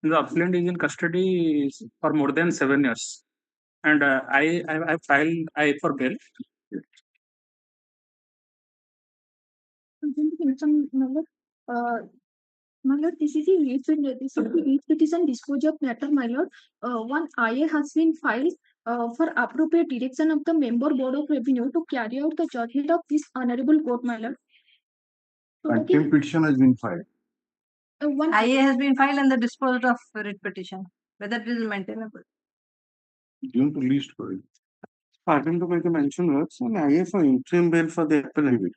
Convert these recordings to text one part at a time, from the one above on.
The appellant is in custody for more than 7 years, and I filed I for bail. My lord, this is a petition disclosure matter, my lord. One IA has been filed for appropriate direction of the member board of revenue to carry out the judgment of this honorable court, my lord. Contempt petition has been filed. One IA has been filed and the disposed of writ petition, whether it is maintainable. Due to least for it. Pardon to make a mention works and IA for interim bail for the appellant.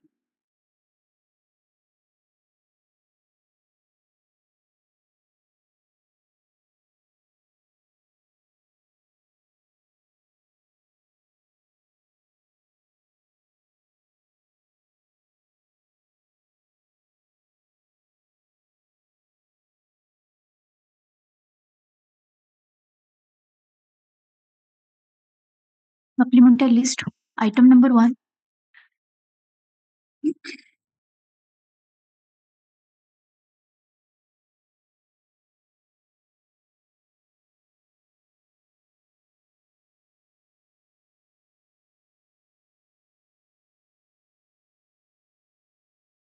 supplemental list. Item number 1.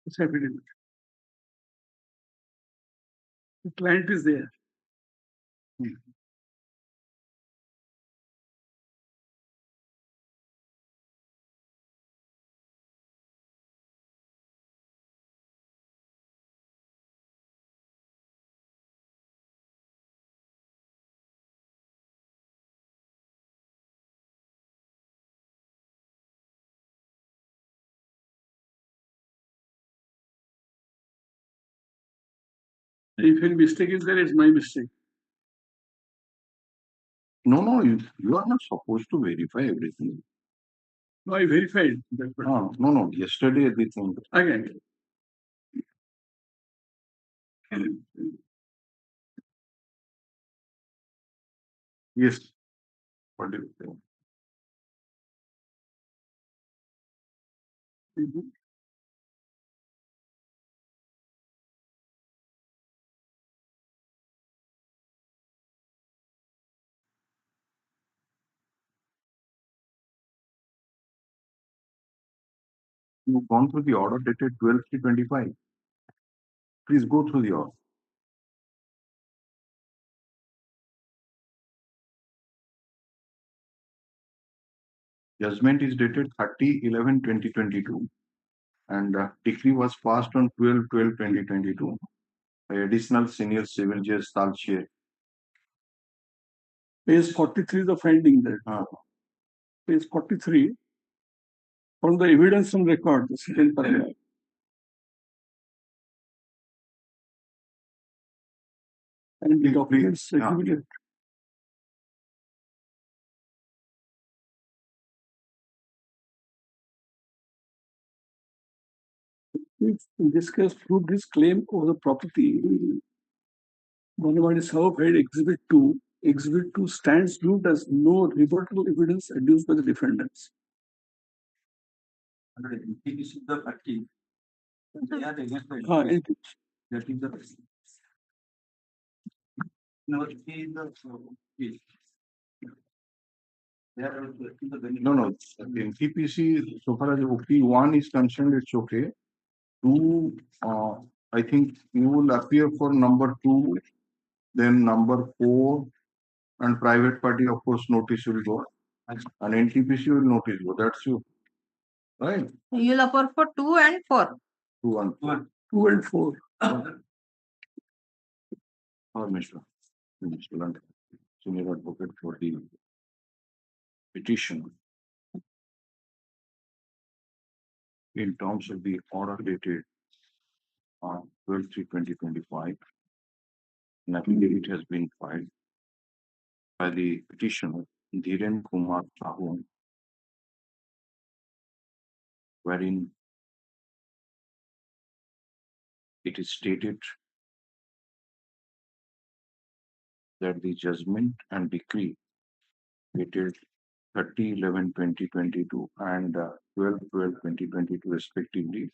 It's evident. The client is there. If any mistake is there, it's my mistake. No, you are not supposed to verify everything. No, I verified. No, yesterday everything. Again. Yes. What do you think? You've gone through the order dated 12/3/25. Please go through the order. Judgment is dated 30/11/2022 and decree was passed on 12/12/2022 by additional senior civil judge Talche. Page 43 is the finding there. Page 43. From the evidence on record, the second paragraph. And the documents exhibited. If in this case proved his claim over the property, is how paid Exhibit 2. Exhibit 2 stands proved as no rebuttable evidence adduced by the defendants. This is the party. They are against the that is the no, it is the no. In TPC, so far as OP1 is concerned, it's okay. 2, I think you will appear for number 2, then number 4, and private party, of course, notice will go. And NTPC will notice go. That's you. Right? You'll appear for 2 and 4. 2 and 4. 2 and 4. Or Mr. Lund, senior advocate for the petition. In terms of the order dated 12/3/2025, an affidavit has been filed by the petitioner Dhiren Kumar Sahoo, wherein it is stated that the judgment and decree dated 30/11/2022 and 12/12/2022 respectively,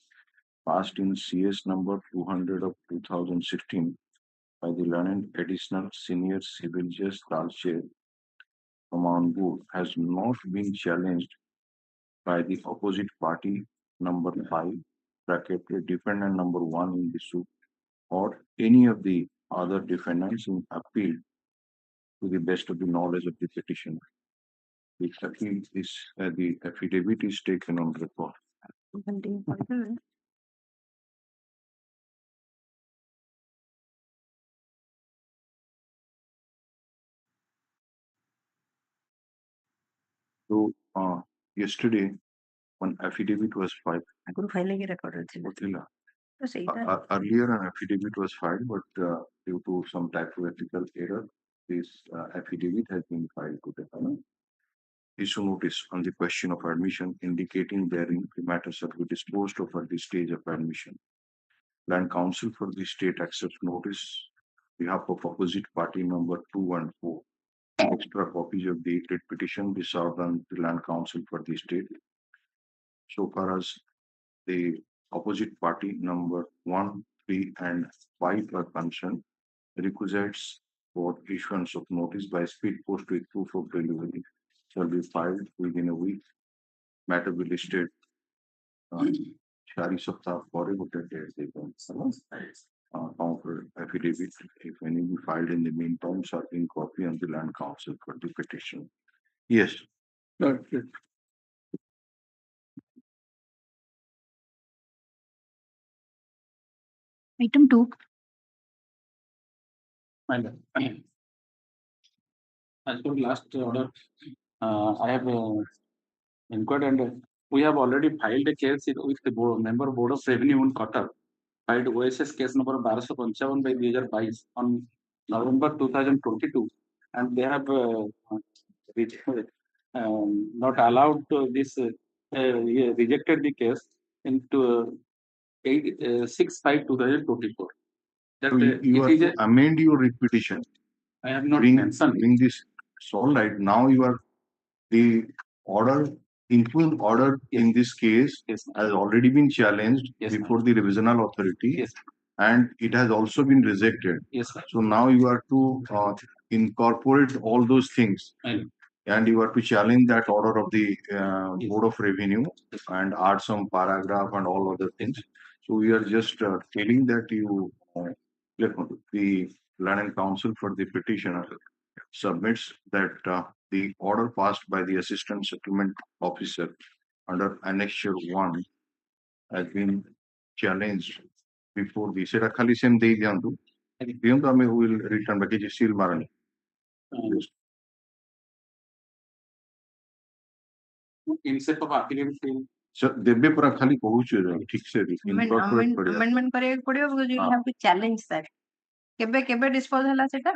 passed in CS number 200 of 2016, by the learned additional senior civil judge Talche from Anbur has not been challenged by the opposite party number 5, bracketed defendant number 1 in the suit, or any of the other defendants in appeal to the best of the knowledge of the petitioner. The appeal is the affidavit is taken on record. So yesterday, one affidavit was filed. Gotilla. Earlier, an affidavit was filed, but due to some typographical error, this affidavit has been filed today. Issue notice on the question of admission, indicating therein the matter shall be disposed of at the stage of admission. Land Council for the state accepts notice on behalf of opposite party number 2 and 4. Extra copies of the writ petition be served on the Land Council for the state. So far as the opposite party number 1, 3, and 5 are concerned, requisites for issuance of notice by speed post with proof of delivery shall be filed within a week. Matter will be listed. Shari Sapta for a counter affidavit, if any, be filed in the meantime, serving copy on the Land Council for the petition. Yes. Okay. Item 2. As per last order, I have inquired and we have already filed a case with the member board of revenue in Qatar. Filed OSS case number 1255 by 2022 on November 2022, and they have not allowed this rejected the case into 6/5/2024. That So you it is are to amend your writ petition. I have not Bring mentioned this. It's all right. Now you are the order, input order in this case Yes. has already been challenged Yes, before the revisional authority, Yes. and it has also been rejected. Yes, sir. So now you are to incorporate all those things, I know. and you are to challenge that order of the Yes. Board of Revenue and add some paragraph and all other things. So we are just telling that you the Land Council for the petitioner submits that the order passed by the Assistant Settlement Officer under Annexure 1 has been challenged before the Seta Khali Sem Dei Diandu. Diandu will return back to seal Marani. Instead of affidavit, So देबे पर खाली पहुंच ठीक से incorporate करिया amendment କରିବାକୁ ପଡିବ because you हाँ। have to challenge that. କେବେ dispose ହେଲା ସେଟା?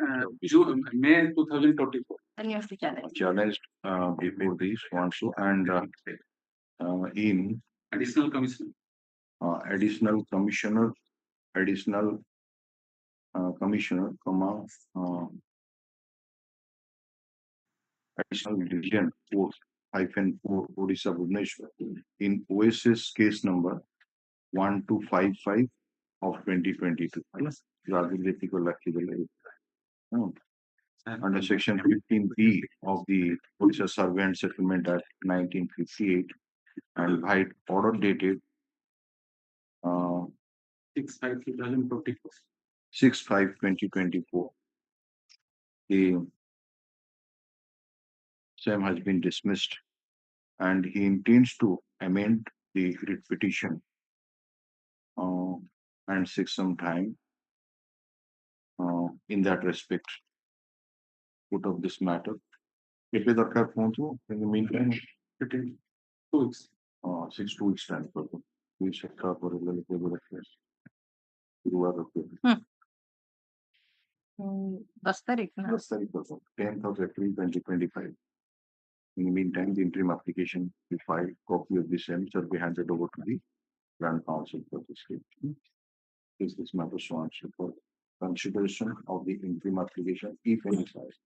May 2024. Then you have to challenge. challenged before this one. So and in Additional commission. additional commissioner, comma additional division 4-4 Odisha Bhubaneswar in OSS case number 1255 of 2022. Under section 15B of the Odisha Survey and Settlement Act 1958 and by order dated 6/5/2024. 6/5/2024. The same has been dismissed, and he intends to amend the writ petition and seek some time in that respect. Put of this matter. In the meantime, 2 weeks. 2 weeks time. We check up for a little bit of this. 10 तारीख ना? 10th of April 2025. In the meantime, the interim application will file copy of the same shall be handed over to the Land Council for this case. Is this matter so on for consideration of the interim application, if any size.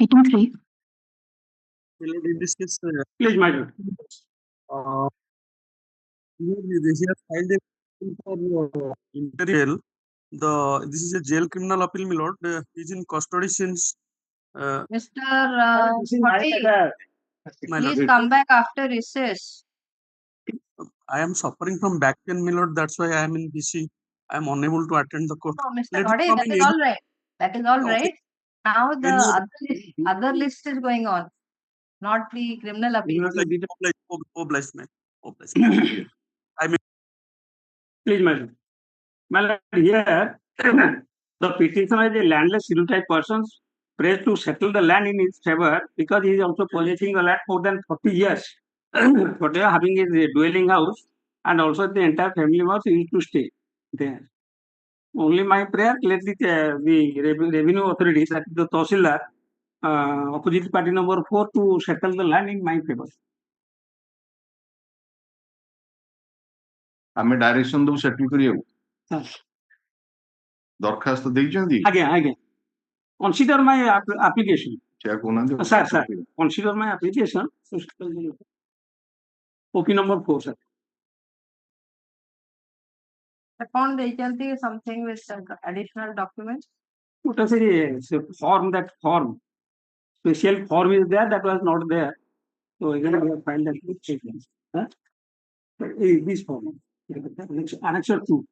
Item 3. In this case, Please, my lord. He has filed a petition for interim jail. This is a jail criminal appeal, my lord. He's in custody since Mr. my Thoti, please lord. come back after recess. I am suffering from back pain, my lord. That's why I am in BC. I am unable to attend the court. No, Mr. Let him Thoti, come that in is any all right. That is all okay. right. Now the Any other list is going on, not the criminal appeal. oblige, ma'am. Oblige. I mean, Please, madam. Madam, here, the petitioner is a landless civil-type person pressed to settle the land in his favor because he is also possessing the land more than 40 years. Whatever having his dwelling house and also the entire family was used to stay there. Only my prayer, let the revenue authorities, that is the Tahsildar, opposite party number 4 to settle the land in my favor. ଆମେ direction ଦବୁ shuttle କରିବାକୁ Yes. ଦରଖାସ୍ତ ଦେଇଛନ୍ତି Again. Consider my application. ସେୟା କହୁନାହାନ୍ତି Sir, consider my application. OP number 4, sir. Upon the agency, something with additional documents. What was that form? Special form is there, that was not there. So again, we have filed that statement. Huh? This form. Annexure 2.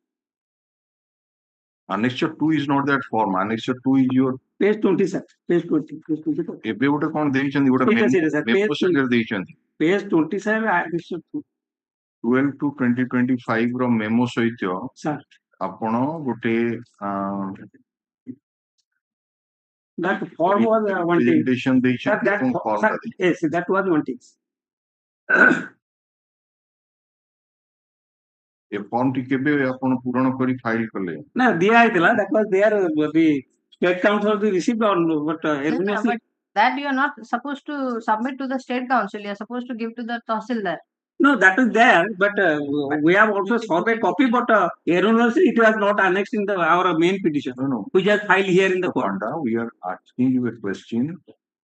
Annexure 2 is not that form. Annexure 2 is your Page 20, sir. Page 20. Page 22. ଏବେ ଗୋଟେ କଣ ଦେଇଛନ୍ତି ଗୋଟେ memo circular ଦେଇଛନ୍ତି Page 27, annexure 2. 12 to 2025 ର memo ସହିତ Sir. ଆପଣ ଗୋଟେ That form was one thing. presentation ଦେଇଛନ୍ତି ଏବଂ form ଟା ଦେଇଛନ୍ତି Yes, that was one thing. ଏ ଫର୍ମ ଟି କେବେ ଆପଣ ପୂରଣ କରି ଫାଇଲ କଲେ No, ଦିଆ ହେଇଥିଲା, that was there, the state council received or but But that you are not supposed to submit to the state council. You are supposed to give to the Tahsildar. no, that is there, but we have also survey copy, but erroneously it was not annexed in our main petition. No. We just filed here in the court. Panda, we are asking you a question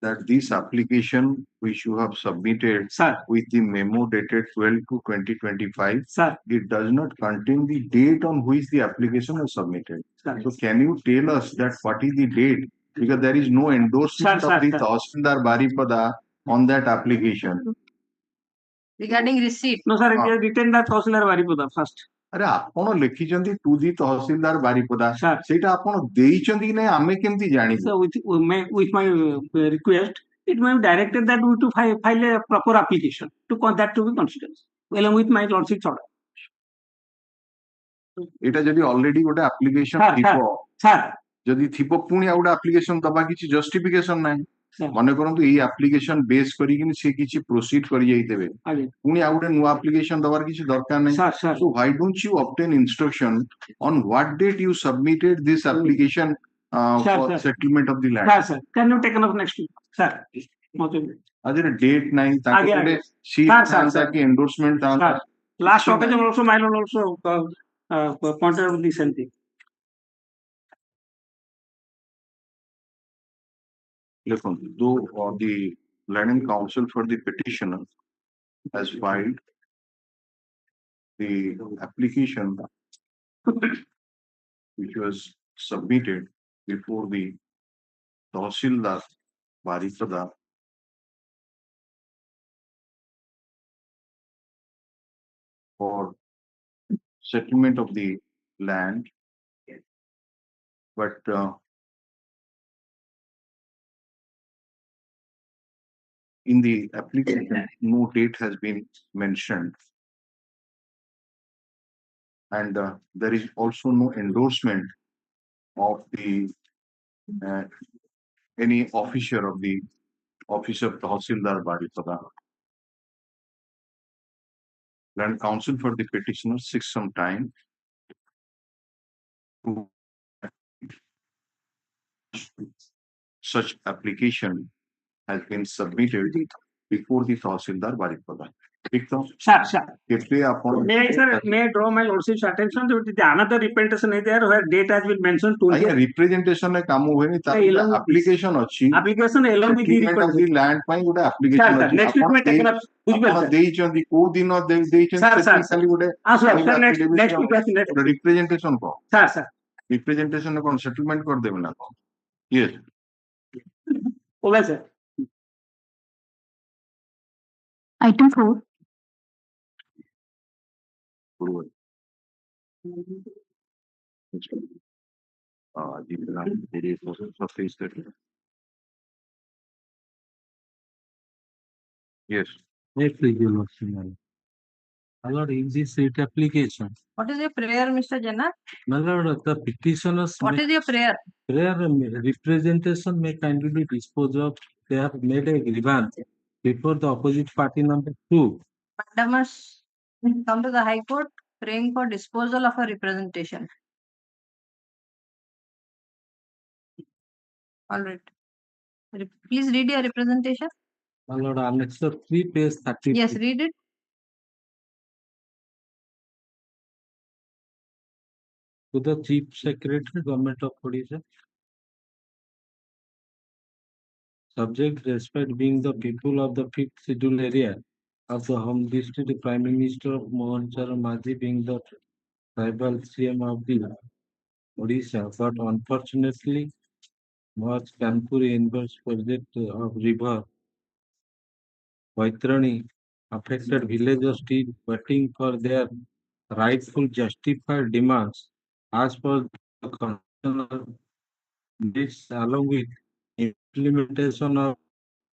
that this application which you have submitted Sir. with the memo dated 12 to 2025, Sir. it does not contain the date on which the application was submitted. Sir. So can you tell us that what is the date? Because there is no endorsement of the Tahsildar Baripada on that application. Regarding receipt. No, sir, it is written that Tahsildar Baripada first. अरे ଆପଣ ଲେଖିଛନ୍ତି two ଦି ତହସିଲଦାର Baripada Sir. ସେଇଟା ଆପଣ ଦେଇଛନ୍ତି କି ନାଇଁ ଆମେ କେମିତି ଜାଣିବୁ So with my request, it may be directed that we to file a proper application to that to be considered along with my lordship's order. ଏଇଟା ଯଦି ଅଲରେଡି ଗୋଟେ ଆପ୍ଲିକେସନ ଥିବ ଯଦି ଥିବ ପୁଣି ଆଉ ଗୋଟେ ଆପ୍ଲିକେସନ ଦବା କିଛି ଜଷ୍ଟିଫିକେସନ ନାହିଁ ମନେ କରନ୍ତୁ ଏଇ ଆପ୍ଲିକେସନ ବେସ୍ କରିକି ସେ କିଛି ପ୍ରୋସିଡ କରି ଯାଇଥିବେ ପୁଣି ଆଉ ଗୋଟେ ନୂଆ ଆପ୍ଲିକେସନ ଦବାର କିଛି ଦରକାର ନାହିଁ so why don't you obtain instruction on what date you submitted this application for settlement of the land sir can you take up next week sir adire date ନାହିଁ ତାଙ୍କ ଗୋଟେ sheet ଥାନ୍ତା କି endorsement ଥାନ୍ତା last occasion also my lord also pointed out the same thing. Though the Learning Council for the petitioner has filed the application which was submitted before the Tahsildar Baripada for settlement of the land, but in the application, no date has been mentioned. And there is also no endorsement of the any officer of the office of Tahsildar Baripada. Land Council for the petitioner seeks some time to such application has been submitted before the Tahsildar Baripada. ठीक तो Sir, केते आपण may I draw my lordship's attention to another representation is there where date has been mentioned to आया representation ने काम होएनी ता along with this. Application अछि application along with the settlement of the representation. Land पाई गोटे Sir, application अछि next week may take up. आपण देइचंदी को दिन देइचंदी Sir, सेति sir. खाली गोटे Sir, next week next. Representation को Sir. रिप्रेजेंटेशन ने कोन सेटलमेंट कर देबे ना को yes Okay, sir. Item 4. Yes. Next regulation. My lord, in this writ application, What is your prayer, Mr. Jana? my lord, the petitioners What is your prayer? prayer representation may kindly be disposed of. They have made a grievance before the opposite party number 2. Madam must come to the High Court praying for disposal of a representation. All right. Please read your representation. My lord, annexure 3, page 30. Yes, read it. To the Chief Secretary, Government of Odisha. Subject respect being the people of the 5th schedule area of the Home District, the Prime Minister of Mohan Charan Majhi being the tribal CM of the Odisha, but unfortunately, Mohan Kanpur inverse project of river Vaitrani affected villagers still waiting for their rightful justified demands as per the constitutional this along with implementation of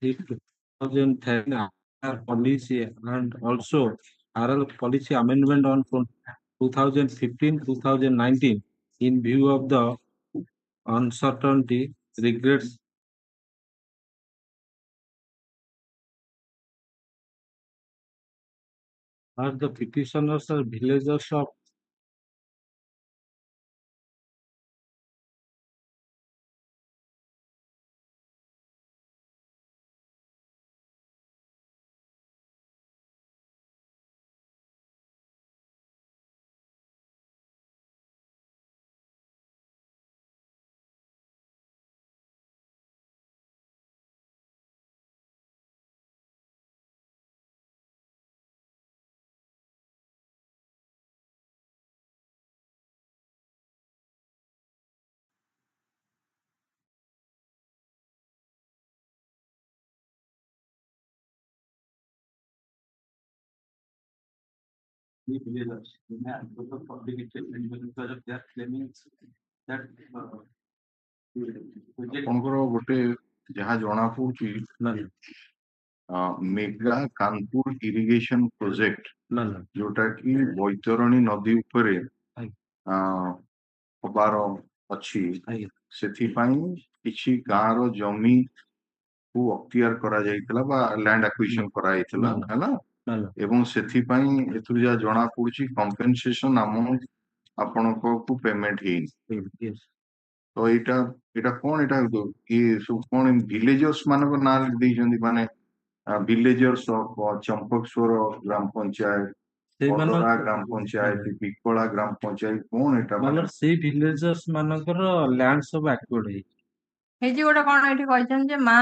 the 2010 RR policy and also RL policy amendment on 2015-2019 in view of the uncertainty regrets are the petitioners are villagers of the villagers. Because of their claiming that project ଆପଣଙ୍କର ଗୋଟେ ଯାହା ଜଣା ପଡୁଛି mega Kanpur irrigation project जोटा कि बैतरणी नदी उपरे हबार अछि सेथिपाई किछि गाँर जमी को अक्तियार करा जाइतला बा लैंड एक्विजिशन करा जाइतला हैला एवं सेथिपाई एथुर जा जणा पडुछि कंपेंसेशन अमाउंट आपनको को पेमेंट हेइन तो एटा एटा कोन एटा ये सब कोन विलेजर्स मानको नाम देइ जंदी माने विलेजर्स ऑफ चंपकस्वर ग्राम पंचायत कोटरा ग्राम पंचायत पिकोला ग्राम पंचायत कोन एटा मतलब से विलेजर्स मानकर लैंड सब एक्वायर्ड है हे जी गोटा कोन एठी कहछन जे मा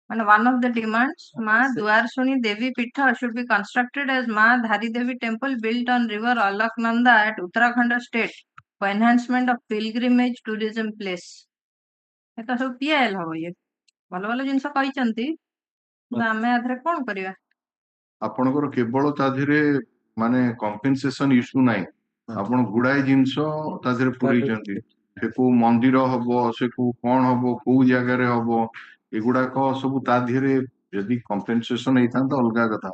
माने one of the demands मा दुआरसुनी देवी पीठ should be constructed as मा धारी देवी temple built on river Alaknanda at Uttarakhand state for enhancement of pilgrimage tourism place. एता सब पीएल हो ये भलो भलो जिंस कहिचंती आमे आधरे कोन करिया आपणकर केवल ताधिरे माने कंपेंसेशन इशू नाही आपण गुडाय जिंस ताधिरे पुरी जंती से को मंदिर हबो से को कोन हबो को जगह रे हबो एगुडा को सब ताधिरे यदि कंपेंसेशन हेतान तो अलगा कथा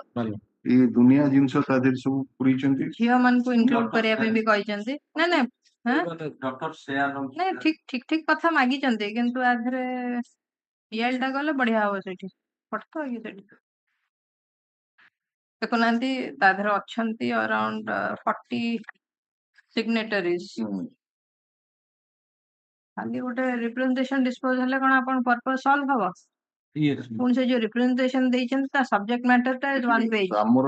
ई दुनिया जिंस ताधिरे सब पुरी जंती झियो मन को इंक्लूड करिया पे भी कहिचंती ना ना हां डॉक्टर शेयर नहीं ठीक ठीक ठीक कथा मागी चंती किंतु आधरे पीएल टा गले बढ़िया हो सेठी पटतो कि सेठी देखुनांती ताधरे अछंती अराउंड 40 सिग्नेटरीज खाली गोटे रिप्रेजेंटेशन डिस्पोज हेले कोन आपन पर्पस सॉल्व हबो Yes. पुणी से जो रिप्रेजेंटेशन ଦେଇଛନ୍ତି ତା सब्जेक्ट मैटर टा इज वन पेज ଆମର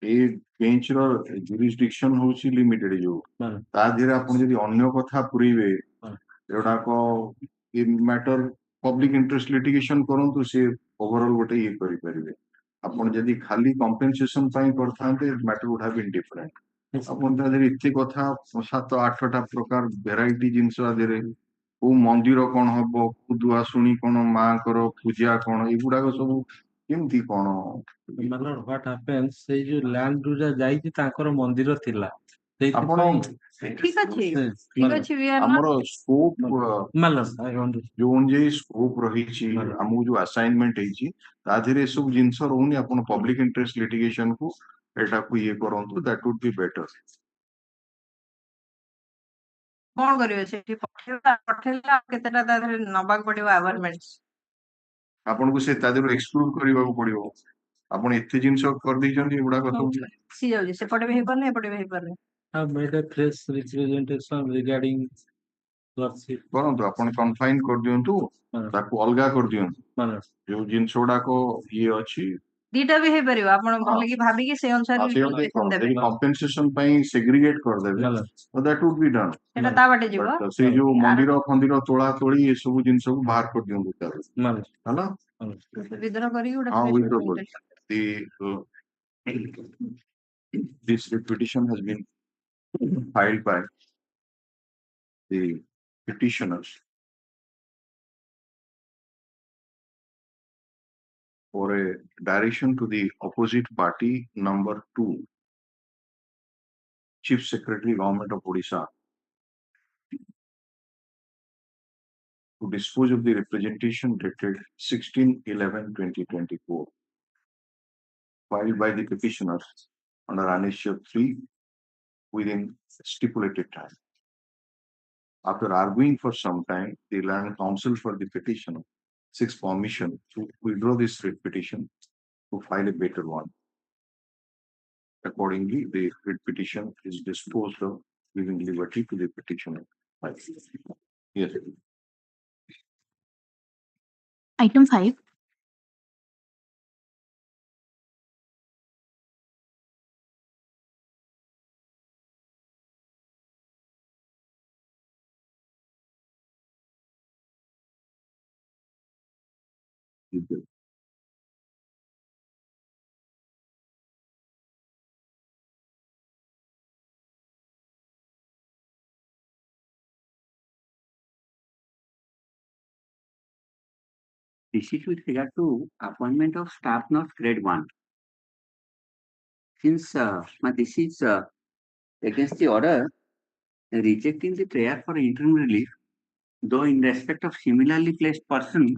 ଏ ବେଞ୍ଚ ର jurisdiction ହଉଛି ଲିମିଟେଡ ଯୋଉ Madam. ତା ଦେହରେ ଆପଣ ଯଦି ଅନ୍ୟ କଥା ପୁରେଇବେ ହଁ। ଏଗୁଡାକ ଏ ମ୍ୟାଟର ପବ୍ଲିକ ଇଣ୍ଟରେଷ୍ଟ ଲିଟିଗେସନ କରନ୍ତୁ ସେ ଓଭରଅଲ ଗୋଟେ ଇଏ କରିପାରିବେ ଆପଣ ଯଦି ଖାଲି କମ୍ପେନସେସନ ପାଇଁ କରିଥାନ୍ତେ matter would have been different ଆପଣ ତା ଦେହରେ ଏତେ କଥା 7-8ଟା ପ୍ରକାର ଭେରାଇଟି ଜିନିଷ ତା ଦେହରେ କୋଉ ମନ୍ଦିର କଣ ହବ କୋଉ ଦୁଆଶୁଣି କଣ ମାଙ୍କର ପୂଜା କଣ ଏଗୁଡାକ ସବୁ କେମିତି କଣ My lord, what happens ସେଇ ଯୋଉ ଲ୍ୟାଣ୍ଡ ଯୋଉ ଯାଇଛି ତାଙ୍କର ମନ୍ଦିର ଥିଲା ଆପଣ ସେଇଥିପାଇଁ ठीक अच्छी ठीक अच्छी वी आर ଆମର scope My lord, I want to ଯୋଉ ଅନୁଯାୟୀ ସ୍କୋପ ରହିଛି ଆମକୁ ଯୋଉ ଆସାଇନମେଣ୍ଟ ହେଇଛି ତା ଦେହରେ ଏସବୁ ଜିନିଷ ରହୁନି ଆପଣ ପବ୍ଲିକ ଇଣ୍ଟରେଷ୍ଟ ଲିଟିଗେସନ କୁ ଏଟାକୁ ଇଏ କରନ୍ତୁ ଦ୍ୟାଟ ଉଡ୍ ବି ବେଟର कौन करिवे सेठी पठेला केतेटा ता नबाक पड़िबो अवेयरमेंट्स ଆପଣଙ୍କୁ ସେ ତା ଦେହରୁ ଏକ୍ସକ୍ଲୁଡ କରିବାକୁ ପଡିବ ଆପଣ ଏତେ ଜିନିଷ କରିଦେଇଛନ୍ତି ଏଗୁଡାକ ସବୁ सी जाउजी सेपटे भी हेई परने एपटे भी हेई परने have made a press representation regarding clerkship. କରନ୍ତୁ ଆପଣ କନଫାଇନ କରିଦିଅନ୍ତୁ ତାକୁ ଅଲଗା କରିଦିଅନ୍ତୁ My lord. ଯୋଉ ଜିନିସ ଗୁଡାକ ଇଏ ଅଛି दीटा भी हेई परिबो आपण भले की भाबी की से अनुसार रिप्रेजेंटेशन देबे ଯଦି କମ୍ପେନସେସନ ପାଇଁ ସେଗ୍ରିଗେଟ କରିଦେବେ My lord. That Wood B Don सेटा ता बाटे जीवो ସେ ଯୋଉ ମନ୍ଦିର ଫନ୍ଦିର ତୋଳା ତୋଳି ଏସବୁ ଜିନିଷକୁ ବାହାର କରିଦିଅନ୍ତୁ ତା ଦେହରୁ। My lord. ହେଲା विद्रोह करी उडा ହଁ withdraw କରୁ। The this petition has been filed by the petitioners for a direction to the opposite party number 2, Chief Secretary Government of Odisha, to dispose of the representation dated 16/11/2024, filed by the petitioners under Annexure 3 within stipulated time. After arguing for some time, the land counsel for the petitioner seeks permission to withdraw this petition to file a better one. Accordingly, the writ petition is disposed of, giving liberty to the petitioner. Yes. Item 5. This is with regard to appointment of staff nurse grade 1. Since this is against the order rejecting the prayer for interim relief, though in respect of similarly placed person,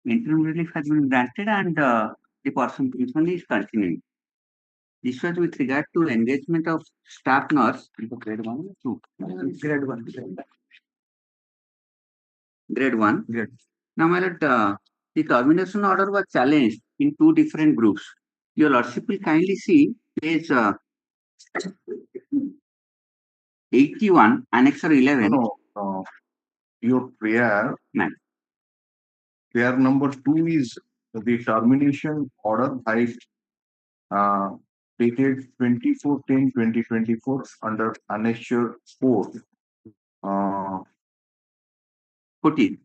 interim relief has been granted and the person concerned is continuing. This was with regard to engagement of staff nurse grade 1 or 2? Grade 1. Grade 1. Grade. Now, my lord, the termination order was challenged in two different groups. Your lordship will kindly see page 81, annexure 11. No, your prayer, Ma'am. prayer number 2 is the termination order by dated 24/10/2024 under annexure 4. 14.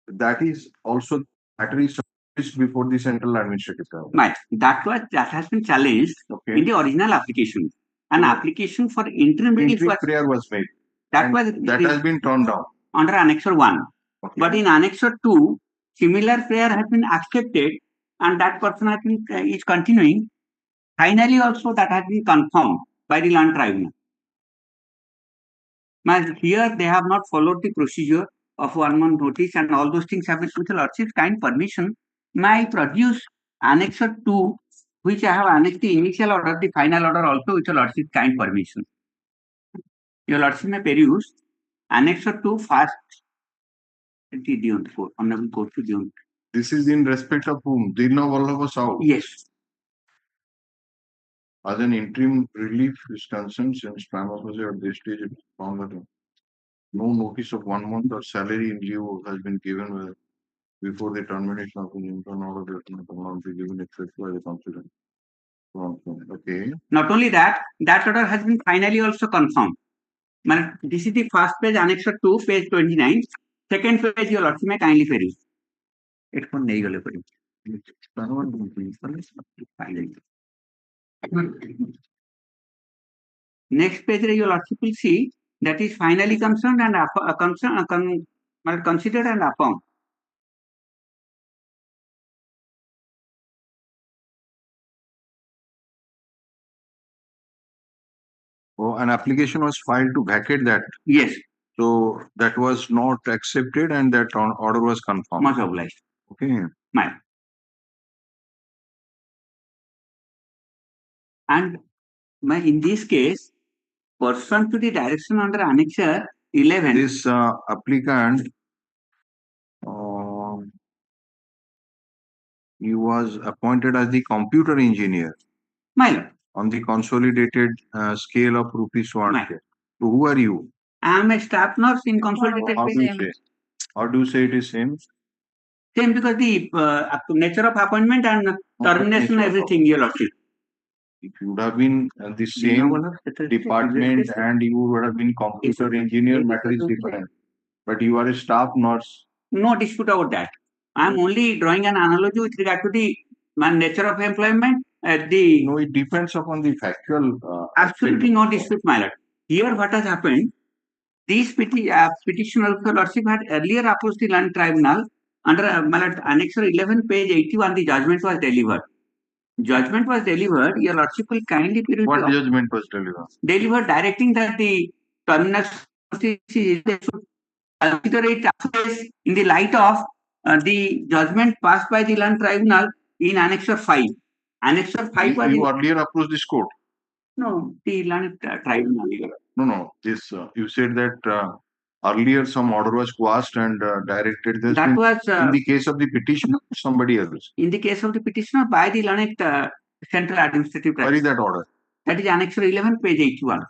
That is also matter is submitted before the Central Administrative Tribunal. Right. That has been challenged in the original application. An application for interim relief prayer was made. That has been turned down under annexure 1. Okay. But in annexure 2, similar prayer has been accepted and that person has been is continuing. Finally, also that has been confirmed by the land tribunal. But here they have not followed the procedure of 1 month notice and all those things have been with the lordship's kind permission. May I produce annexure 2, which I have annexed the initial order, the final order also with the lordship's kind permission. Your lordship may peruse annexure 2 first. Honorable Court to Dion. This is in respect of whom? Dino Vallabha Sahu. Yes. As an interim relief is concerned, since prima facie at this stage it is found that no notice of 1 month or salary in lieu has been given. before the termination of the intern order will not be given effect by the constituent. Okay. Not only that, that order has been finally also confirmed. This is the first page, annexure 2, page 29. Second page, your lordship may kindly ferry. Headphone nahi gale pari. Next page, your lordship will see that is finally concerned and considered and affirmed. Oh, an application was filed to vacate that. Yes. So that was not accepted and that order was confirmed. Much obliged. Okay. Ma'am. And in this case, pursuant to the direction under annexure 11. This applicant, he was appointed as the computer engineer. My lord. On the consolidated scale of rupees 100. So who are you? I am a staff nurse in consolidated. How do you say? How do you say it is same? Same because the nature of appointment and termination, everything, your lordship. If you would have been the same department and you would have been computer engineer, matter is different. But you are a staff nurse. No dispute about that. I am only drawing an analogy with regard to the nature of employment. No, it depends upon the factual. Absolutely no dispute, my lord. Here, what has happened? This petitioner of the lordship had earlier approached the land tribunal under annexure 11, page 81. The judgment was delivered. Judgment was delivered. Your lordship will kindly period. What judgment was delivered? Delivered directing that the terminus should consider it in the light of the judgment passed by the land tribunal in annexure 5. Annexure 5 was. You earlier approached this court? No, the land tribunal. No. This you said that earlier some order was quashed and directed. This that was in the case of the petitioner or somebody else? In the case of the petitioner by the learned Central Administrative Tribunal. Where is that order? That is annexure 11, page 81.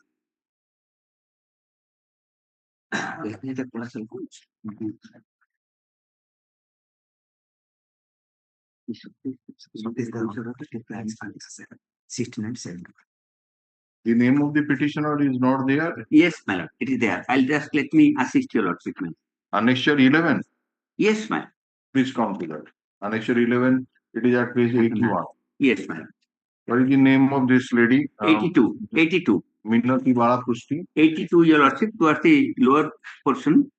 The name of the petitioner is not there? Yes, my lord, it is there. I'll just let me assist your lordship. Annexure 11? Yes, ma'am. Please come to that. Annexure 11, it is at page 81. Yes, ma'am. What is the name of this lady? 82. 82. Minati Bala Prusti. 82, your lordship, towards the lower portion.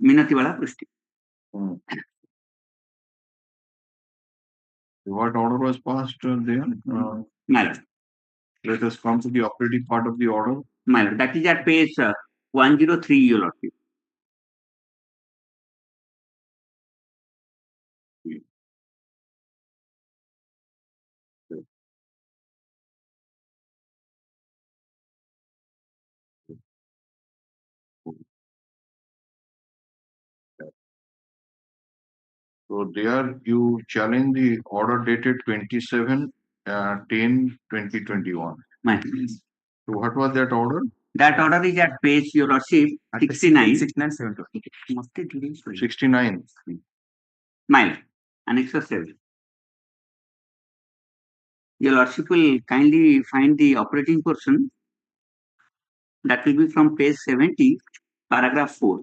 Minati Bala Prusti. What order was passed there? My lord. Let us come to the operative part of the order. My lord, that is at page 103, your lordship. So there you challenge the order dated 27/10/2021. So what was that order? That order is at page, your lordship, 69. 69. Mile. Annexure 7. Your lordship will kindly find the operating portion. That will be from page 70, paragraph 4.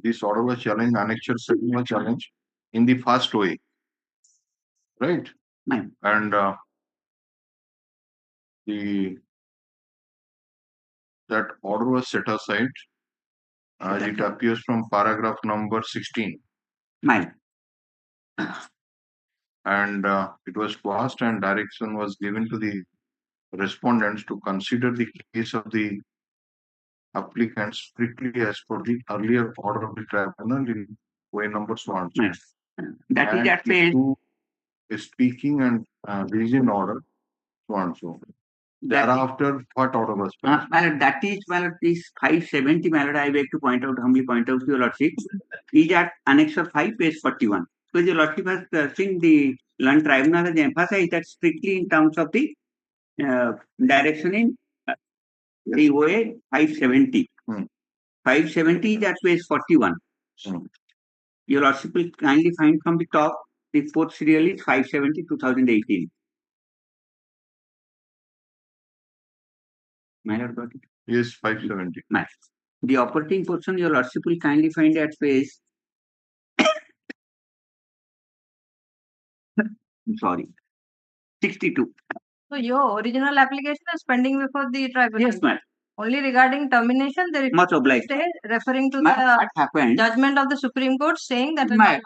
This order was challenged, annexure 7 was challenged in the first way. Right? Ma'am. And that order was set aside as it appears from paragraph number 16. Ma'am. And it was quashed and direction was given to the respondents to consider the case of the applicant strictly as per the earlier order of the tribunal in way number so and so. Yes. That is And at if page. you speaking and reason order so and so. Thereafter, what order was passed? That is, this 570, I beg to point out, humbly point out to your lordship, is at Annexure 5, page 41. Because your lordship has seen the Land Tribunal has emphasized that strictly in terms of the direction in the OA 570. 570 is at page 41. Your lordship will kindly find from the top, the fourth serial is 570 2018. My lord got it? Yes, 570. Nice. The operating portion, your lordship will kindly find at page. Sorry, 62. So your original application is pending before the tribunal. Yes, ma'am. Only regarding termination, there is Much obliged. stay referring to What the happened? judgment of the Supreme Court saying that Ma'am.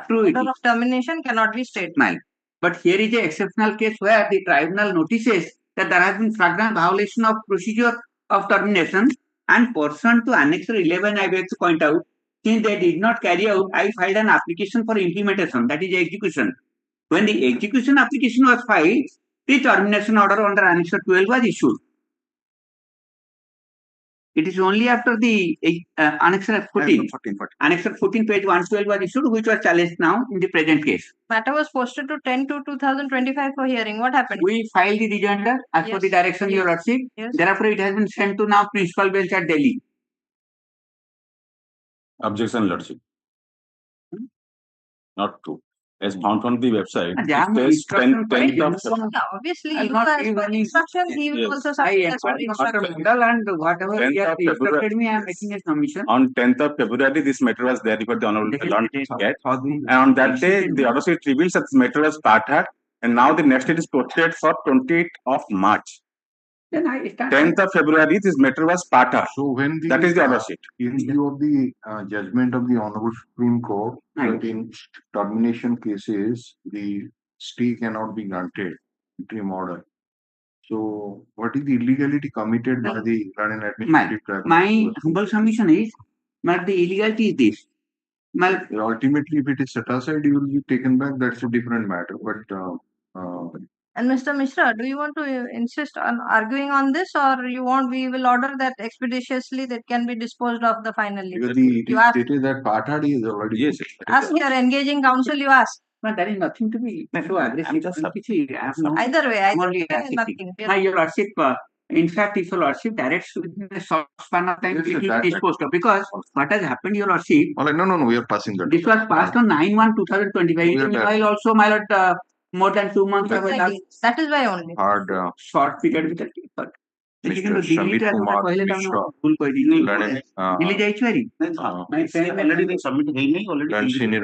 True it order is. of termination cannot be stayed. Ma'am. But here is an exceptional case where the tribunal notices that there has been flagrant violation of procedure of termination, and pursuant to Annexure 11, I beg to point out, since they did not carry out, I filed an application for implementation, that is execution. When the execution application was filed, the termination order under Annexure 12 was issued. It is only after the Annexure 14, Annexure 14, page 112 was issued, which was challenged now in the present case. Matter was posted to 10/2/2025 for hearing. What happened? We filed the rejoinder as per the direction your lordship. Yes. Therefore, it has been sent to now principal bench at Delhi. Objection, Lordship. Not true. As found on the website, Yeah, it says 10th of Yeah, obviously, I'll you not as give per any- instruction, he will Yes. also I submit as per inquired Mr. instruction. Mondal, and whatever he 10th has of February. instructed me, I am making a submission. on 10th of February, this matter was there before the Honorable Lord Get. And on that day, the order sheet reveals that this matter was part-heard, and now the next date is posted for 28th of March. Then I start. 10th of February, this matter was part-heard. So when the That is the order sheet. in view of the judgment of the Honorable Supreme Court that in termination cases the stay cannot be granted, interim order. So what is the illegality committed by the London Administrative Tribunal? My humble submission is, the illegality is this. Ultimately, if it is set aside, you will be taken back. That's a different matter. But And Mr. Mishra, do you want to insist on arguing on this, or you want we will order that expeditiously that can be disposed of the finally? because it You is ask, stated that Pathad is already. Yes. ask your engaging counsel, you ask. But there is nothing to be so aggressive. I'm just Either way, only nothing. Your lordship, in fact, if your lordship directs within a short span of time, Yes, it will that- be disposed of. Because what has happened, your lordship, No, we are passing that. this was passed on 9/1/2025. We are Meanwhile, also, my lord, more than 2 months have Exactly. That is why only. Hard short period with it. But Mr. Shamit Kumar Mishra, Learned, Delhi जाइछु हेरी मैं Already submitted learned senior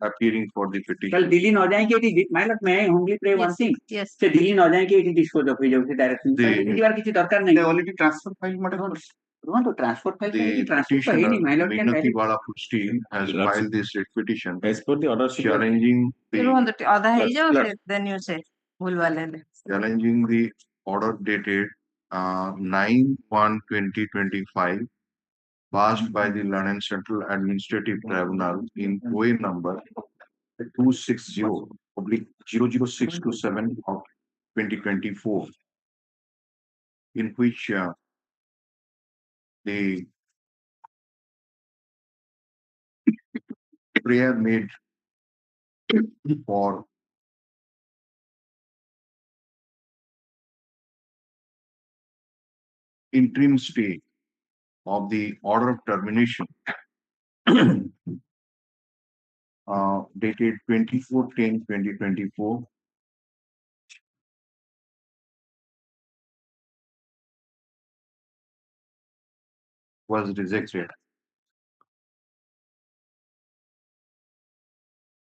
appearing for the petition. कल दिल्ली न जाए कि eighty मतलब मैं हुम्बली pray one thing Yes. से दिल्ली न जाए कि एटी डिस्पोज ऑफ हो जाउ से डायरेक्शन The- इस बार किसी दरकार नहीं already transfer file तो ट्रांसफर फाइल The ट्रांसफर तो है नहीं मैं लोग Minati Balapur Steel has Yes. filed this writ petition As per the order sheet. challenging You want the the other Plus, है plus. then you say भूल वाले ले. challenging the order dated 9/1/2025 passed by the London Central Administrative Tribunal in OA number 260/00627 of 2024, in which the prayer made for interim stay of the order of termination dated 24/10/2024 was rejected.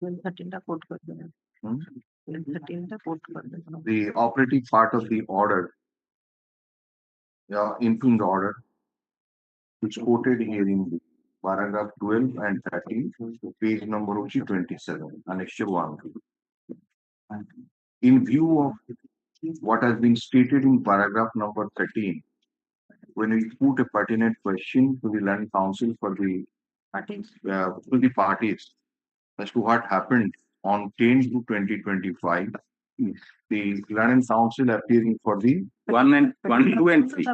13 टा coat कर देना. 13 टा coat कर देना. The operative part of the order, interim order, which quoted here in the paragraph 12 and 13, page number 27, annexure 1. In view of what has been stated in paragraph number 13, when we put a pertinent question to the land council for the Parties. to the parties as to what happened on 10 to 2025, the land council appearing for the 1, 2, and 3.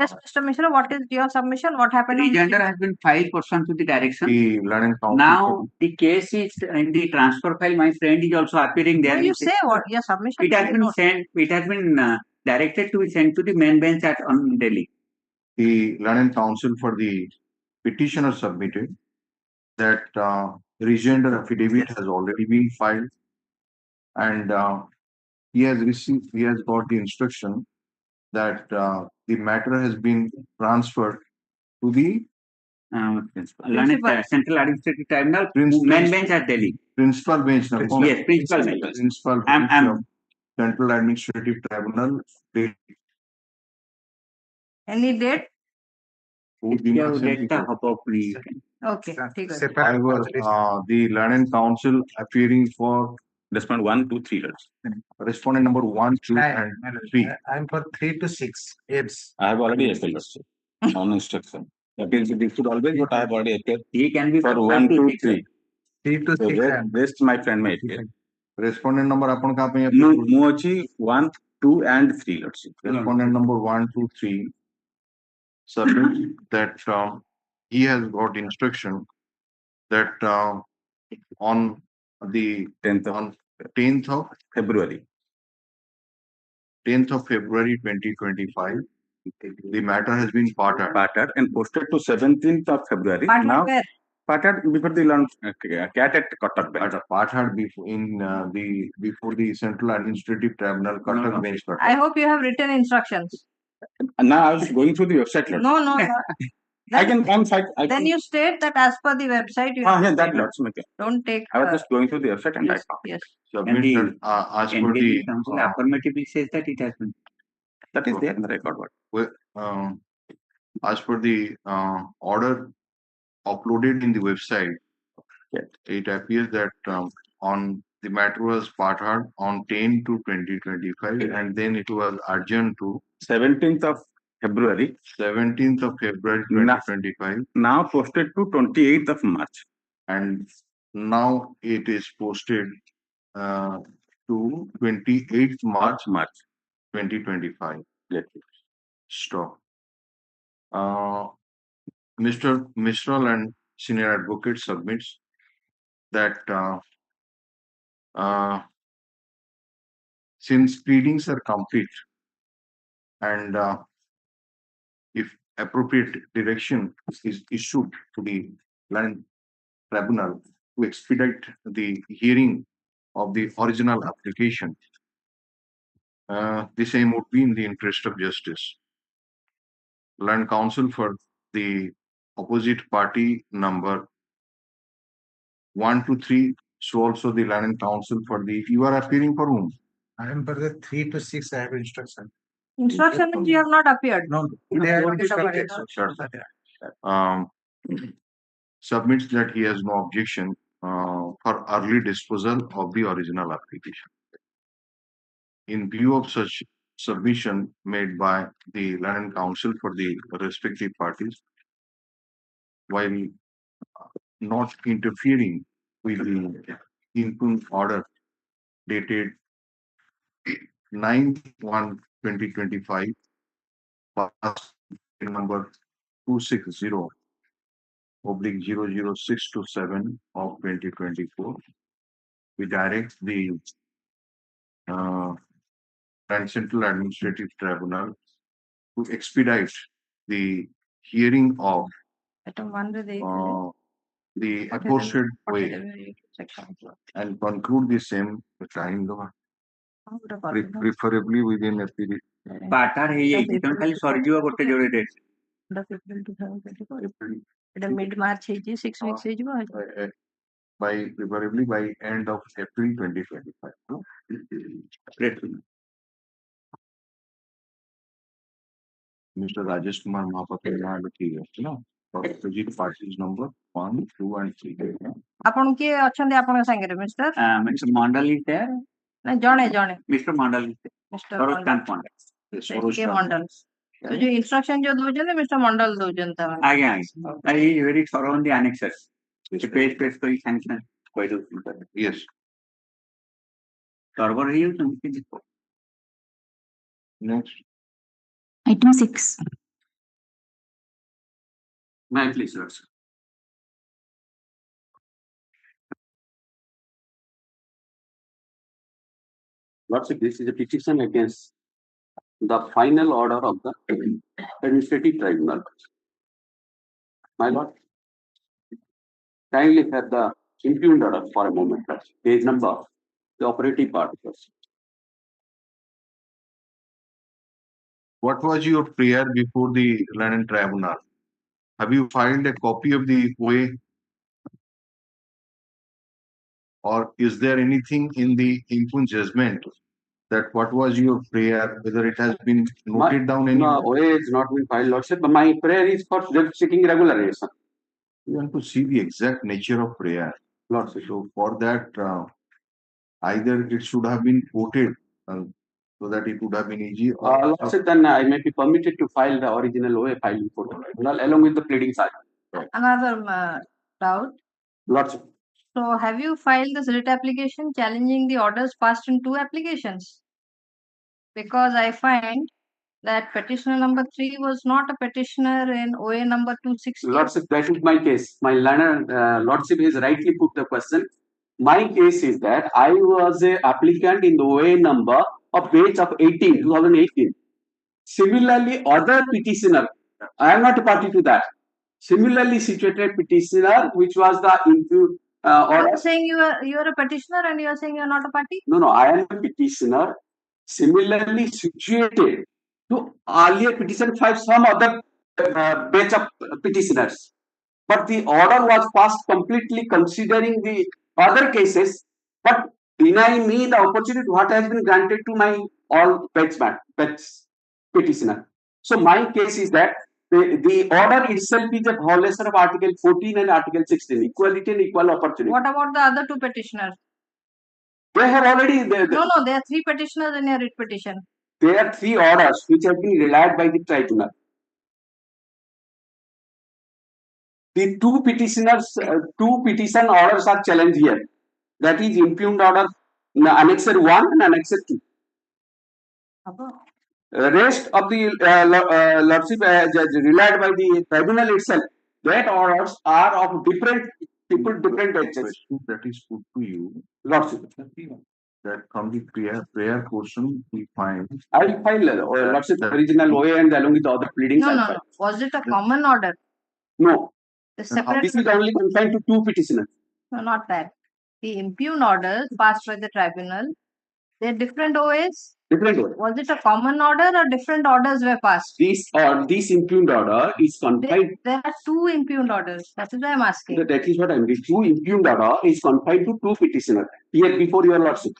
Yes, Mr. Mishra, what is your submission? What happened? on Rejoinder has been filed pursuant to the direction. the land council. Now the case is in the transfer file. My friend is also appearing there. No, you say what your submission. It has say been not. sent. It has been directed to be sent to the main bench at on Delhi. The land council for the petitioner submitted that rejoinder affidavit has already been filed, and he has got the instruction that the matter has been transferred to the Principal. Central Administrative Tribunal, Principal. main bench at Delhi. principal bench. Yes, principal bench. Principal bench of Central Administrative Tribunal. Any date? Date हब please Okay. ठीक है. However, the land council appearing for Respond 1, 2, 3. respondent number 1, 2, and 3. I'm for 3 to 6. Yes. I have already appealed also on instruction. Appeals should always, but I have already appealed he can be for 1, 2, 3. 3 to 6. and- Rest my friend may appeal. Respondent number अपन कहाँ पे No, appeal? Mochi 1, 2, and 3. Let's see. Respondent number 1, 2, 3 submit that he has got instruction that on the 10th on 10th of February. February 2025, the matter has been parted. Parted and posted to 17th of February. Partner Now where? parted before the cat at Cuttack bench. Parted before in before the Central Administrative Tribunal Cuttack bench. I hope you have written instructions. Now I was going through the website. Lord. No, no. I can Then you state that as per the website you have yeah, to that say. lots okay. Don't take. I was just going through the website and I yes, found. yes. Submit the that as per NDA the council affirmatively says that it has been. That is there in the record. What? as per the order uploaded in the website, it appears that on the matter was parted on 10 to 2025, and then it was adjourned to 17th of February. 17th of February 2025, Now posted to 28th of March. and now it is posted to 28th March 2025. Let it Stop. Mr. Mistral and senior advocate submits that since pleadings are complete and if appropriate direction is issued to the land tribunal to expedite the hearing of the original application, the same would be in the interest of justice. Land counsel for the opposite party number 1 to 3, so also the land counsel for the, you are appearing for whom? I am for the 3 to 6. I have instruction. Instruction means you have not appeared. No, they have what is the instruction. Submits that he has no objection for early disposal of the original application. In view of such submission made by the land counsel for the respective parties, while not interfering with the input order dated 9/1/2025, pass number 260/00627 of 2024, we direct the Central Administrative Tribunal to expedite the hearing of Item 1 with the aforesaid way and conclude the same time, preferably within a period. ପାଠାର ହେଇଯାଇଛି ତମେ ଖାଲି ସରିଯିବ ଗୋଟେ ଯୋଡେ date mid March ହେଇଛି 6 weeks ହେଇଯିବ by preferably by end of April 2025. Mr. Rajesh Kumar Mahapatra, opposite parties number 1, 2, and 3. ଆପଣ କିଏ ଅଛନ୍ତି ଆପଣଙ୍କ ସାଙ୍ଗରେ mister Mr. Mandal is there. ନା ଜଣେ ଜଣେ Mr. Mandal is there. Mister Sarojkan Pandey. Mandal तो जो instruction जो दोजन है Mr. Mandal दोजन था आगे आगे he is very thorough on the annexes page कोई sanction कोई तो Yes. server ही उनकी जिसको Next. Item 6. May I please, Lordship? Lordship, this is a petition against the final order of the administrative tribunal. My lord, kindly have the impugned order for a moment. Page number, the operative part. What was your prayer before the London Tribunal? Have you filed a copy of the OA? Or is there anything in the impugned judgment that what was your prayer, whether it has been noted down No, anywhere? OA is not been filed, Lordship, but my prayer is for seeking regularization. You want to see the exact nature of prayer. Lordship. So for that, either it should have been quoted so that it would have been easy. Or Lordship, then I may be permitted to file the original OA filing for along with the pleading side. Another doubt. Lordship. So have you filed this writ application challenging the orders passed in 2 applications? Because I find that petitioner number 3 was not a petitioner in OA number 260. Lordship, that is my case. My learner, Lordship has rightly put the question. My case is that I was a applicant in the OA number of batch of 2018. Similarly, other petitioner, I am not a party to that. Similarly situated petitioner, which was the Are you saying you are a petitioner and you are saying you are not a party? No, I am a petitioner similarly situated to earlier petition filed some other batch of petitioners. But the order was passed completely considering the other cases, but denying me the opportunity what has been granted to my all batch petitioner. So my case is that the order itself is a violation of Article 14 and Article 16, equality and equal opportunity. What about the other 2 petitioners? They have already. No, there are 3 petitioners in your writ petition. There are 3 orders which have been relied by the tribunal. The 2 petitioners, 2 petition orders are challenged here. That is impugned order Annexer 1 and Annexer 2. Rest of the Lordship relied by the tribunal itself. That orders are of different people, different batches. That is put to you. Lordship. That from the prayer portion we find. I will file Lordship original OA and along with the other pleadings. No. Was it a common order? No. This is only confined to 2 petitioners. No, not that. The impugned orders passed by the tribunal, they are different OAs. Different order. Was it a common order or different orders were passed? This impugned order is confined. There are 2 impugned orders. That is why I am asking. That is what I am saying. 2 impugned order is confined to 2 petitioners here before your Lordship.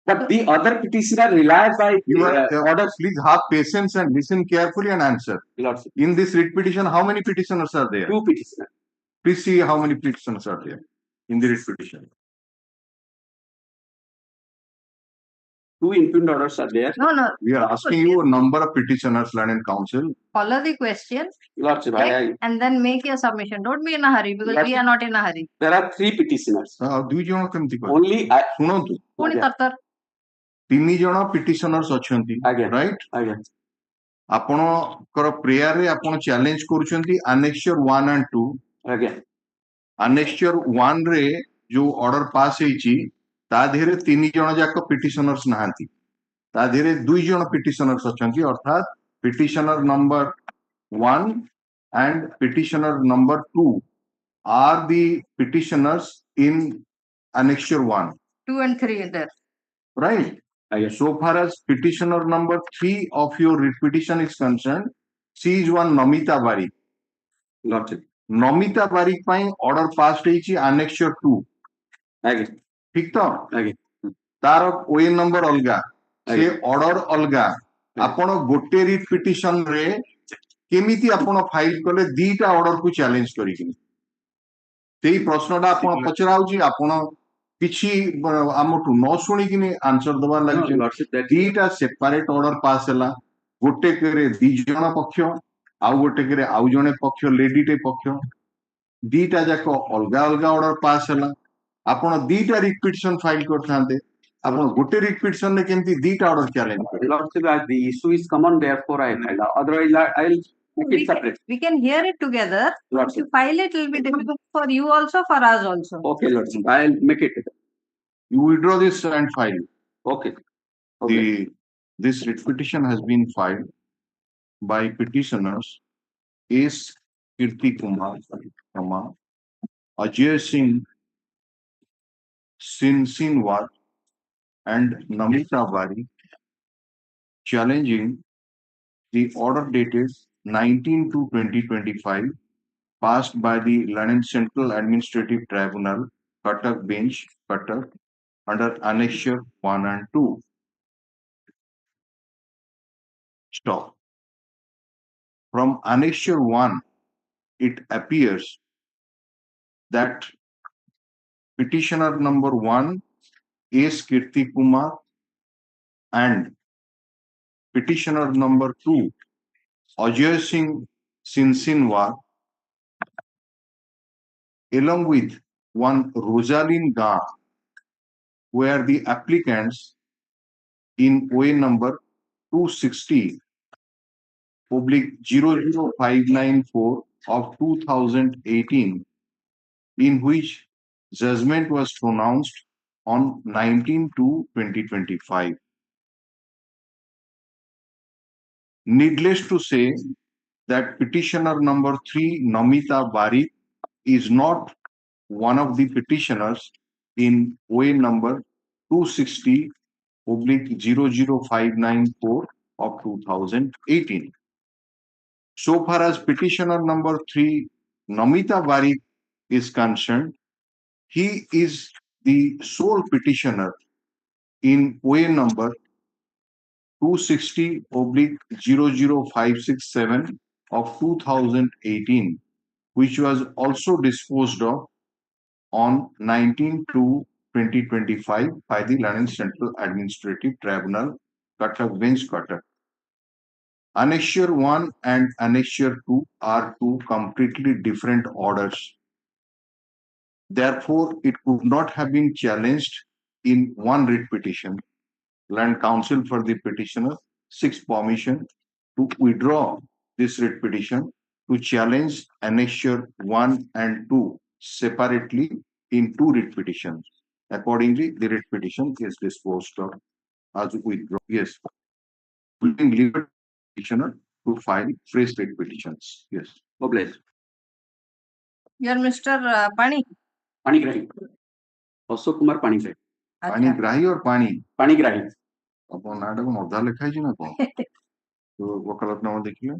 But the other petitioner relies by orders. Please have patience and listen carefully and answer. Lordship. In this writ petition, how many petitioners are there? 2 petitioners. Please see how many petitioners are there in the writ petition. 2 impugned orders are there. No. We are asking you a number of petitioners, Land and Council. Follow the question. Lordship, and then make your submission. Don't be in a hurry because we are not in a hurry. There are 3 petitioners. Only I. ଶୁଣନ୍ତୁ 3 ଜଣ petitioners ଅଛନ୍ତି, right? ଆପଣଙ୍କର prayer ରେ ଆପଣ challenge କରୁଛନ୍ତି Annexure 1 and 2. Annexure 1 ରେ जो order pass ହେଇଛି ତା देहरे 3 ଜଣ ଯାକ petitioners ନାହାନ୍ତି, ତା देहरे 2 ଜଣ petitioners ଅଛନ୍ତି, ଅର୍ଥାତ petitioner number 1 and petitioner number 2 are the petitioners in Annexure 1. 2 and 3 are there. Right. So far as petitioner number 3 of your writ petition is concerned, she is one Namita Barik. Namita Barik ପାଇଁ order passed ହେଇଛି Annexure 2. ठीक तो? तार OA number अलगा, से order अलगा. आपण गोटे writ petition रे केमिति आपण फाइल कले दीटा order को challenge करिकिनी. सेही प्रश्नटा आपण पचराउची, आपण किछि आमटु न सुनी किनी आंसर दबार लागि दीटा सेपरेट ऑर्डर पास हला, गोटे केरे दी जण पक्ष आउ गोटे केरे आउ जणे पक्ष लेडीटे पक्ष दीटा जाक अलगा अलगा ऑर्डर पास हला आपण दीटा रिट फाइल करथांते आपण गोटे रिट पिटिशन ने केमती दीटा ऑर्डर चैलेंज करे Lordship, as the issue is common, therefore I filed. Otherwise, I'll make it separate. We can hear it together. To Lordship. file it will be difficult for you also, for us also. Okay, Lordship, I'll make it. you withdraw this and file Okay. Okay. this writ petition has been filed by petitioners S. Kirti Kumar, Ajay Singh Sinwar and Namita Bari, challenging the order dated 19/2/2025 passed by the London Central Administrative Tribunal, Cuttack Bench, Cuttack, under Annexure 1 and 2. Stop. From Annexure 1, it appears that petitioner number 1, S. Kirti Kumar, and petitioner number 2, Ajay Singh Sinwar, along with one Rosaline Gar, were the applicants in way number 260/00594 of 2018, in which judgment was pronounced on 19/2/2025. Needless to say that petitioner number 3, Namita Bari, is not one of the petitioners in way number 260/00594 of 2018. So far as petitioner number 3, Namita Bari, is concerned, he is the sole petitioner in way number 260/00567 of 2018, which was also disposed of on 19/2/2025 by the London Central Administrative Tribunal, Cuttack Bench, Cuttack. Annexure 1 and Annexure 2 are two completely different orders. Therefore, it could not have been challenged in one writ petition. Land Council for the petitioner seeks permission to withdraw this writ petition to challenge Annexure 1 and 2 separately in two writ petitions. Accordingly, the writ petition is disposed of as withdrawn. Yes. Putting legal petitioner to file fresh writ petitions. Yes. Oblige. You're Mr. Pani. Panigrahi. Ashok Kumar Panigrahi. पानी ग्राही और पानी Panigrahi. अपन नाटक में मजा लिखा है जी ना कौन तो वकालतनामा देखिए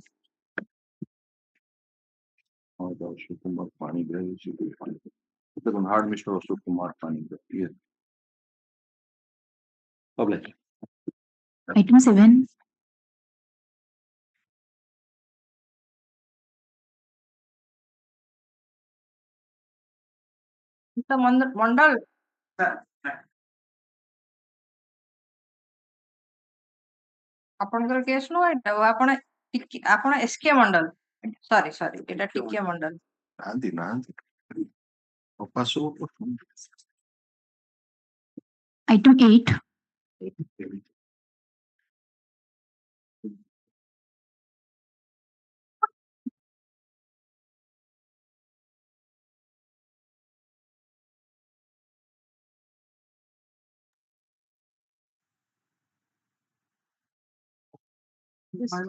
और अशोक कुमार पानी ग्राही से कोई पानी मतलब हार्ड मिस्टर अशोक कुमार पानी ग्राही yes. Oblige. Item 7. Mr. Mandal. ଆପଣଙ୍କର କେସ୍ ନୁହଁ ଏଟା ଆପଣ SK ମଣ୍ଡଲ ସରି ଏଟା ଟିକିଆ ମଣ୍ଡଲ ନାହାନ୍ତି ଅପାସ Item 8.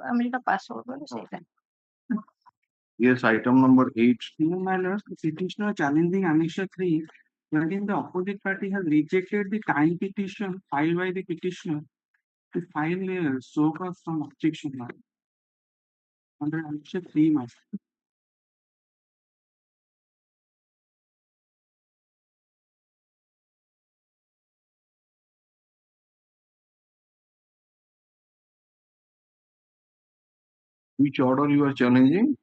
ଆମେ ଯେଟା ପାସୱାର୍ଡ କରୁ ସେଇଟା Yes, item number 8. My lord, the petitioner challenging Annexure 3, wherein the opposite party has rejected the time petition filed by the petitioner to file a show cause from objection under Annexure 3, my lord. Which order you are challenging?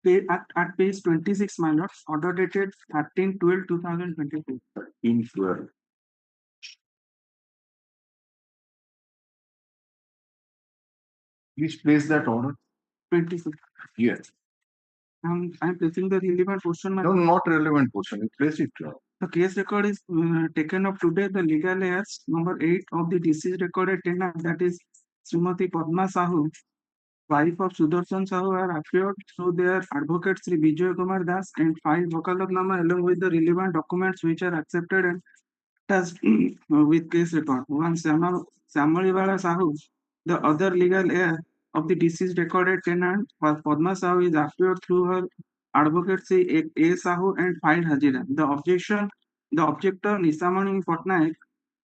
At page 26, my lord, order dated 13/12/2022. 13/12. Please place that order 26. here. I'm placing the relevant portion. No, not relevant portion. You place it. The case record is taken up today. The legal heirs number 8 of the deceased recorded tenant, that is Srimati Padma Sahu, wife of Sudarshan Sahu, are appeared through their advocate Sri Vijay Kumar Das and filed Vakalatnama along with the relevant documents which are accepted and attached with case record. One Samaliwala Sahu, the other legal heir of the deceased recorded tenant, Padma Sahu, is appeared through her advocate Sri A. Sahu and filed Hazira. The objector Nisamani Patnaik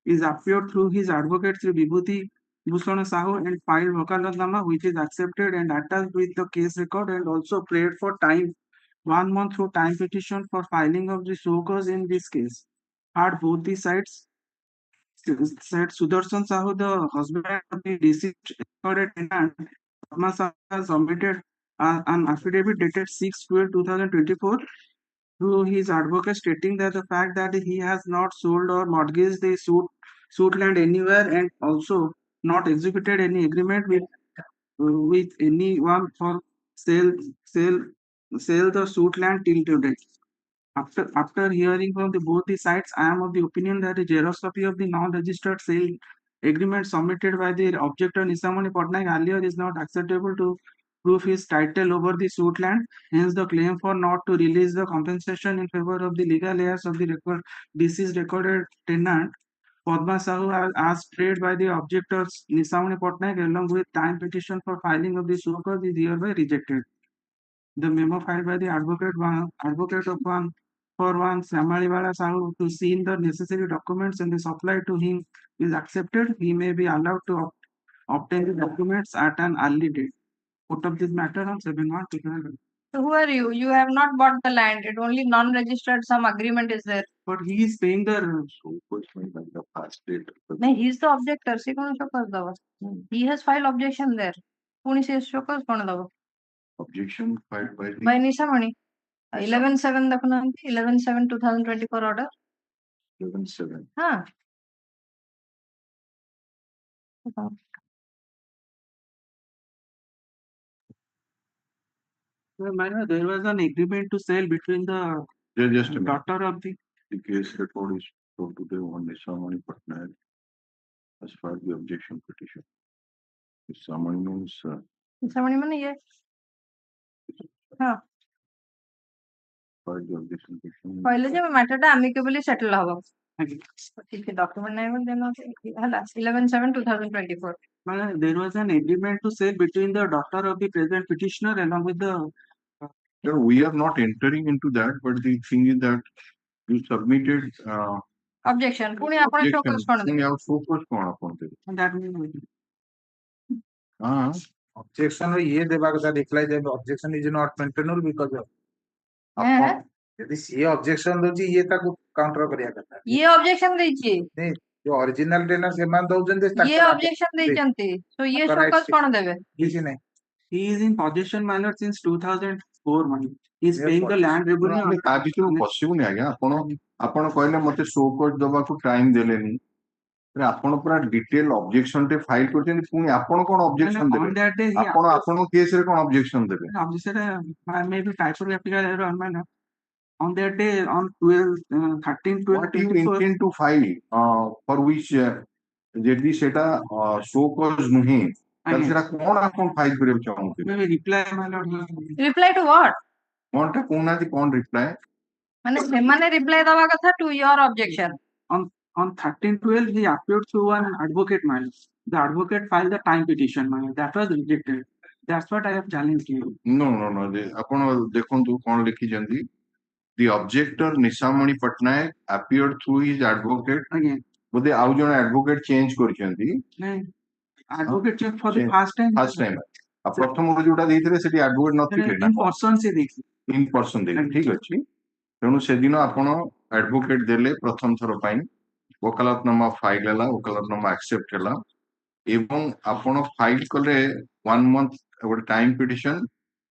is appeared through his advocate Sri Vibhuti Bhushan Sahu and filed Vakalatnama, which is accepted and attached with the case record, and also prayed for time 1 month through time petition for filing of the show cause in this case. Had both the sides said Sudarshan Sahu, the husband of the deceased recorded tenant, Padma Sahu, has submitted an affidavit dated 6/12/2024 through his advocate stating that the fact that he has not sold or mortgaged the suit land anywhere and also not executed any agreement with anyone for sell the suit land till today. After hearing from both the sides, I am of the opinion that a xerox copy of the non-registered sale agreement submitted by the objector Nisamani Patnaik earlier is not acceptable to prove his title over the suit land. Hence, the claim for not to release the compensation in favor of the legal heirs of the deceased recorded tenant Padma Sahu, as prayed by the objectors Nisamani Patnaik along with time petition for filing of the suit cause, is hereby rejected. The memo filed by the advocate of one Samaliwala Sahu to see in the necessary documents and the supply to him is accepted. He may be allowed to obtain the documents at an early date. Put up this matter on 7/1/2020. So who are you? You have not bought the land. It only non-registered. Some agreement is there. But he is paying the No, he is the objector. See, कौन show cause दवा? He has filed objection there. कौन से show cause कौन दवा? Objection filed by the By Nisamani. 11/7 देखना 11/7/2024 order. 11/7. हाँ. There was an agreement to sell between the Just a minute. daughter of the The case record is shown today on Nisamani Patnaik as filed the objection petition. Nisamani means Nisamani माने ये. हाँ. filed the objection petition. पहले जो matter टा amicably settle हवा. ठीक है document नहीं बन देना है 11/7/2024. There was an agreement to sell between the daughter of the present petitioner along with the. We are not entering into that, but the thing is that you submitted Objection. Pune अपने show cause कौन दे? focus कौन अपन दे? That means हाँ. Objection में ये देवा का reply देवा objection is not maintainable because of. हैं? यदि ये objection दोची ये ताको counter करिया करता है. ये objection देची. नहीं जो original tenant से मान दो जन दे ये objection देचंती. So ये show cause कौन देवे? किसी नहीं. he is in possession manner since 2004 money. He is paying the land revenue. ता भितर पसिबु नै आज्ञा आपण कहले मते शो कोड दबा को टाइम देलेनी रे आपण पूरा डिटेल ऑब्जेक्शन टे फाइल करछन पुनी आपण कोन ऑब्जेक्शन On देबे that day, he आपण केस रे कोन ऑब्जेक्शन देबे objection maybe typographical error on my on that day on 13/12 what you intend to file for which जदी सेटा शो कोज नुही तल सेटा कोन आपण फाइल करे चाहू maybe reply my lord. Reply to what? कोन टा कोन आदि कोन रिप्लाई माने सेमाने reply दवा कथा to your objection. On 13/12 he appeared through an advocate manner. The advocate filed the time petition manner. That was rejected. That's what I have challenged you. No आपण देखंतु कोन लिखि जंदी the objector Nisamani Patnaik appeared through his advocate Again. बोधे आउ जण advocate change करछंती नहीं advocate check for the first time. आ प्रथम रो जोटा देइथिले सेठी advocate नथिले ना in person से देखी. इन पर्सन दे ठीक अछि तेनु से दिन आपण एडवोकेट देले प्रथम थरो पाई वकालतनामा फाइल हला वकालतनामा एक्सेप्ट हला एवं आपण फाइल कले 1 month एक time petition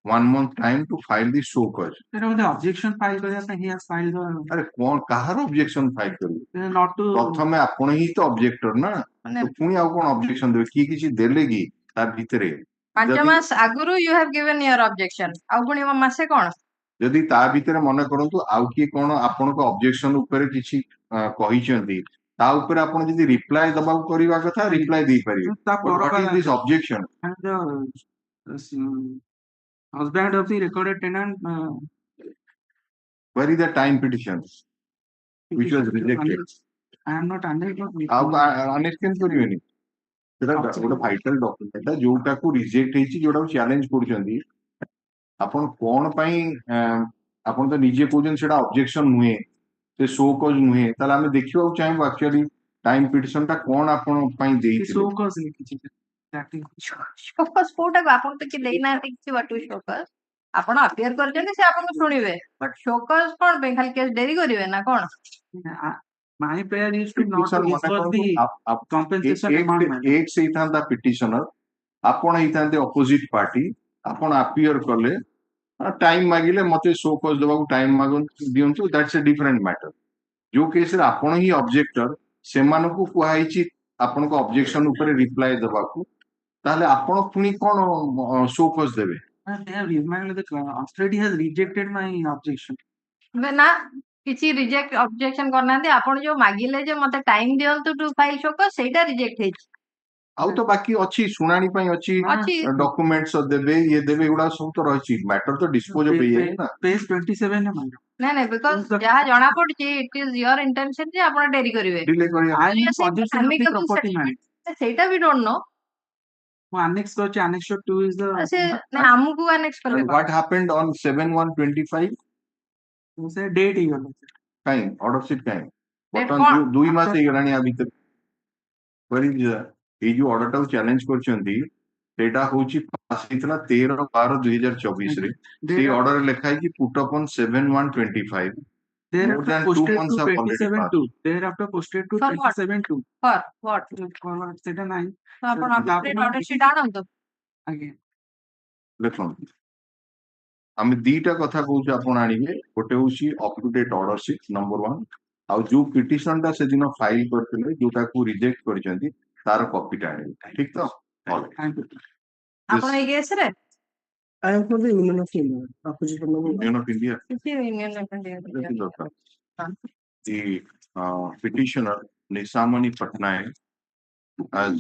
1 month time to file the show cause The objection file करिया था he has filed the. अरे कोन काहर ऑब्जेक्शन फाइल करी Not to. प्रथमे आपण ही तो ऑब्जेक्टर ना तो पुनी आ कोन ऑब्जेक्शन देबे की किछि देले की ता भितरे ପାଞ୍ଚ ଯଦି ମାସ ଆଗରୁ you have given your objection ଆଉ ପୁଣି ମାସେ କଣ? ଯଦି ତା ଭିତରେ ମନେ କରନ୍ତୁ ଆଉ କିଏ କଣ ଆପଣଙ୍କ ଅବଜେକ୍ସନ ଉପରେ କିଛି କହିଛନ୍ତି ତା ଉପରେ ଆପଣ ଯଦି ରିପ୍ଲାଏ ଦବାକୁ କରିବା କଥା ରିପ୍ଲାଏ ଦେଇପାରିବେ ତା But what is this per objection? and the husband of the recorded tenant Where is the time petition which was rejected? I am not unable to ଆଉ ଆନେକ୍ସ କେମିତି କରିବେନି ସେଟା ଗୋଟେ ଭାଇଟାଲ ଡକ୍ୟୁମେଣ୍ଟ ଯୋଉଟାକୁ ରିଜେକ୍ଟ ହେଇଛି ଯୋଉଟାକୁ ଚ୍ୟାଲେଞ୍ଜ କରୁଛନ୍ତି ଆପଣ କଣ ପାଇଁ ଆପଣ ତ ନିଜେ କହୁଛନ୍ତି ସେଟା ଅବଜେକ୍ସନ ନୁହେଁ ସେ ଶୋ କଜ ନୁହେଁ ତାହେଲେ ଆମେ ଦେଖିବାକୁ ଚାହିଁବୁ ଆକ୍ଚୁଆଲି ଟାଇମ ପିଟିସନ ଟା କଣ ଆପଣ ପାଇଁ ଦେଇଥିଲେ ଶୋକଜ ଲିଖିଛି ଶୋକସ କୋଉଟାକୁ ଆପଣ ତ କିଛି ଦେଇନାହାନ୍ତି କିଛି ବାଟୁ ଶୋକସ ଆପଣ ଆପିୟର କରିଛନ୍ତି ସେ ଆପଣଙ୍କୁ ଶୁଣିବେ ବଟ ଶୋକସ କଣ ପାଇଁ ଖାଲି କେସ୍ ଡେରି କରିବେ ନା କଣ? My prayer is to not to discuss the compensation amount. X ହେଇଥାନ୍ତା ପିଟିସନର ଆପଣ ହେଇଥାନ୍ତେ ଅପୋଜିଟ ପାର୍ଟି ଆପଣ ଆପିୟର କଲେ ଟାଇମ ମାଗିଲେ ମତେ ଶୋ କଜ ଦେବାକୁ ଟାଇମ ଦିଅନ୍ତୁ ଦ୍ୟାଟ୍ସ ଏ ଡିଫରେଣ୍ଟ ମ୍ୟାଟର ଯୋଉ କେସରେ ଆପଣ ହିଁ ଅବଜେକ୍ଟର ସେମାନଙ୍କୁ କୁହାଯାଇଛି ଆପଣଙ୍କ ଅବଜେକ୍ସନ ଉପରେ ରିପ୍ଲାଏ ଦେବାକୁ ତାହେଲେ ଆପଣ ପୁଣି କଣ ଶୋ କଜ ଦେବେ? They have reminded the authority has rejected my objection. ନା କିଛି ରିଜେକ୍ଟ ଅବଜେକ୍ସନ କରିନାହାନ୍ତି ଆପଣ ଯୋଉ ମାଗିଲେ ଯେ ମତେ ଟାଇମ ଦିଅନ୍ତୁ ଟୁ ଫାଇଲ ଶୋକସ ସେଇଟା ରିଜେକ୍ଟ ହେଇଛି ଆଉ ତ ବାକି ଅଛି ଶୁଣାଣି ପାଇଁ ଅଛି ଡକ୍ୟୁମେଣ୍ଟସ ଦେବେ ଇଏ ଦେବେ ଏଗୁଡା ସବୁ ତ ରହିଛି ମ୍ୟାଟର ତ ଡିସ୍ପୋଜ ଅଫ୍ ହେଇଯାଇଛି ନା Page 27 ନାଇଁ ବିକଜ ଯାହା ଜଣା ପଡୁଛି ଇଟ ଇଜ ୟୋର ଇଣ୍ଟେନସନ ଯେ ଆପଣ ଡେରି କରିବେ ଡିଲେ କରିବା I am possession of the property man. ସେଇଟା ବି ଡୋଣ୍ଟ ନୋ ମୁଁ annex କରିଛି annex 2 is the ଆମକୁ ଆନେକ୍ସ କଲେ what happened on 7/1/25 ସେ ଡେଟ୍ ହେଇଗଲା କାଇଁ ଅର୍ଡର ସିଟ୍ କାଇଁ Date ବର୍ତ୍ତମାନ କଣ? 2 ମାସ ହେଇଗଲାଣି ଆ ଭିତରେ ଏଇ ଯୋଉ ଅର୍ଡର ଟାକୁ ଚ୍ୟାଲେଞ୍ଜ କରିଛନ୍ତି ସେଇଟା ହଉଛି ପାସ୍ ହେଇଥିଲା 13/12/2024 ରେ ସେଇ ଅର୍ଡରରେ ଲେଖା ହେଇଛି ପୁଟ upon 7/1/25 more than 2 months have already passed. thereafter posted to For what? 27/2 For what? ସେଟା ନାହିଁ ତ ଆପଣ ଅର୍ଡର ସିଟ୍ ଆଣନ୍ତୁ ଆଜ୍ଞା ଦେଖନ୍ତୁ ଆମେ ଦିଟା କଥା କହୁଛୁ ଆପଣ ଆଣିବେ ଗୋଟେ ହଉଛି up to date order seat number 1 ଆଉ ଯୋଉ ପିଟିସନ ଟା ସେଦିନ ଫାଇଲ କରିଥିଲେ ଯୋଉଟାକୁ ରିଜେକ୍ଟ କରିଛନ୍ତି ତାର କପିଟା ଆଣିବେ ଠିକ ତ ଆପଣ ଏଇ କେସରେ I am for the Union of India. Opposition of Union of India. କିଛି union The petitioner Nisamani Patnaik has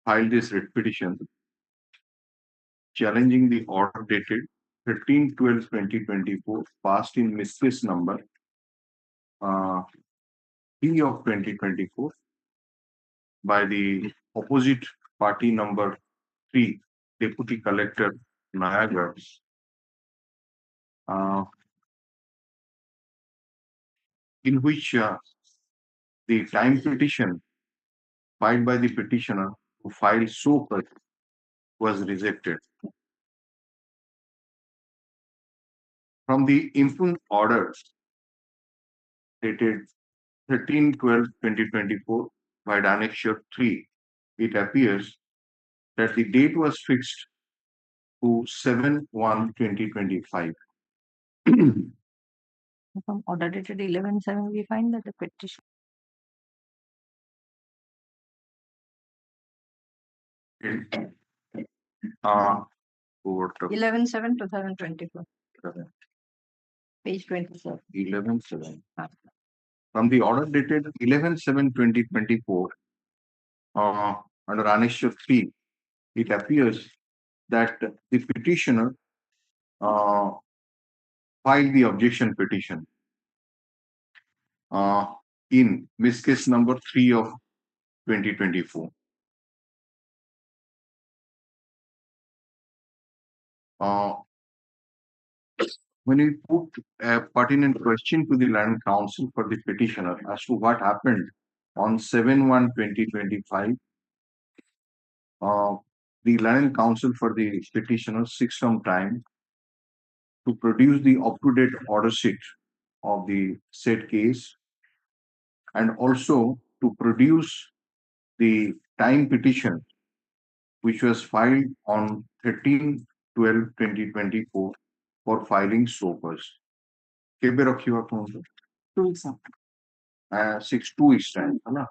filed this writ petition challenging the order dated 13/12/2024 passed in miscase number 3 of 2024 by the opposite party number 3 Deputy Collector Niagara in which the time petition filed by the petitioner who filed SOPR was rejected. From the impugned order dated 13/12/2024 by Annexure 3, it appears that the date was fixed to 7/1/2025. From order dated 11/7 we find that the petition 11/7/2024 page 27 11/7. From the order dated 11/7/2024 under Annexure 3, it appears that the petitioner filed the objection petition in miscase number 3 of 2024. When we put a pertinent question to the Land Council for the petitioner as to what happened on 7/1/2025, the Land Council for the petitioner seek some time to produce the up-to-date order sheet of the said case and also to produce the time petition which was filed on 13/12/2024 for filing SOPRs. केबे रखियो आपण 2 weeks after 2 weeks time है ना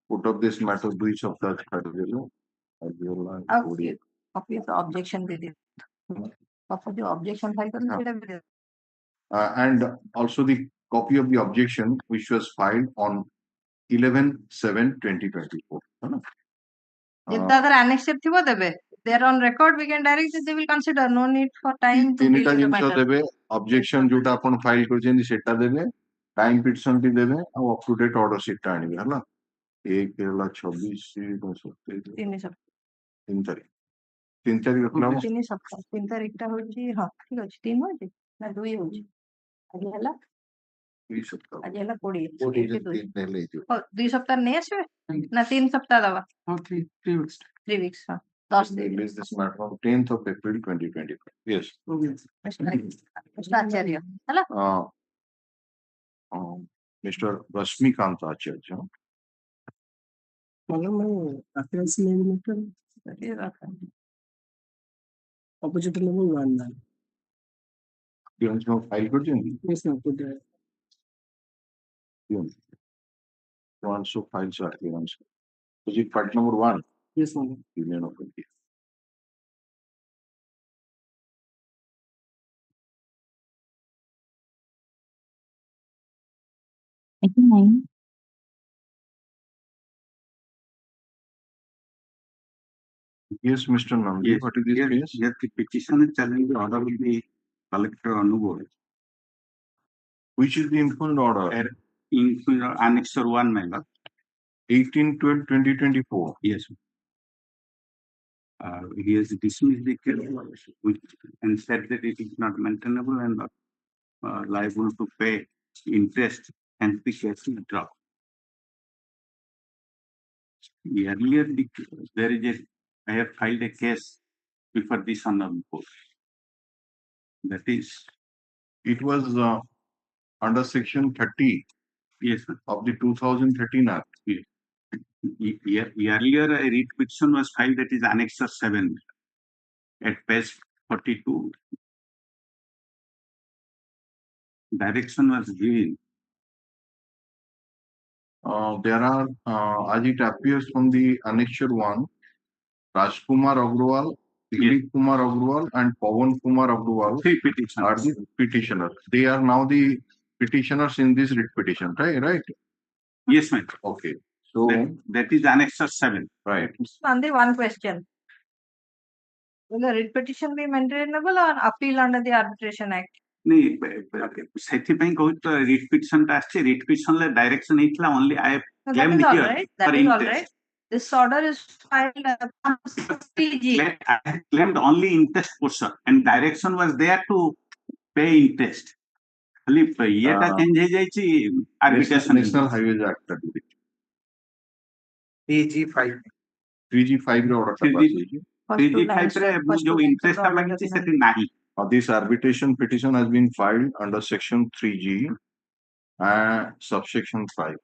put up this matter 2 सप्ताह छाड़ देलो ଆଉ copy of the objection दे दियो copy जो objection file करना हाँ. सेटा भी दे And also the copy of the objection which was filed on 11/7/2024. है ना? जब अगर annexed थिबो देबे they are on record we can directly they will consider no need for time to deal ତିନିଟା with the ଜିନିଷ matter ଦେବେ, objection ଯୋଉଟା ଆପଣ ଫାଇଲ କରିଛନ୍ତି ସେଟା ଦେବେ, ଟାଇମ ପିଟିସନ ଟି ଦେବେ, ଆଉ up to date order seat ଟା ଆଣିବେ ହେଲା। ଏକ ହେଲା 26/27 ତିନି ସପ୍ତାହ 3 ତାରିଖ 3 ତାରିଖ ରଖିଲା ହବ। ତିନି ସପ୍ତାହ 3 ତାରିଖ ଟା ହଉଛି ହଁ ଠିକ ଅଛି 3 ହଉଛି ନା 2 ହଉଛି ଆଜି ହେଲା 2 ସପ୍ତାହ ଆଜି ହେଲା 20 କୋଉଠି ଏକ ଦୁଇ ନେଲେ ହେଇଯିବ। 2 ସପ୍ତାହ ନେଇ ଆସିବେ ନା 3 ସପ୍ତାହ ଦବା ହଁ 3 weeks 3 weeks ହଁ 10 दिन Release this matter on 10th of April 2025. Yes. Mr. Acharya ହେଲା Mr. Rashmikant Acharya. Madam, my appearance name letter, opposition number 1, ma'am. You want to file for you? Yes, ma'am, put that. You also file for appearance. Is it part number 1? Yes, ma'am. Union of India. Item 9. Yes, Mr. Nandi, Yes, what is this case? Yes, the petition is challenging the order of the collector Hon'Ble. Which is the impugned order? In Annexure 1, my lord. 18/12/2024. Yes. He has dismissed the case and said that it is not maintainable and liable to pay interest, and the case is dropped. Earlier, I have filed a case before this honorable court. That is, It was under section 30 yes, sir. of the 2013 Act. Earlier, a writ petition was filed, that is Annexure 7 at page 42. Direction was given. There are, as it appears from the Annexure 1, Rajkumar Agrawal, Dilip Kumar Agrawal, and Pawan Kumar Agrawal 3 petitions are the petitioners. They are now the petitioners in this writ petition, right? Yes, ma'am. Okay. So, That is Annexure 7. right. Only one question. Will the writ petition be maintainable or appeal under the Arbitration Act? ସେଥିପାଇଁ କହୁଛି ତ writ petition ଟା ଆସିଛି writ petition ରେ direction ହେଇଥିଲା only I have No, that claimed is all here right. That for is all interest. right. This order is filed upon PG. I have claimed only interest portion and direction was there to pay interest. खाली येटा change हो जाइछि arbitration National Highways Act. 3G5 3G5 ର order ଟା pass ହେଇଛି। 3G5 ରେ जो interest ଟା ଲାଗିଛି ସେଠି ନାହିଁ। This arbitration petition has been filed under section 3G and subsection 5.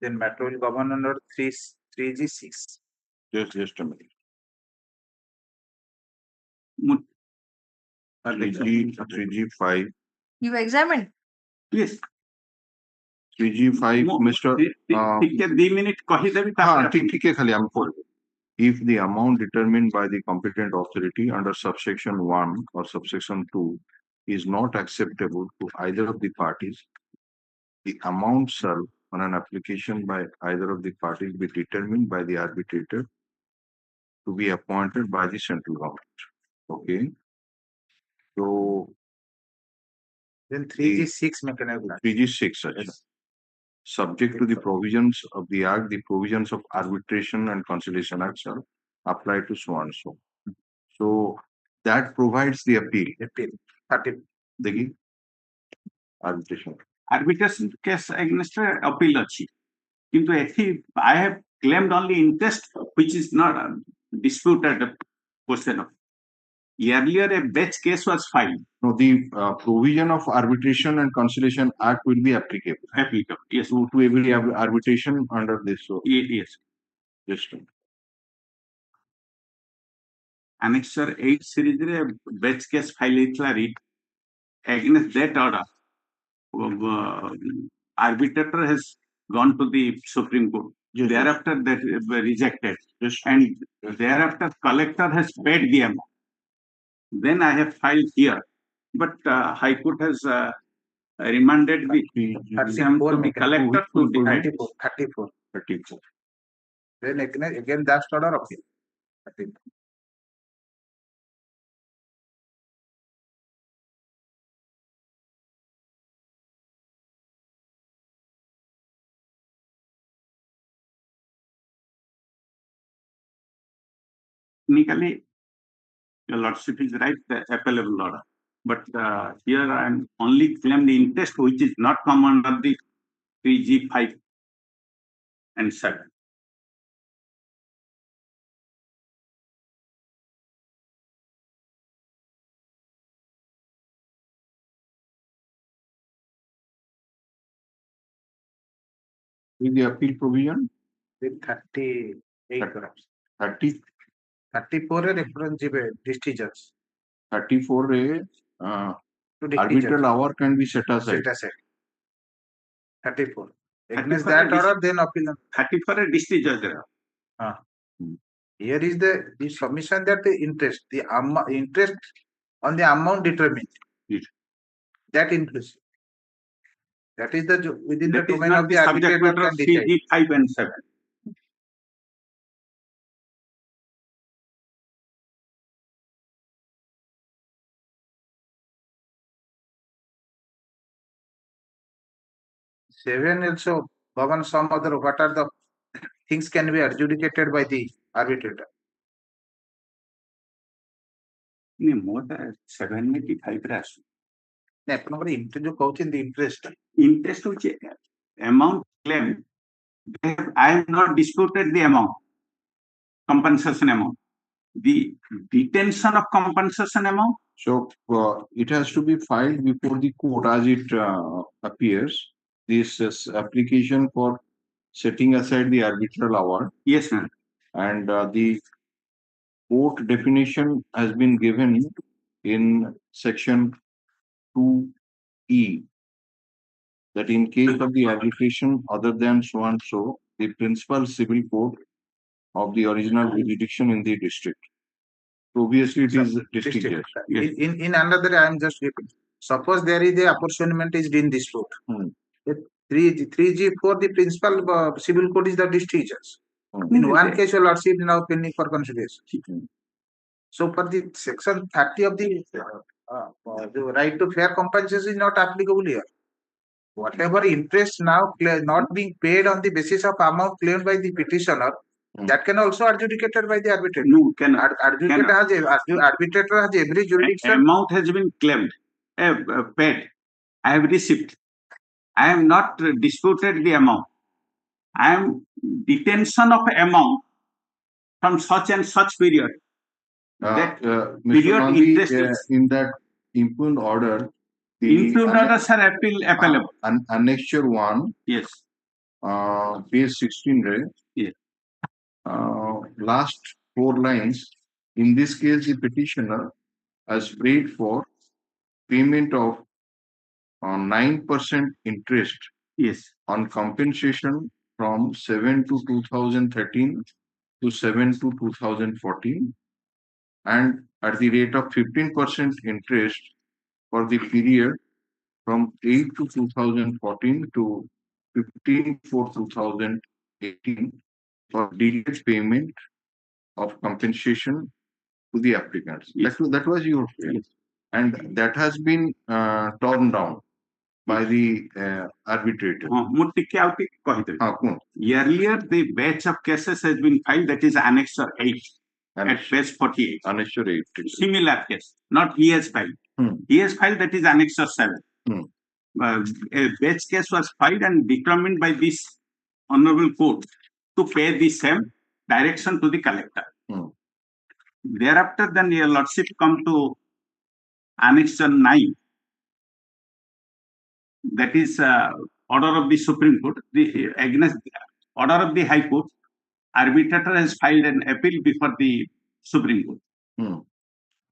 then matter will govern under 3G6. Just a minute. 3G5. You examined? Yes. 3G5, Mr. ଟିକେ 2 ମିନିଟ କହିଦେବି हाँ ठीक है खाली हम पढ़ If the amount determined by the competent authority under subsection 1 or subsection 2 is not acceptable to either of the parties, the amount shall, on an application by either of the parties, be determined by the arbitrator to be appointed by the central government. Okay. So Then 3G6 mechanism. 3G6, yes. Subject to the provisions of the Act, the provisions of Arbitration and Conciliation Act shall apply to so and so. So that provides the appeal. The arbitration. arbitration case against appeal अछि किंतु एथि I have claimed only interest which is not disputed question of earlier a batch case was filed. No, the provision of Arbitration and Conciliation Act will be applicable. Yes. To every arbitration under this. So Yes. just Annexure 8 series रे batch case file ହେଇଥିଲା writ against that order. Arbitrator has gone to the Supreme Court. Yes, Thereafter, that were rejected, yes, and thereafter, collector has paid the amount. Then I have filed here, but High Court has remanded the same to the collector to decide. 34. 34. Then again that's order appeal. 34. Technically, your lordship is right, the appellable order. But here I am only claim the interest which is not come under the 3G 5 and 7. With the appeal provision, With 38 grams. 30, 34 reference district judge 34 to district arbitral judge. hour can be set aside. Set aside. 34. 34 Against that order, then appeal. 34 a district judge. Here is the submission that the interest on the amount determined. Yes. That inclusive. That is the within That the is domain not of the the subject arbitrator matter can of decide. 3G 5 and 7. Seven also govern some other what are the things can be adjudicated by the arbitrator. ମୋର 785 ରେ ଆସୁ ଆପଣଙ୍କର interest ଯୋଉ କହୁଛନ୍ତି interest interest which amount claimed, I have not disputed the amount, compensation amount. The detention of compensation amount, So it has to be filed before the court as it appears. This application for setting aside the arbitral award, yes, ma'am. and the court definition has been given in section 2E, that in case of the arbitration other than so and so, the principal civil court of the original jurisdiction in the district. So obviously it is district judge. Yes. In another I am just repeating. Suppose there is the apportionment is in dispute. 3G for the principal civil court is the district judge. In one case, your lordship now pending for consideration. So for the section 30 of the right to fair compensation is not applicable here. Whatever interest now not being paid on the basis of amount claimed by the petitioner, that can also adjudicated by the arbitrator. No, cannot. Arbitrator has every jurisdiction. Amount has been claimed, paid. I have received. I have not disputed the amount. I am detention of amount from such and such period. That Mr. period Gandhi, interest is in that impugned order, the impugned orders are appellable. Annexure 1, Yes. page 16, right? Yes. Last 4 lines. In this case, the petitioner has prayed for payment of 9% interest, yes, on compensation from 7 to 2013 to 7 to 2014, and at the rate of 15% interest for the period from 8 to 2014 to 15 for 2018 for delayed payment of compensation to the applicants. Yes. That was your claim. And that has been torn down by the arbitrator. Earlier, the batch of cases has been filed, that is Annexure 8 at page 48. Annexure 8. Similar case, not he has filed. He has filed, that is Annexure 7. A batch case was filed and determined by this honorable court to pay the same direction to the collector. Thereafter, then your lordship come to Annexure 9. That is order of the Supreme Court, against order of the High Court. Arbitrator has filed an appeal before the Supreme Court,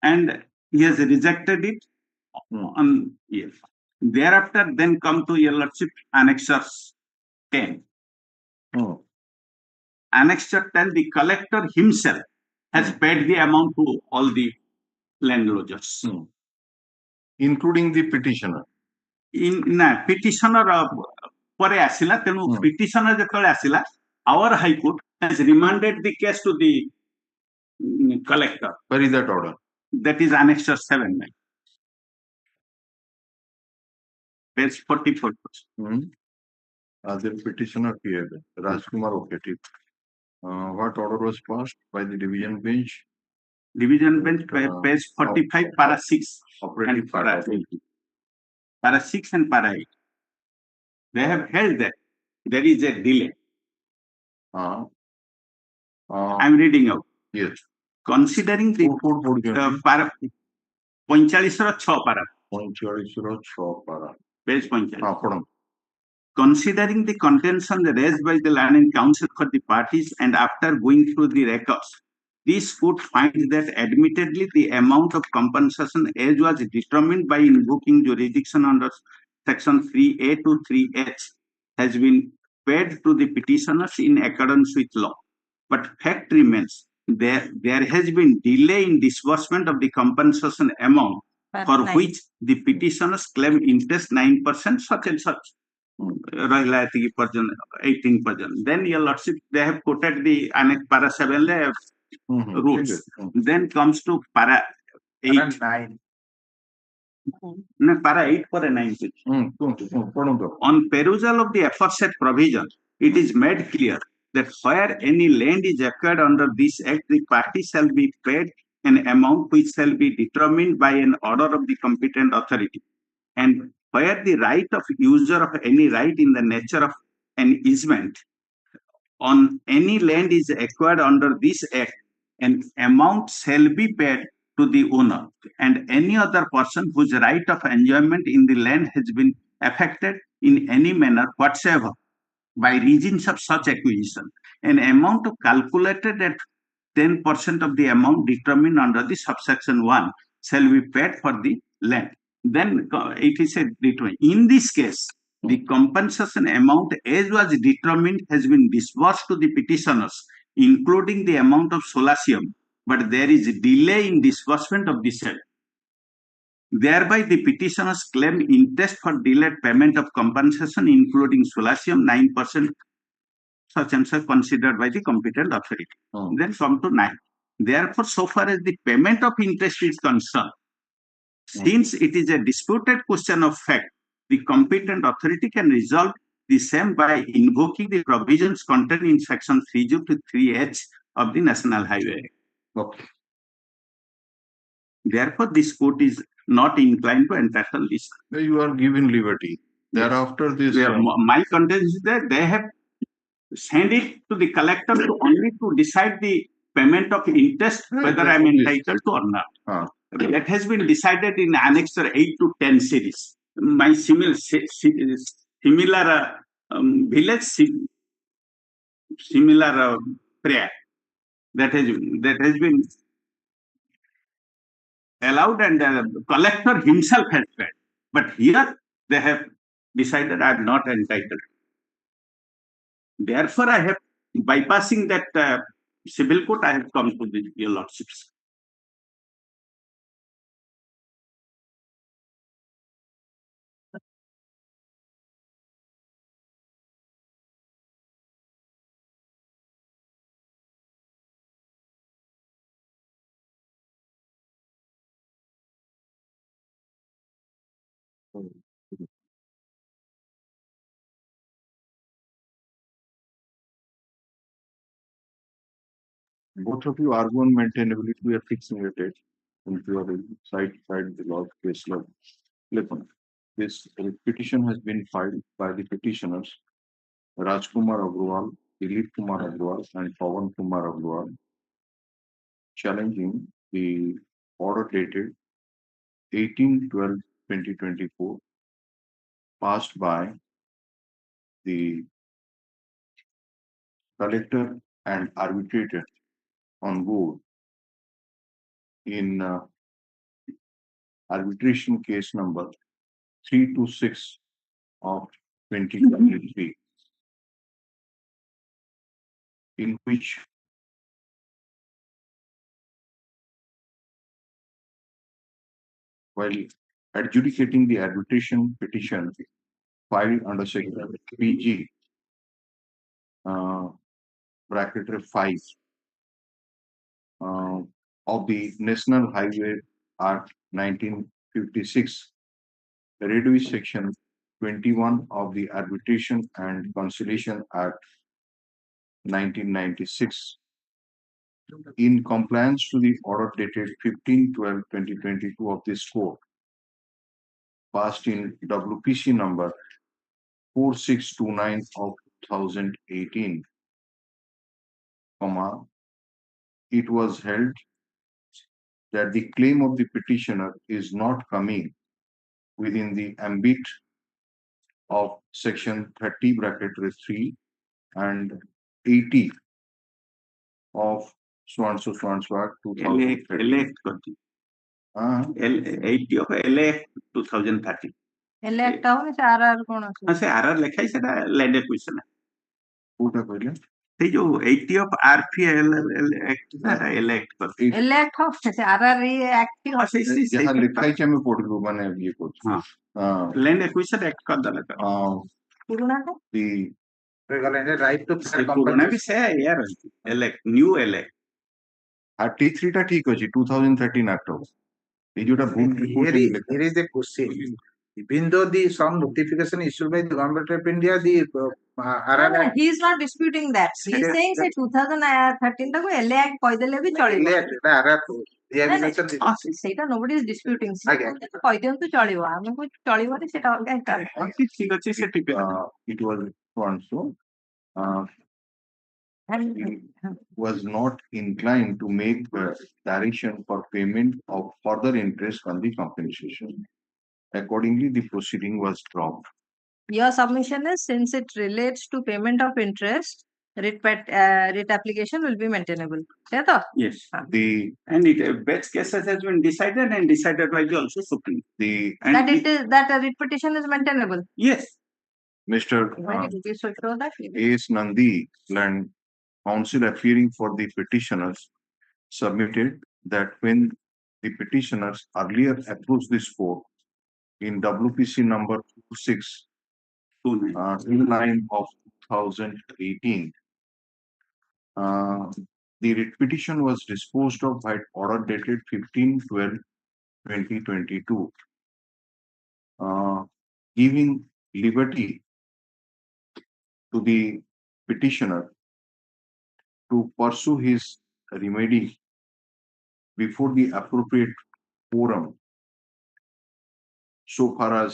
and he has rejected it. Yes. Thereafter, then come to your lordship Annexures 10. Hmm. Annexure 10, the collector himself has paid the amount to all the landlords. Including the petitioner. Petitioner ପରେ ଆସିଲା ତେଣୁ petitioner ଯେତେବେଳେ ଆସିଲା, our High Court has remanded the case to the collector. Where is that order? That is Annexure 7. Page 44. The petitioner here, Rajkumar Oketi. What order was passed by the division bench? Division bench, page 45, para 6. Operative para 8. Para 6 and para 8. They have held that there is a delay. I am reading out. Yes. Considering the para 45 ର 6 para. 45 ର 6 para. Page 45. Considering the contention raised by the land and council for the parties and after going through the records, this court finds that admittedly the amount of compensation as was determined by invoking jurisdiction under section 3A to 3H has been paid to the petitioners in accordance with law. But fact remains, there has been delay in disbursement of the compensation amount for which the petitioners claim interest 9% such and such. 18%. Then your lordship, they have quoted the Annex para 7 rules. Then comes to para 8. No, para 8 for a 9. On perusal of the aforesaid provision, it is made clear that where any land is acquired under this act, the party shall be paid an amount which shall be determined by an order of the competent authority. And where the right of user of any right in the nature of an easement on any land is acquired under this act, an amount shall be paid to the owner and any other person whose right of enjoyment in the land has been affected in any manner whatsoever by reasons of such acquisition. An amount calculated at 10% of the amount determined under the subsection 1 shall be paid for the land. Then it is said, in this case, the compensation amount as was determined has been disbursed to the petitioners, including the amount of solatium, but there is a delay in disbursement of the said. Thereby, the petitioners claim interest for delayed payment of compensation, including solatium 9%, such and such considered by the competent authority. Then come to 9. Therefore, so far as the payment of interest is concerned, since it is a disputed question of fact, the competent authority can resolve the same by invoking the provisions contained in section 3G to 3H of the National Highway Act. Okay. Therefore, this court is not inclined to entitle this. You are given liberty. Thereafter, this. My contention is that they have sent it to the collector to only to decide the payment of interest, whether I am entitled to or not. That has been decided in Annexure 8 to 10 series. My similar village, similar prayer that has been allowed and the collector himself has paid. But here they have decided I am not entitled. Therefore, I have, bypassing that civil court, I have come to your lordships. Both of you argue on maintainability. We are fixing it into your side the law case law. This petition has been filed by the petitioners Rajkumar Agrawal, Dilip Kumar Agrawal, and Pawan Kumar Agrawal, challenging the order dated 18/12/2024 passed by the collector and arbitrator on board in arbitration case number 326 of 2023. in which while adjudicating the arbitration petition filed under section 3G bracket 5 of the National Highway Act 1956, read with section 21 of the Arbitration and Conciliation Act 1996, in compliance to the order dated 15/12/2022 of this court, passed in WPC number 4629 of 2018, it was held that the claim of the petitioner is not coming within the ambit of section 30 bracket 3 and 80 of so and so Act 2013. elect करती 80 of elect 2013 elect ଆଉ ସେ RR କଣ ଅଛି? ହଁ ସେ RR ଲେଖା ହେଇ ସେଟା land acquisition କୋଉଟା କହିଲେ? ସେଇ ଯୋଉ 80 of RPL ସେଟା elect करती elect ହଉ ସେ RR act ହଁ ସେଇ ଯାହା ଲେଖା ହେଇଛି ଆମେ ପଢିବୁ ମାନେ ଇଏ କରୁଛୁ ହଁ land acquisition act କରିଦେଲେ ତ ପୁରୁଣାଟା the right to fair ପୁରୁଣା ବି compensation. ସେ ଏଇଆ ରହିଛି elect new elect 33 ଟା ଠିକ ଅଛି 2013 ଆକ୍ଟ ହବ ଏଇ ଯୋଉଟା ଭୁଲ Here is the question. Even though the some notification issued by the government of India, the RR he is not disputing that. He is saying say 2013 ଟାକୁ LA Act କହିଦେଲେ ବି ଚଳିବ। ସେଇଟା nobody is disputing. କହିଦିଅନ୍ତୁ ଚଳିବ ଆମକୁ ଚଳିବନି ସେଟା ଅଲଗା ହିସାବ। ଠିକ ଅଛି ସେ ଠିକ it was so was not inclined to make direction for payment of further interest on the compensation. Accordingly, the proceeding was dropped. Your submission is since it relates to payment of interest, writ application will be maintainable. Yes. And it best cases has been decided and decided by the also Supreme. That writ petition is maintainable. Yes. Mr. S. Nandi and counsel appearing for the petitioners submitted that when the petitioners earlier approached this court in WPC number 2629 of 2018, the writ petition was disposed of by order dated 15/12/2022, giving liberty to the petitioner to pursue his remedy before the appropriate forum, so far as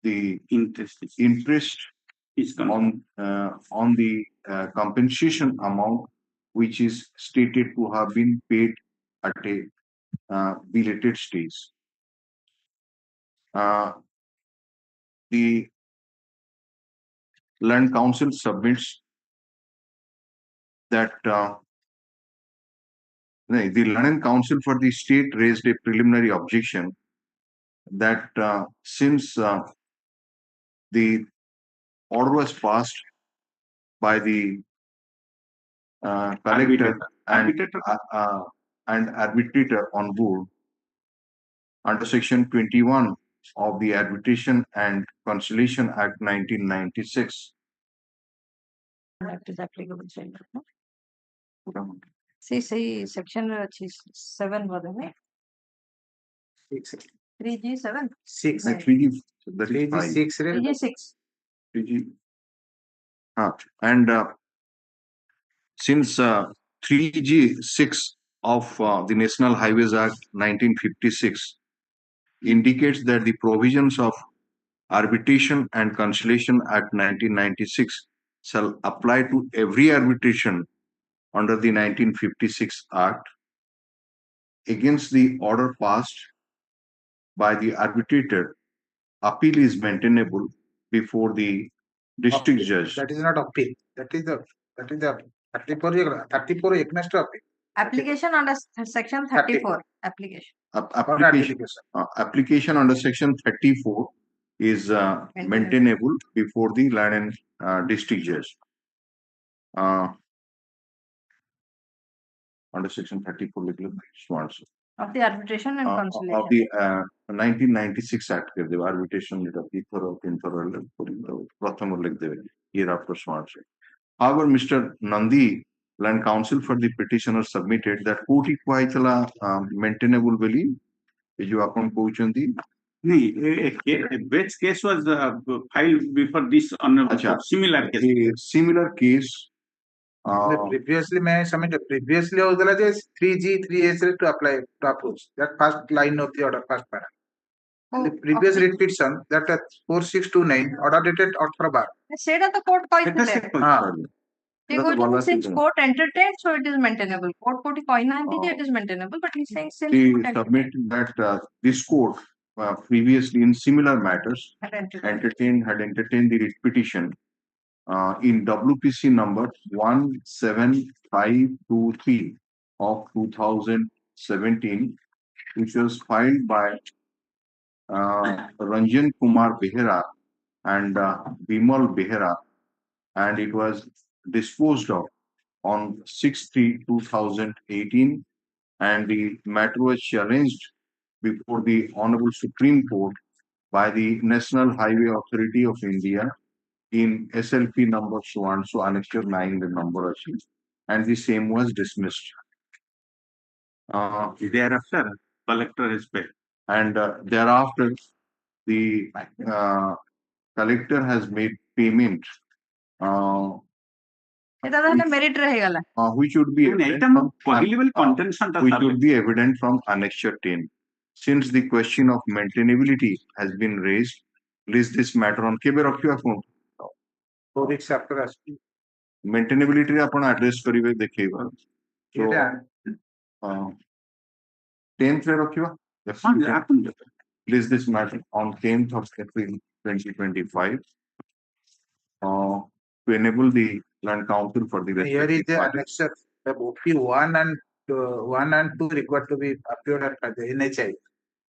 the interest is on the compensation amount which is stated to have been paid at a belated stage. The Land Council submits that the Land Council for the state raised a preliminary objection that since the order was passed by the collector and arbitrator on board under section 21 of the Arbitration and Conciliation Act 1996. Act is applicable. See, section 7 was it? 3G7? 6. 3G, that is 5. 3G6. 3G. And since 3G6 of the National Highways Act 1956 indicates that the provisions of Arbitration and Conciliation Act 1996 shall apply to every arbitration under the 1956 Act against the order passed by the arbitrator, appeal is maintainable before the district judge. That is not appeal. That is the 34 against appeal. Application under section 34. Application under section 34 is maintainable before the land and district judge. under section 34 লিখলে সমানসো of the arbitration and conciliation. of the 1996 act के देव arbitration যেটা দ্বিতীয় তিনথর প্রথম উল্লেখ দেবে hereafter সমানসো. However, Mr. Nandi, Land Counsel for the petitioner, submitted that court इक्वाइतला maintainable beli ये जो अपन पहुंचंदी a batch case was filed before this on a similar case. Similar case. Previously, may I submit previously also 3G, 3S to apply to approach that first line of the order, first para. The previous petition that 4629 order dated 18 bar. সেটা তো court কইতে Since court entertained, so it is maintainable. Court it is maintainable, but he's saying since he submit that this court previously in similar matters had entertained the writ petition in WPC number 17523 of 2017, which was filed by Ranjan Kumar Behera and Bimal Behera, and it was disposed of on 6/3/2018, and the matter was challenged before the Honorable Supreme Court by the National Highway Authority of India in SLP number so and so annexure 9 the number and the same was dismissed. Thereafter, collector has paid. And thereafter, the collector has made payment which would be evident from annexure 10. Since the question of maintainability has been raised, list this matter on kebe rakhiwa phone. Maintainability upon address karibe dekheba. So 10th re rakhiwa. List this matter on 10th of April 2025 to enable the Land Council for the here is the annexure OP 1 and 2 required to be appeared at the NHI.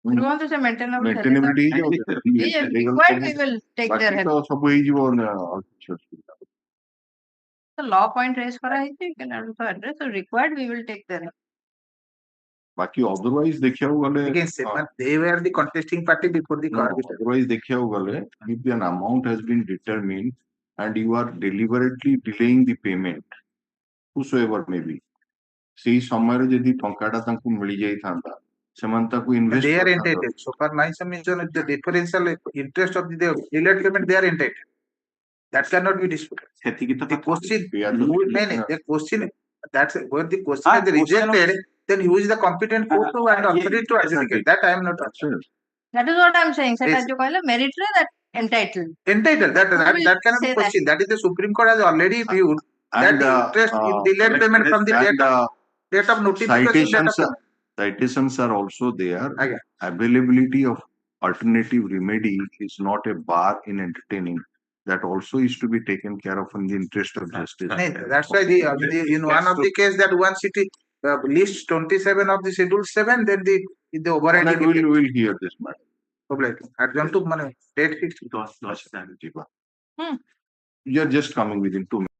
You want to say maintainability? Maintainability required, we will take their help. The law point raised for I think can also address. So required, we will take their help. बाकी otherwise देखियाऊ गले again they were the contesting party before the court. Otherwise देखियाऊ गले if an amount has been determined and you are deliberately delaying the payment whosoever may be सेही समय रे यदि टंकाटा तांकु मिली जाई थांता सेमान ताकु invest they are entitled so far my submission is the differential interest of the delayed payment they are entitled that cannot be disputed. The question the question that's where the question is rejected then who is the competent court to and authority to adjudicate that I am not sure. That is what I am saying. That merit that entitled that cannot be questioned. That is the Supreme Court has already viewed that the interest in delayed payment from the date of notification. Citations are also there. Availability of alternative remedy is not a bar in entertaining. That also is to be taken care of in the interest of justice. That's why in one of the case that one city list 27 of the schedule 7 then the overriding will hear this matter. Adjourn to date fixed. You are just coming within 2 minutes.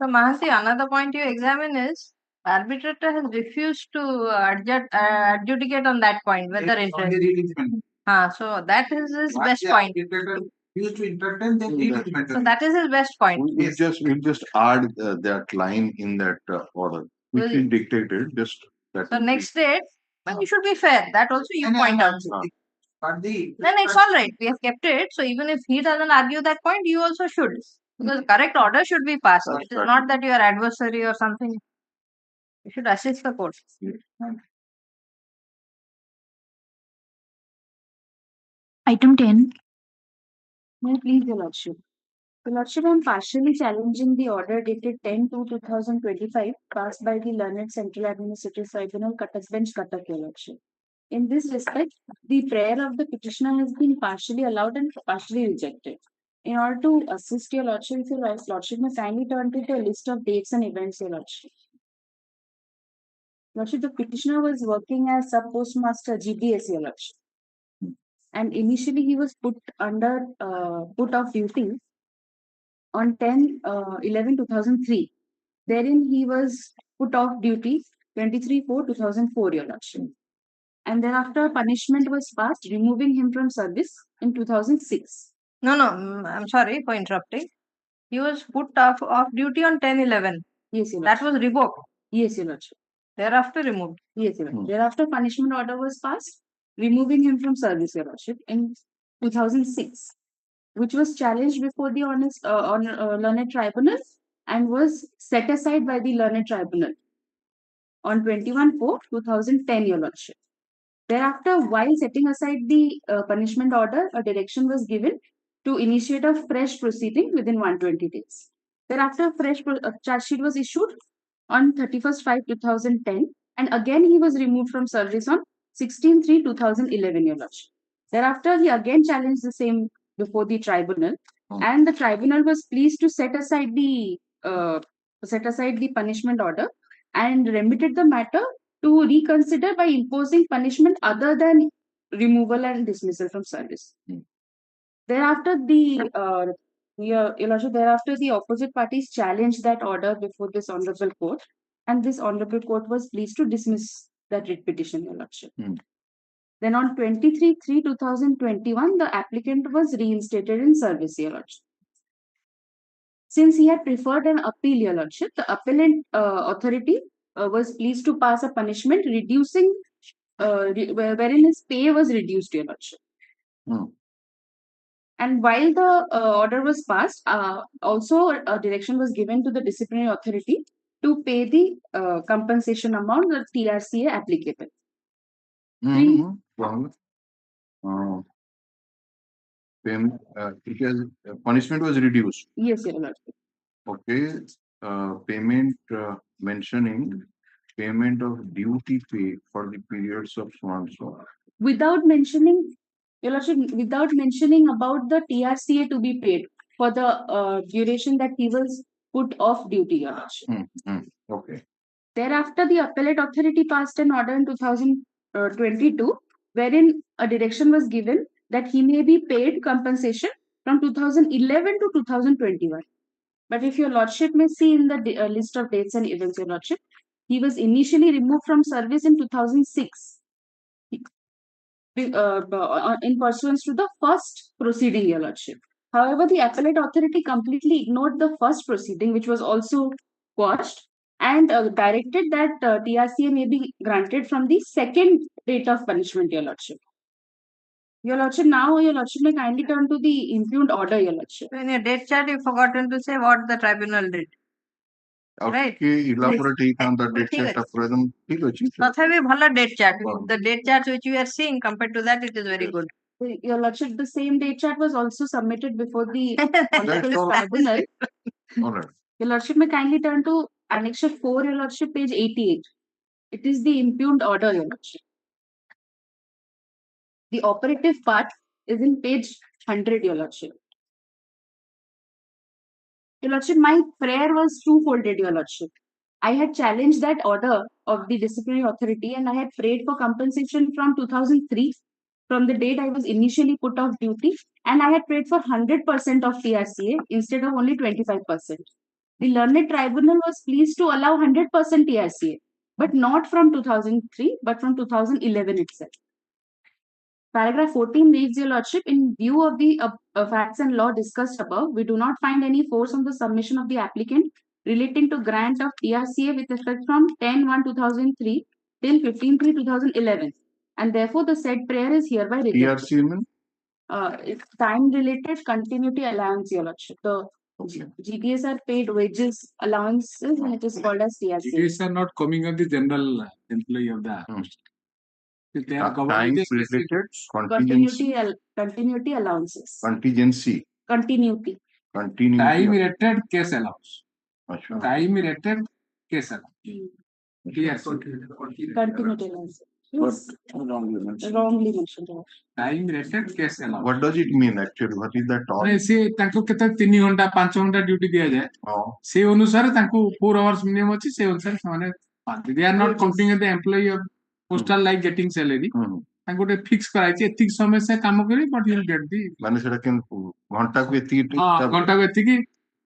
So, Mahasi, another point you examine is arbitrator has refused to adjudicate on that point, whether interest. So that is his best point. Used to entertain, then read it. So that is his best point. We'll just add that line in that order, which is dictated. Just that. So next date, well, you should be fair. That also you point out. But Then it's all right. We have kept it. So even if he doesn't argue that point, you also should. Because correct order should be passed. It is not that you are adversary or something. You should assist the court. Item 10. May I please, Your Lordship. Your Lordship, I am partially challenging the order dated 10/2/2025 passed by the learned Central Administrative Tribunal, Cuttack Bench, Cuttack, Your Lordship. In this respect, the prayer of the petitioner has been partially allowed and partially rejected. In order to assist Your Lordship, if Your Lordship may kindly turn to the list of dates and events, Your Lordship. Lordship, the petitioner was working as sub postmaster GDS, Your Lordship. And initially he was put under put off duty on 10/11/2003. Therein he was put off duty 23/4/2004, Your Lordship. And thereafter punishment was passed, removing him from service in 2006. No, I'm sorry for interrupting. He was put off duty on 10/11. Yes, Your That Lordship. was revoked. Yes, Your Lordship. Thereafter removed. Yes, Your Lordship. Thereafter punishment order was passed, removing him from service, Your Lordship, in 2006, which was challenged before the learned tribunal and was set aside by the learned tribunal on 21/4/2010, Your Lordship. Thereafter, while setting aside the punishment order, a direction was given to initiate a fresh proceeding within 120 days. Thereafter, a fresh charge sheet was issued on 31/5/2010, and again he was removed from service on 16/3/2011, Your Lordship. Thereafter, he again challenged the same before the tribunal, and the tribunal was pleased to set aside the punishment order and remitted the matter to reconsider by imposing punishment other than removal and dismissal from service. Thereafter, Your Lordship, thereafter the opposite parties challenged that order before this honorable court, and this honorable court was pleased to dismiss that writ petition, Your Lordship. Then on 23/3/2021, the applicant was reinstated in service, Your Lordship. Since he had preferred an appeal, Your Lordship, the appellant authority was pleased to pass a punishment reducing, wherein his pay was reduced, Your Lordship. And while the order was passed, also a direction was given to the disciplinary authority to pay the compensation amount, the TRCA applicable. Punishment was reduced. Yes, Your Lordship. Okay. Payment mentioning payment of duty pay for the periods of so and so. Without mentioning, Your Lordship, without mentioning about the TRCA to be paid for the duration that he was put off duty, Your Lordship. Okay. Thereafter, the appellate authority passed an order in 2022, wherein a direction was given that he may be paid compensation from 2011 to 2021. But if Your Lordship may see in the list of dates and events, Your Lordship, he was initially removed from service in 2006 in pursuance to the first proceeding, Your Lordship. However, the appellate authority completely ignored the first proceeding, which was also quashed, and directed that TRCA may be granted from the second date of punishment, Your Lordship. Your Lordship, now Your Lordship may kindly turn to the impugned order, Your Lordship. In your date chart, you've forgotten to say what the tribunal did. Right. Elaborate on the date chart of present. Totally bhala date chart. The date chart which you are seeing, compared to that, it is very good. Your Lordship, the same date chart was also submitted before the honorable tribunal. All right. Your Lordship may kindly turn to Annexure 4, Your Lordship, page 88. It is the impugned order, Your Lordship. The operative part is in page 100, Your Lordship. Your Lordship, my prayer was two-folded, Your Lordship. I had challenged that order of the disciplinary authority, and I had prayed for compensation from 2003 from the date I was initially put off duty, and I had paid for 100% of TRCA instead of only 25%. The learned tribunal was pleased to allow 100% TRCA, but not from 2003, but from 2011 itself. Paragraph 14 reads, Your Lordship, in view of the facts and law discussed above, we do not find any force on the submission of the applicant relating to grant of TRCA with effect from 10/1/2003 till 15/3/2011. And therefore, the said prayer is hereby rejected. TRCA means? It's time-related continuity allowance, Your Lordship. The GTS are paid wages allowances, and it is called as TRCA. GTS are not coming on the general employee of the They are Time related contingency. Continuity allowances. Contingency. Continuity. Time related case allowance. Achha. Time related case allowance. Yes. Continuity allowance. Yes. Wrongly mentioned. Wrongly mentioned. Time related case allowance. What does it mean actually? What is that all? से तांको केते 3 घंटा 5 घंटा duty दिया जाए से अनुसार तांको 4 hours मिनिमम अछि से अनुसार माने they are not counting the employee of postal like getting salary तांको ते फिक्स कराइ छै एतिक समय से काम करी but you will get the माने सेटा केन घंटा को एति घंटा को एति की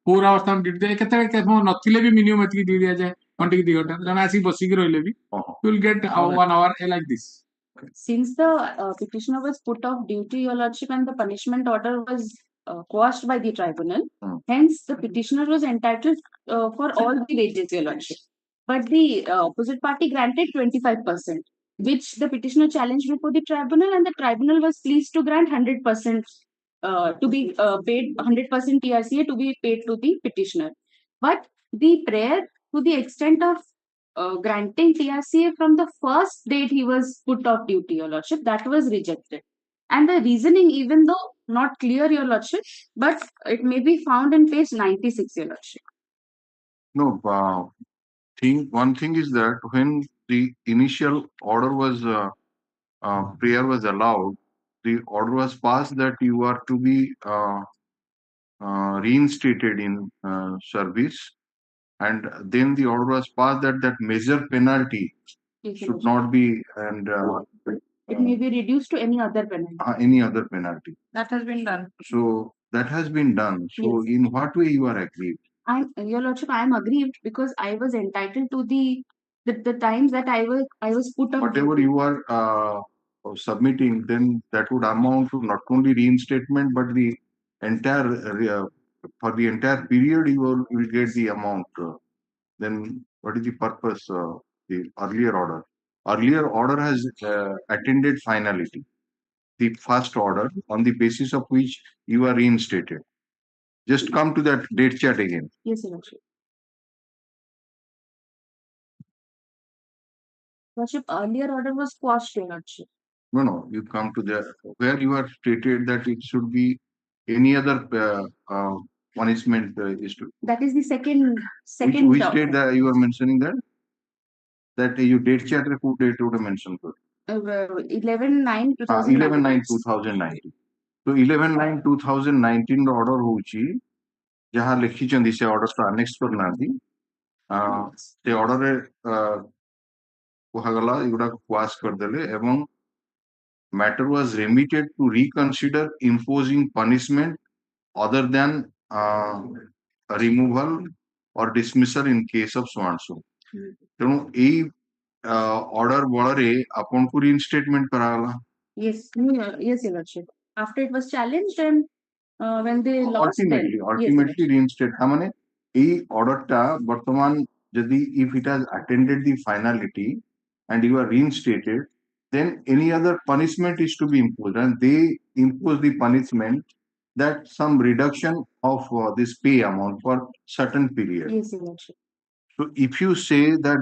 4 hours ताम ड्यूटी दिया केते केते नथिले भी मिनिमम एति दी दिया जाए घंटे की 2 घंटा जने आसी बसी के रहले भी you will get 1 hour like this. Since the petitioner was put off duty, Your Lordship, and the punishment order was quashed by the tribunal, hence the petitioner was entitled for all the wages, Your Lordship. But the opposite party granted 25%, which the petitioner challenged before the tribunal, and the tribunal was pleased to grant 100% to be paid, 100% TRCA to be paid to the petitioner. But the prayer, to the extent of granting TRCA from the first date he was put off duty, Your Lordship, that was rejected. And the reasoning, even though not clear, Your Lordship, but it may be found in page 96, Your Lordship. No, one thing is that when the initial order was prayer was allowed, the order was passed that you are to be reinstated in service, and then the order was passed that that major penalty should not be, and it may be reduced to any other penalty. Any other penalty. That has been done. So that has been done. So in what way you are aggrieved? Your Lordship, I am aggrieved because I was entitled to the times that I was put off. Whatever you are submitting, then that would amount to not only reinstatement but the entire for the entire period you will get the amount. Then what is the purpose of the earlier order? Earlier order has attended finality. The first order on the basis of which you are reinstated. Just come to that date chart again. Yes, Your Lordship. Lordship, earlier order was quashed, Your Lordship. No, you come to the where you are stated that it should be any other punishment is to. That is the second. Which date that you are mentioning that? That you date chart who date would mention? 11/9/2019. 11/9/2019. So 11/9/2019 order होची जहाँ लिखी चंदी से order तो annex करना थी ते order रे कुहागला इगुड़ा cos कर देले एवं matter was remitted to reconsider imposing punishment other than removal or dismissal in case of so and so. तेणु ए order बड़े अपन को reinstatement कराला. Yes, Your Lordship. After it was challenged and when they lost, ultimately reinstate. हमने ए order टा वर्तमान यदि if it has attended the finality and you are reinstated, then any other punishment is to be imposed, and they impose the punishment that some reduction of this pay amount for certain period. Yes, Your Lordship. So if you say that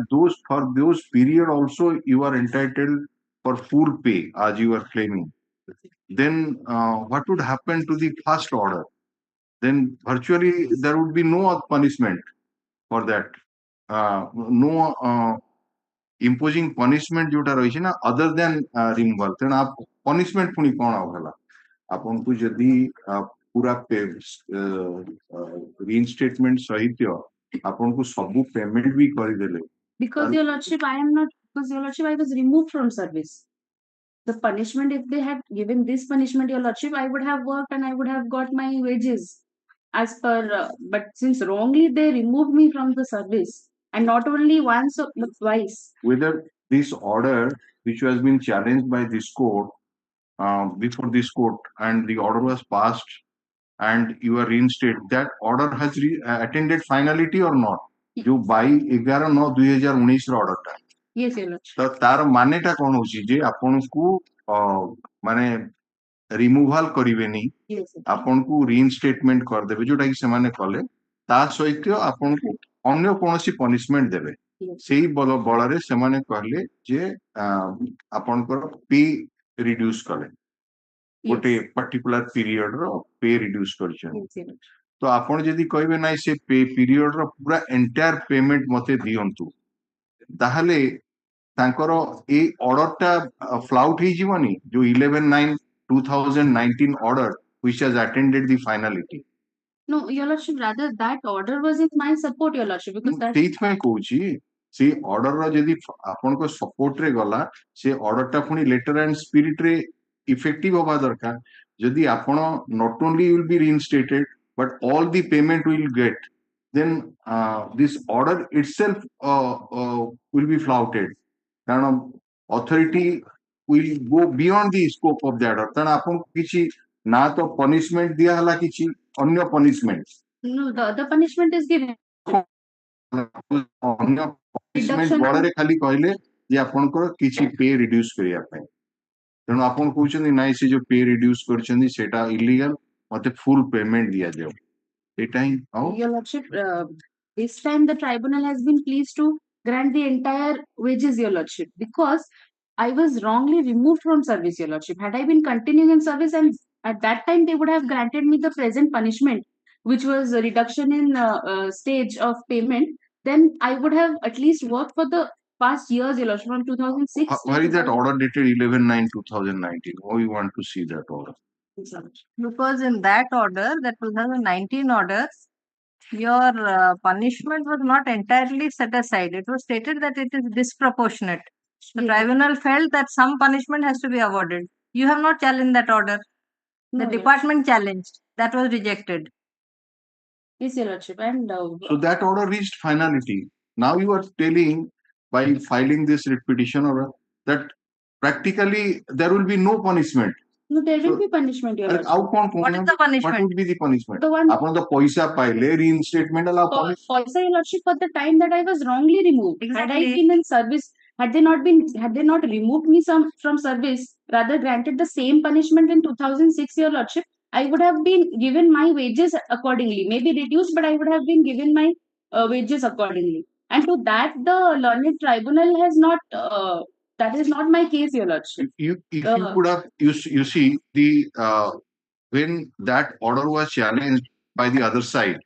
for those period also you are entitled for full pay as you are claiming, then what would happen to the first order? Then virtually there would be no punishment for that. No imposing punishment जोटा रही ना other than removal. then आप punishment पुनी कौन आओगला? अपन को यदि पूरा reinstatement सहित अपन को सबू payment भी कर देले. Because Your Lordship, I was removed from service. The punishment, if they had given this punishment, your lordship, I would have worked and I would have got my wages as per. But since wrongly they removed me from the service, and not only once but twice. Whether this order, which has been challenged by this court, before this court, and the order was passed, and you are reinstated, that order has attended finality or not? जो 22/11/2019 ର order ଟା, Yes, your lordship. ତ ତାର ମାନେଟା କଣ ହଉଛି ଯେ ଆପଣଙ୍କୁ ମାନେ ରିମୁଭାଲ କରିବେନି, Yes, sir. ଆପଣଙ୍କୁ ରିଇନଷ୍ଟେଟମେଣ୍ଟ କରିଦେବେ, ଯୋଉଟା କି ସେମାନେ କଲେ, ତା ସହିତ ଆପଣଙ୍କୁ ଅନ୍ୟ କୌଣସି ପନିଶମେଣ୍ଟ ଦେବେ। Yes. ସେଇ ବଳରେ ସେମାନେ କହିଲେ ଯେ ଆପଣଙ୍କର ପେ ରିଡ୍ୟୁସ କଲେ, ଗୋଟେ ପର୍ଟିକୁଲାର ପିରିୟଡ ର ପେ ରିଡ୍ୟୁସ କରିଛନ୍ତି। Yes, your lordship. ତ ଆପଣ ଯଦି କହିବେ ନାଇଁ ସେ ପେ ପିରିୟଡ ର ପୁରା ଏଣ୍ଟାୟାର ପେମେଣ୍ଟ ମତେ ଦିଅନ୍ତୁ, ତାହେଲେ ତାଙ୍କର ଏଇ ଅର୍ଡର ଟା ଫ୍ଲାଉଟ ହେଇଯିବନି, ଯୋଉ 11/9/2019 order which has attended the finality। No, your lordship, rather that order was in my support, your lordship, because that. ସେଇଥିପାଇଁ କହୁଛି ସେ ଅର୍ଡର ର ଯଦି ଆପଣଙ୍କ ସପୋର୍ଟ ରେ ଗଲା, ସେ ଅର୍ଡର ଟା ପୁଣି ଲେଟର ଆଣ୍ଡ ସ୍ପିରିଟ ରେ ଇଫେକ୍ଟିଭ ହବା ଦରକାର। ଯଦି ଆପଣ not only will be reinstated but all the payment will get, then this order itself will be flouted, କାରଣ authority will go beyond the scope of that order। କାରଣ ଆପଣଙ୍କୁ କିଛି ନା ତ ପନିଶମେଣ୍ଟ ଦିଆ ହେଲା, କିଛି ଅନ୍ୟ punishment. No, the other punishment is given. ଅନ୍ୟ ପନିଶମେଣ୍ଟ ବଳରେ ଖାଲି କହିଲେ ଯେ ଆପଣଙ୍କର କିଛି ପେ ରିଡ୍ୟୁସ କରିବା ପାଇଁ, ତେଣୁ ଆପଣ କହୁଛନ୍ତି ନାଇଁ ସେ ଯୋଉ ପେ ରିଡ୍ୟୁସ କରିଛନ୍ତି ସେଟା ଇଲିଗାଲ, ମତେ ଫୁଲ ପେମେଣ୍ଟ ଦିଆଯାଉ, ଏଇଟା ହିଁ। Your lordship, this time the tribunal has been pleased to grant the entire wages, your lordship, because I was wrongly removed from service, your lordship. Had I been continuing in service, and at that time they would have granted me the present punishment, which was a reduction in stage of payment, then I would have at least worked for the past years, your lordship, from 2006. Where is that order dated 11/9/2019? Oh, you want to see that order? Because in that order, the 2019 order, your punishment was not entirely set aside. It was stated that it is disproportionate. The tribunal felt that some punishment has to be awarded. You have not challenged that order. The department challenged. That was rejected. Yes, your lordship. And so that order reached finality. Now you are telling by filing this writ petition order that practically there will be no punishment. No, there will be punishment, your lordship. What is the punishment? What would be the punishment? The one. Upon the paisa paile reinstatement allow Paisa, your lordship, for the time that I was wrongly removed. Exactly. Had I been in service, had they not removed me from service, rather granted the same punishment in 2006, your lordship, I would have been given my wages accordingly. Maybe reduced, but I would have been given my wages accordingly. And to that, the learned tribunal has not. That is not my case, your lordship. If you could have, you see the when that order was challenged by the other side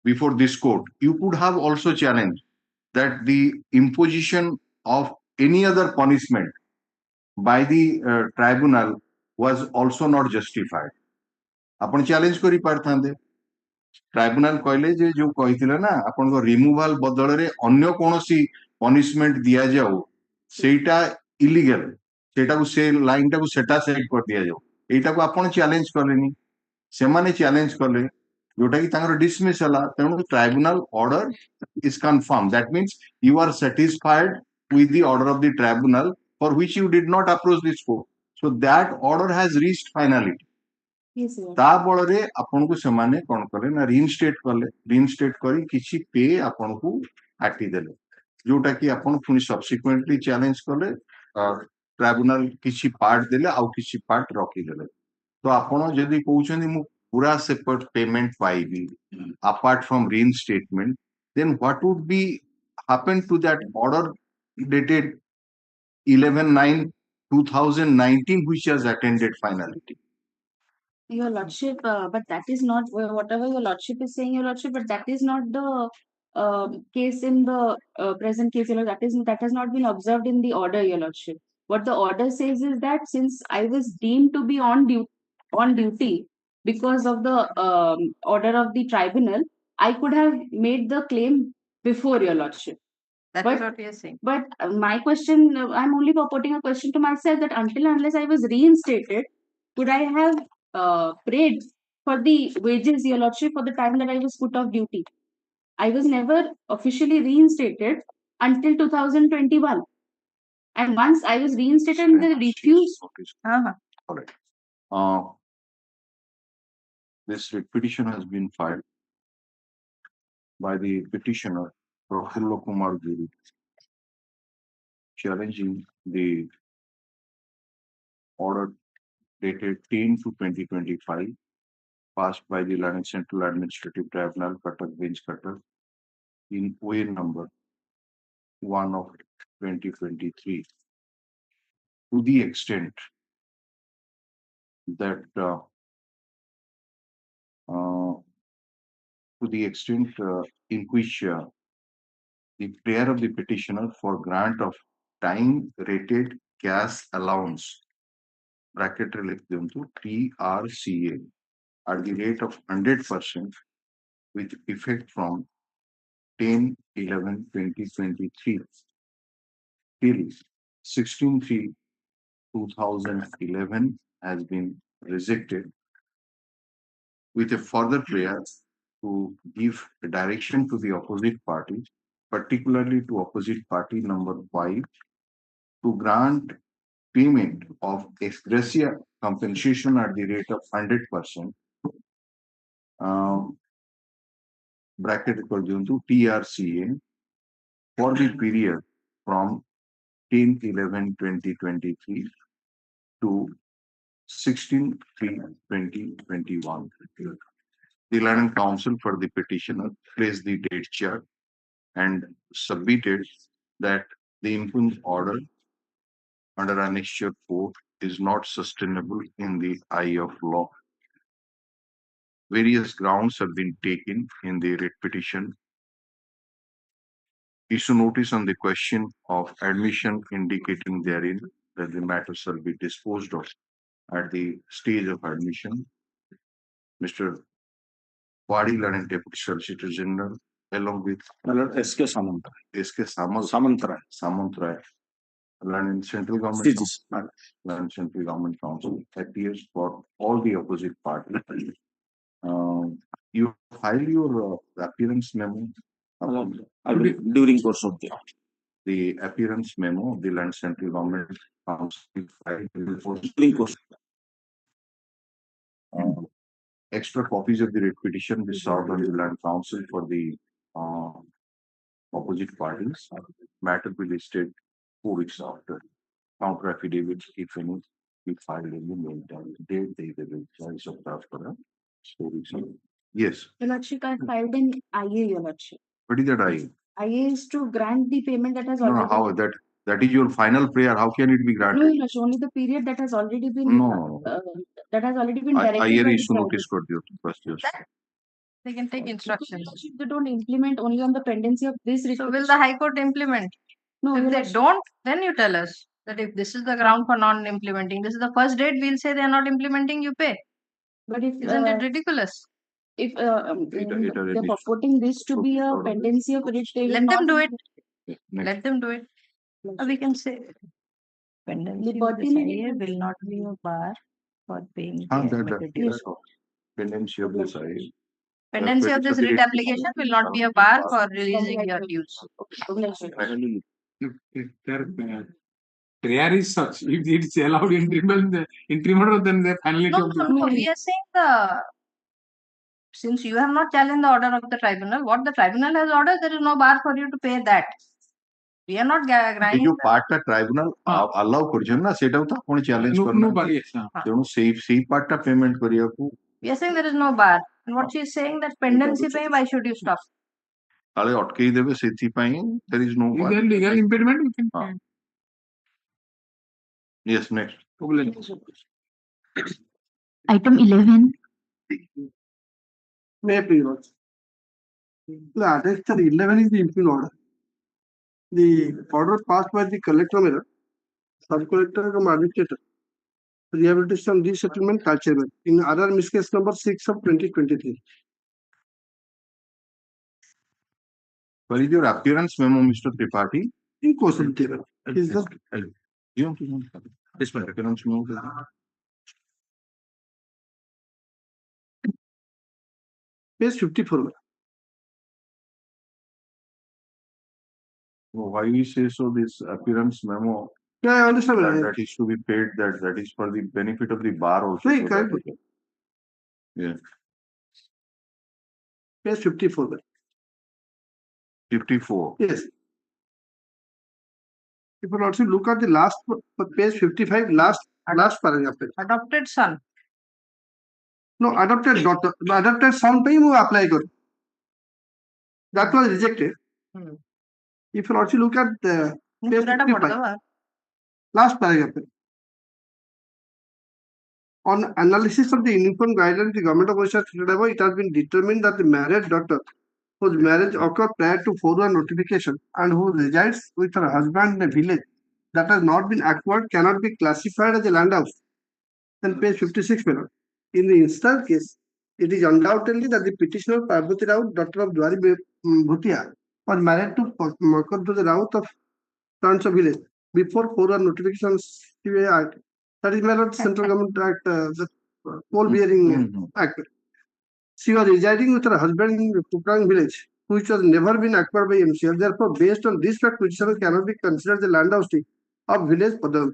before this court, you could have also challenged that the imposition of any other punishment by the tribunal was also not justified। आपण challenge करि पारथांदे। Tribunal कहले जे जो कहिथिले ना आपनको removal बदल रे अन्य कोनोसी punishment दिया जाऊ, सेटा इलीगल, सेटा को से लाइन टा को सेटा सेट कर दिया जाऊ, एटा को आपण चैलेंज करलेनी, से माने चैलेंज करले, जोटा कि तांगर डिसमिस हला, तेनु tribunal order is confirm. That means you are satisfied with the order of the tribunal for which you did not approach this court, so that order has reached finality। ता बଳରେ आपनको सेमाने कोन करे ना reinstate करी किछि पे आपनको काटी देले, जोटा कि आपण पुनी सब्सिक्वेंटली चैलेंज करले, ट्राइब्यूनल किछि पार्ट देले आउ किछि पार्ट रखी देले। तो आपण जदी कहउछन मु पूरा सेपरेट पेमेंट पाइबी apart from reinstatement, then what would be happen to that order dated 11/9/2019 which has attended finality? Your lordship, but that is not whatever your lordship is saying, your lordship, but that is not the case in the present case, your lordship. That has not been observed in the order, your lordship. What the order says is that since I was deemed to be on duty because of the order of the tribunal, I could have made the claim before, your lordship. That But- is what we are saying. But my question, I'm only putting a question to myself that until and unless I was reinstated, could I have paid for the wages, Your Lordship, for the time that I was put off duty? I was never officially reinstated until 2021. And once I was reinstated and they refused. Uh-huh. All right. This petition has been filed by the petitioner, Prafulla Kumar Guru, challenging the order dated 10 to 2025, passed by the London Central Administrative Tribunal, Cuttack Bench, Cuttack, in OA number 1 of 2023, to the extent that in which the prayer of the petitioner for grant of time rated cash allowance bracket लिख दिया TRCA at the rate of 100% with effect from 10/11/2023 till 16/3/2011 has been rejected, with a further prayer to give a direction to the opposite party, particularly to opposite party number 5, to grant payment of ex gratia compensation at the rate of 100%, bracket equal to TRCA, for the period from 10/11/2023 to 16/3/2021. The London Council for the petitioner placed the date chart and submitted that the impugned order under Annexure 4 is not sustainable in the eye of law. Various grounds have been taken in the writ petition. Issue notice on the question of admission, indicating therein that the matter shall be disposed of at the stage of admission. Mr. Wadi London Deputy Solicitor General, along with S.K. Samantray, London Central Government Council, London Central Government Council appears for all the opposite parties. You file your appearance memo during course of the appearance memo of the London Central Government Council filed during course. Extra copies of the writ petition be served on the Land Council for the opposite parties. Matter be listed 4 weeks after. Counter affidavits, if any, be filed in the meantime. Date they will choice of draft for 4 weeks after. Yes. Your Lordship, I filed in IA, Your Lordship. What is that IA? IA is to grant the payment that has No, already. how that is your final prayer. How can it be No, granted? Your Lordship, only the period that has already been. No. That has already been directed. IA by the issue notice tribunal. for the first year. They can take instructions. Your Lordship, they don't implement only on the pendency of this writ So will petition. the High Court implement? No, If Your they Lordship. don't, then you tell us that if this is the ground for non-implementing, this is the first date, we'll say they are not implementing, you pay. But if Isn't it ridiculous? if they're purporting this to be a pendency of writ, they will Let them not do it. Next. Let them do it. Or we can say pendency of this IA will not be a bar for paying the admitted dues. Pendency of this IA. Pendency of this writ application will not be a bar for releasing your dues. If their prayer is such, if it's allowed increment, then the finality No, of no, no. We are saying since you have not challenged the order of the tribunal, what the tribunal has ordered, there is no bar for you to pay that. We are not এই ଯୋଉ ପାର୍ଟଟା tribunal allow କରିଛନ୍ତି ନା ସେଇଟାକୁ ତ ଆପଣ challenge କରୁନାହାନ୍ତି ତେଣୁ ସେଇ ପାର୍ଟଟା ପେମେଣ୍ଟ କରିବାକୁ We are saying there is no bar. And what she is saying that pendency pay, why should you stop? କାଳେ ଅଟକେଇ ଦେବେ ସେଥିପାଇଁ there is no bar. legal impediment, we can. Yes, next. Item 11. May I please, Lord? The Annexure 11 is the impugn order. The order passed by the collector, sub-collector, and arbitrator. Rehabilitation, resettlement, culture in other case number 6 of 2023. What is your appearance memo, Mr. Tripathi? In course of the is the This one, appearance memo. page 54. Why we say so? This appearance memo Yeah, I understand. that is to be paid. That is for the benefit of the bar also. Right, correct. Yeah. Page 54. 54. Yes. If you also look at the last page 55, last paragraph. Adopted son. No, adopted daughter, adopted son पे ही वो apply करो. That was rejected. If you also look at the page 55, last paragraph. On analysis of the uniform guidelines, the government of Orissa, it has been determined that the married daughter whose marriage occurred prior to 4-1 notification and who resides with her husband in a village that has not been acquired cannot be classified as a land house. Then page 56. In the instant case, it is undoubtedly that the petitioner Parvati Raut, daughter of Dwari Bhutia, was married to the Raut of Tansa village before 4-1 notification CBI Act. That is my lord, Central Government Act, the Coal Bearing Act. She was residing with her husband in Kukrang village, which was never been acquired by MCL. Therefore, based on this fact, petitioner cannot be considered the land house of village Padam.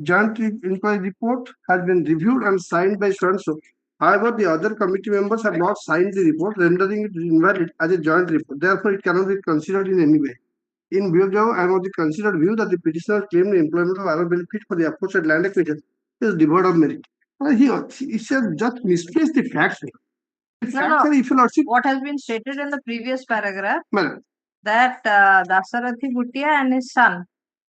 Joint inquiry report has been reviewed and signed by so. However, the other committee members have not signed the report, rendering it invalid as a joint report. Therefore, it cannot be considered in any way. In view of, I am of the considered view that the petitioner claimed the employment of other benefit for the aforesaid land acquisition is devoid of merit. He said just misplaced the facts. What has been stated in the previous paragraph that Dasarathi Bhutia and his son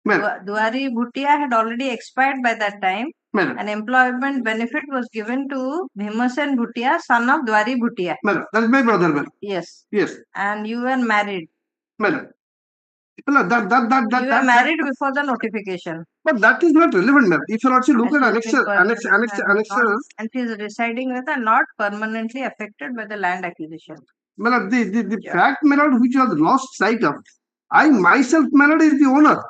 Dwari Bhutia had already expired by that time. An employment benefit was given to Bhimasen Bhutia, son of Dwari Bhutia. That is my brother. Yes. Yes. And you were married. You were married before the notification. But that is not relevant, ma'am. If you also look at annexure, and she is residing with and not permanently affected by the land acquisition. Madam, the fact, madam, which was lost sight of, I myself, madam, is the owner.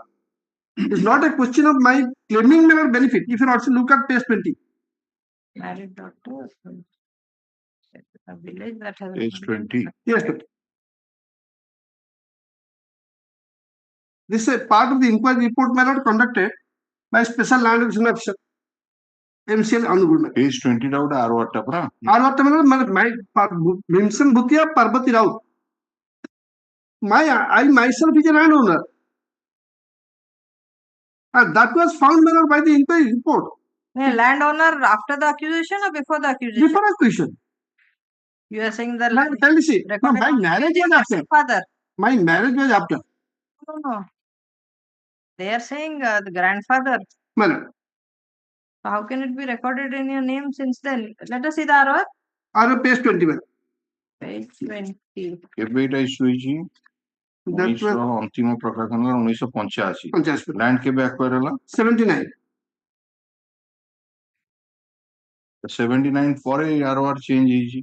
It's not a question of my claiming madam benefit. If you also look at page 20. Married daughter, a village that has page 20. Yes, sir. This is a part of the inquiry report madam conducted by special land acquisition officer. MCL Hon'Ble. Page 20 doubt R1 pra. R1 my Bhimsen Bhutia Parvati Raut. I myself is a landowner. And that was found by the inquiry report. Landowner after the accusation or before the accusation? Before acquisition. You are saying that no, my marriage was after. Father. My marriage was after. No. They are saying the grandfather. Madam. So how can it be recorded in your name since then? Let us see the ROR. ROR page 21. Page 20. केबे इटा issue हिची 1900 अंतिम प्रकाशन 1985 land केबे acquire हला 79 79 ପରେ ROR change हिची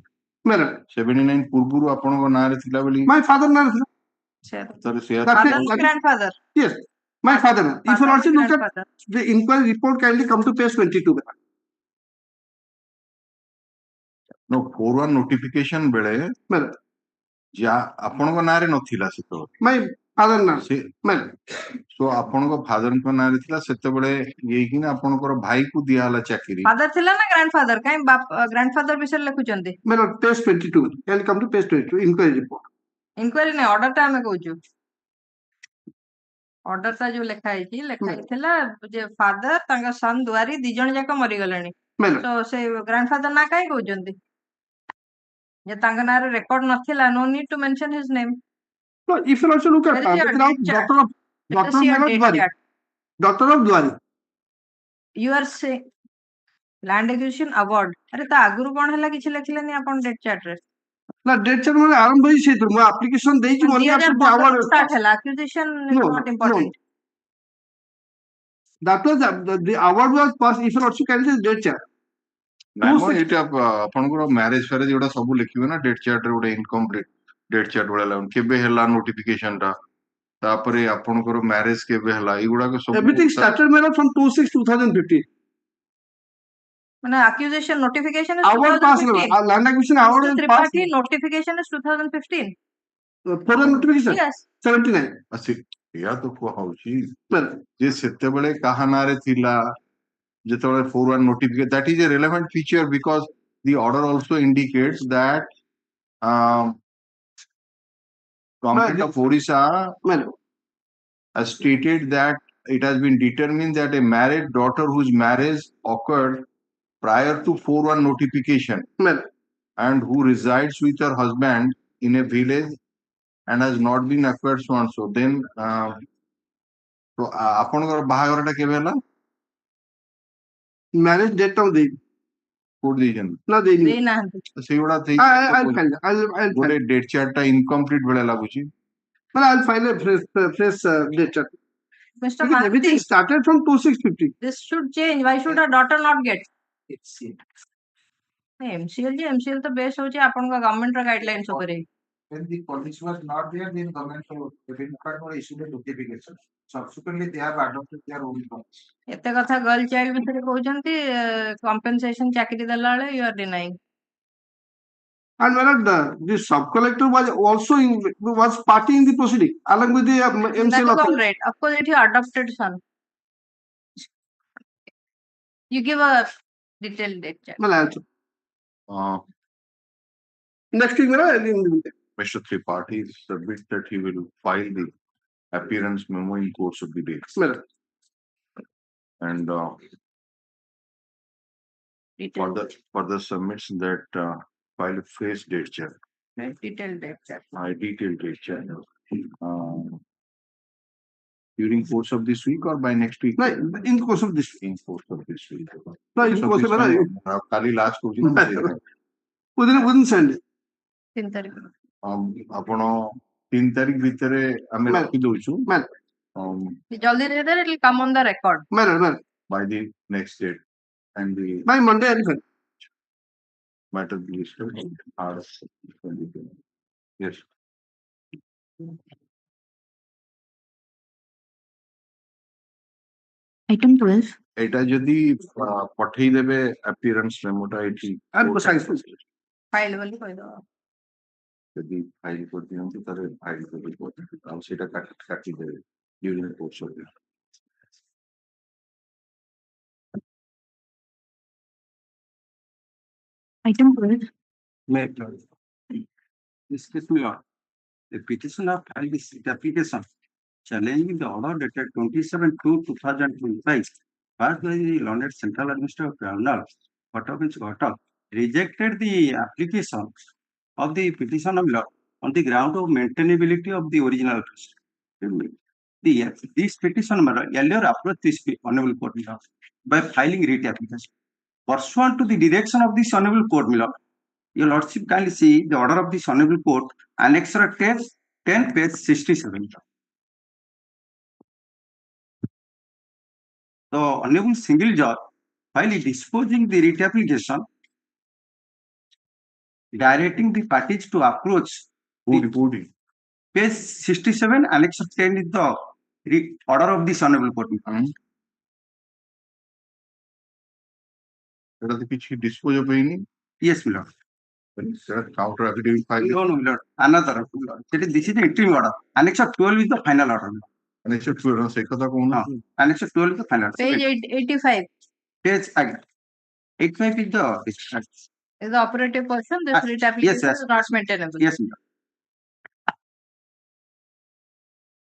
madam 79 पूर्वरु आपन को नारे थिला बोली माय फादर नारे थिला sir share grandfather. Yes, my father. If you also look at the inquiry report, kindly come to page 22. No, 4-1 notification बेले जा आपन को नारे नथिला से तो my father ना मैम सो आपन को फादर को नारे थिला सेते बेले ये कि ना आपन को भाई को दिया हला चाकरी फादर थिला ना ग्रैंडफादर काई ग्रैंडफादर विषय लिखु चंदी ma'am page 22 can come to page 22 inquiry report inquiry ने ऑर्डर टा में कहू ऑर्डर ता जो लिखा है थिला जे फादर तांगा सन दुआरी दी जण जाक मरि गलेनी तो से ग्रैंडफादर ना काई कहू चंदी जे तांगा नारे रिकॉर्ड नथिला no need to mention his name no if you also look at doctor of Dwari you are saying land acquisition award अरे ता आगुरु कोन हला किछ लिखलेनी आपण डेट चार्ट रे ना डेट चार्ट माने आरंभ होई छै तो मो एप्लीकेशन देई छी मोनी award start हला acquisition is not important that was the award was passed if you also carry the date chart ना मो एटा आपन को मैरिज फेरे जोडा सब लिखिबे ना डेट चार्ट रे ओडा इनकम्प्लीट डेट चार्ट वाला केबे हला नोटिफिकेशन टा तापरे आपनकर मैरिज केबे हला एगुडा को सब Everything started madam from 2/6/2015. মানে accusation notification is Our pass 2015. land acquisition our Mr. pass Tripathi, notification is 2015. for the notification Yes. 79. अछि या तो को होची Well, जे सेते बेले कहानारे थिला जेतबे 41 notification that is a relevant feature because the order also indicates that Government of Orissa well, has stated that it has been determined that a married daughter whose marriage occurred prior to 41 notification well, and who resides with her husband in a village and has not been acquired so and so then तो आपनकर बाहागरटा केबे हला marriage date of the कोड दीजन no they ଦେଇନାହାନ୍ତି। सेगुडा थी I'll find it. I'll गोटे find. Date chart टा इनकम्प्लीट बेले लागुची Well, I'll find a fresh date chart. Mr. Because everything Mahanti, started from 2/6/15. this should change. Why should a daughter not get? MCL ଯେ MCL ତ base ହଉଛି ଆପଣଙ୍କ government ର guidelines ଉପରେ। When the policy was not there, then government issued a notification. Subsequently, they have adopted their own policy. ଏତେ କଥା girl child ବିଷୟରେ କହୁଛନ୍ତି compensation ଚାକିରି ଦେଲା ବେଳେ you are denying. And when the sub collector was also was party in the proceeding along with the That MCL is all authority. right. Of course, it is adopted son. You give a detailed date chart. Well, I'll next week, Mr. Tripathi submit that he will file the appearance memo in course of the day. well, And Detailed, further submits that file a fresh date check. detailed date chart. Detailed date check. During course of this week or by next week? no, in course of this. In course of this week. No, in course of Kali last question. within Sunday. 3 ତାରିଖ। ଆପଣ 3 ତାରିଖ ଭିତରେ ଆମେ Ma'am. ରଖି ଦଉଛୁ Ma'am, ଜଲ୍ଦି ଦେଇଦେଲେ it will come on the record. well, by the next date and the by Monday I'll find. matter listed are yes. Item 12. এটা যদি ପଠେଇ ଦେବେ appearance memoଟା ଏଠି I'm precise. File ବୋଲି କହିଦବ। ଯଦି ଫାଇଲ କରିଦିଅନ୍ତି ତାହେଲେ ଫାଇଲ କରି ଆଉ ସେଇଟା କାଟିଦେବେ during course of it. Item 12. May this case, my lord, the petitioner filed this application challenging the order dated 27/2/2025 passed by the learned Central Administrative Tribunal, Kotak, rejected the application of the petitioner on the ground of maintainability of the original petition. This petition earlier approached this honorable court by filing writ application. Pursuant to the direction of this honorable court, your lordship kindly see the order of this honorable court, annexure 10 page 67. The honorable single judge, while disposing the writ application, directing the parties to approach Booty. page 67, annexure 10 is the order of this honorable court. এটা তো কিছু dispose হয়নি Yes, my lord. সেটা counter affidavit file No, my lord. Another. This is the interim order. Annexure 12 is the final order. annexure 12 সেই কথা কোন No. Annexure 12 is the final order. Page 85 Page 85 is the is the operative portion. This writ application yes. is not maintainable. yes, my lord.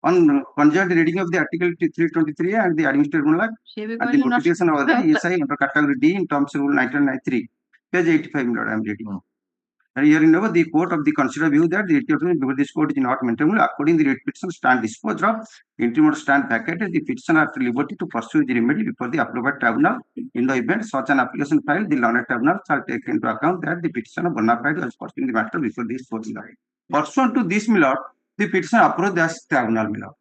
On conjoint reading of the article 323 and the administrative rule She will and the not- notification of the ESI under category D in terms of rule 1993, page 85, my lord, I am reading. And herein over the court of the consider view that the petition before this court is not maintainable according to the petition stand disposed of, interim order stand vacated, the petitioner at liberty to pursue the remedy before the appropriate tribunal. In the event such an application filed, the learned tribunal shall take into account that the petitioner bona fide was pursuing the matter before this court. Pursuant to this, my lord, the petitioner approached the tribunal, my lord.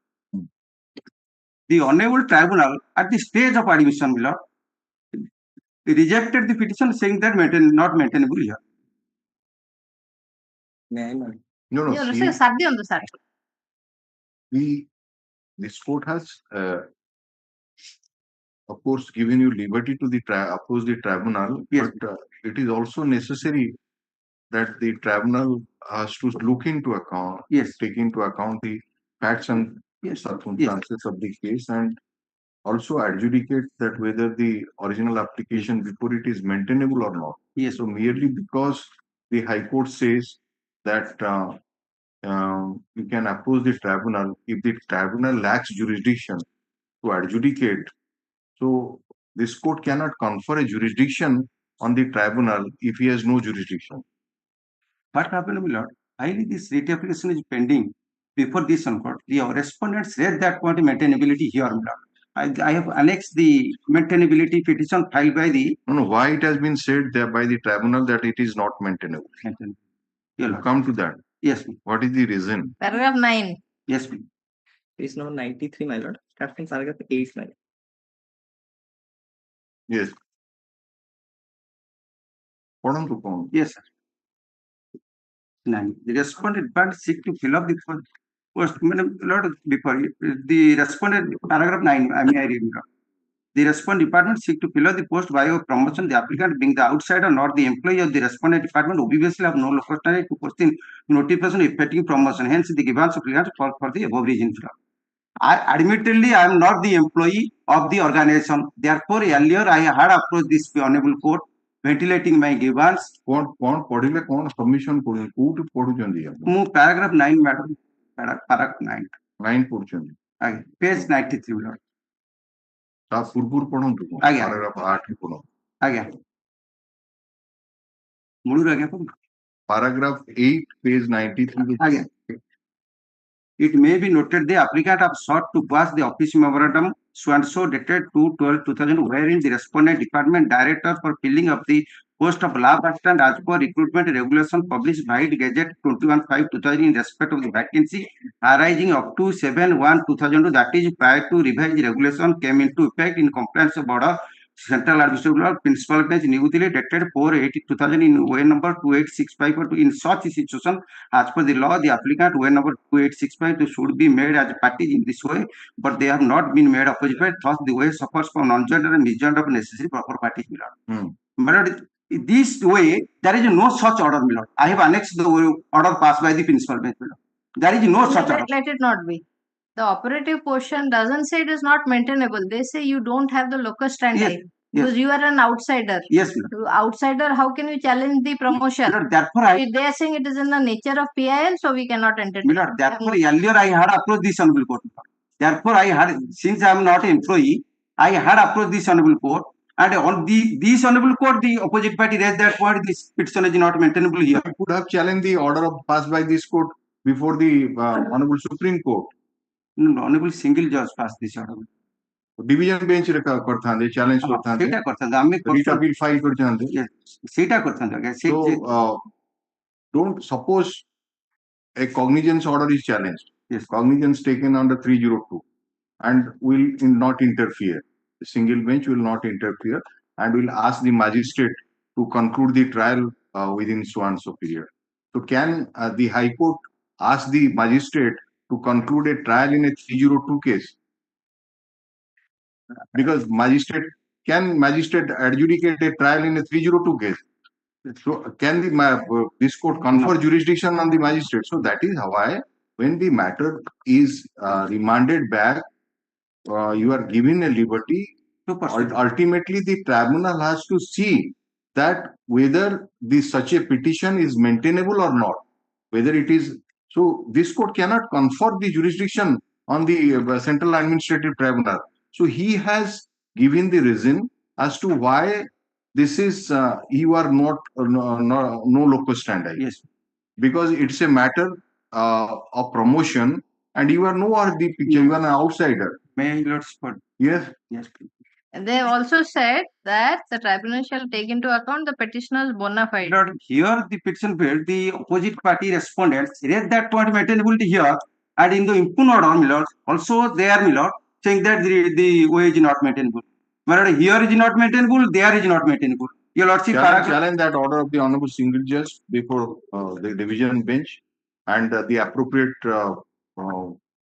The honorable tribunal at the stage of admission, my lord, rejected the petition saying that not maintainable here. No, Yeah, see, sir, on the sir. this court has, of course, given you liberty to oppose the tribunal, Yes. but it is also necessary that the tribunal has to look into account, Yes. take into account the facts and circumstances of the case, and also adjudicate that whether the original application before it is maintainable or not. Yes. So merely because the High Court says that you can oppose the tribunal if the tribunal lacks jurisdiction to adjudicate. So this court cannot confer a jurisdiction on the tribunal if he has no jurisdiction. What happened, my lord? While this writ application is pending before this court, the respondents raised that point of maintainability here, my lord. I have annexed the maintainability petition filed by the. No, why it has been said there by the tribunal that it is not maintainable? You'll come to that. Yes. What is the reason? Paragraph 9. Yes. Page number 93, my lord. Starting paragraph 8, my lord. Yes. Yes, sir. 9. The respondent part seek to fill up the post. Lord, before the respondent, paragraph 9, I read. The respondent department seek to fill up the post by promotion. The applicant being the outsider, not the employee of the respondent department, obviously have no local authority to question notification effecting promotion. Hence, the given applicant for the above reason. Admittedly, I am not the employee of the organization. Therefore, earlier I had approached this honorable court, ventilating my grievance. Submission paragraph 9, madam. Paragraph 9. 9 portion. Page 93, Lord. Paragraph 8, page 93. It may be noted the applicant have sought to pass the office memorandum so dated 2/12/2000, wherein the respondent department director for filling of the post of lab assistant as per recruitment regulation published by the Gazette 21/5/2000 in respect of the vacancy arising up to 7/1/2002, that is prior to revised regulation came into effect in compliance of order Central Arbitration Principal Bench New Delhi dated 4/8/2000 in way number 2865. In such situation, as per the law, the applicant way number 2865 should be made as parties in this way, but they have not been made opposite party. Thus, the way suffers from non-joint and misjoint of necessary proper parties. But this way, there is no such order. I have annexed the order passed by the Principal Bench. There is no such order. Let it not be. The operative portion doesn't say it is not maintainable. They say you don't have the locus standi because you are an outsider. Yes, outsider, how can you challenge the promotion? Therefore, they are saying it is in the nature of PIL, so we cannot entertain. Therefore, earlier I had approached this honorable court. Therefore, since I am not an employee, I had approached this honorable court. And on this honorable court, the opposite party raised that point, this petition is not maintainable here. I could have challenged the order passed by this court before the Honorable Supreme Court. No, Honorable single judge passed this order. Division bench challenge bill file so don't suppose a cognizance order is challenged. Yes, cognizance taken under 302 and will not interfere. The single bench will not interfere and will ask the magistrate to conclude the trial within so and so period. So can the High Court ask the magistrate to conclude a trial in a 302 case? Because can magistrate adjudicate a trial in a 302 case? So can this court confer jurisdiction on the magistrate? So that is why when the matter is remanded back, you are given a liberty. Ultimately, the tribunal has to see that whether such a petition is maintainable or not. Whether it is so, this court cannot confer the jurisdiction on the Central Administrative Tribunal. So he has given the reason as to why this is you are not no locus standi. Yes, because it's a matter of promotion, and you are no the picture. You are an outsider. May I, Lord Spot? Yes. Yes, please. And they also said that the tribunal shall take into account the petitioner's bona fide. Lord, here the petition filed, the opposite party respondents raised that point maintainability here, and in the impugn order, my lord, also there, my lord, saying that the way is not maintainable. My lord, here is not maintainable, there is not maintainable. Your lordship, challenge that order of the honorable single judge before the division bench. and the appropriate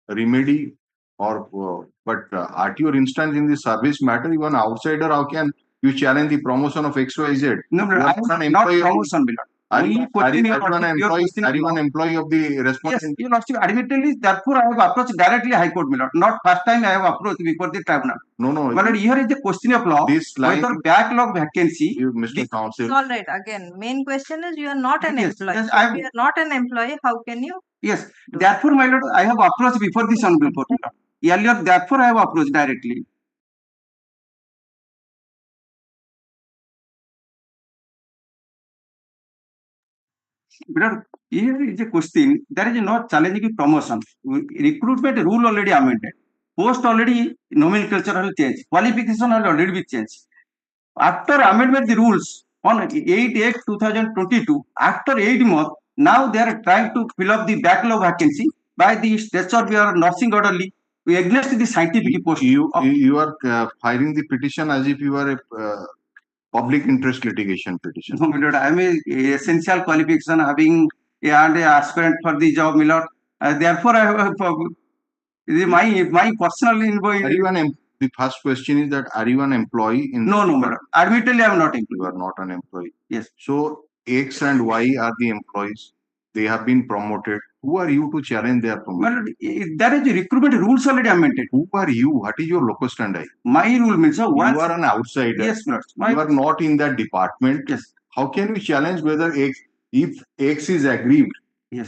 remedy but at your instance in the service matter, you are an outsider, how can you challenge the promotion of XYZ? No, You are I an am not employee of- promotion, my lord. Are Only you question an your employee? question Are you an law. employee of the Yes, responsibility? your lordship, admittedly, therefore I have approached directly High Court, my lord. Not first time I have approached before the tribunal. No, no. My lord, here is the question of law. This line, Whether backlog vacancy. Mr. Counsel. It's all right. Again, main question is you are not an Yes, employee. yes, So if you are not an employee, how can you? Yes, therefore, my lord, I have approached before this honorable court, my lord. Earlier, therefore, I have approached directly. But here is a question. There is no challenging promotion. Recruitment rule already amended. Post already nomenclature has changed. Qualification has already been changed. After amendment the rules on 8/8/2022, after 8 months, now they are trying to fill up the backlog vacancy by the stature we are nursing orderly. We against the scientific post. You are filing the petition as if you are a public interest litigation petition. No, my lord, I am a essential qualification having and a aspirant for the job, my lord. Therefore, I have my personal involvement. Are you the first question is that are you an employee in? No, no, madam. Admittedly, I am not employee. You are not an employee. Yes. So X and Y are the employees. They have been promoted. Who are you to challenge their promotion? Well, there is a recruitment rules already amended. Who are you? What is your locus standi? My rule means you are an outsider. Yes, sir. You are not in that department. Yes. How can you challenge whether X, if X is aggrieved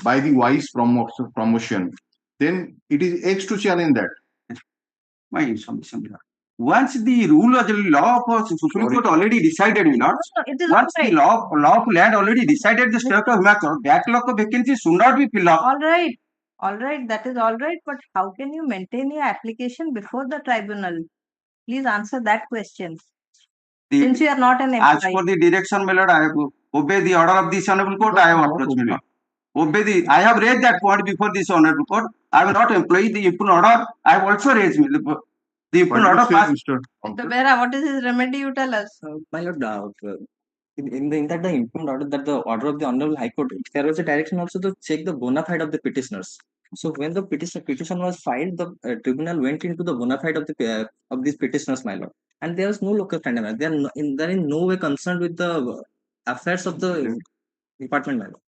by the Y's promotion, then it is X to challenge that. Yes. My information. Once the rule of the law of Supreme Court already decided, once the law of land already decided the state of matter, backlog of vacancy should not be filled up. All right, that is all right. But how can you maintain your application before the tribunal? Please answer that question. Since you are not an employee. As for the direction, my lord, I have obeyed the order of this honorable court. I have approached, my lord. I have raised that point before this honorable court. I am not employee. The impugn order I have also raised. The impugn order passed. So, Bera, what is his remedy? You tell us. My lord, in that the impugned order, that the order of the Honorable High Court, there was a direction also to check the bona fide of the petitioners. So when the petition was filed, the tribunal went into the bona fide of these petitioners, my lord, and there was no local standard. They are in no way concerned with the affairs of the department, my lord.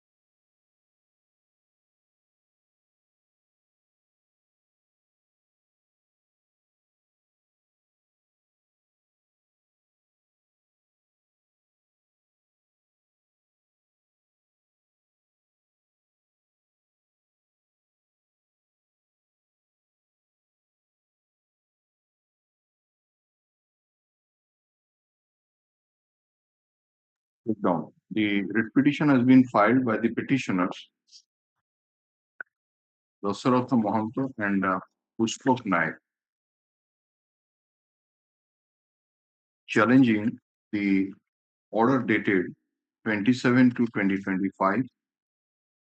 Down. The writ petition has been filed by the petitioners, Ratho Mohammed and Pushpak Naik, challenging the order dated 27/2/2025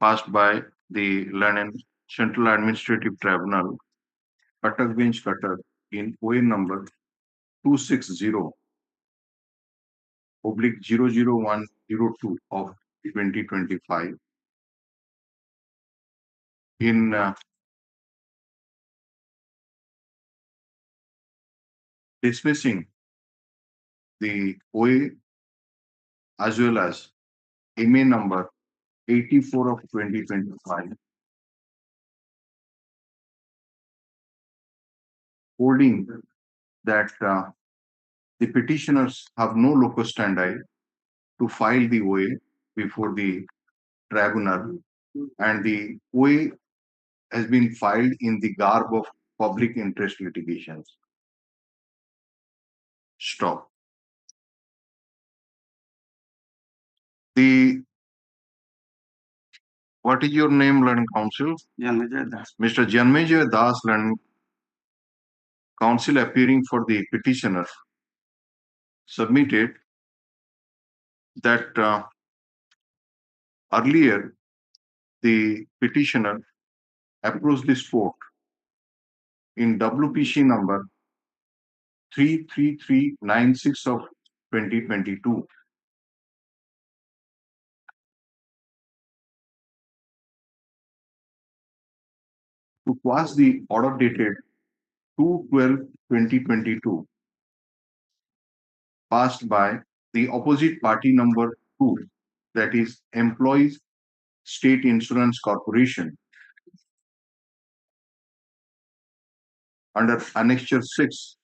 passed by the London Central Administrative Tribunal, Cuttack Bench Cuttack in OA number 260/00102 of 2025 in dismissing the OA as well as MA number 84 of 2025, holding that the petitioners have no locus standi to file the OA before the tribunal, and the OA has been filed in the garb of public interest litigations. Stop. What is your name, Learning Counsel? Mr. Janmejay Das, Learning Counsel, appearing for the petitioner, submitted that earlier the petitioner approached this court in WPC number 33396 of 2022, to quash the order dated 2/12/2022 passed by the opposite party number 2, that is Employees State Insurance Corporation, under Annexure 6,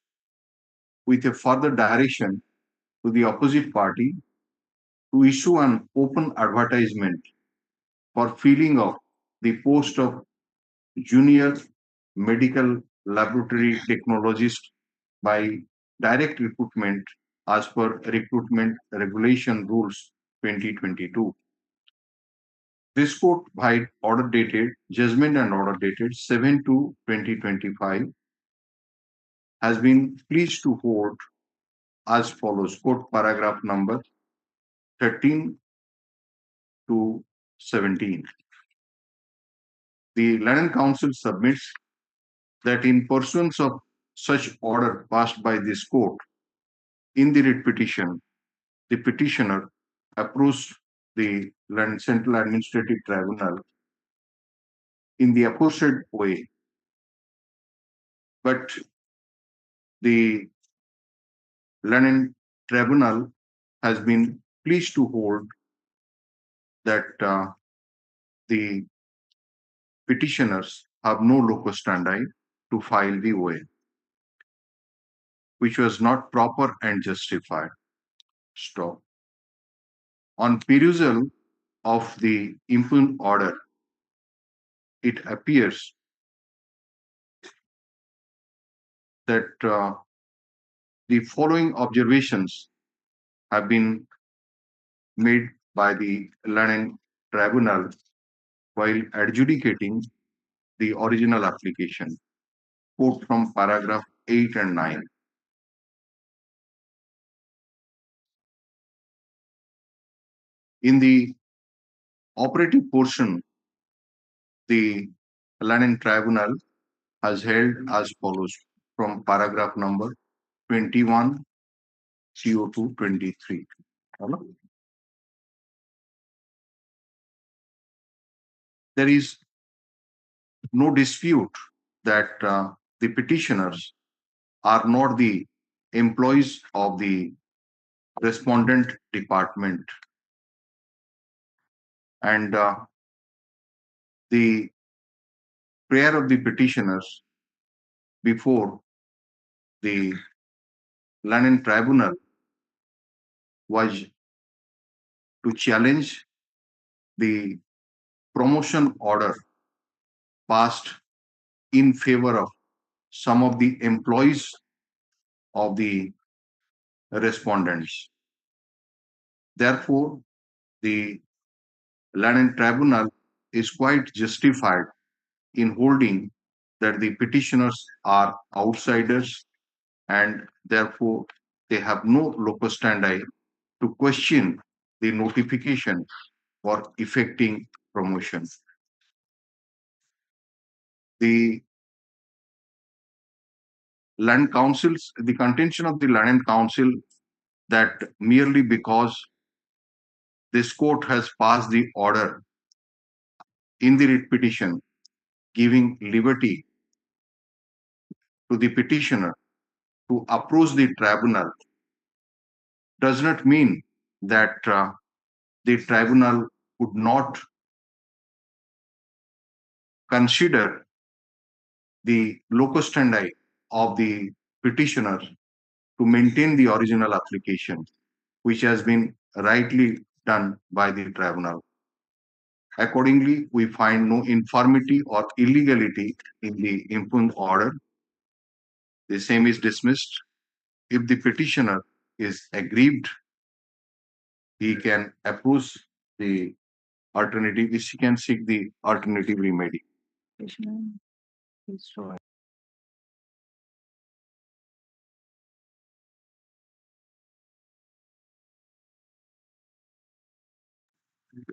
with a further direction to the opposite party to issue an open advertisement for filling of the post of junior medical laboratory technologist by direct recruitment as per Recruitment Regulation Rules 2022. This court, by order dated, judgment and order dated 7/2/2025, has been pleased to hold as follows. Court paragraph number 13 to 17. The London Council submits that in pursuance of such order passed by this court, in the writ petition, the petitioner approached the London Central Administrative Tribunal in the aforesaid way, but the London Tribunal has been pleased to hold that the petitioners have no locus standi to file the OA, which was not proper and justified. Stop. On perusal of the impugned order, it appears that the following observations have been made by the London Tribunal while adjudicating the original application. Quote from paragraph 8 and 9. In the operative portion, the London Tribunal has held as follows from paragraph number 21 CO2 23. There is no dispute that the petitioners are not the employees of the respondent department, and the prayer of the petitioners before the London Tribunal was to challenge the promotion order passed in favor of some of the employees of the respondents. Therefore, the London Tribunal is quite justified in holding that the petitioners are outsiders and therefore they have no locus standi to question the notification for effecting promotion. The Land Councils, the contention of the Land Council that merely because this court has passed the order in the writ petition giving liberty to the petitioner to approach the tribunal does not mean that the tribunal would not consider the locus standi of the petitioner to maintain the original application, which has been rightly done by the tribunal. Accordingly, we find no infirmity or illegality in the impugned order. The same is dismissed. If the petitioner is aggrieved, he can approach the alternative, he can seek the alternative remedy.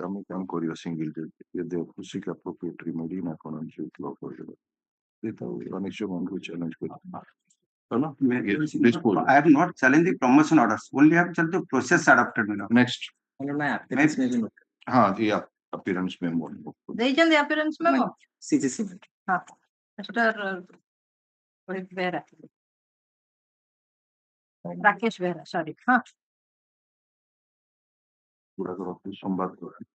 আমি কাম করি single যদি খুশি appropriate remedy in accordance with law for the connection on which challenge with I have not challenged the promotion orders, only have challenged the process adopted. Next. The appearance memo. ଦେଇଛନ୍ତି appearance memo? CGC. Mr. Rohit Behra. Rakesh Behra, sorry. Huh. संवाद करें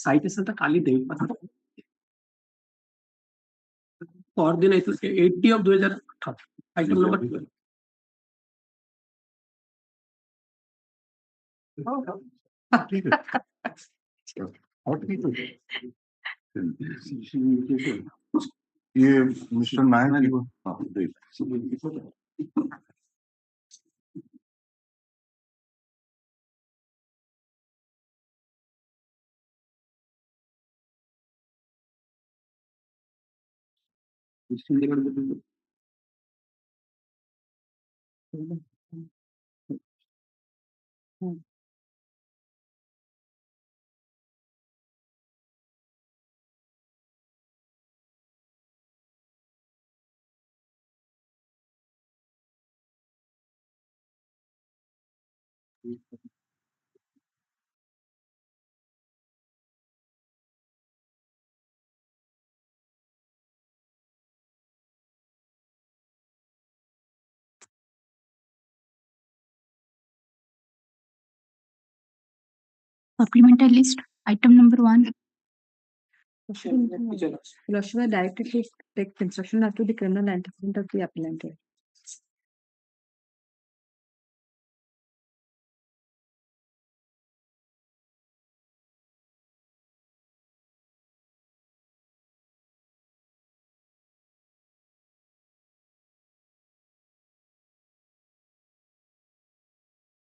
citation କାଲି ଦେଇ ପରଦିନ 80 of 2018 item number 12 ठीक है और ठीक है ये मिस्टर नायक जी हाँ देख Supplemental list, item number 1. Joshua directly take instruction as to the criminal antecedent of the appellant.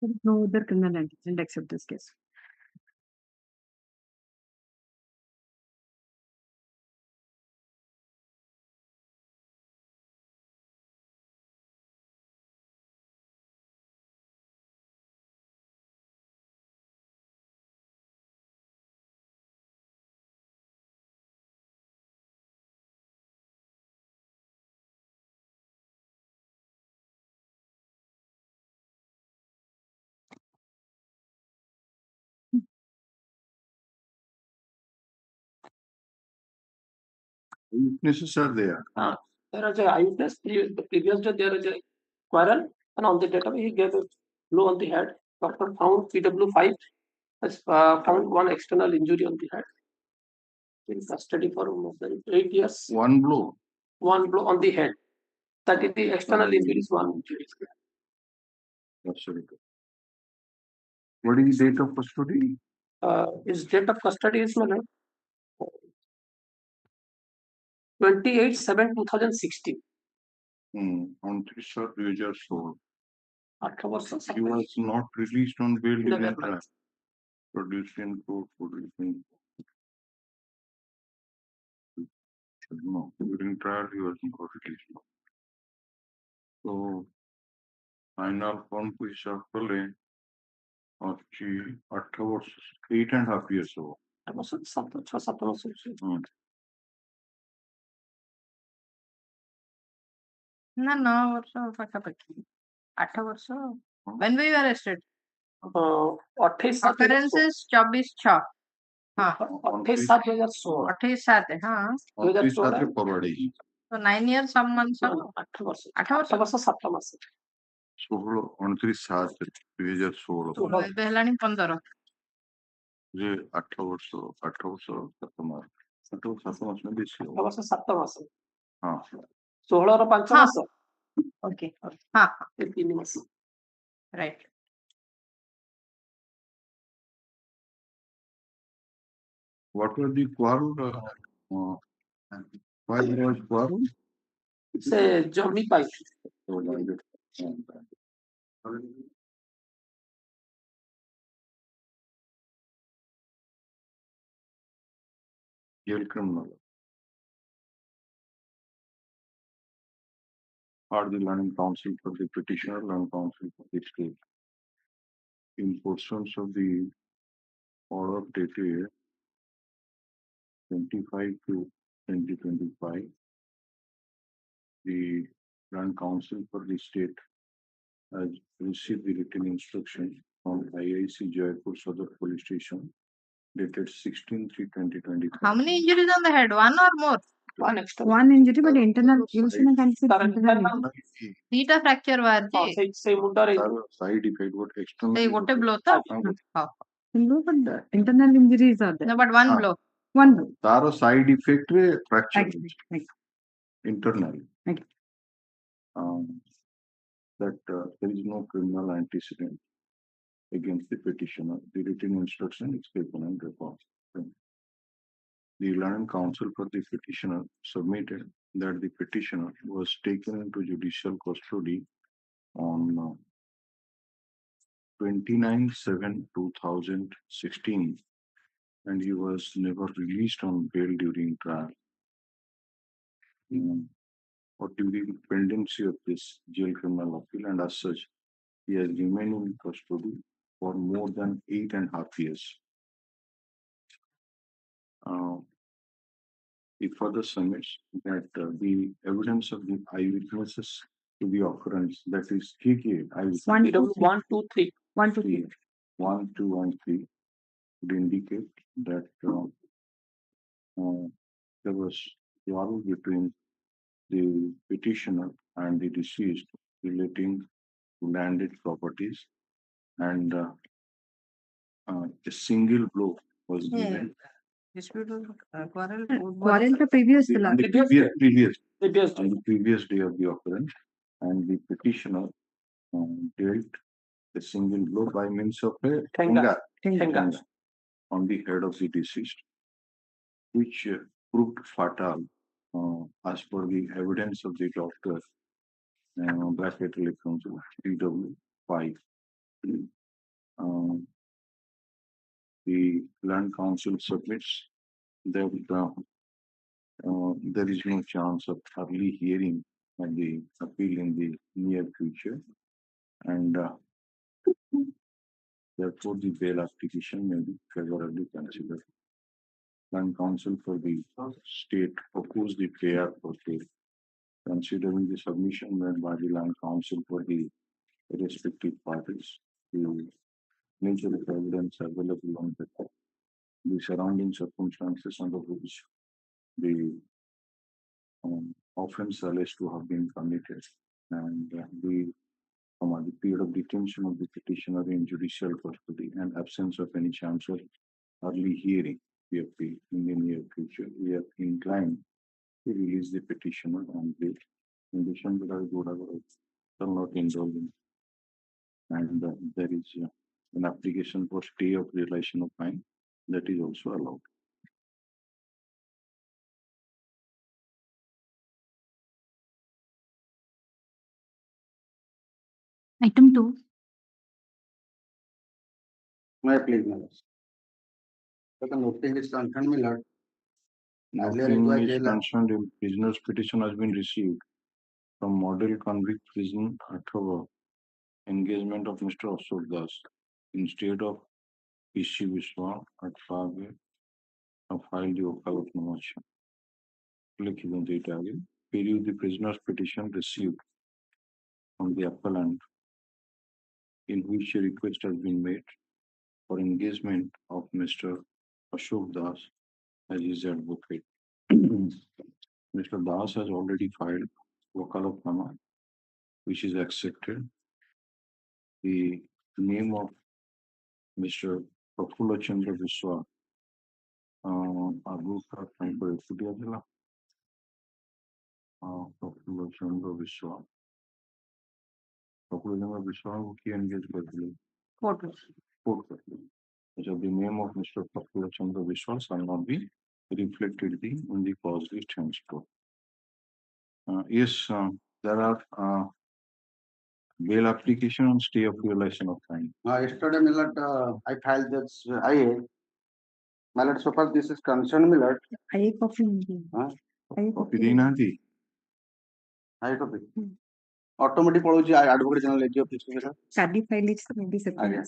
There is no other criminal antecedent except this case. Witnesses are there. There is a eyewitness. The previous day there is a quarrel, and on the date of he gave a blow on the head. Doctor found PW5 has found one external injury on the head. In custody for more than 8 years. One blow. One blow on the head. That is the external injury is one injury. Absolutely. What is the date of custody? His date of custody is 28/7/2016. On 3/2016. 8 वर्ष He was not released on bail during November. trial. Produced in court. No, during trial he was not released. So final form को हिसाब कर ले और 8 वर्ष 8.5 years हो 6-7 वर्ष No, 9 वर्ष पाखापाखि 8 वर्ष. When were you arrested? 28/7/2016. Occurrences 24/6. हाँ 28/7/2016. 28/7 हाँ. 2016 फरवरी. So 9 years some months. 8 वर्ष 8 वर्ष 7 मास. 29/7/2016. ଏବେ ହେଲାଣି 15. ଯେ 8 ବର୍ଷ 7 ମାସ 8 ବର୍ଷ 7 ମାସ ନା ବେଶୀ 8 ବର୍ଷ 7 ମାସ. ହଁ 16 ର 5 ମାସ Okay. Ha. 15 minutes. Right. What was the quarrel? Why there was quarrel? It's a journey bike. Jail criminal. Or the learning counsel for the petitioner, learning counsel for the state. In pursuance of the order dated 25 to 2025, the learning counsel for the state has received the written instruction from IIC Jaipur Sadar Police Station dated 16/3/2025. How many injuries on the head? One or more? One extra. One injury, but internal, you shouldn't consider internal. Dita fracture was Side effect, what external? They got a blow. Tha? No, but the internal injuries are there. No, but one blow. One blow. Taro side effect fracture Right. internally. Right. That there is no criminal antecedent against the petitioner. The written instruction is given and record. The learning counsel for the petitioner submitted that the petitioner was taken into judicial custody on 29/7/2016 and he was never released on bail during trial. Or during pendency of this jail criminal appeal, and as such, he has remained in custody for more than 8.5 years. He further submits that the evidence of the eyewitnesses to the occurrence, that is KK, eyewitness 1, 2, 1, 2, 3. 1, 2, 3. 1, 2, and 3 would indicate that there was quarrel between the petitioner and the deceased relating to landed properties, and a single blow was given. Quarrel. Quarrel the previous day. On the previous day of the occurrence, and the petitioner dealt a single blow by means of a Thenga. on the head of the deceased, which proved fatal as per the evidence of the doctor, bracket electrons TW5. The land council submits that there is no chance of early hearing of the appeal in the near future, and therefore the bail application may be favorably considered. Land council for the state opposed the prayer for bail. Considering the submission made by the land council for the respective parties, the nature of evidence available on the surrounding circumstances under which the offense alleged to have been committed, and the period of detention of the petitioner in judicial custody and absence of any chance of early hearing in the near future, we are inclined to release the petitioner on bail, condition that are good shall not indulge in. And there is an application for stay of realization of fine that is also allowed. Item 2. May I please, Madam? The notice is concerned, my lord. Nothing is concerned, the prisoner's petition has been received from Model Convict Prison Ratho, engagement of Mr. Ashok Das instead of P.C. Vishwa at Fagwe, have filed the Okalat Click data again. Period the prisoner's petition received from the appellant, in which a request has been made for engagement of Mr. Ashok Das as his advocate. Mr. Das has already filed Wakalatnama, which is accepted. The name of Mr. Prafulla Chandra Vishwa, Prafulla Chandra Vishwa Proposal Vishal he engaged with Court. court. Which of the name of Mr. Prafula Chandra Vishal shall not be reflected in the cause list henceforth. Yes, there are bail application and stay of violation of fine. Yesterday, Millard, I filed this IA. Millard, so far this is concerned, Millard. IA copy नहीं है। IA Copy ଦେଇନାହାନ୍ତି? IA copy. Automatic पड़ोसी advocate general लेके office में sir. शादी file is maybe separate.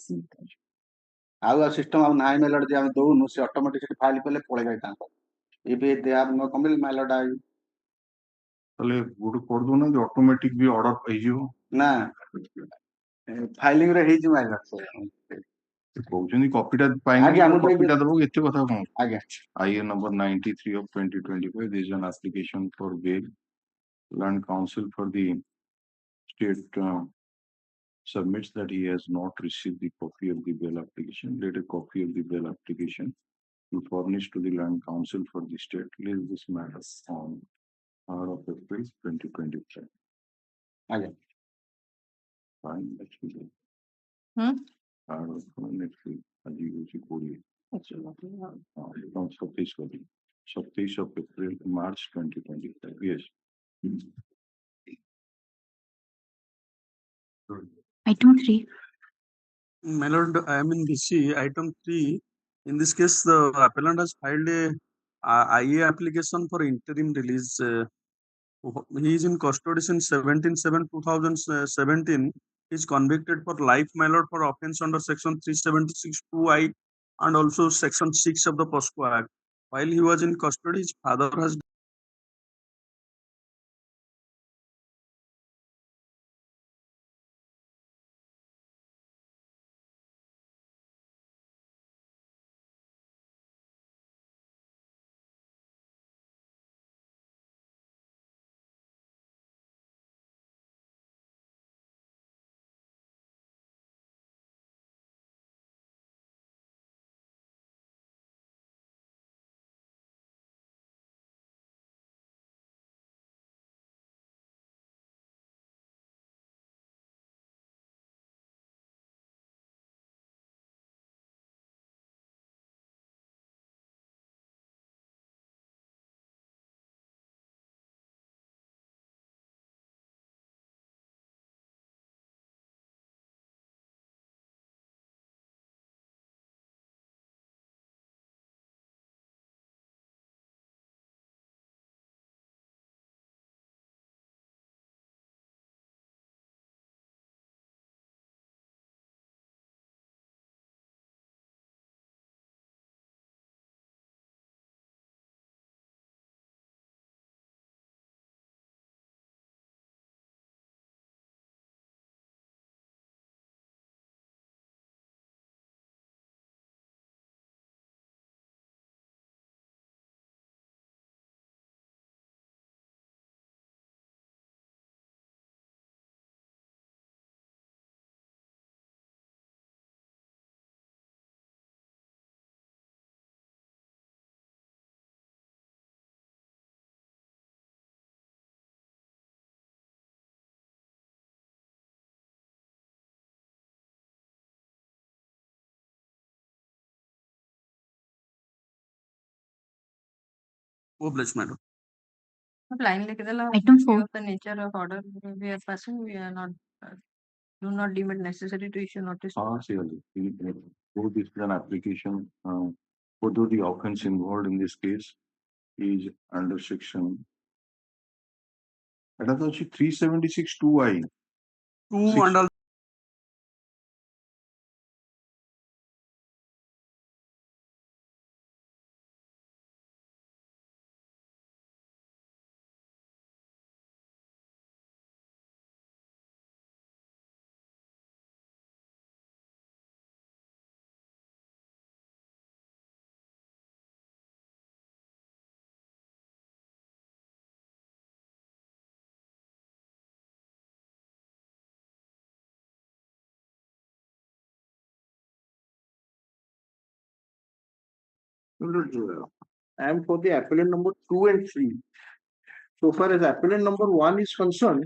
Our system of 9 Millard जे हम दोनों से automatic से फाइल पहले पड़ेगा इतना। If they have no complete Millard I ତାହେଲେ ଗୋଟେ କରିଦଉନା ଯେ ଅଟୋମେଟିକ ବି ଅର୍ଡର ପାଇଯିବ। ନା ଫାଇଲିଂ ରେ ହେଇଛି Millard sir। କହୁଛନ୍ତି କପିଟା ପାଇନି ଆଜ୍ଞା ମୁଁ କପିଟା ଦବ ଏତେ କଥା କଣ? ଆଜ୍ଞା IA number 93 of 2025 there is an application for bail. Land Council for the state submits that he has not received the copy of the bail application. Let a copy of the bail application be furnished to the Land Council for the state. Leave this matter on 3rd of April 2025. ଆଜ୍ଞା Fine, next week. 3rd of next week. ଆଜି ହଉଛି 20। 27 of April, March 2025. Yes. Item 3. My lord, I am in BC. Item 3. In this case, the appellant has filed a IA application for interim release. He is in custody since 17/7/2017. He is convicted for life, my lord, for offence under section 376(2)I and also section 6 of the POSCO Act. While he was in custody, his father has obliged, madam. Line like Item 4. of the nature of order we are passing, we are not do not deem it necessary to issue notice. Both this is an application, although the offense involved in this case is under section. That is 376(2)I. 2 and also And for the appellant number 2 and 3. So far as appellant number 1 is concerned,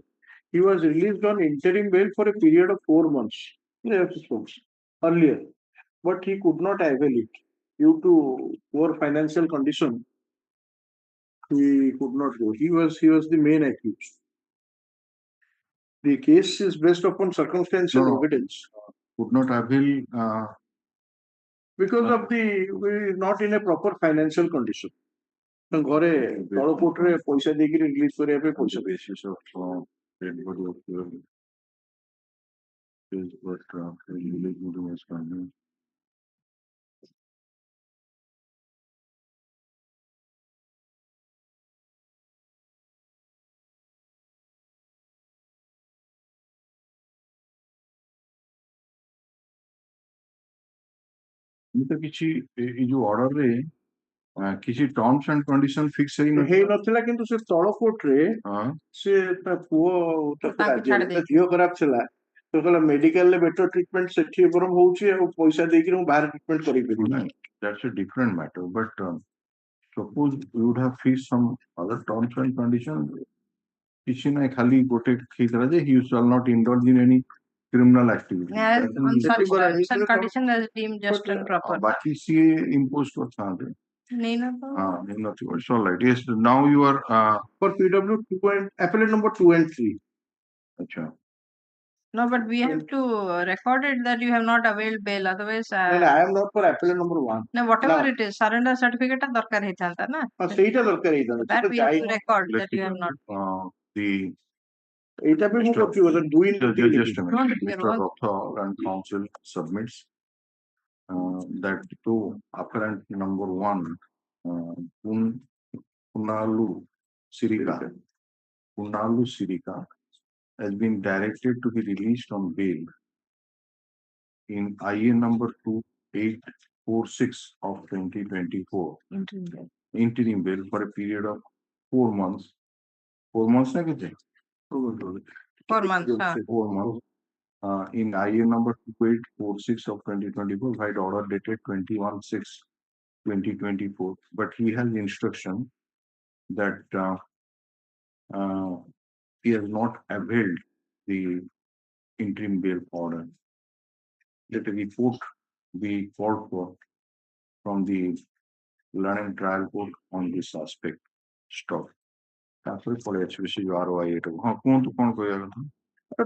he was released on interim bail for a period of 4 months. Yes, folks, earlier, but he could not avail it due to poor financial condition. He could not go. He was the main accused. The case is based upon circumstantial evidence. Could not avail because of the we not in a proper financial condition. ଘରେ ତଳ କୋର୍ଟରେ ପଇସା ଦେଇକି release କରିବା ପାଇଁ ପଇସା basis of dead body of is what illegal was condemned. तो किसी ये जो ऑर्डर रे किसी टर्म्स एंड कंडीशन फिक्स ହେଇ ନଥିଲା କିନ୍ତୁ ସେ ତଳ କୋର୍ଟରେ ସେ ତା ପୁଅ ଝିଅ ଖରାପ ଥିଲା ତ କହିଲା ମେଡିକାଲରେ ବେଟର ଟ୍ରିଟମେଣ୍ଟ ସେଠି ବରଂ ହଉଛି ଆଉ ପଇସା ଦେଇକି ମୁଁ ବାହାରେ ଟ୍ରିଟମେଣ୍ଟ କରିପାରିବି that's a different matter but suppose you would have fixed some other terms and conditions किसी ने खाली गोटे खींचला जे he shall not indulge in any criminal activity As on such terms and conditions as deemed just and proper. बाकी सी impose करता है नहीं ना तो नहीं not it's all right yes now you are for PW 2 and appellate number 2 and 3 अच्छा no but we have to record it that you have not availed bail otherwise I am not for appellate number 1 no whatever it is surrender certificate टा दरकार ही था ना ସେଇଟା ଦରକାର ହେଇଥାନ୍ତା that we have to record that you have not the ଏଇଟା ବି ମୁଁ କରୁଛି ବୋଧେ 2 in just a minute Mr. Ratho and counsel submits that to appellant number 1 Punalu Sirika has been directed to be released on bail in IA number 2846 of 2024 interim bail for a period of 4 months 4 months na kete 4 months in IA number 2846 of 2024 by order dated 21/6/2024 but he has instruction that he has not availed the interim bail order. Let a report be called for from the learning trial court on this aspect. Stop. After for HBC ROI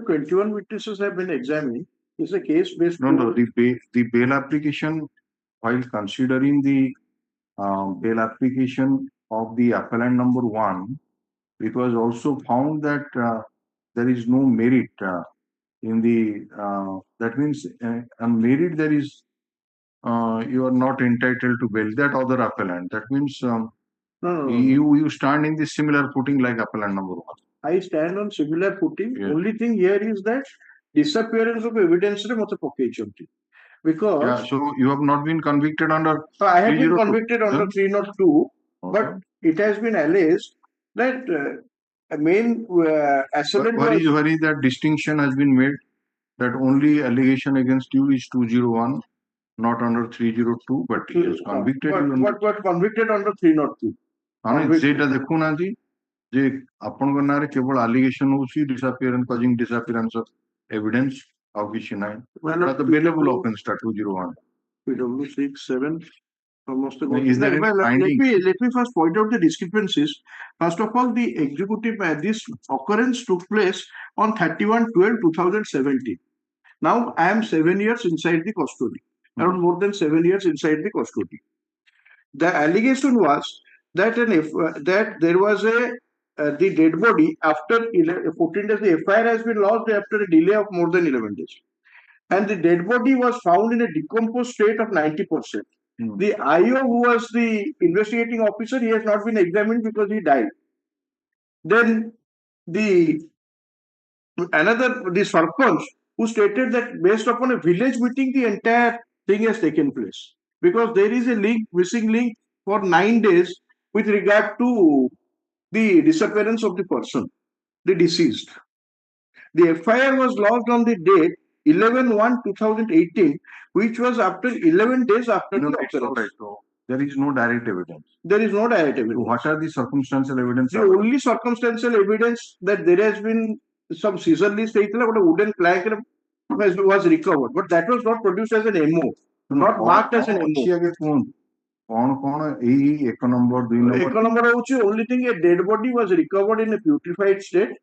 21 witnesses have been examined. It's a case based. No, the bail application, while considering the bail application of the appellant number 1, it was also found that there is no merit in the that means on merit there is you are not entitled to bail that other appellant. That means you stand in the similar footing like appellant number 1. I stand on similar footing. Yes. Only thing here is that disappearance of evidence because so you have not been convicted under I have been convicted under 302 but it has been alleged that main assailant where is that distinction has been made that only allegation against you is 201 not under 302 but he is convicted but convicted under 302 सेटा देखु ना जी जे आपन को नारे केवल allegation होसी disappearance causing disappearance of evidence of which nine that the bailable offense 201 PW 67 almost is there let me first point out the discrepancies. First of all, the executive this occurrence took place on 31/12/2017. Now I am 7 years inside the custody, around more than 7 years inside the custody. The allegation was that that there was the dead body after 14 days. The FIR has been lodged after a delay of more than 11 days, and the dead body was found in a decomposed state of 90%. The IO who was the investigating officer, he has not been examined because he died. Then the Sarpanch who stated that based upon a village meeting, the entire thing has taken place because there is a missing link for 9 days with regard to the disappearance of the person, the deceased. The FIR was lodged on the date 11/1/2018, which was after 11 days after the occurrence. There is no direct evidence. There is no direct evidence. So what are the circumstantial evidence? The only circumstantial evidence that there has been some scissor list ହେଇଥିଲା ଗୋଟେ wooden plank was recovered, but that was not produced as an MO, not marked as an MO. କଣ ଏଇ 1 number 2 number ଏକ number ହଉଛି only thing a dead body was recovered in a putrefied state,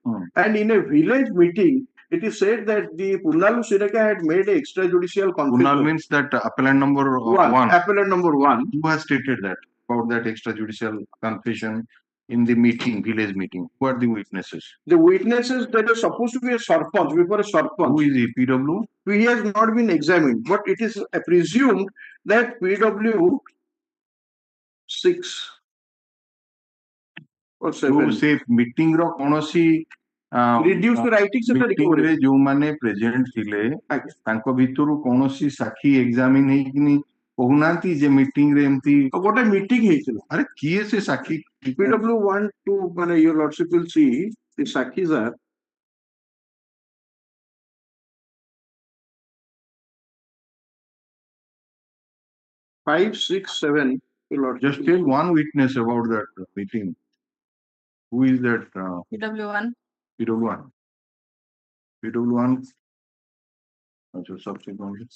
and in a village meeting it is said that the Punnalu Sireka had made a extrajudicial confession. Punnal means that appellant number 1. Appellant number 1. Who has stated that about that extrajudicial confession in the meeting, village meeting? Who are the witnesses? The witnesses that are supposed to be a sarpanch, before a sarpanch. Who is he? PW? He has not been examined, but it is presumed that PW 6 or 7. So say meeting ro konosi reduced writing se meeting रे जो माने present थिले तांको भितरु कोनोसी साखी examine हेकिनी कहूनांती जे meeting रे एमती गोटे मीटिंग हेइतिला अरे किए से साखी PW 1 2 माने your lordship will see the sakhis are five, 6, 7. Just tell one witness about that meeting. Who is that? PW1. PW1. PW1. अच्छा subsequently.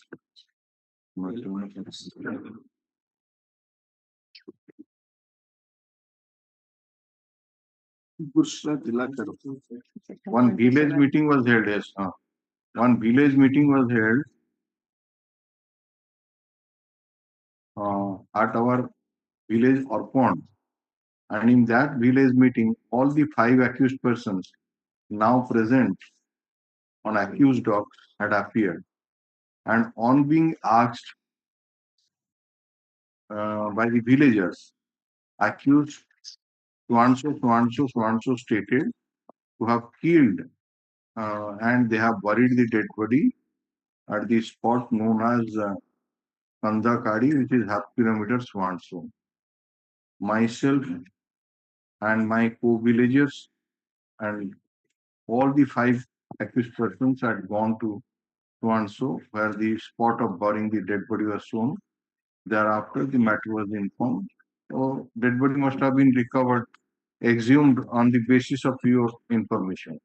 One village meeting was held. Yes. One village meeting was held at our village or pond, and in that village meeting all the 5 accused persons now present on accused docs had appeared, and on being asked by the villagers, accused so-and-so stated to have killed and they have buried the dead body at the spot known as Kandakari, which is half kilometer so-and-so. Myself and my co-villagers and all the 5 accused persons had gone to so-and-so where the spot of burying the dead body was shown. Thereafter, the matter was informed. So, dead body must have been recovered, exhumed on the basis of your information.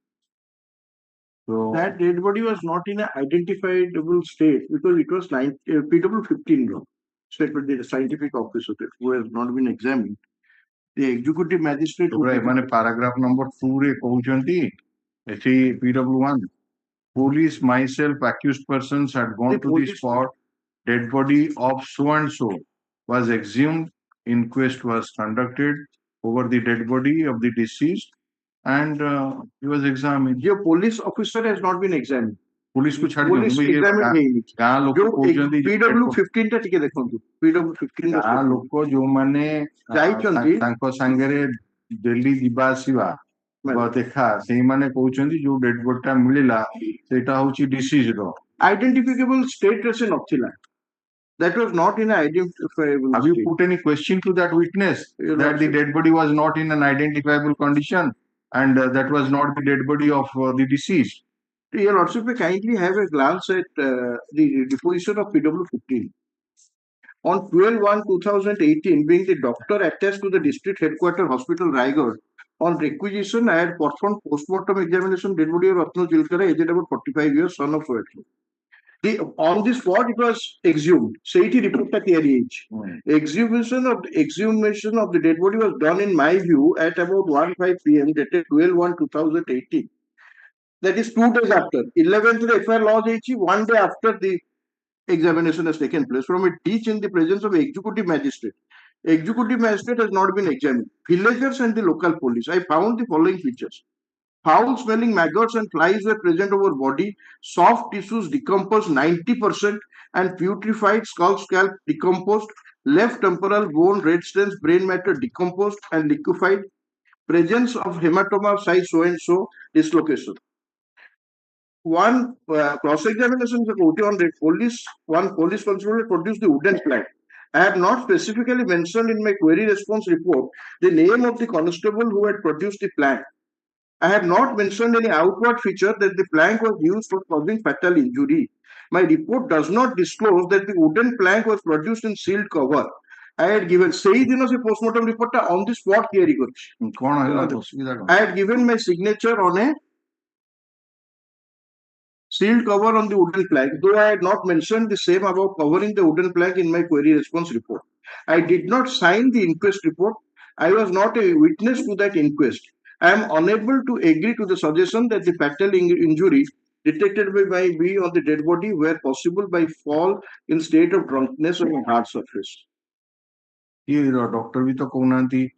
So that dead body was not in an identifiable state because it was PW 15 statement the scientific officer who has not been examined. The executive magistrate. Paragraph number 2 re कहउचंती एठी PW1 police myself accused persons had gone to the spot, dead body of so and so was exhumed, inquest was conducted over the dead body of the deceased and he was examined. Your police officer has not been examined. Police को छाड़ police examined ହେଇନି गां लोक कहउचंती PW 15 टा टिके देखंतु PW 15 गां लोक जो माने जाइचंती तांको संगरे दिल्ली जिबा आसीबा देखा सेही माने कहउचंती जो डेड बॉडी टा मिलिला सेटा होची डिसीज रो identifiable state रे से नथिला. That was not in an identifiable Have state. you put any question to that witness that the dead body was not in an identifiable condition and that was not the dead body of the deceased? Your Lordship may kindly have a glance at the deposition of PW 15. On 12/1/2018, being the doctor attached to the district headquarters hospital Raigad, on requisition, I had performed postmortem examination dead body of Ratho Jilkara, aged about 45 years, son of Ratho. On this spot, it was exhumed. Seiti report ta tiyari heichi. Exhumation of the dead body was done, in my view, at about 1:05 PM, dated 12/1/2018. That is 2 days after. 11th the FIR laws heichi, 1 day after the examination has taken place. From a teach in the presence of executive magistrate. Executive magistrate has not been examined. Villagers and the local police. I found the following features. Foul smelling maggots and flies were present over body, soft tissues decomposed 90% and putrefied skull scalp decomposed, left temporal bone, red stains, brain matter decomposed and liquefied, presence of hematoma size so and so, dislocation. One cross-examination on the police, one police constable produced the wooden plank. I have not specifically mentioned in my query response report the name of the constable who had produced the plank. I have not mentioned any outward feature that the plank was used for causing fatal injury. My report does not disclose that the wooden plank was produced in sealed cover. I had given postmortem report on the spot theory. I had given my signature on a sealed cover on the wooden plank, though I had not mentioned the same about covering the wooden plank in my query response report. I did not sign the inquest report. I was not a witness to that inquest. I am unable to agree to the suggestion that the fatal injury detected by me on the dead body were possible by fall in state of drunkenness on a hard surface. Here, doctor भी तो कहना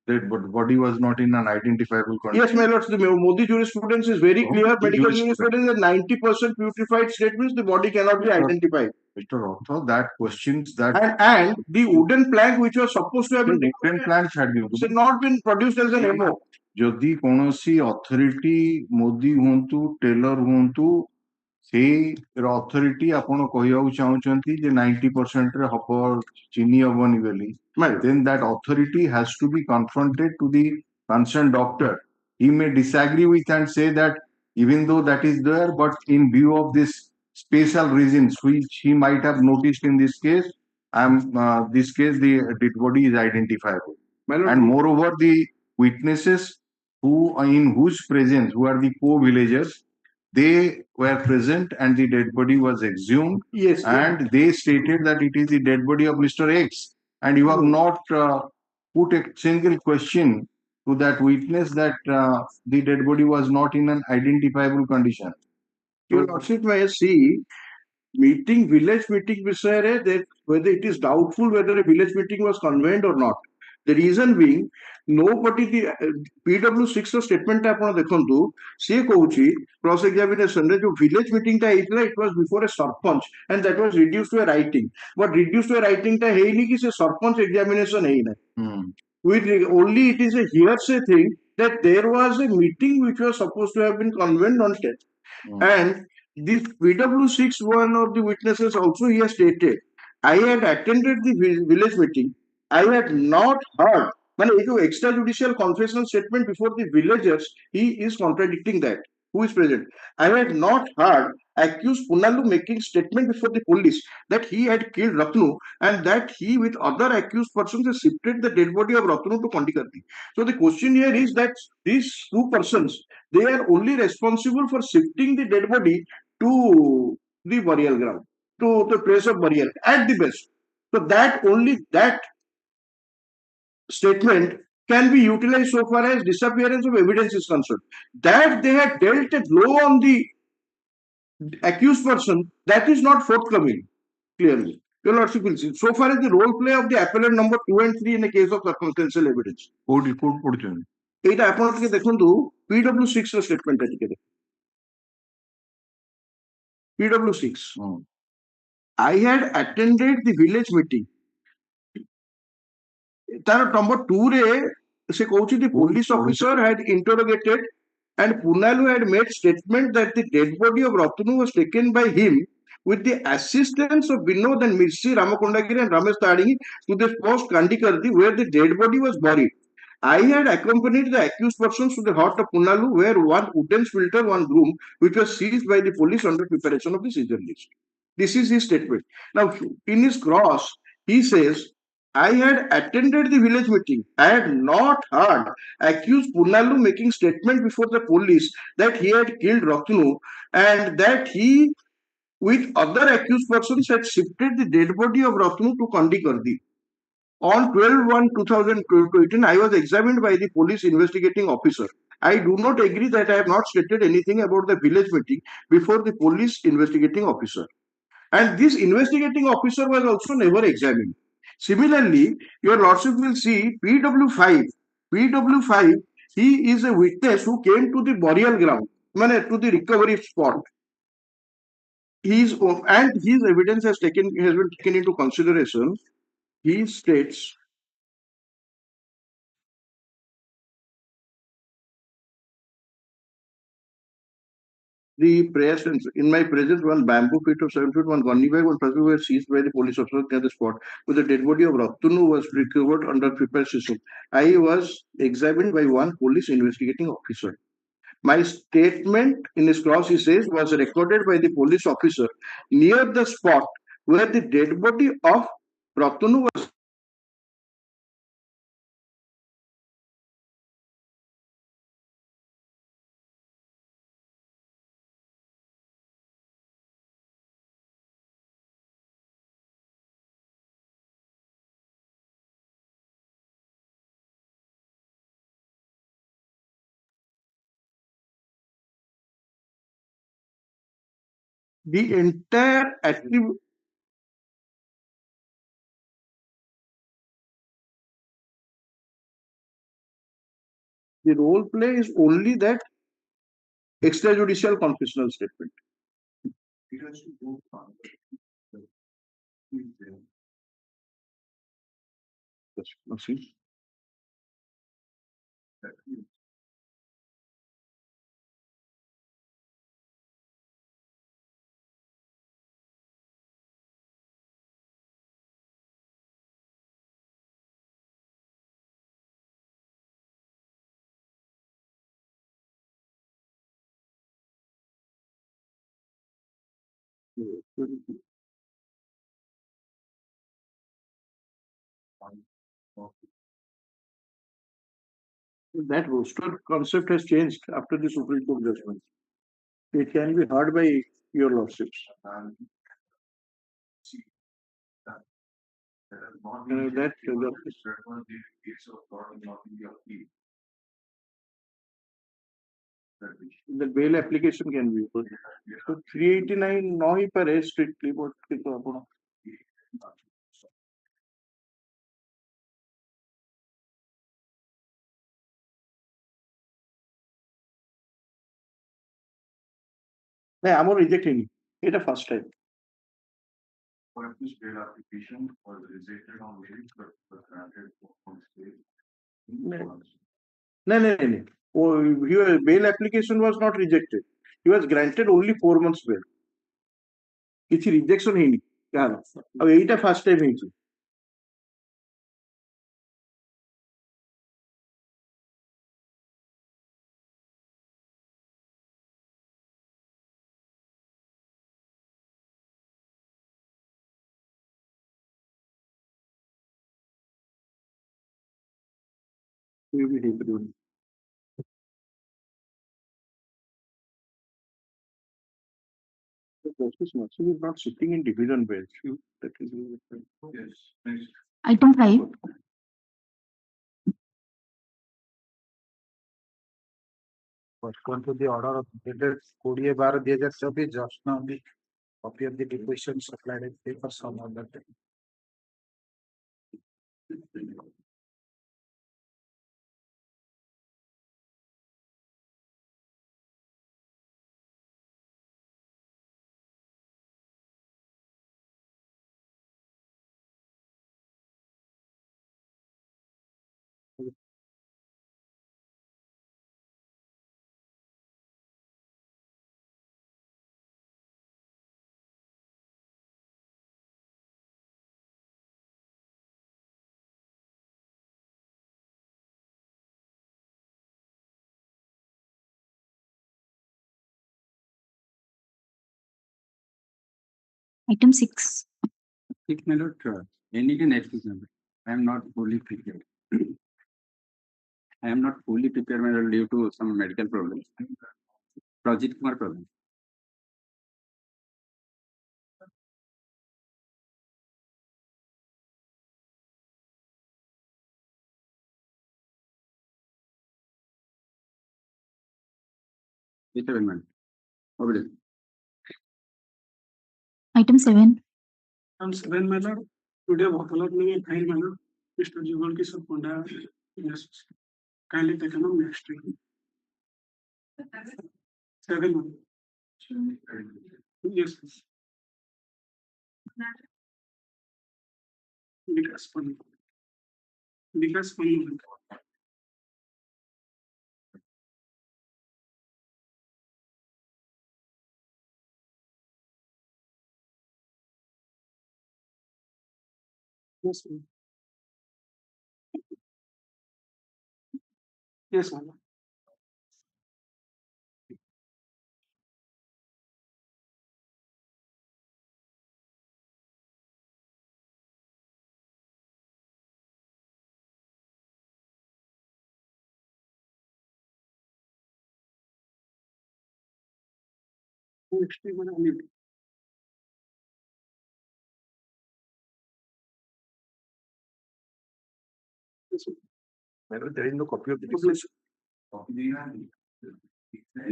that but body was not in an identifiable condition. Yes, my lords, the Modi jurisprudence is very clear. Medical jurisprudence is 90% putrefied state means the body cannot be identified. Mr. Ratho, that questions that And the wooden plank which was supposed to have been wooden plank had not been produced as an MO. ଯଦି କୌଣସି authority Modi ହୁଅନ୍ତୁ tailor ହୁଅନ୍ତୁ ସେଇର authority ଆପଣ କହିବାକୁ ଚାହୁଁଛନ୍ତି ଯେ 90% ହବ ଚିନି ହବନି ବୋଲି then that authority has to be confronted to the concerned doctor. He may disagree with and say that even though that is there, but in view of this special reasons which he might have noticed in this case, this case the dead body is identifiable. And moreover, the witnesses in whose presence, who are the co-villagers, they were present and the dead body was exhumed. Yes. And they stated that it is the dead body of Mr. X. And you have not put a single question to that witness that the dead body was not in an identifiable condition. Your Lordship may see village meeting विषय that whether it is doubtful whether a village meeting was convened or not. The reason being, nobody the PW6 statement ଆପଣ ଦେଖନ୍ତୁ ସିଏ କହୁଛି cross examination ରେ ଯୋଉ village meeting ଟା ହେଇଥିଲା it was before a sarpanch and that was reduced to a writing, but reduced to a writing ଟା ହେଇନି କି ସେ sarpanch examination ହେଇନାହିଁ. With only it is a hearsay thing that there was a meeting which was supposed to have been convened on 10th. And this PW6, one of the witnesses also he has stated, I had attended the village meeting. I had not heard. Man, extrajudicial confessional statement before the villagers, he is contradicting that. Who is present? I had not heard accused Punalu making statement before the police that he had killed Ratno and that he with other accused persons has shifted the dead body of Ratno to Kondikarti. So the question here is that these two persons, they are only responsible for shifting the dead body to the burial ground, to the place of burial at the best. So that only that statement can be utilized so far as disappearance of evidence is concerned. That they had dealt a blow on the accused person, that is not forthcoming, clearly. Your Lordship will see. So far as the role play of the appellant number 2 and 3 in the case of circumstantial evidence. এইটা আপনারা থেকে দেখুন তো PW6 এর স্টেটমেন্টটা থেকে দেখুন PW6 I had attended the village meeting. তার number 2 রে সে কହୁଛି the police officer had interrogated and Punalu had made statement that the dead body of Ratnu was taken by him with the assistance of Vinod and Mirsi Ramakondagiri and Ramesh Tadingi to the post Kandikarti where the dead body was buried. I had accompanied the accused persons to the hut of Punalu where one wooden filter, one broom, which was seized by the police under preparation of the seizure list. This is his statement. Now, in his cross, he says, I had attended the village meeting. I had not heard accused Punalu making statement before the police that he had killed Ratnu and that he, with other accused persons, had shifted the dead body of Ratnu to Kandikarti. On 12/1/2018, I was examined by the police investigating officer. I do not agree that I have not stated anything about the village meeting before the police investigating officer. And this investigating officer was also never examined. Similarly, your Lordship will see PW5. PW5, he is a witness who came to the burial ground, to the recovery spot. His evidence has been taken into consideration. He states, the presence, in my presence, one bamboo pit of 7 feet, one gunny bag, one plastic were seized by the police officers near the spot. With the dead body of Ratnu was recovered under prepared system. I was examined by one police investigating officer. My statement in his cross, he says, was recorded by the police officer near the spot where the dead body of Ratnu was the entire active the role play is only that extrajudicial confessional statement. That roster concept has changed after the Supreme Court judgment. It can be heard by your lordships. The bail application can be put. So 389 no ही पर है strictly, but कितो आपण नहीं ଆମର reject ହେଇନି ଏଇଟା first time. For this bail application was rejected on merit but was granted on state. नहीं. Your bail application was not rejected. He was granted only 4 months bail. କିଛି rejection ହେଇନି କାହାର ଆଉ ଏଇଟା first time ହେଇଛି. Justice Matsui is not sitting in division bench. That is Yes. Item 5. Pursuant to the order of dated 20/12/2024, just now the copy of the deposition supplied in paper some other day. Item 6. Six minute, any next number. I am not fully prepared. I am not fully prepared, my lord, due to some medical problems. Project Kumar problem. Objection. Item 7. Item 7, my lord. Today, Bhakalat may file, my lord. Mr. Jugal Kishore Panda. Yes. Kindly take a note next week. 7, my lord. Yes. Vikas Panda. Vikas Panda. Yes, ma'am. Yes, ma'am. Next week, madam. Yes, ma'am. Madam, there is no copy of the decision. In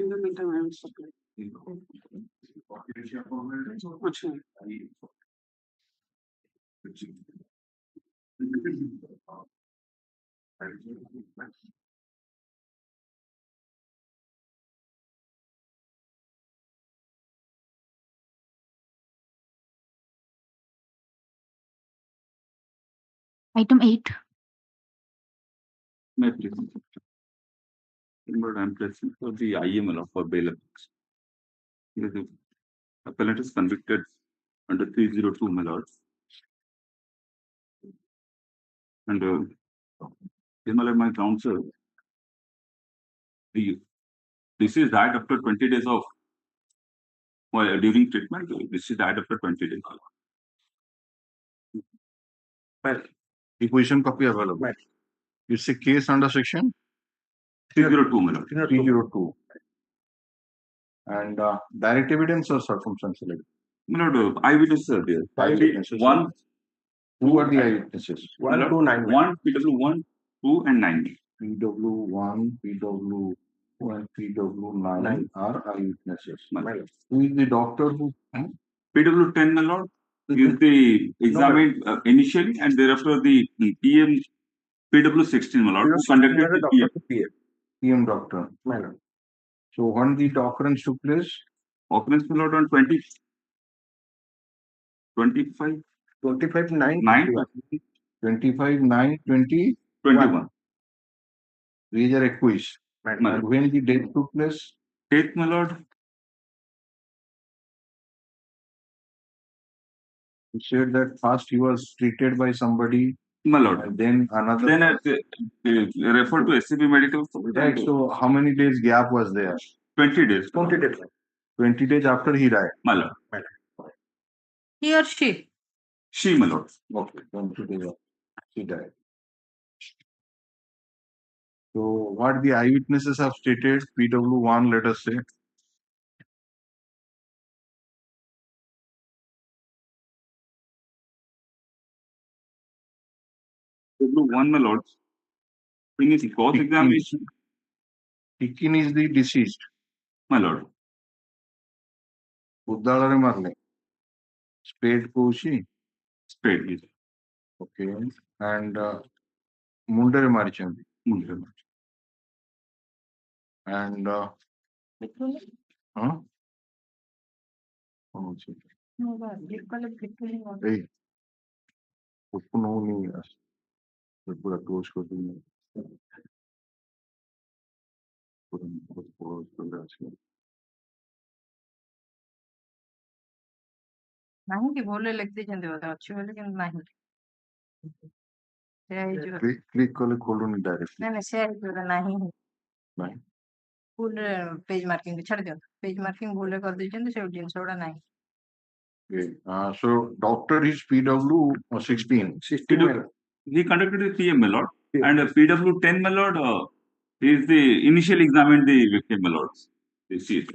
the meantime, I will supply. कुछ नहीं। Item 8. मैं present सकता हूँ। But I'm present for the IML for bail application. The appellant is convicted under 302, my lord. And my counsel, this is died after 20 days of during treatment. This is died after 20 days. The position copy available. It's a case under section 302, my lord. 302. And direct evidence or circumstantial evidence? My lord, eyewitnesses are there. Eyewitnesses. One. Who are the eyewitnesses? 1, 2, 9. 1, PW1, 2, and 9. PW1, PW2, and PW9 are eyewitnesses. Who is the doctor who? PW10, my lord, is the examined initially, and thereafter the PM PW16, my lord, who conducted the PM. PM doctor. So when the occurrence took place? Occurrence, my lord, on 25, 9, 25, 9, 20, 21. 2021. And when the death took place? 8th, my lord. You said that first he was treated by somebody. My lord. And then another. Then referred to SCB medical. Right. So how many days gap was there? 20 days. 20 days. 20 days after he died. My lord. He or she? She, my lord. Okay. 20 days after he died. So what the eyewitnesses have stated, PW1, let us say. PW1, my lord. In his cross examination. Tikin is the deceased. My lord. Uddalare marle. Spade Koushi. Spade, yes. Okay. And Mundare Marichandi. Mundare. And huh? Hey, पूरा close कर दूंगा नहीं कि बोले लिखते जंदे होता अच्छी बोले कि नहीं क्लिक कले खोलुनी डायरेक्ट नहीं से नहीं नहीं फुल पेज मार्किंग छाड़ दियो पेज मार्किंग भूले कर दीजिए से जिनस ओडा नहीं. Okay. So doctor is PW 16. He conducted the PM, my lord, and PW10, my lord, he is the initially examined the victim, my lord. This is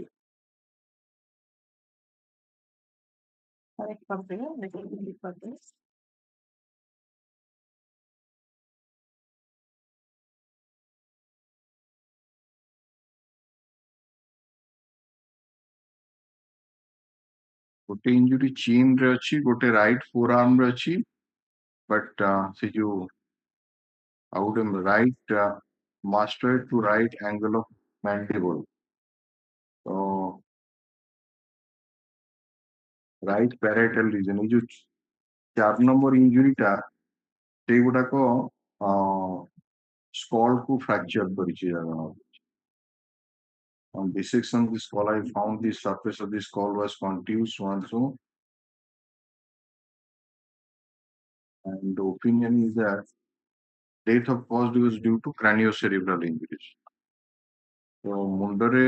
गोटे injury चीन रे अछि गोटे राइट फोर आर्म रे अछि but से जो out right master to right angle of mandible तो राइट पैराइटल रीजन जो 4 नंबर इंजुरी टा से गुडा को स्कॉल को फ्रैक्चर करिछि जाना. On dissection of the skull, I found the surface of the skull was contused so and so. And the opinion is that death of cause was due to craniocerebral injuries. So मुंडरे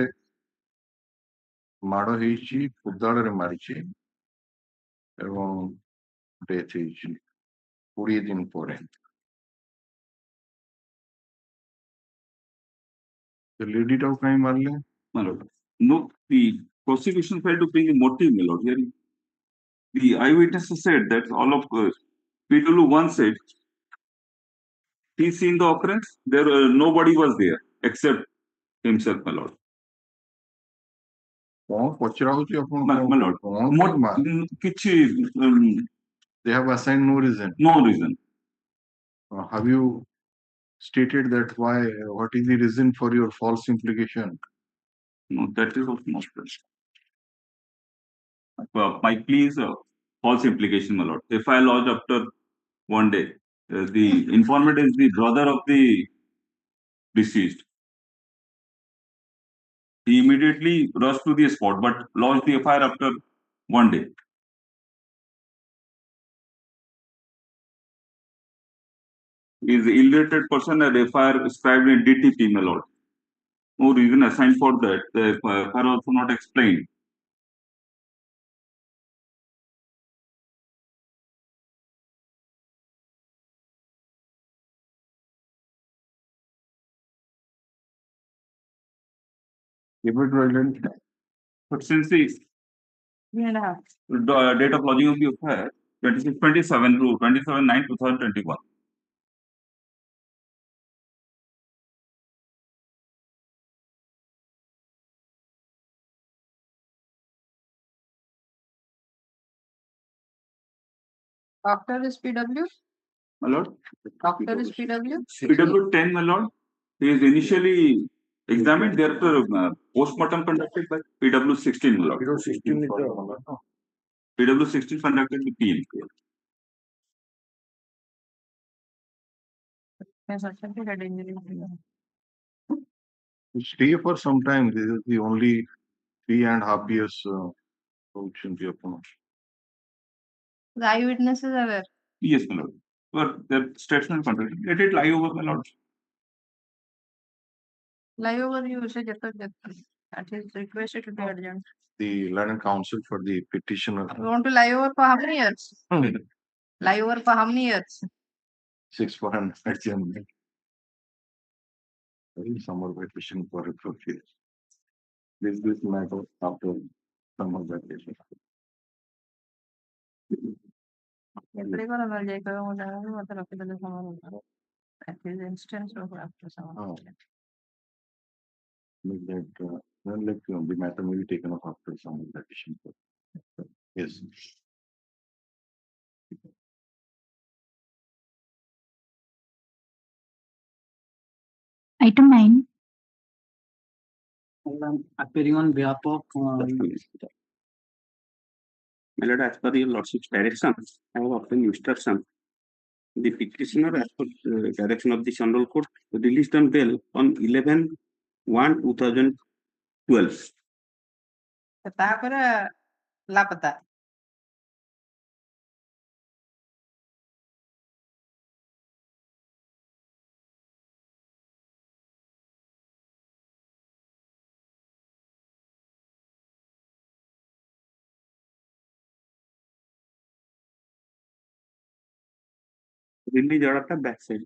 माड़ हेछि उद्दाड़े मारिछि एवं death हेछि 20 दिन परे. The lady tau काई मारले? my lord. No, the prosecution failed to bring a motive, my lord. Here, the eyewitnesses said that all of PW1 said he seen the occurrence. There nobody was there except himself, my lord. କଣ ପଚରା ହଉଛି ଆପଣ My lord, କିଛି they have assigned no reason. no reason. Have you stated that why? What is the reason for your false implication? No, that is also not true. My plea is false implication, my lord. If I lodge after one day, the informant is the brother of the deceased. He immediately rushed to the spot, but lodged the FIR after one day. Is illiterate person and FIR described in DTP, my lord. No reason assigned for that. The FIR also not explained. But since the 3.5. date of lodging of the FIR, 27 to 27/9/2021. Doctor is PW. My lord, Doctor is PW. PW 10, my lord. He is initially examined, thereafter postmortem conducted by PW 16, my lord. PW 16 conducted the PN. Head injury. Stay for some time. This is the only 3.5 years option here. The eyewitnesses are there. Yes, my lord. But the statement contradicted. Let it lie over, my lord. Lie over you say that is requested to be adjourned. The London Council for the petitioner. You want to lie over for how many years? Lie over for how many years? 6 for an adjournment. Summer vacation for refugees. This matter after summer vacation. That is instance of after summer. That then the matter may be taken up after summer vacation. Yes. Item 9. Appearing on behalf of My lord, as per your lordship's direction, I have obtained instruction. The petitioner, as per direction of the General Court, released on bail on 11/1/2012. ତାପରେ ଲାପତା Release order টা back side.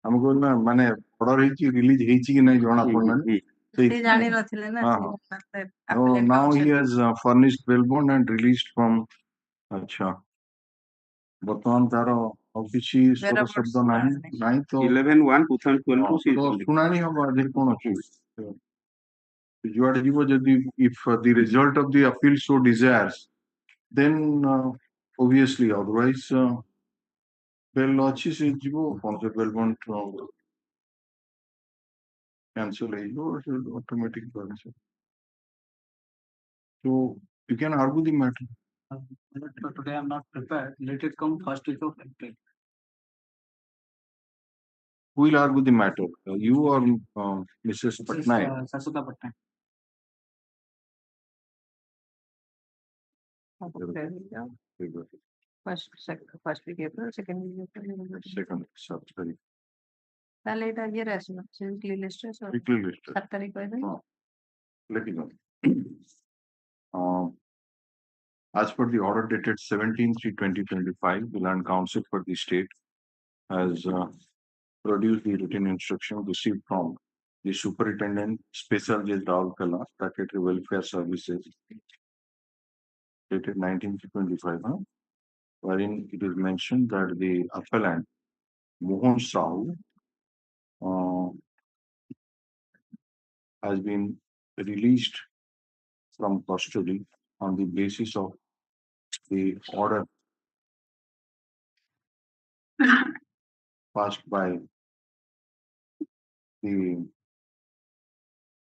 ଆମକୁ ନା ମାନେ order ହେଇଛି release ହେଇଛି କି ନାହିଁ ଜଣା ପଡୁନାହିଁ ସେ ଜାଣି ନଥିଲେ ନା now he has furnished bail bond and released from ଆଚ୍ଛା ବର୍ତ୍ତମାନ ତାର ଆଉ କିଛି ସ୍ୱର ଶବ୍ଦ ନାହିଁ ତ 11/1/2012 ଶୁଣାଣି ହବ ଆଜି କଣ ଅଛି ଯୁଆଡେ ଯିବ ଯଦି if the result of the appeal so desires then obviously otherwise bail ଅଛି ସେ ଯିବ କଣ ସେ bail bond cancel ହେଇଯିବ automatic cancel. So you can argue the matter. Today I'm not prepared. Let it come first week of April. Who will argue the matter? You or Mrs. Patnaik? Sasuta Patnaik. First week April, second week April. Second, sorry. তাহলে এটা ইয়ে আসলো weekly লিস্টে সব Weekly list. 7 তারিখ কই দিন Let me know. As per the order dated 17/3/2025, the Land Council for the state has produced the written instruction received from the Superintendent Special Judge Rahul Kala, Statutory Welfare Services, dated 19/3/25, wherein it is mentioned that the appellant Sahoo has been released from custody on the basis of the order passed by the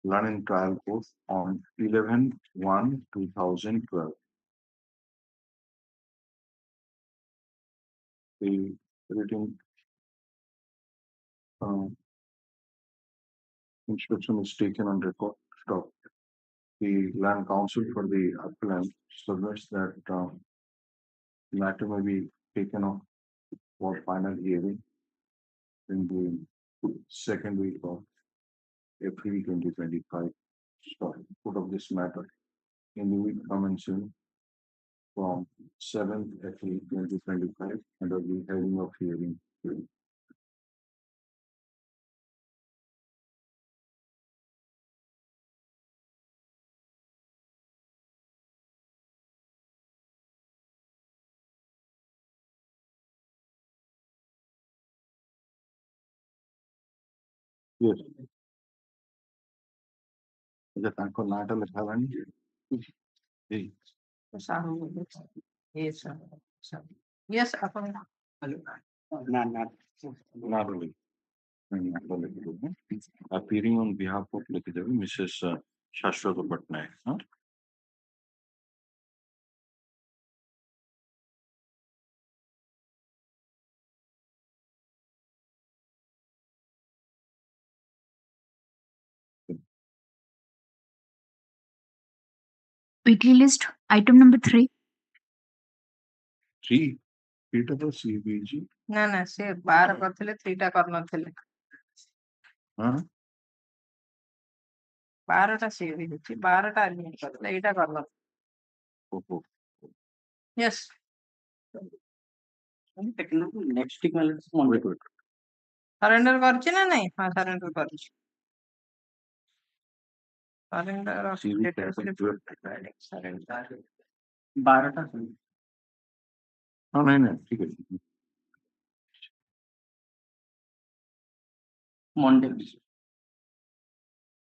London Trial Court on 11/1/2012. The written instruction is taken on record. Stop. The Land Council for the appellant submits that matter may be taken up for final hearing in the second week of April 2025. Stop. Put of this matter in the week commencing from 7th April 2025 under the heading of hearing. Yes. अच्छा तांको नाटा लिखा हुआ नहीं जी Yes, upon not only appearing on behalf of Mrs. Shashwat Patnaik. Huh? Weekly list, item number 3. 3. Peter the CBG. ना ना से 12 करथिले 3टा करनथिले हाँ 12टा सीवी होची 12टा एलिमेंट करथिले एटा करन ओहो यस नेक्स्ट वीक वाले wait सरेंडर करछि ना नहीं हां सरेंडर करछि surrender of CV letter type of slip surrender 12टा हाँ नहीं ठीक है मंडे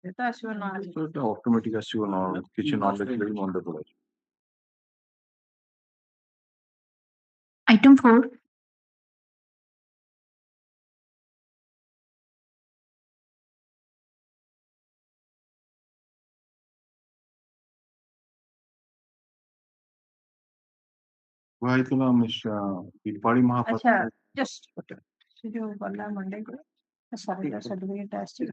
एटा आसीबो ना तो এটা অটোমেটিক আসিব না কিছু না লিখলে মনে পড়ে Item 4. भाई तो नाम बिपाड़ी महापात्र अच्छा जस्ट से जो वाला मंडे को सरेंडर सर्टिफिकेट आसी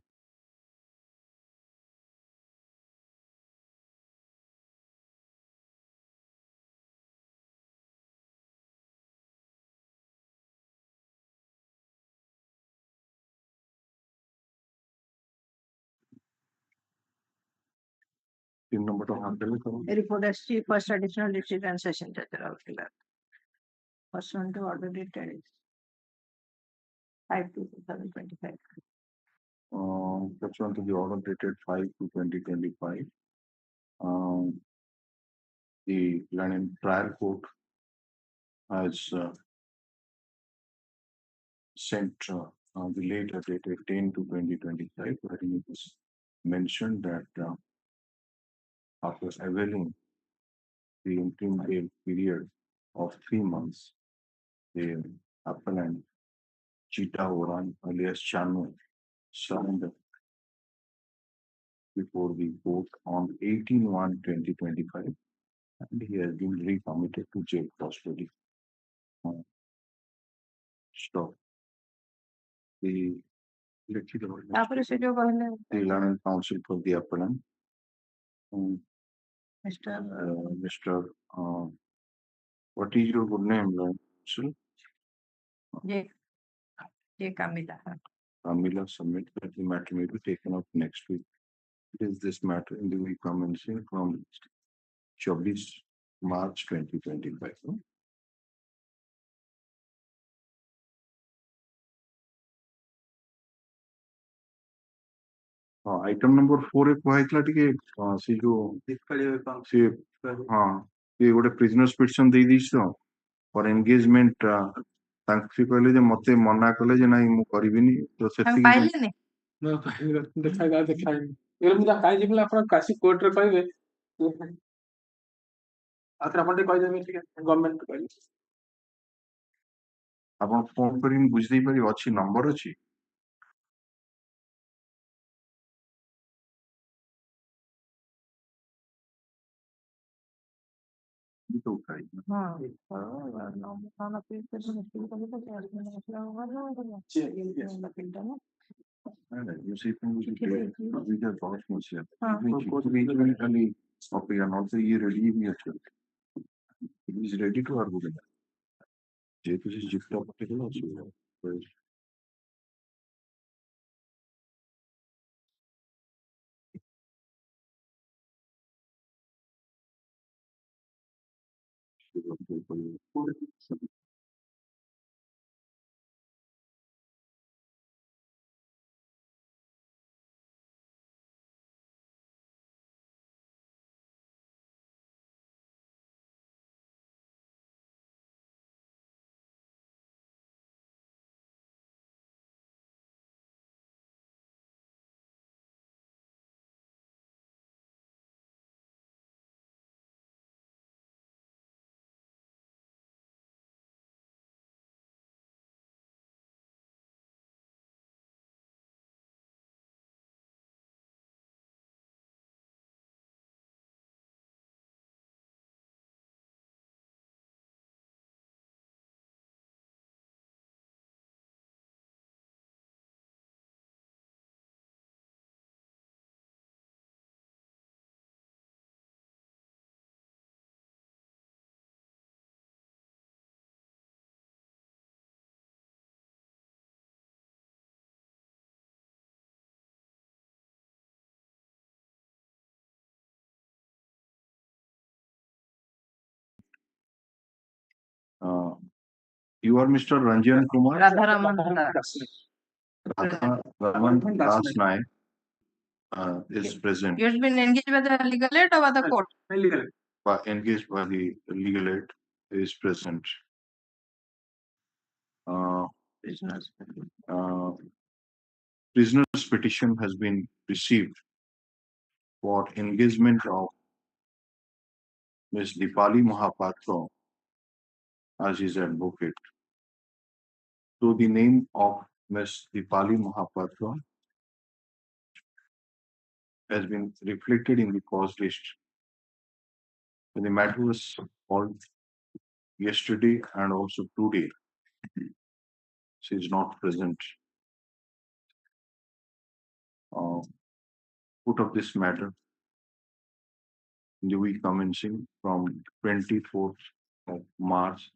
तीन नंबर तो हैंडल करो report as chief first additional district and session judge of Killer. Pursuant to order dated 5/2/2025. pursuant to the order dated 5/2/2025 the London Trial Court has sent the later dated 10/2/2025 wherein it is mentioned that after availing the interim bail period of 3 months, the appellant Chita Oran alias Chanu surrendered before the court on 18/1/2025 and he has been recommitted to jail custody. Stop. The तापर से जो कहले the London Council for the appellant mister what is your good name, Council? ये कामिला Kamila submit that the matter may be taken up next week. It is this matter in the week commencing from 24 March 2025. Item number 4 एक कहला टिके से जो से हां ये गोटे प्रिजनर्स पिटिशन दे दिस तो फॉर एंगेजमेंट ତାଙ୍କୁ ସେ କହିଲେ ଯେ ମତେ ମନା କଲେ ଯେ ନାଇଁ ମୁଁ କରିବିନି ତ ସେତିକି ପାଇଲେନି ଦେଖାଇନି ମୁଁ କାହିଁ ଯିବି ଆପଣ କାଶୀ କୋର୍ଟରେ କହିବେ ଆଉଥରେ ଆପଣ ଟିକେ କହିଦେବେ ଟିକେ ଗଭର୍ଣ୍ଣମେଣ୍ଟ କହିଲେ ଆପଣ ଫୋନ କରି ମୁଁ ବୁଝି ଦେଇପାରିବି ଅଛି ନମ୍ବର ଅଛି तो उठाई उसी पे मुझे अभी क्या बहुत मुश्किल है खाली ऑपरेशन नॉट ये रेडी भी अच्छा इज रेडी टू आर्गुमेंट जे तुझे जितना पटेगा उसको You are Mr. Ranjan Kumar. Radharaman Das Naik is present. You have been engaged by the legal aid or by the court? Engaged by the legal aid is present. Prisoner's petition has been received for engagement of Ms. Dipali Mahapatra as his advocate. So the name of Ms. Dipali Mahapatra has been reflected in the cause list. When the matter was called yesterday and also today, she is not present. Put of this matter in the week commencing from 24th of March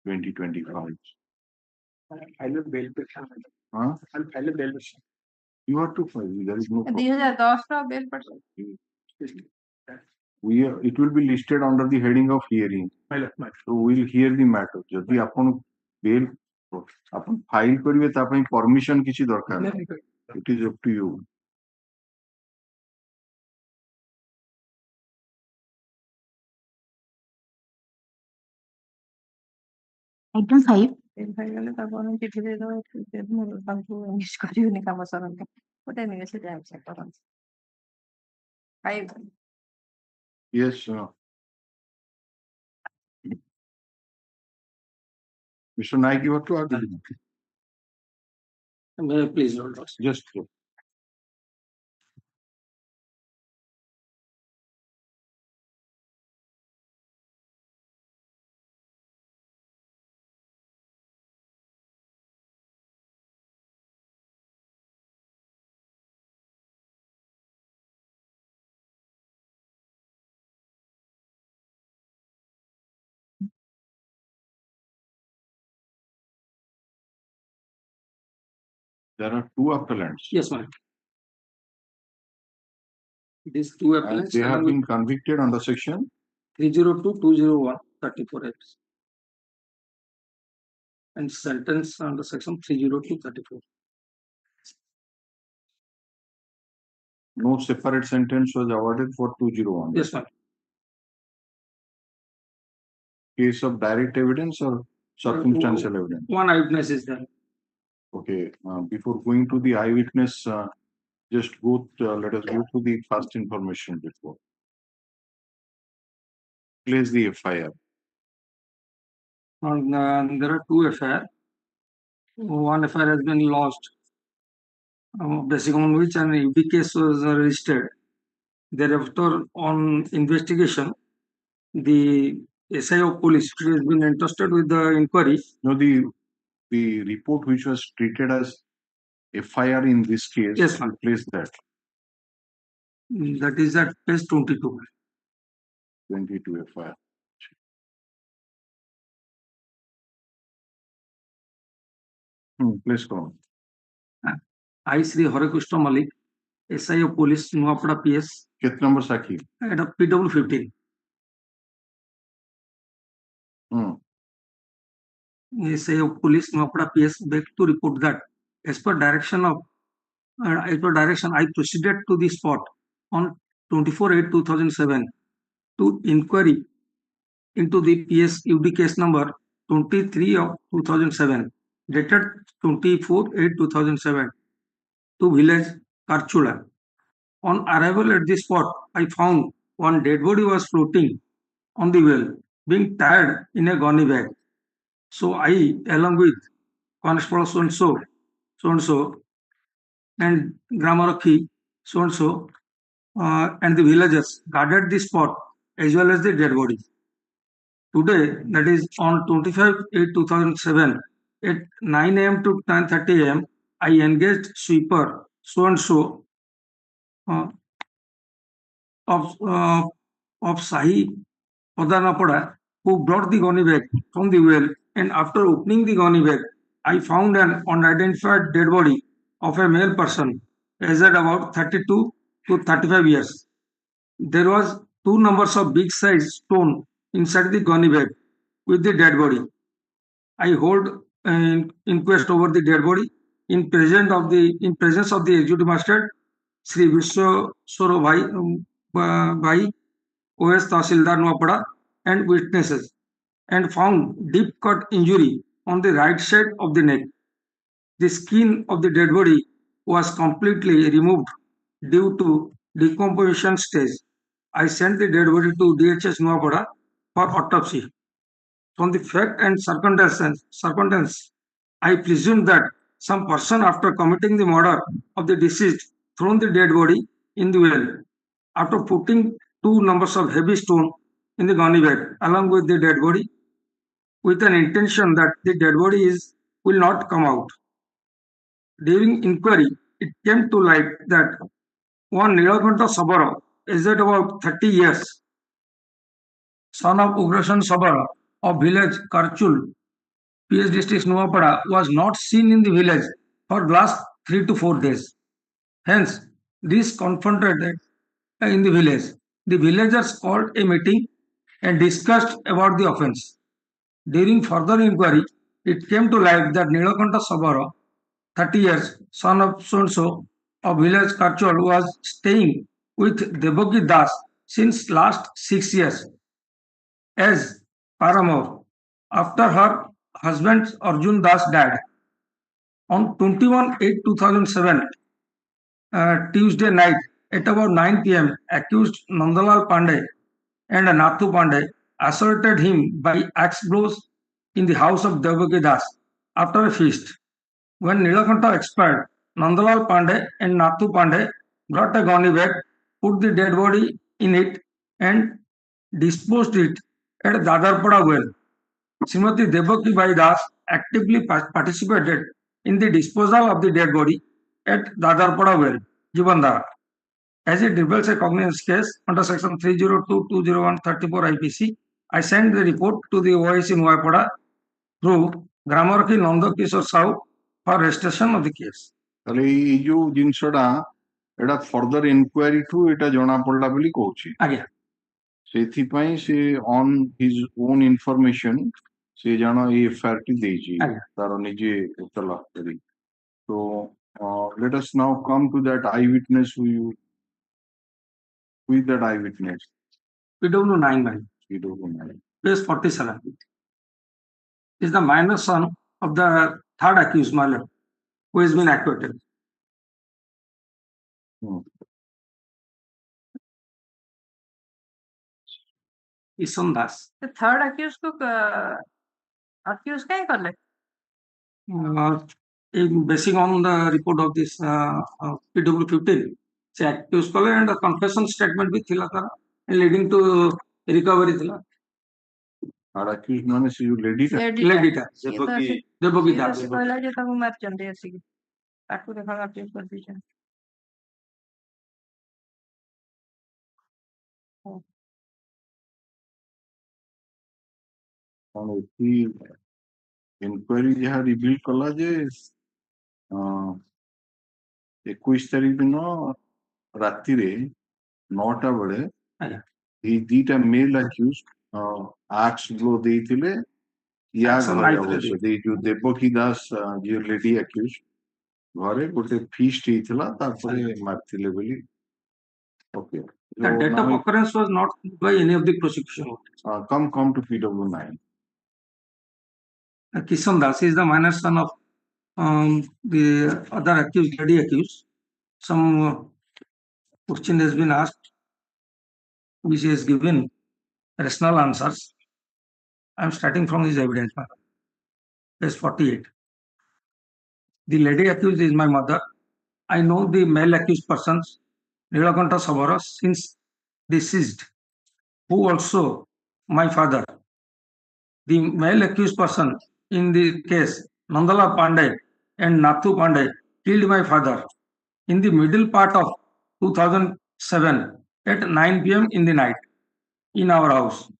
2025. I'll bail petition. Huh? I'll file a bail petition. You have to file. There is no problem. 2010 bail person. It will be listed under the heading of hearing. So we will hear the matter. जदि अपन bail अपन file करिवे ता पई permission किसी दरकार नहीं. It is up to you. Item 5. ଚିଠି ଦେଇଦବ ତାଙ୍କୁ engage କରିବେନି କାମ ସରନ୍ତି ଗୋଟେ ନିବେଶ ଯାଉଛି କରନ୍ତି 5 Yes, Mr. Naik, you have to argue. Please hold on. Just there are two appellants. Yes, ma'am. These two And appellants they have been convicted under section 302, 201, 34 acts. And sentence under section 302, 34. no separate sentence was awarded for 201. Yes, ma'am. Case of direct evidence or circumstantial evidence. One eyewitness is there. Okay, before going to the eyewitness, just let us go to the first information report. Place the FIR. There are two FIR. One FIR has been lost, based on which an UD case was registered. Thereafter, on investigation, the SI of police has been entrusted with the inquiry. No, the report which was treated as FIR in this case, yes, ma'am. Place that. That is at page 22. 22 FIR. Please go on. I Sri Harakrishna Malik, SI of police, Nuapara PS. What number Saki? At a PW 15. SI of police, Nuapara PS, beg to report that as per direction, I proceeded to the spot on 24/8/2007 to inquiry into the PS UD case number 23 of 2007, dated 24/8/2007, to village Karchula. On arrival at the spot, I found one dead body was floating on the well, being tied in a gunny bag. So I, along with Constable so-and-so, and Gramaraki so-and-so, and the villagers guarded the spot as well as the dead body. Today, that is on 25/8/2007, at 9 a.m. to 10:30 a.m., I engaged sweeper so-and-so of Sahi Padanapada, who brought the gunny bag from the well, and after opening the gunny bag, I found an unidentified dead body of a male person, aged about 32 to 35 years. There was 2 numbers of big size stone inside the gunny bag with the dead body. I hold an inquest over the dead body in presence of the executive magistrate, Sri Vishwaswara Bhai, OS Tahsildar Nuapada, and witnesses, and found deep cut injury on the right side of the neck. The skin of the dead body was completely removed due to decomposition stage. I sent the dead body to DHS Nuapada for autopsy. From the fact and circumstance, I presume that some person, after committing the murder of the deceased, thrown the dead body in the well. After putting 2 numbers of heavy stone in the gunny bag along with the dead body, with an intention that the dead body will not come out. During inquiry, it came to light that one Nilakanta Sabara, aged about 30 years, son of Ugrasan Sabara of village Karchul, PS district Nuapada, was not seen in the village for last 3 to 4 days. Hence, this confronted in the village. The villagers called a meeting and discussed about the offence. During further inquiry, it came to light that Nilakanta Sabara, 30 years, son of so-and-so of village Karchul, was staying with Devaki Das since last 6 years as paramour after her husband Arjun Das died. On 21/8/2007, Tuesday night at about 9 p.m., accused Nandalal Pandey and Nathu Pandey assaulted him by axe blows in the house of Devaki Das after a feast. When Nilakanta expired, Nandalal Pandey and Nathu Pandey brought a gunny bag, put the dead body in it, and disposed it at Dadarpada well. Srimati Devaki Bai Das actively participated in the disposal of the dead body at Dadarpada well, Jibandara. As it reveals a cognizance case under section 302/201/34 IPC, I sent the report to the OIC Nuapada through Gramaraki Nandakishore Sahu for registration of the case. ताले ये जो जिनसडा एडा further inquiry to एटा जणा पडला बोली कहूची आज्ञा सेथि पई से ऑन हिज ओन इंफॉर्मेशन से जानो ये एफआरटी देजी तारो निजे उतला करी तो let us now come to that eyewitness who is that eyewitness PW9 PW9 page 47. is the minor son of the third accused, my lord, who has been acquitted. Isan Das. The third accused को accused क्या कर ले? Basing on the report of this PW15, se accused kale and a confession statement भी थिला तारा leading to recovery थिला. Are accused माने से जो lady टा देवकी दास दास कहला जे ताको मार चंदे आसी ताको देखा accused कर दीजिए. और उसकी इंक्वायरी जहाँ रिवील कला जे 21 तारीख दिन राति रे 9टा बड़े ये दीटा मेल अक्यूज आक्स ब्लो देइथिले या घरे अवश्य दे जो देवकी दास जे लेडी अक्यूज घरे गोटे फीस्ट हेइथिला तापरे मारथिले बोली. Okay. The date of occurrence was not by any of the prosecution. Come to PW9. Kishan Das is the minor son of the other accused, lady accused. Some question has been asked, which he has given rational answers. I am starting from his evidence. Page 48. The lady accused is my mother. I know the male accused persons, Nilakanta Savara, since deceased, who also my father. The male accused person in the case, Nandala Pandey and Nathu Pandey, killed my father in the middle part of 2007 at 9 p.m. in the night in our house.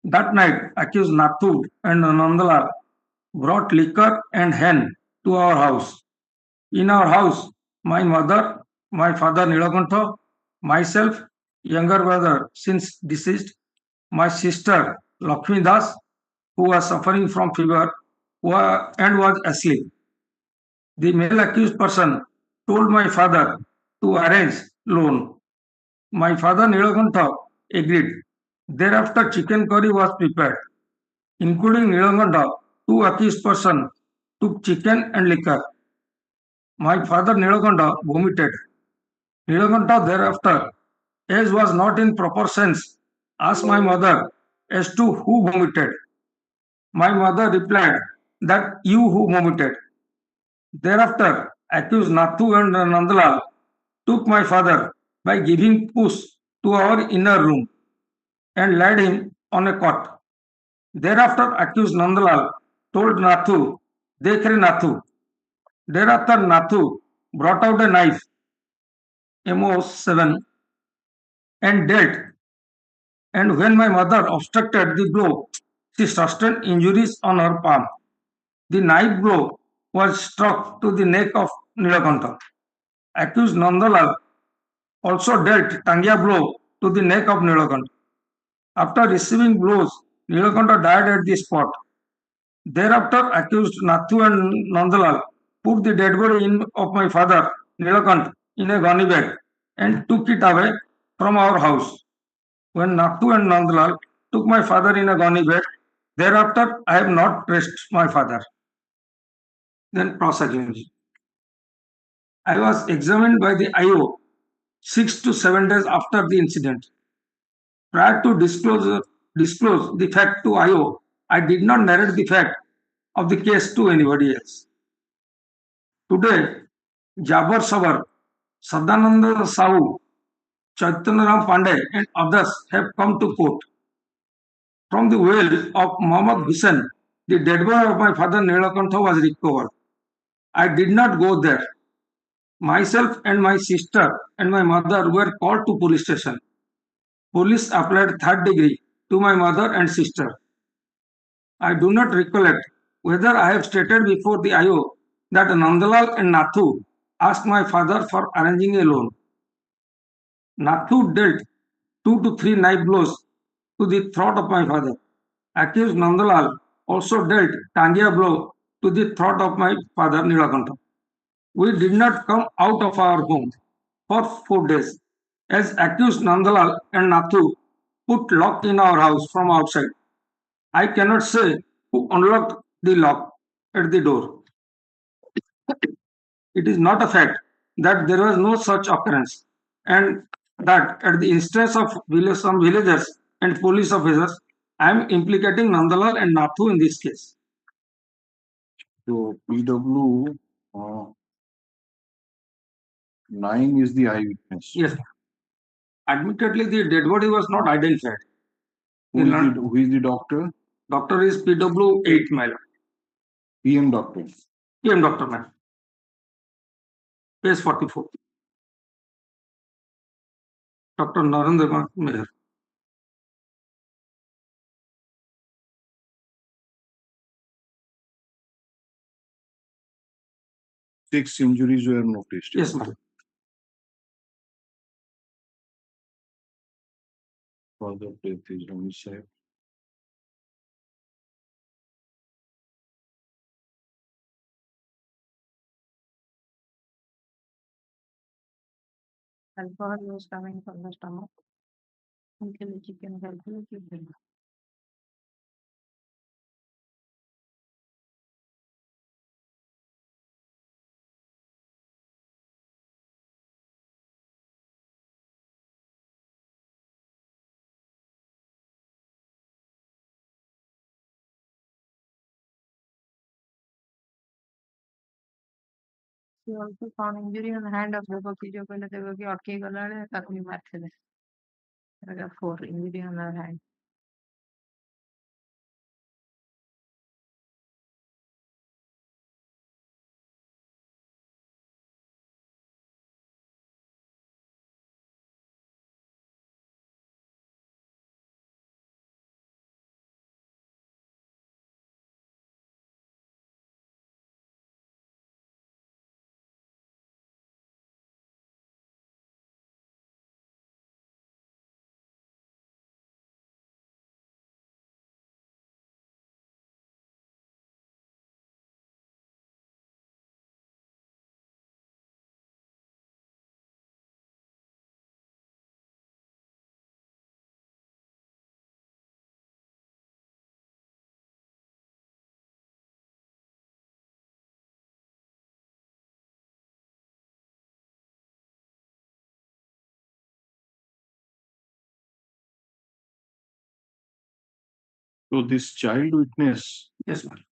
That night, accused Nathu and Nandala brought liquor and hen to our house. In our house, my mother, my father Nilakantha, myself, younger brother since deceased, my sister Lakshmi Das, who was suffering from fever and was asleep. The male accused person told my father to arrange loan. My father Nilakantha agreed. Thereafter, chicken curry was prepared. Including Nilakantha, two accused persons took chicken and liquor. My father Nilakantha vomited. Nilakantha thereafter, as was not in proper sense, asked my mother as to who vomited. My mother replied that you who vomited. Thereafter, accused Nathu and Nandalal took my father by giving push to our inner room and laid him on a cot. Thereafter, accused Nandalal told Nathu, "Dekh re Nathu." Thereafter, Nathu brought out a knife, MO7, and dealt. And when my mother obstructed the blow, she sustained injuries on her palm. The knife blow was struck to the neck of Nilakantha. Accused Nandalal also dealt Tangia blow to the neck of Nilakantha. After receiving blows, Nilakantha died at the spot. Thereafter, accused Nathu and Nandalal put the dead body of my father Nilakantha in a gunny bag and took it away from our house. When Nathu and Nandalal took my father in a gunny bag, thereafter I have not traced my father. Then prosecution. I was examined by the IO 6 to 7 days after the incident. Prior to disclose the fact to IO, I did not narrate the fact of the case to anybody else. Today, Jabar Savar, S.K.Sahoo, Chaitanya Pandey and others have come to court. From the well of Muhammad Hussain, the dead body of my father Nilakantha was recovered. I did not go there. Myself and my sister and my mother were called to police station. Police applied third degree to my mother and sister. I do not recollect whether I have stated before the IO that Nandalal and Nathu asked my father for arranging a loan. Nathu dealt 2 to 3 knife blows to the throat of my father. Accused Nandalal also dealt Tangia blow to the throat of my father Nilakantha. We did not come out of our home for 4 days, as accused Nandalal and Nathu put lock in our house from outside. I cannot say who unlocked the lock at the door. It is not a fact that there was no such occurrence, and that at the instance of some villagers and police officers, I am implicating Nandalal and Nathu in this case. So PW 9 is the eyewitness. Yes. Admittedly, the dead body was not identified. Who is the doctor? Doctor is PW 8, my lord. PM doctor. PM doctor, man. Page 44. Dr. Narendra Meher. Six injuries were noticed. Yes, madam. Cause of death is homicide. Alcohol was coming from the stomach. Until the chicken calculated. She also found injury on the hand of Devaki जो पहले Devaki अटके गला है ताकि भी मार थे paragraph 4 injury on her hand. So this child witness. Yes, madam.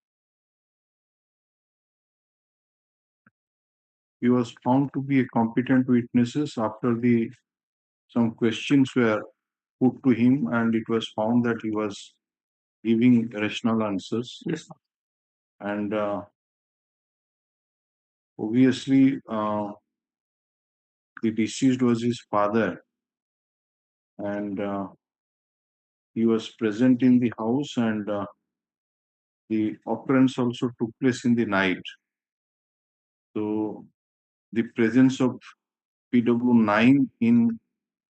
He was found to be a competent witnesses after some questions were put to him, and it was found that he was giving rational answers. Yes. And obviously, the deceased was his father, and he was present in the house, and the occurrence also took place in the night. So the presence of PW9 in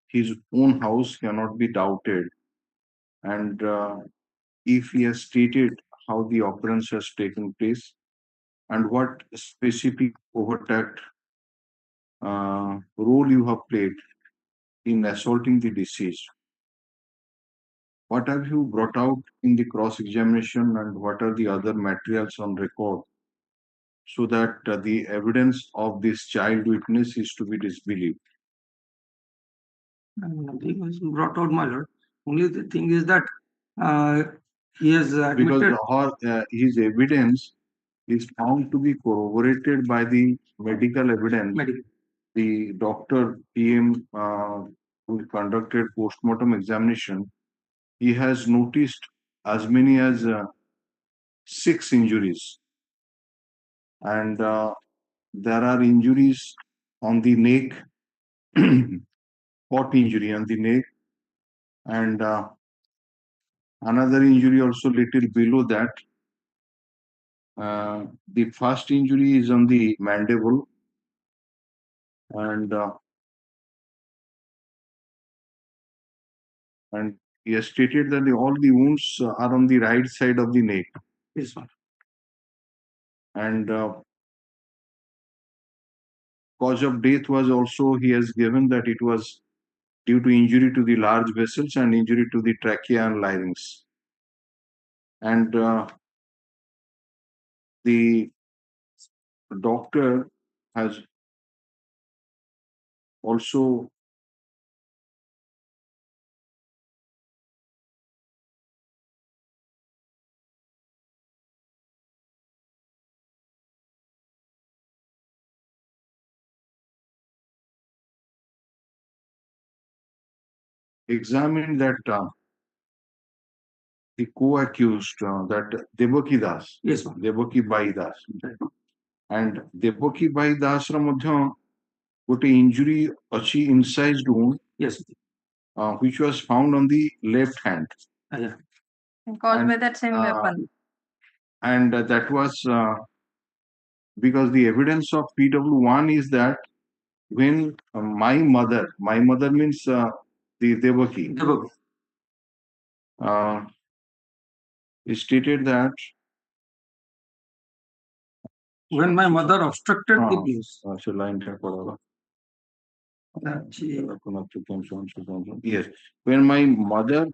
his own house cannot be doubted. And if he has stated how the occurrence has taken place and what specific overt act role you have played in assaulting the deceased, what have you brought out in the cross-examination, and what are the other materials on record, so that the evidence of this child witness is to be disbelieved? Nothing was brought out, my lord. Only the thing is that he has admitted. Because his evidence is found to be corroborated by the medical evidence. The doctor PM who conducted postmortem examination, he has noticed as many as 6 injuries, and there are injuries on the neck, pot injury on the neck, and another injury also little below that. The first injury is on the mandible, and he has stated that all the wounds are on the right side of the neck. Yes, sir. And cause of death was also, he has given that it was due to injury to the large vessels and injury to the trachea and larynx. And the doctor has also examined that the co-accused, that Devaki Das, Yes, ma'am. Devaki Bai Das, and Devaki Bai Das ର ମଧ୍ୟ ଗୋଟେ injury ଅଛି incised wound, Yes. Which was found on the left hand. Yeah. Caused by And, that same weapon. And that was because the evidence of PW1 is that when my mother means the Devaki, it stated that when my mother obstructed the place. line yes, when my mother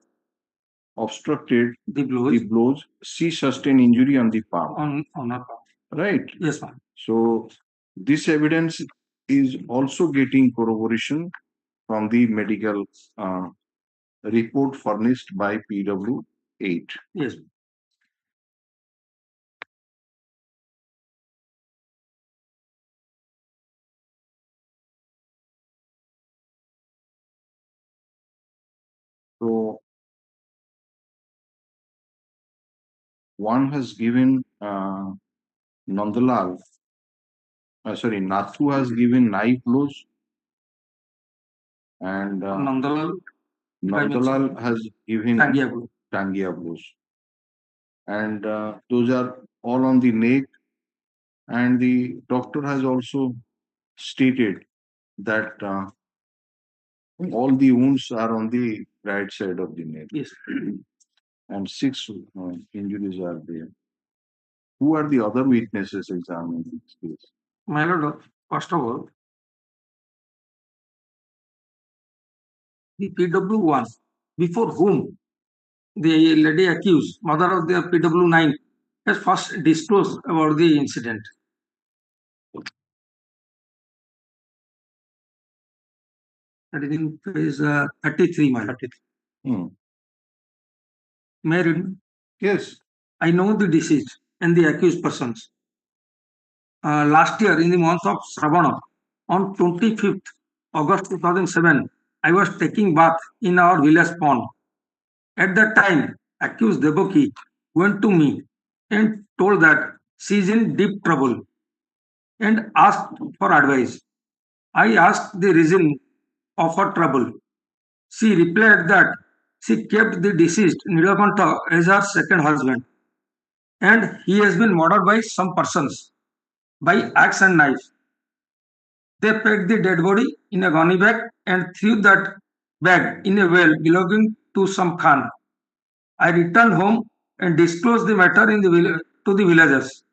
obstructed the blows, she sustained injury on the palm. On her palm. Right? Yes, ma'am. So this evidence is also getting corroboration from the medical report furnished by PW8. Yes. So one has given Nathu has given knife blows, and Nandalal has given Tangia blows. And those are all on the neck, and the doctor has also stated that all the wounds are on the right side of the neck. Yes. And 6 injuries are there. Who are the other witnesses examined in this case? My lord, first of all, the PW1, before whom the lady accused, mother of the PW9, has first disclosed about the incident. That is in page 33, my lord. May I read? Yes. I know the deceased and the accused persons. Last year, in the month of Shravana, on 25th August 2007, I was taking bath in our village pond. At that time, accused Devaki went to me and told that she is in deep trouble and asked for advice. I asked the reason of her trouble. She replied that she kept the deceased Nilakantha as her second husband, and he has been murdered by some persons by axe and knife. They packed the dead body in a gunny bag and threw that bag in a well belonging to some Khan. I returned home and disclosed the matter to the villagers.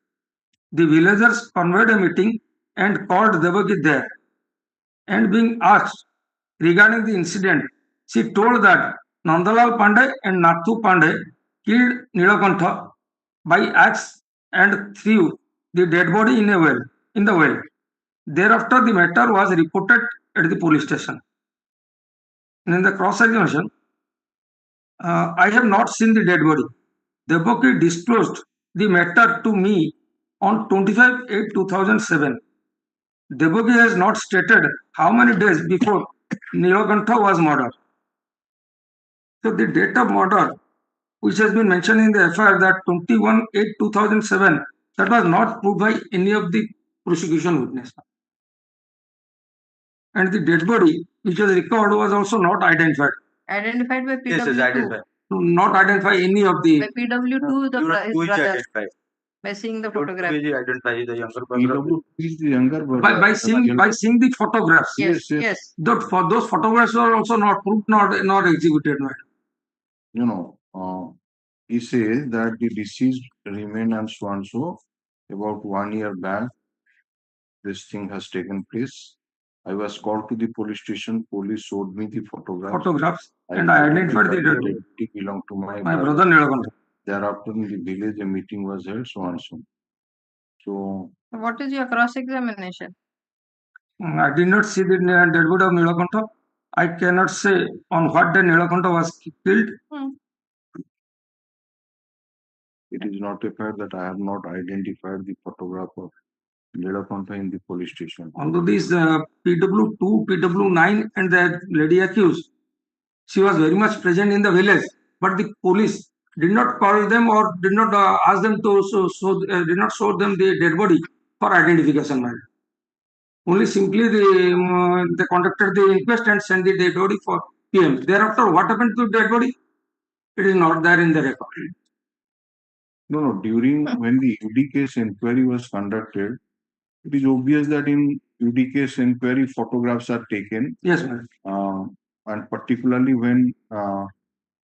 The villagers convened a meeting and called Devaki there. And being asked regarding the incident, she told that Nandalal Pandey and Nathu Pandey killed Nilakantha by axe and threw the dead body in the well. Thereafter, the matter was reported at the police station. And in the cross-examination, I have not seen the dead body. Devaki disclosed the matter to me on 25/8/2007. Devaki has not stated how many days before Nilakantha was murdered. So the date of murder, which has been mentioned in the FIR, that 21/8/2007, that was not proved by any of the prosecution witness. And the dead body, which was recovered, was also not identified. Identified by PW2. Yes, identified. Not identify any of the. By PW2, his brother. By seeing the photograph. PW is the younger brother. By seeing the photographs. Yes. Those photographs were also not proved, not executed. You know, he says that the deceased remained and so and so. About 1 year back, this thing has taken place. I was called to the police station. Police showed me the photographs. And I identified the dead body. It belonged to my brother Nilakantha. Thereafter, in the village, a meeting was held, so and so. So What is your cross-examination? I did not see the dead body of Nilakantha. I cannot say on what day Nilakantha was killed. it is not a fact that I have not identified the photograph of Nilakantha in the police station. Although this PW2, PW9 and the lady accused, she was very much present in the village, but the police did not call them or did not ask them to did not show them the dead body for identification. Only simply they conducted the inquest and sent the dead body for PM. Thereafter, what happened to the dead body? It is not there in the record. No, during when the UD case inquiry was conducted, it is obvious that in UD case inquiry photographs are taken. Yes, ma'am. And particularly when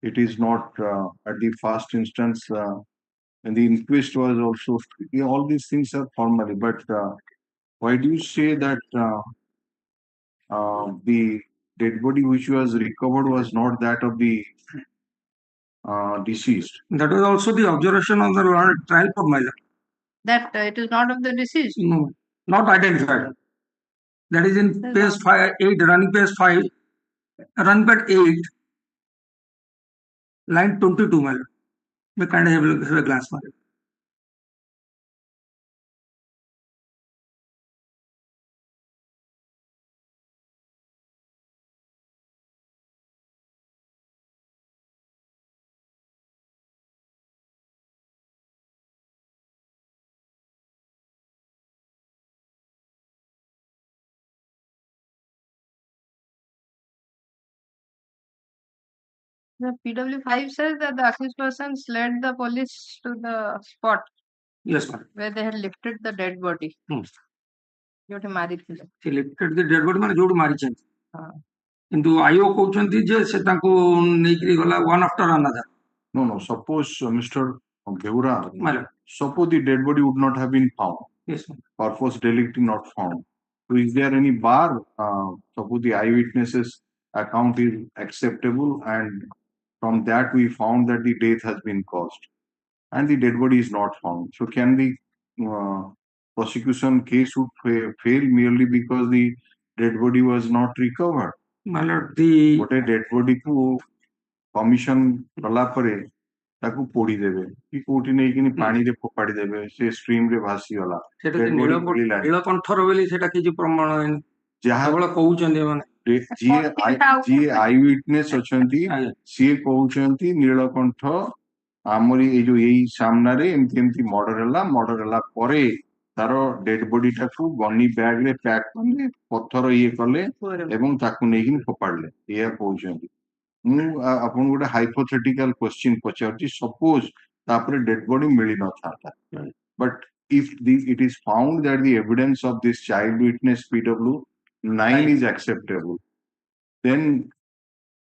it is not at the first instance, and the inquest was also, all these things are formally, but why do you say that the dead body which was recovered was not that of the deceased? That was also the observation on the trial for Mila. That it is not of the deceased? No, not identified. That is in page 8, running page 5, run page 8, line 22, Mila. We kind of have a glance, Mila. The PW5 says that the accused persons led the police to the spot. Yes, ma'am. Where they had lifted the dead body. ଯୋଉଠି ମାରିଥିଲେ ସେ lifted the dead body ମାନେ ଯୋଉଠି ମାରିଛନ୍ତି କିନ୍ତୁ Iwo କହୁଛନ୍ତି ଯେ ସେ ତାଙ୍କୁ ନେଇକିରି ଗଲା one after another. No, suppose Mr. Beura, suppose the dead body would not have been found. Yes, ma'am. Purpose delicti not found. So is there any bar? Suppose the eyewitnesses account is acceptable and from that we found that the death has been caused and the dead body is not found. So can the prosecution case would fail merely because the dead body was not recovered? My lord, the ଗୋଟେ dead body को commission କଲା ପରେ ତାକୁ ପୋଡ଼ି ଦେବେ କି କୋଉଠି ନେଇକିନି ପାଣିରେ ଫୋପାଡ଼ି ଦେବେ ସେ ଷ୍ଟ୍ରିମ୍ ରେ ଭାସିଗଲା ନୀଳକଣ୍ଠର ବୋଲି ସେଟା କିଛି ପ୍ରମାଣ ନାହିଁ ଯାହା କେବଳ କହୁଛନ୍ତି ଏମାନେ ଯିଏ ଆଇ ୱିଟନେସ୍ ଅଛନ୍ତି ସିଏ କହୁଛନ୍ତି ନୀଳକଣ୍ଠ ଆମରି ଏଇ ଯୋଉ ଏଇ ସାମ୍ନାରେ ଏମିତି ଏମିତି ମର୍ଡର ହେଲା ପରେ ତାର ଡେଡ୍ ବଡି ଟାକୁ ଗନି ବ୍ୟାଗ ରେ ପ୍ୟାକ୍ କଲେ ପଥର ଇଏ କଲେ ଏବଂ ତାକୁ ନେଇକିନି ଫୋପାଡ଼ିଲେ ଏଇଆ କହୁଛନ୍ତି ମୁଁ ଆପଣଙ୍କୁ ଗୋଟେ ହାଇପୋଥେଟିକାଲ କ୍ୱେଶ୍ଚିନ୍ ପଚାରୁଛି ସପୋଜ ତାପରେ ଡେଡ୍ ବଡି ମିଳି ନଥାନ୍ତା but if it is found that the evidence of this child witness PW9 is acceptable, then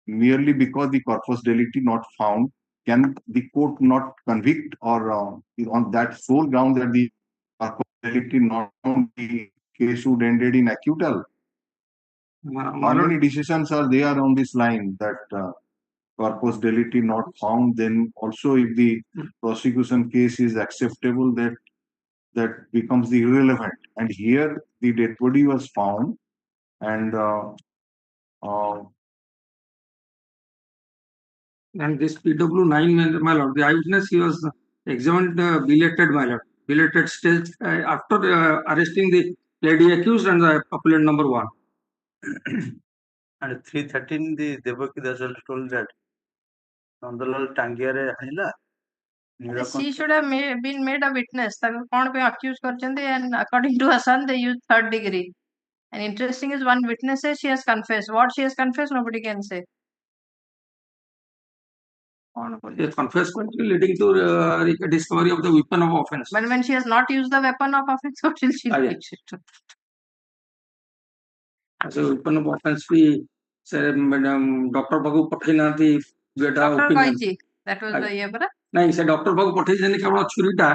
merely because the corpus delicti not found, can the court not convict or on that sole ground that the corpus delicti not found, the case would ended in acquittal? How many decisions are there on this line that corpus delicti not found, then also if the prosecution case is acceptable, that becomes the irrelevant. And here the dead body was found and this PW9, my lord, the eyewitness, he was examined belated, my lord, belated stage after arresting the lady accused and the appellant number 1. And 313, the Devaki Dasal told that Nandalal Tangiare Hanila. She should have been made a witness. ତାକୁ କଣ ପାଇଁ accuse କରିଛନ୍ତି and according to her son they used third degree. And interesting is one witness says she has confessed. What she has confessed nobody can say. She has confessed leading to discovery of the weapon of offense. When she has not used the weapon of offense, what will she do? As a weapon of offense भी से doctor बाबू पठेई नांती बेटा opinion. That was the year परा? नहीं से doctor बाबू पठेई जने केवल छुरीटा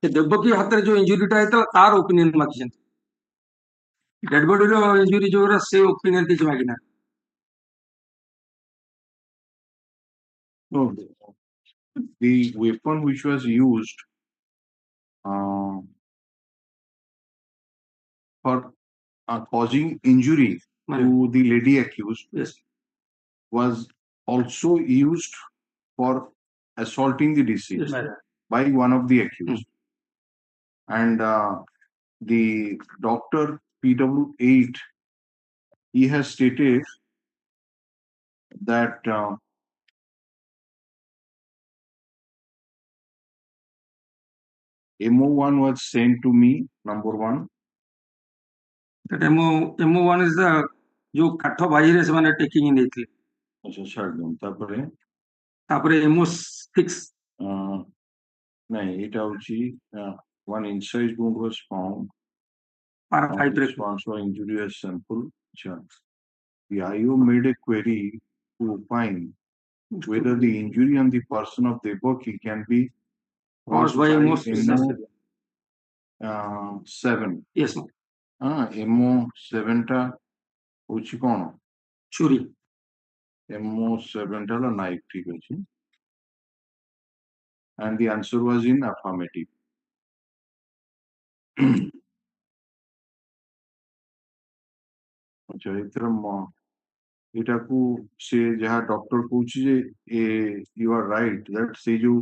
से देवकी हाथ रे जो इंजुरीटा है तो तार ओपिनियन मागिछन डेड बॉडी रो इंजुरी जो रा से ओपिनियन किछ मागिना. No, the weapon which was used causing injury to the lady accused was also used for assaulting the deceased by one of the accused. And the doctor PW8, he has stated that MO1 was sent to me, number one. That MO1 is the जो काठ बाहिर से taking in Italy. अच्छा छाड़ दूं तापरे MO6 नहीं এটা হচ্ছে one inside wound was found. Para 5 response for injurious sample. The IO made a query to opine whether the injury on the person of Devaki can be caused by MO7. Yes, MO7 টা হচ্ছে কোন ছুরি MO7 টা হলো knife, ঠিক আছে, and the answer was in affirmative. ଆଚ୍ଛା ଏଥିରେ ଏଟାକୁ ସେ ଯାହା ଡକ୍ଟର କହୁଛି ଯେ you are right that ସେ ଯୋଉ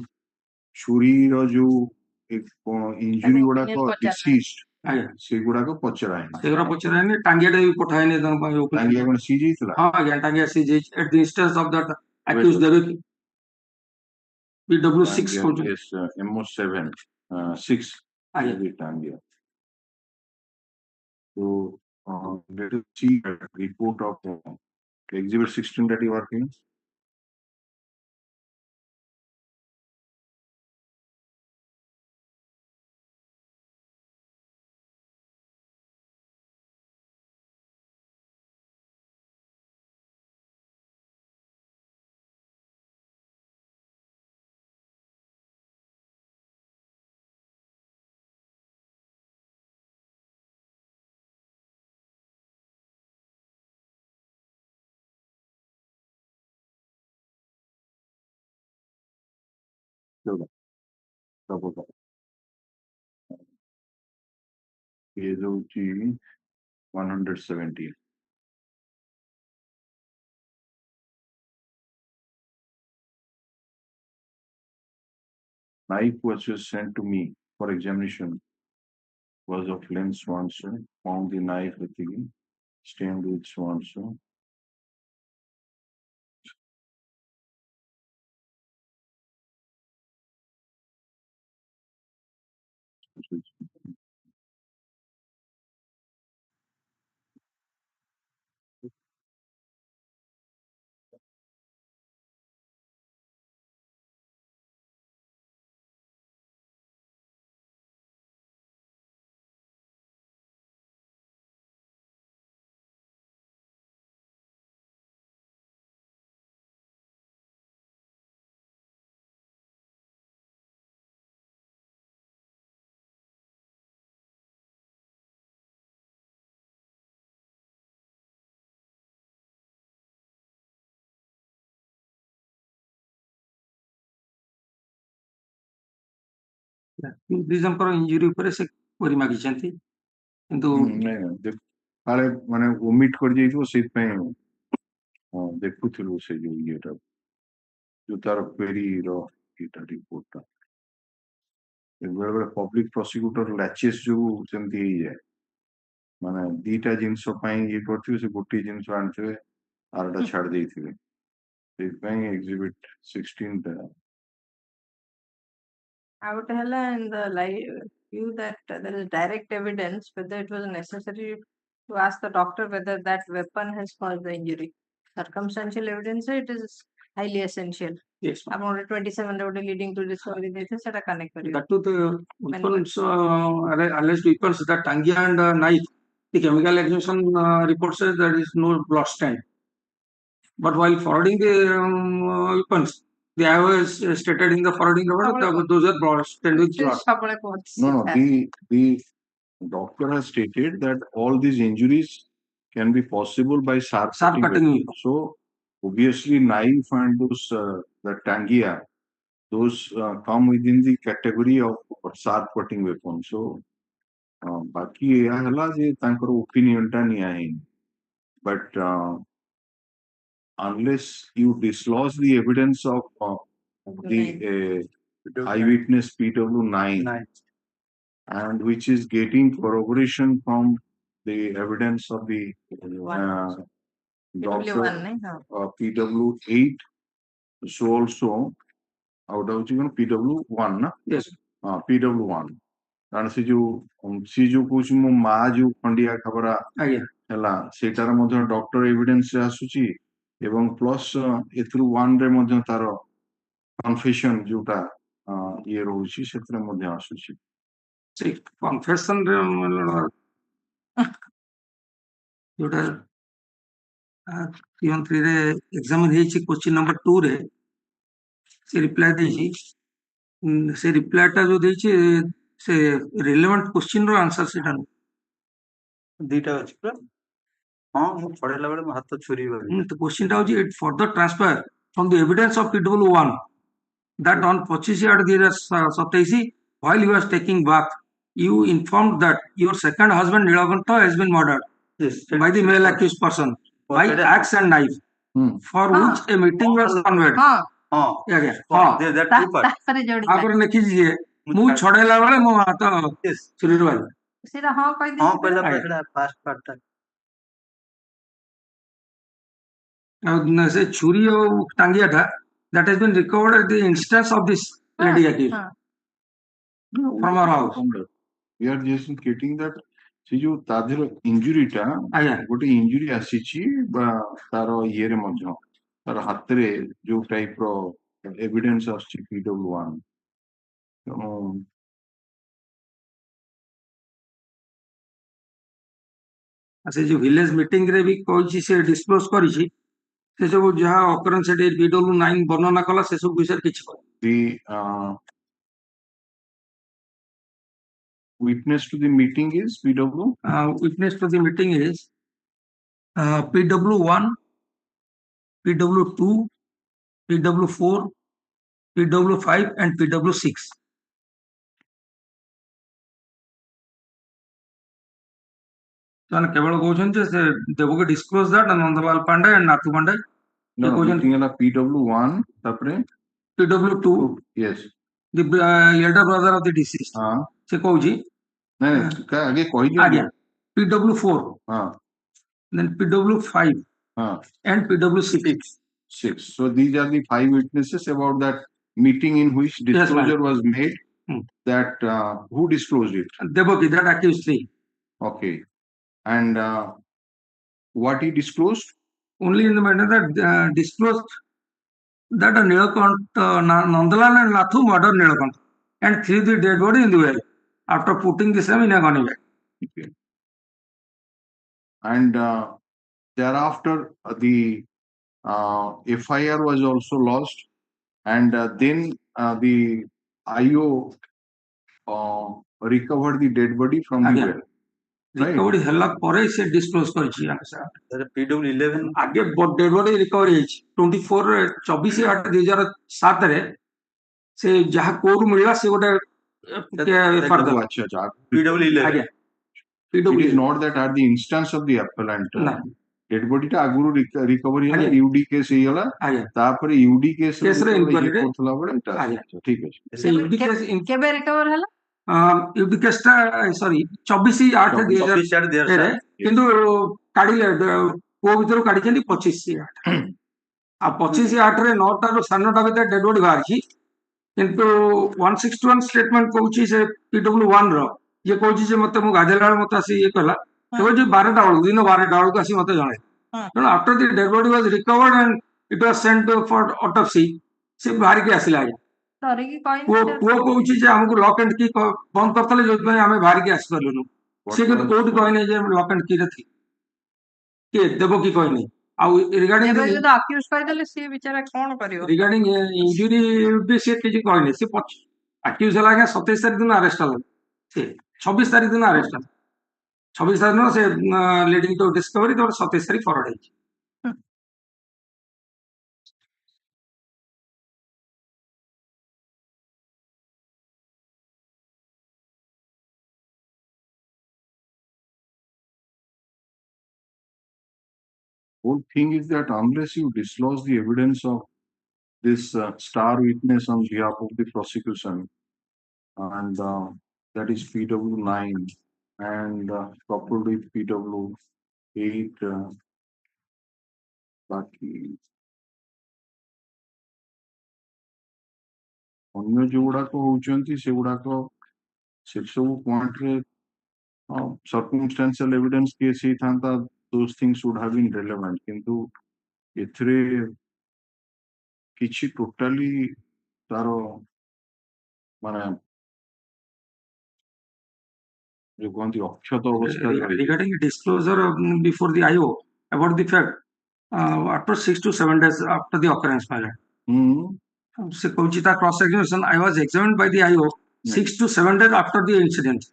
ଛୁରୀର ଯୋଉ ଇଞ୍ଜୁରି ଗୁଡାକ ଡିସିଜ୍ଡ ସେଗୁଡାକ ପଚରାଏନି, ସେଗୁଡା ପଚରାଏନି, ଟାଙ୍ଗିଆଟା ବି ପଠାଏନି ତାଙ୍କ ପାଇଁ। ଟାଙ୍ଗିଆ କଣ ସିଜ୍ ହେଇଥିଲା? ହଁ ଆଜ୍ଞା, ଟାଙ୍ଗିଆ ସିଜ୍ ହେଇଛି at the instance of that accused Devaki. PW6 କହୁଛନ୍ତି। Yes, MO7 6 ଟାଙ୍ଗିଆ। So let us see the report of Exhibit 16 that you are working. Page 170. Knife was just sent to me for examination. Was of lens Swanson. Found the knife with the stained with Swanson. ଦି ଜଣଙ୍କର injury ଉପରେ ସେ କରି ମାଗିଛନ୍ତି, କିନ୍ତୁ କାଳେ ମାନେ ଓମିଟ କରିଯାଇଥିବ, ସେଇଥିପାଇଁ ଦେଖୁଥିଲୁ ସେ ଯୋଉ ଇଏଟା ଯୋଉ ତାର କ୍ୱେରିର ଇଏଟା ରିପୋର୍ଟଟା। ବେଳେ ବେଳେ ପବ୍ଲିକ ପ୍ରସିକ୍ୟୁଟର ଲାଚେସ୍ ଯୋଉ ସେମିତି ହେଇଯାଏ, ମାନେ ଦିଟା ଜିନିଷ ପାଇଁ ଇଏ କରିଥିବେ, ସେ ଗୋଟିଏ ଜିନିଷ ଆଣିଥିବେ ଆରଟା ଛାଡି ଦେଇଥିବେ, ସେଇଥିପାଇଁ Exhibit 16 ଟା। I would tell in the view that there is direct evidence whether it was necessary to ask the doctor whether that weapon has caused the injury. Circumstantial evidence, it is highly essential. Yes, about 27 leading to discovery data connect that to the weapons, alleged weapons, that tangia and knife, the chemical examination report says there is no blood stain. But while forwarding the weapons, they have stated in the forwarding report that those are blood stained with blood. No, the doctor has stated that all these injuries can be possible by sharp cutting. So obviously knife and those the tangia, those come within the category of sharp cutting weapon. So बाकी एया हला जे तांकर opinion टा निया है but unless you dislodge the evidence of the eyewitness PW9 and which is getting corroboration from the evidence of the doctor PW8 so also out of PW1 na yes PW1 कारण से जो कुछ मो मा जो खंडिया खबर ହେଲା ସେଇଟାର ମଧ୍ୟ ଡକ୍ଟର ଏଭିଡେନ୍ସ ଆସୁଛି ଏବଂ ପ୍ଲସ୍ ଏଥିରୁ ୱାନ୍ ରେ ମଧ୍ୟ ତାର କନଫେସନ ଯୋଉଟା ଇଏ ରହୁଛି ସେଥିରେ ମଧ୍ୟ ଆସୁଛି ସେଇ କନଫେସନ ରେ ଯୋଉଟା P13 ରେ ଏକ୍ସାମିନ ହେଇଛି क्वेश्चन नंबर 2 ରେ ସେ ରିପ୍ଲାଏ ଦେଇଛି ସେ ରିପ୍ଲାଏ ଟା ଯୋଉ ଦେଇଛି ସେ ରିଲେଭେଣ୍ଟ क्वेश्चन ର आंसर ସେଟା ଦିଟା ଅଛି ପୁରା ହଁ ମୁଁ ପଢେଇଲା ବେଳେ ମୋ ହାତ ଛୁରୀ ଗଲି the question ଟା ହଉଛି it further transfer from the evidence of PW1 that on 25/8/2027 while you was taking bath you informed that your second husband Nilakanta has been murdered by the male accused person by axe and knife for which a meeting was convened ତାପରେ ଲେଖିଛି ଯେ ମୁଁ ଛଡେଇଲା ବେଳେ ମୋ ହାତ ଛୁରୀରେ ବାଜିଲା ସେଟା ହଁ ହଁ କହିଲା ସେଟା ଫାଷ୍ଟ ପାର୍ଟ ସେ ଛୁରୀ ଆଉ ଟାଙ୍ଗିଆଟା that has been recovered at the instance of this lady accused from our house we are just getting that ସେ ଯୋଉ ତା ଦେହର ଇଞ୍ଜୁରୀ ଟା ଗୋଟେ ଇଞ୍ଜୁରୀ ଆସିଛି ବା ତାର ଇଏରେ ମଧ୍ୟ ତାର ହାତରେ ଯୋଉ ଟାଇପ ର ଏଭିଡେନ୍ସ ଆସୁଛି PW1 ସେ ଯୋଉ ଭିଲେଜ ମିଟିଂ ରେ ବି କହିଛି ସେ ଡିସକ୍ଲୋଜ କରିଛି ସେ ସବୁ ଯାହା ଅକରେନ୍ସ ସେଠି PW9 ବର୍ଣ୍ଣନା କଲା ସେ ସବୁ ବିଷୟରେ କିଛି the witness to the meeting is PW witness to the meeting is PW1 PW2 PW4 PW5 and PW6 ସେମାନେ କେବଳ କହୁଛନ୍ତି ଯେ ସେ ଦେବକି disclose that Nandalal Pandey and Nathu Pandey meeting ହେଲା PW1 ତାପରେ PW2 yes the elder brother of the deceased ସେ କହୁଛି ନାଇଁ ଆगे କହିଦିଅ ଆଜ୍ଞା PW4 then PW5 and PW6 so these are the 5 witnesses about that meeting in which disclosure was made that who disclosed it Devaki that accused three okay and what he disclosed only in the matter that disclosed that Nilakanta Nandalal and Nathu murdered Nilakanta and threw the dead body in the well after putting the same in a gunny bag. Okay. And thereafter the FIR was also lost and then the IO recovered the dead body from the well. Recovery hella ପରେ ସେ disclose କରିଛି PW11 ଆଗେ dead body recovery ହେଇଛି 24/8/2007 ରେ ସେ ଯାହା court ମିଳିଲା ସେ ଗୋଟେ PW11 ଆଜ୍ଞା it is not that at the instance of the appellant dead body ଟା ଆଗରୁ recovery ହେଲା UD case ହେଇଗଲା ତାପରେ UD case ରେ ଇଏ କରୁଥିଲା ବେଳେ ଏଟା ଠିକ ଅଛି ସେ UD case କେବେ ରିକଭର ହେଲା UD case ଟା ସରି 24/8/2007 କିନ୍ତୁ କାଢିଲେ ପୁଅ ଭିତରୁ କାଢିଛନ୍ତି 25/8 ଆଉ 25/8 ରେ 9ଟାରୁ 9:30 ଭିତରେ ଡେଡ୍ ବଡି ବାହାରିଛି କିନ୍ତୁ 161 ଷ୍ଟେଟମେଣ୍ଟ କହୁଛି ସେ PW1 ର ଇଏ କହୁଛି ଯେ ମତେ ମୁଁ ଗାଧେଇଲା ବେଳେ ମତେ ଆସି ଇଏ କଲା ସେ କହୁଛି 12ଟା ବେଳକୁ ଦିନ 12ଟା ବେଳକୁ ଆସି ମତେ ଜଣେ ତେଣୁ after the dead body was recovered and it was sent for autopsy ସେ ବାହାରିକି ଆସିଲା ଆଜ୍ଞା ପୁଅ କହୁଛି ଯେ ଆମକୁ ଲକ୍ ଆଣ୍ଡ କି ବନ୍ଦ କରିଥିଲେ ଯୋଉଥିପାଇଁ ଆମେ ବାହାରିକି ଆସିପାରିଲୁନୁ ସେ କିନ୍ତୁ କୋଉଠି କହିନି ଯେ ଲକ୍ ଆଣ୍ଡ କି ରେ ଥିଲେ କିଏ ଦେବ କି କହିନି ଆଉ ରିଗାର୍ଡିଂ ରିଗାର୍ଡିଂ ଇଞ୍ଜୁରି ବି ସେ କିଛି କହିନି ସେ ଆକ୍ୟୁଜ ହେଲା ଆଜ୍ଞା 27 ତାରିଖ ଦିନ ଆରେଷ୍ଟ ହେଲା ସେ 26 ତାରିଖ ଦିନ ଆରେଷ୍ଟ ହେଲା 26 ତାରିଖ ଦିନ ସେ ଲିଡିଂ ଟୁ ଡିସ୍କଭରି 27 ତାରିଖ ଫରୱାର୍ଡ ହେଇଛି whole thing is that unless you dislodge the evidence of this star witness on behalf of the prosecution, and that is PW9 and coupled with PW8, बाकी अन्य जो गुड़ाक होउचंती से गुड़ाक से सब पॉइंट रे circumstantial evidence case ही था those things would have been relevant किंतु एथरे किछि टोटली तारो माने जो कहती अक्षत अवस्था regarding disclosure before the IO about the fact after 6 to 7 days after the occurrence, my lord. Se कहूची ता cross examination I was examined by the IO 6 to 7 days after the incident.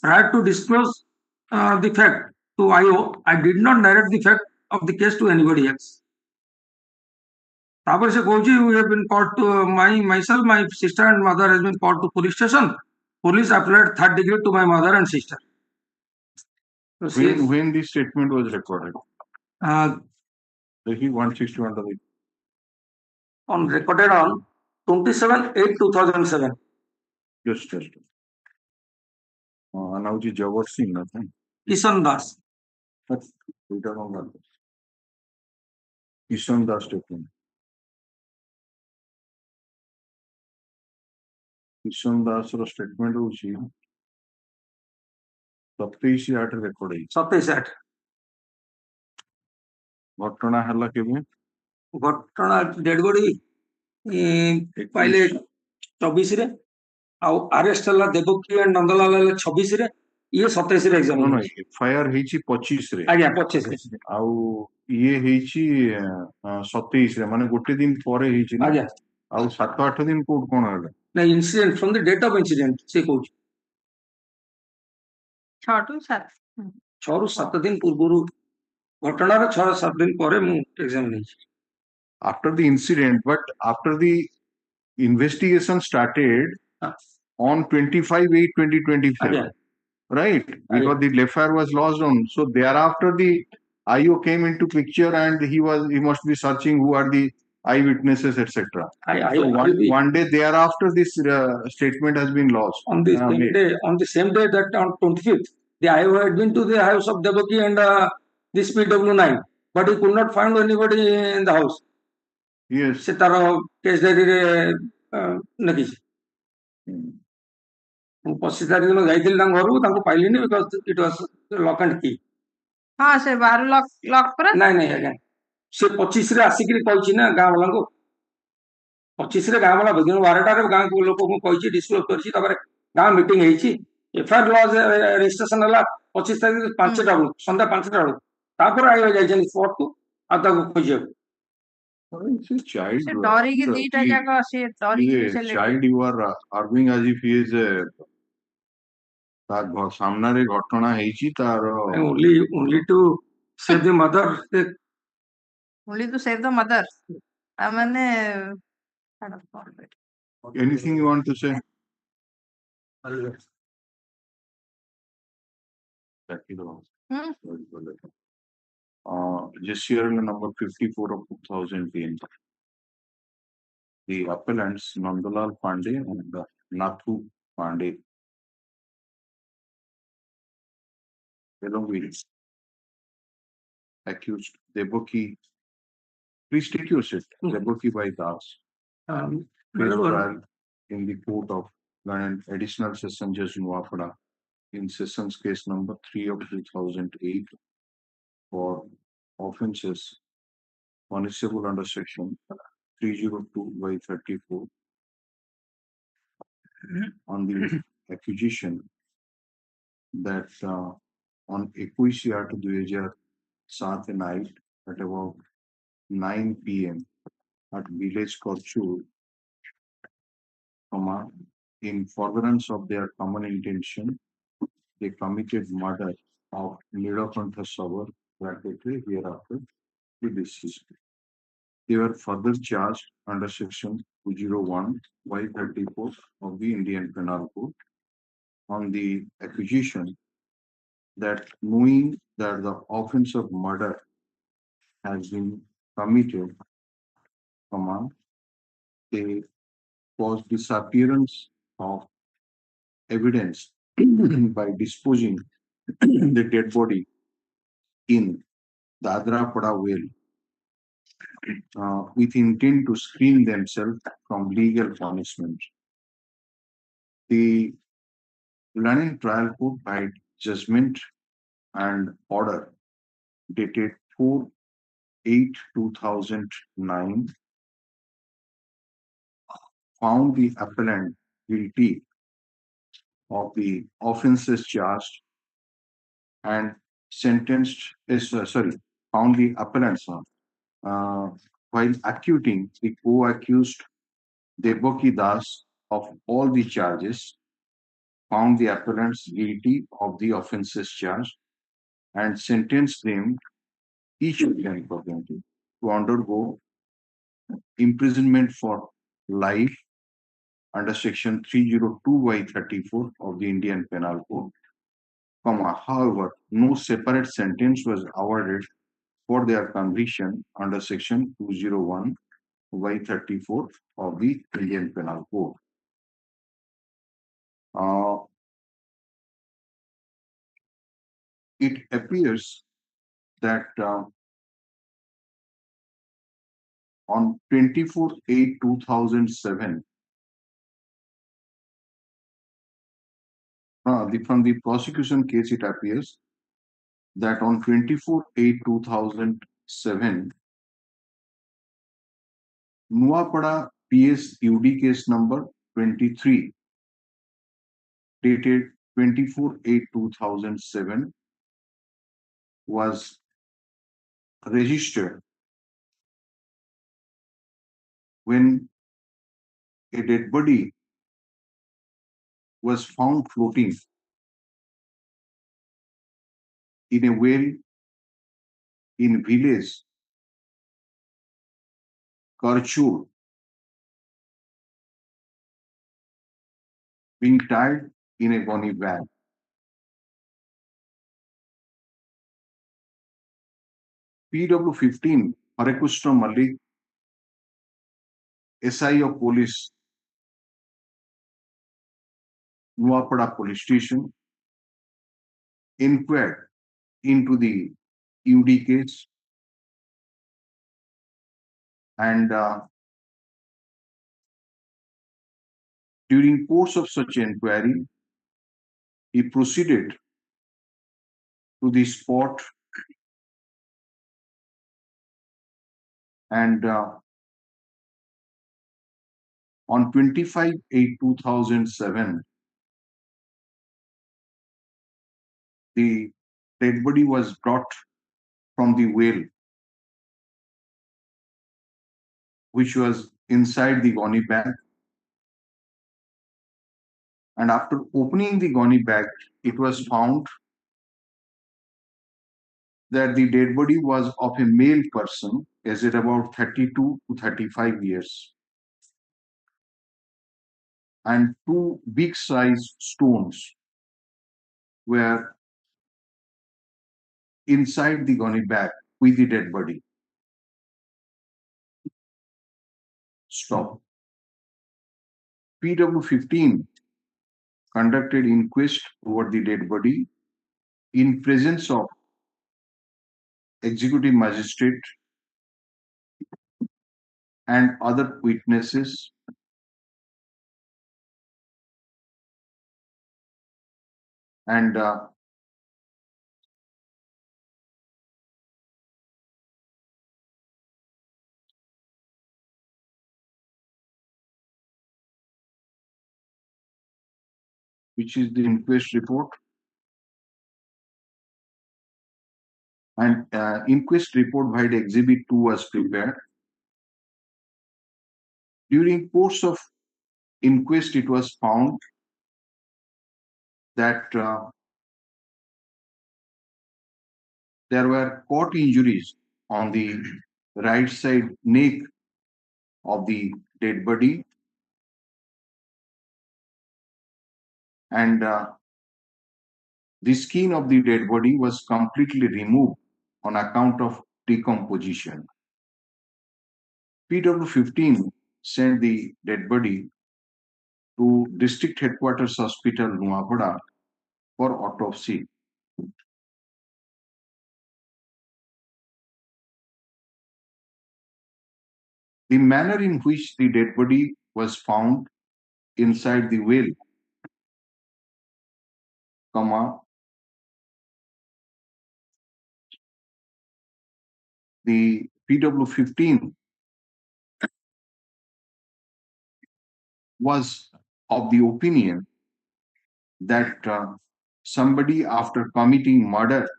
Prior to disclose the fact to IO, I did not narrate the fact of the case to anybody else. तापर से कहूची we have been called to myself, my sister and mother has been called to police station. Police applied third degree to my mother and sister. So when this statement was recorded? He 161 on recorded on 27/8/2007. Just. Anauji Jawad Singh, nothing. Kishan Das. We don't know about this. Kishan Das statement. Kishan Das statement होची 27/8 record है 27/8 घटना हला केबे घटना dead body पहले 24 रे आउ arrest हला देवकी एंड नंदलाल 26 रे ये 27 रे एग्जाम नो एफआईआर हेची 25 रे आज्ञा 25 रे आउ ये हेची 27 रे माने गोटे दिन परे हेची ना आज्ञा आउ 7-8 दिन कोड कोन हला ना incident from the date of incident से कहूची 6 to 7 6 ରୁ 7 दिन पूर्वरु घटनार 6-7 दिन परे मु एग्जाम नहीं after the incident, but after the investigation started on 25/8/2025, right? Because the FIR was lodged on. So thereafter, the IO came into picture, and he must be searching who are the eyewitnesses, etc. So one day thereafter, this statement has been lodged. On the same day that on 25th, the IO had been to the house of Devaki and this PW9, but he could not find anybody in the house. Yes. से तारो case diary रे नकी मु 25 तारिख दिन जाइथिल तां घरु तांको पाइलिनी because it was lock and key हां से बाहर लॉक पर नहीं अगेन से 25 रे आसिकरी कहछि ना गां वाला को 25 रे गां वाला दिन 12टा रे गां को लोक को कहछि डिस्क्लोज करछि तापर गां मीटिंग हेछि एफआईआर लॉज रजिस्ट्रेशन हला 25 तारिख 5टा संध्या 5टा तापर आइ जाइछन स्पॉट को आ ताको खोजियो Child, child you are arguing as if he is सामने घटना हेची तार only to save the mother only to save the mother माने anything you want to say just here number 54 of 2010 the appellants Nandalal Pandey and Nathu Pandey along with accused Devaki. Please take your seat. Devaki by Das. Trial in the court of additional session judge Nuapara in sessions case number 3 of 2008 for offences punishable under section 302/34 on the accusation that on 21/8/2007 night at about 9 p.m. at village Korchur, in furtherance of their common intention, they committed murder of Nilakantha Sabar, hereafter be deceased. They were further charged under section 201/34 of the Indian Penal Code on the accusation that knowing that the offense of murder has been committed, a was disappearance of evidence by disposing the dead body in the Adrapada well with intent to screen themselves from legal punishment. The London Trial Court by judgment and order dated 4/8/2009 found the appellant guilty of the offences charged and found the appellant while acquitting the co-accused Devaki Das of all the charges, found the appellants guilty of the offences charged and sentenced them, each of them to undergo imprisonment for life under section 302/34 of the Indian Penal Code. However, no separate sentence was awarded for their conviction under section 201/34 of the Indian Penal Code. It appears that on 24/8/2007, from the prosecution case, it appears that on 24/8/2007, Nuapada PS UD case number 23, dated 24/8/2007, was registered when a dead body was found floating in a well in village Karchur, being tied in a gunny bag. PW15 Harakushra Malik, SI of Police, Nuapada Police Station, inquired into the UD case and during course of such inquiry, he proceeded to the spot and on 25/8/2007, the dead body was brought from the well, which was inside the gunny bag. And after opening the gunny bag, it was found that the dead body was of a male person, aged about 32 to 35 years. And two big size stones were inside the gunny bag with the dead body. Stop. PW15 conducted inquest over the dead body in presence of executive magistrate and other witnesses, and which is the inquest report. And inquest report by the exhibit 2 was prepared. During course of inquest, it was found that there were cut injuries on the right side neck of the dead body, and the skin of the dead body was completely removed on account of decomposition. PW15 sent the dead body to District Headquarters Hospital, Nuapada, for autopsy. The manner in which the dead body was found inside the well, the PW15 was of the opinion that somebody, after committing murder,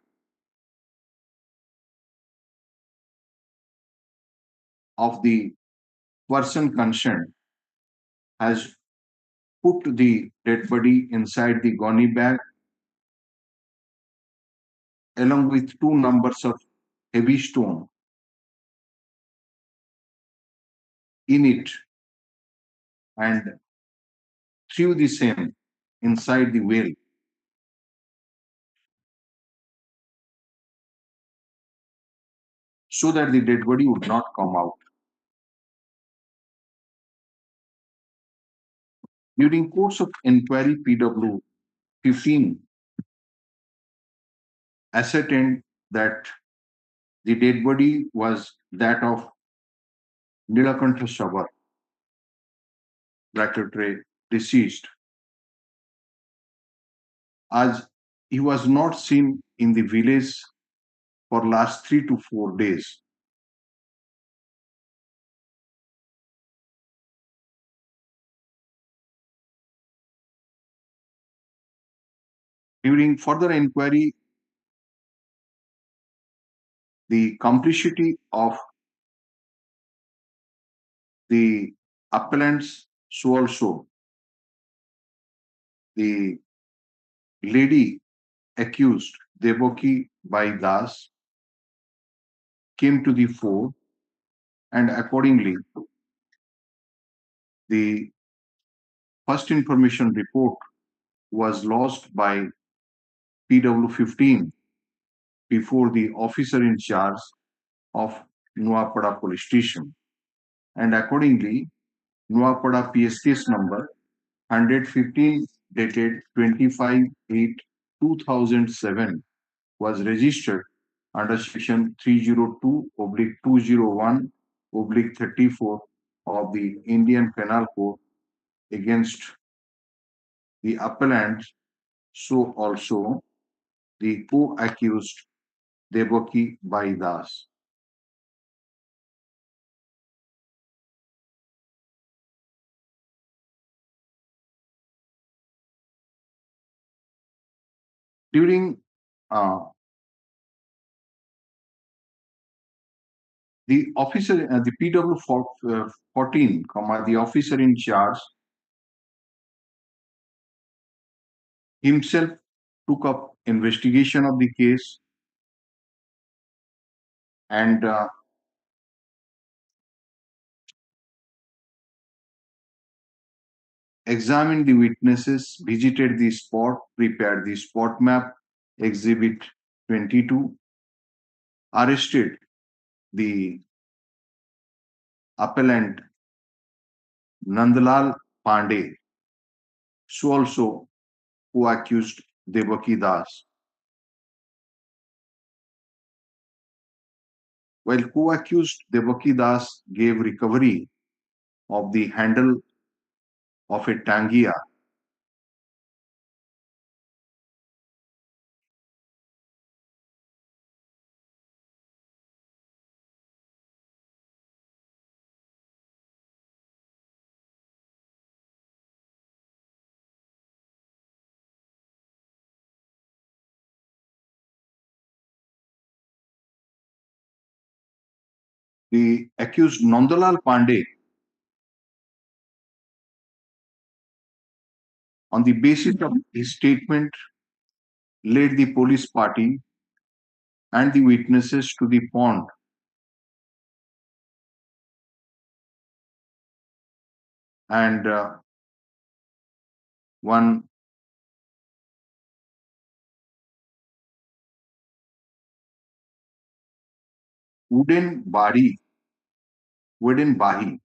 of the person concerned, has put the dead body inside the gunny bag along with 2 numbers of heavy stone in it and threw the same inside the well. So that the dead body would not come out. During course of inquiry, PW15 ascertained that the dead body was that of Nilakantha Sabar, deceased, as he was not seen in the village for last 3 to 4 days. During further inquiry, the complicity of the appellants, so also the lady accused, Devaki Bai Das, came to the fore, and accordingly, the first information report was lodged by PW15 before the officer in charge of Nuapada Police Station, and accordingly, Nuapada PS case number 115 dated 25/8/2007 was registered under section 302/201/34 of the Indian Penal Code against the appellant, so also the co-accused Devaki Bai Das. During the officer, the PW14, the officer in charge himself took up investigation of the case and examined the witnesses, visited the spot, prepared the spot map, Exhibit 22, arrested the appellant Nandlal Pandey, so also who accused Devaki Das. While co-accused Devaki Das gave recovery of the handle of a tangia, the accused Nandlal Pandey, on the basis of his statement, led the police party and the witnesses to the pond and one wooden bari, wooden bahi,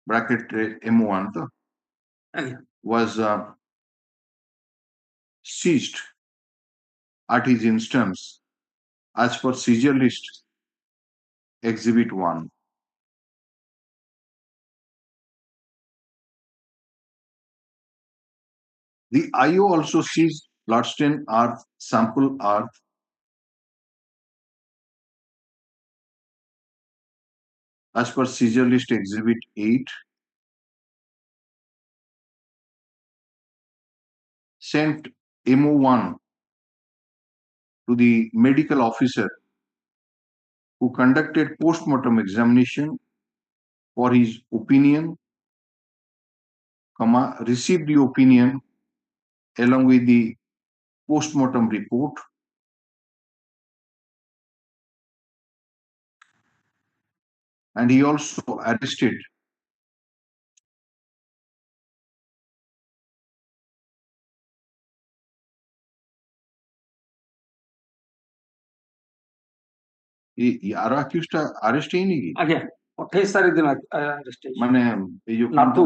bracket M1 was seized at his instance as per seizure list Exhibit 1. The IO also seized bloodstained earth, sample earth, as per seizure list Exhibit 8, sent MO1 to the medical officer who conducted post-mortem examination for his opinion, received the opinion along with the post-mortem report, and he also arrested यार accused arrest ହେଇନି କି? ଆଜ୍ଞା 28 ତାରିଖ ଦିନ arrest ହେଇଛି। ମାନେ ଏଇ ଯୋଉ Nathu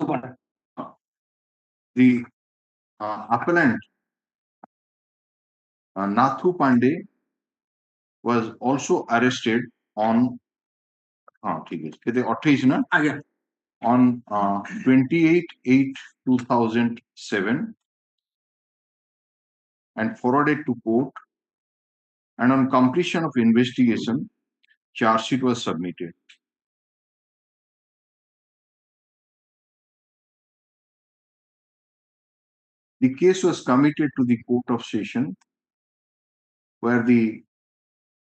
Pandey. The appellant Nathu Pandey was also arrested on ठीक है कहते 28 ना ଆଜ୍ଞା on 28/8/2007 and forwarded to court, and on completion of investigation charge sheet was submitted. The case was committed to the Court of Session, where the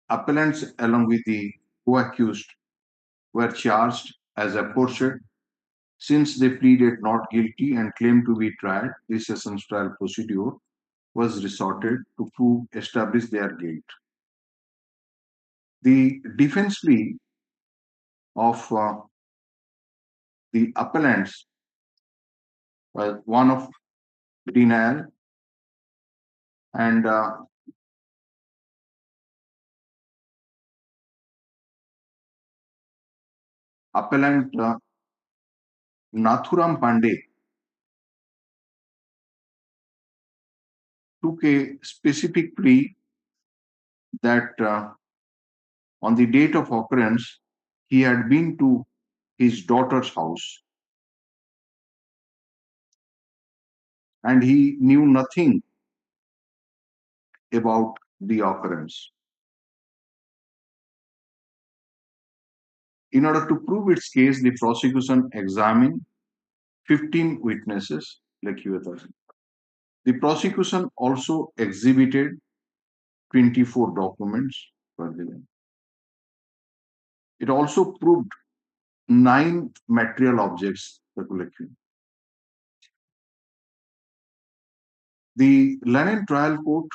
appellants along with the co-accused were charged as aforesaid. Since they pleaded not guilty and claimed to be tried, this sessions trial procedure was resorted to establish their guilt. The defense plea of the appellants was one of denial and appellant Nathuram Pandey took a specific plea that on the date of occurrence, he had been to his daughter's house and he knew nothing about the occurrence. In order to prove its case, the prosecution examined 15 witnesses, like you were. The prosecution also exhibited 24 documents. It also proved 9 material objects. The Lennon trial court,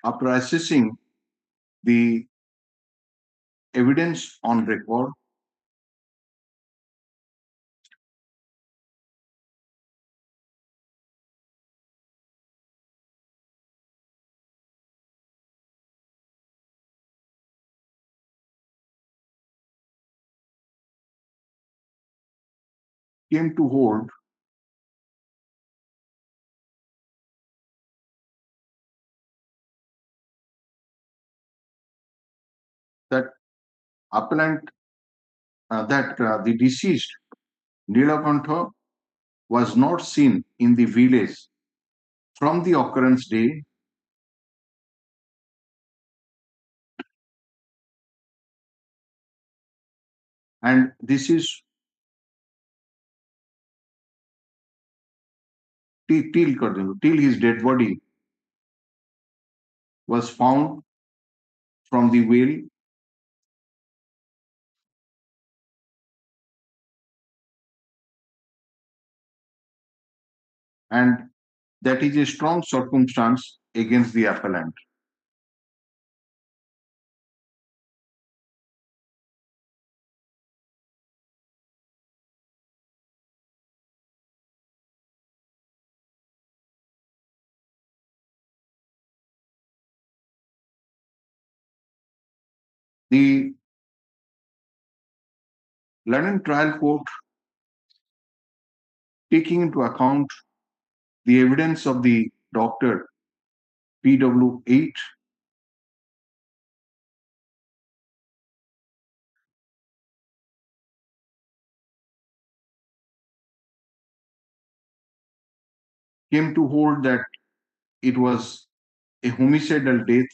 after assessing the evidence on record, came to hold that appellant the deceased Nilakantha was not seen in the village from the occurrence day and this is till his dead body was found from the well and that is a strong circumstance against the appellant. The London Trial Court, taking into account the evidence of the doctor PW8, came to hold that it was a homicidal death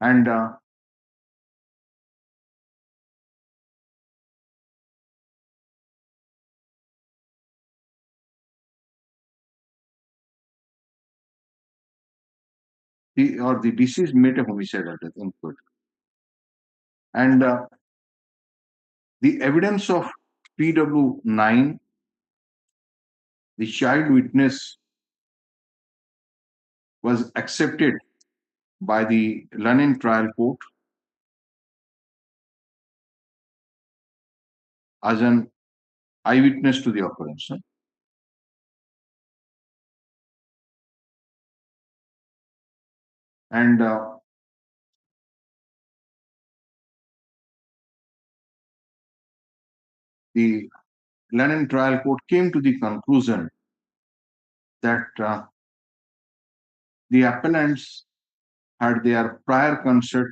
and the deceased made a homicidal death, unquote. And the evidence of PW9, the child witness, was accepted by the London Trial Court as an eyewitness to the occurrence. And the London Trial Court came to the conclusion that the appellants had their prior concert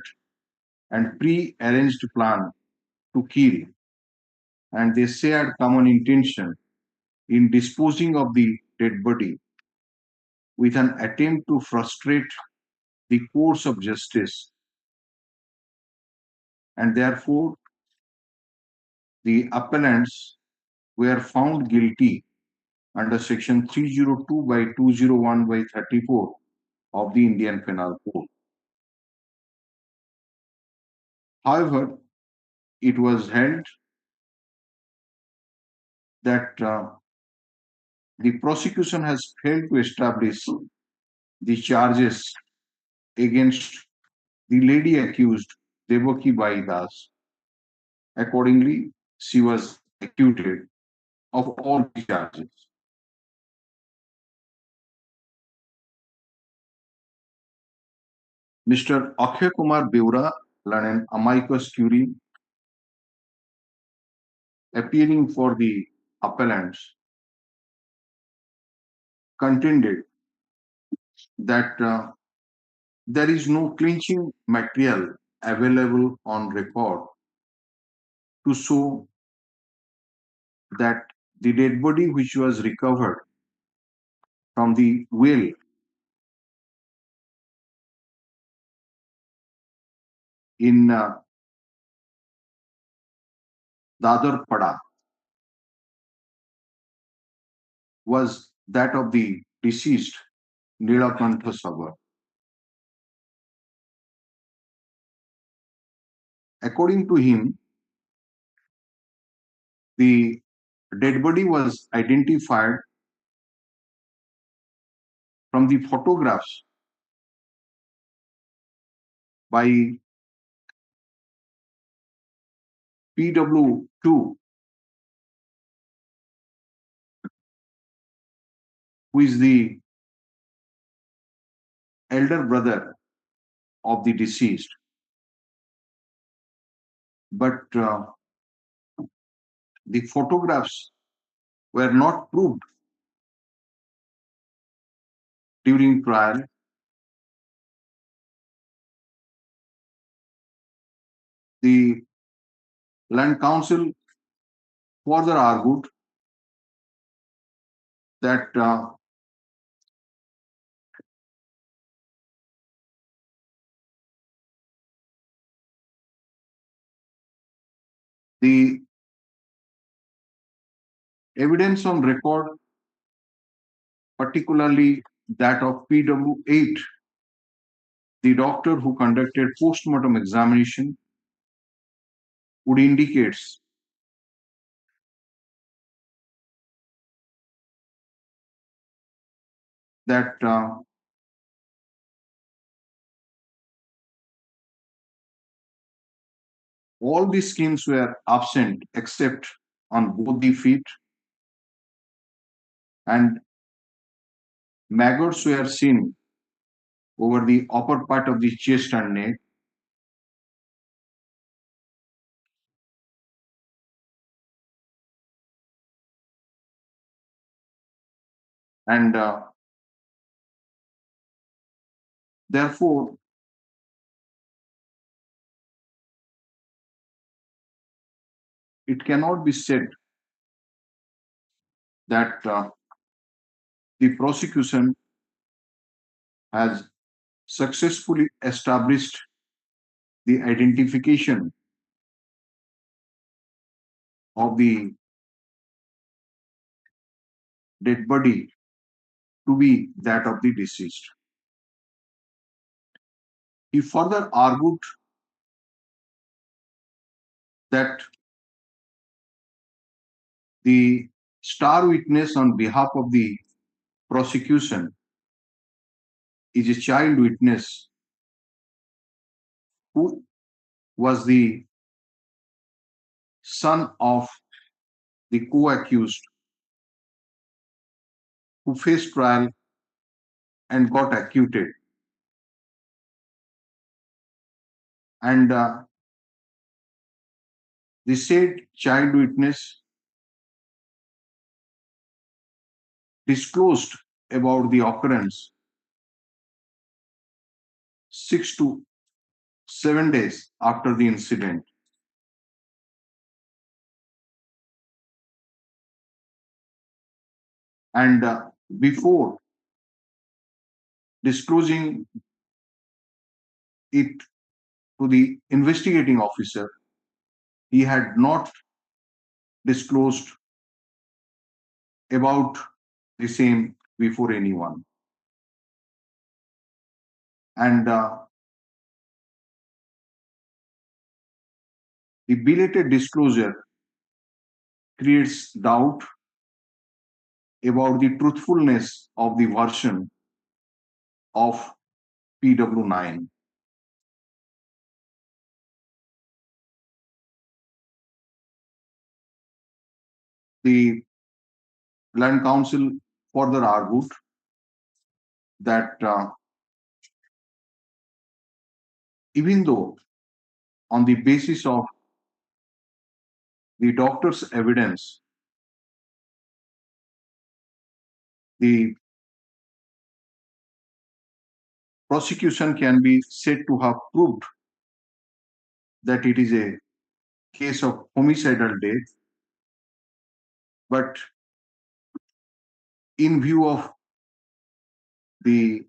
and pre-arranged plan to kill, and they shared common intention in disposing of the dead body with an attempt to frustrate the course of justice, and therefore the appellants were found guilty under section 302 by 201 by 34 of the Indian Penal Code. However, it was held that the prosecution has failed to establish the charges against the lady accused, Devaki Bai Das. Accordingly, she was acquitted of all the charges. Mr. Akshay Kumar Beura, an amicus curiae, appearing for the appellants, contended that there is no clinching material available on record to show that the dead body which was recovered from the well in Dadar Pada was that of the deceased Nilakantha Sagar. According to him, the dead body was identified from the photographs by PW2, who is the elder brother of the deceased. But the photographs were not proved during trial. The Land Council further argued that the evidence on record, particularly that of PW8, the doctor who conducted post-mortem examination, would indicate that all the skins were absent except on both the feet, and maggots were seen over the upper part of the chest and neck. And therefore, it cannot be said that the prosecution has successfully established the identification of the dead body to be that of the deceased. He further argued that the star witness on behalf of the prosecution is a child witness who was the son of the co-accused who faced trial and got acquitted. And the said child witness disclosed about the occurrence 6 to 7 days after the incident. And before disclosing it to the investigating officer, he had not disclosed about the same before anyone. And the belated disclosure creates doubt about the truthfulness of the version of PW9. The Land Council further argued that even though on the basis of the doctor's evidence, the prosecution can be said to have proved that it is a case of homicidal death, but in view of the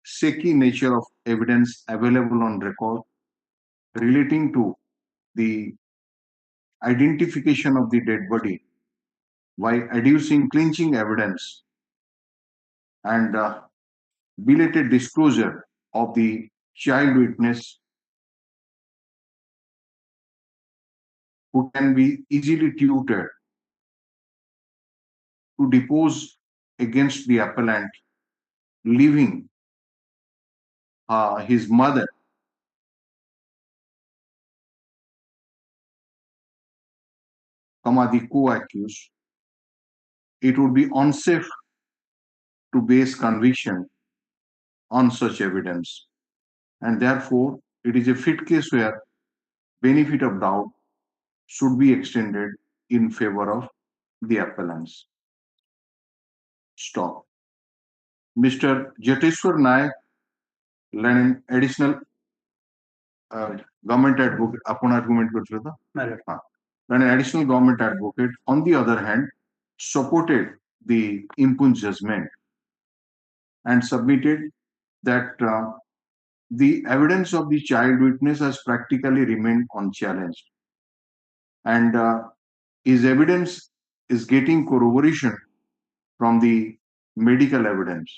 shaky nature of evidence available on record relating to the identification of the dead body by adducing clinching evidence and belated disclosure of the child witness who can be easily tutored to depose against the appellant, leaving his mother the co-accused, it would be unsafe to base conviction on such evidence. And therefore, it is a fit case where benefit of doubt should be extended in favor of the appellants. Stop. Mr. Jateshwar Nayak, an additional government advocate, upon argument an additional government advocate, on the other hand, supported the impugned judgment and submitted that the evidence of the child witness has practically remained unchallenged. And his evidence is getting corroboration from the medical evidence.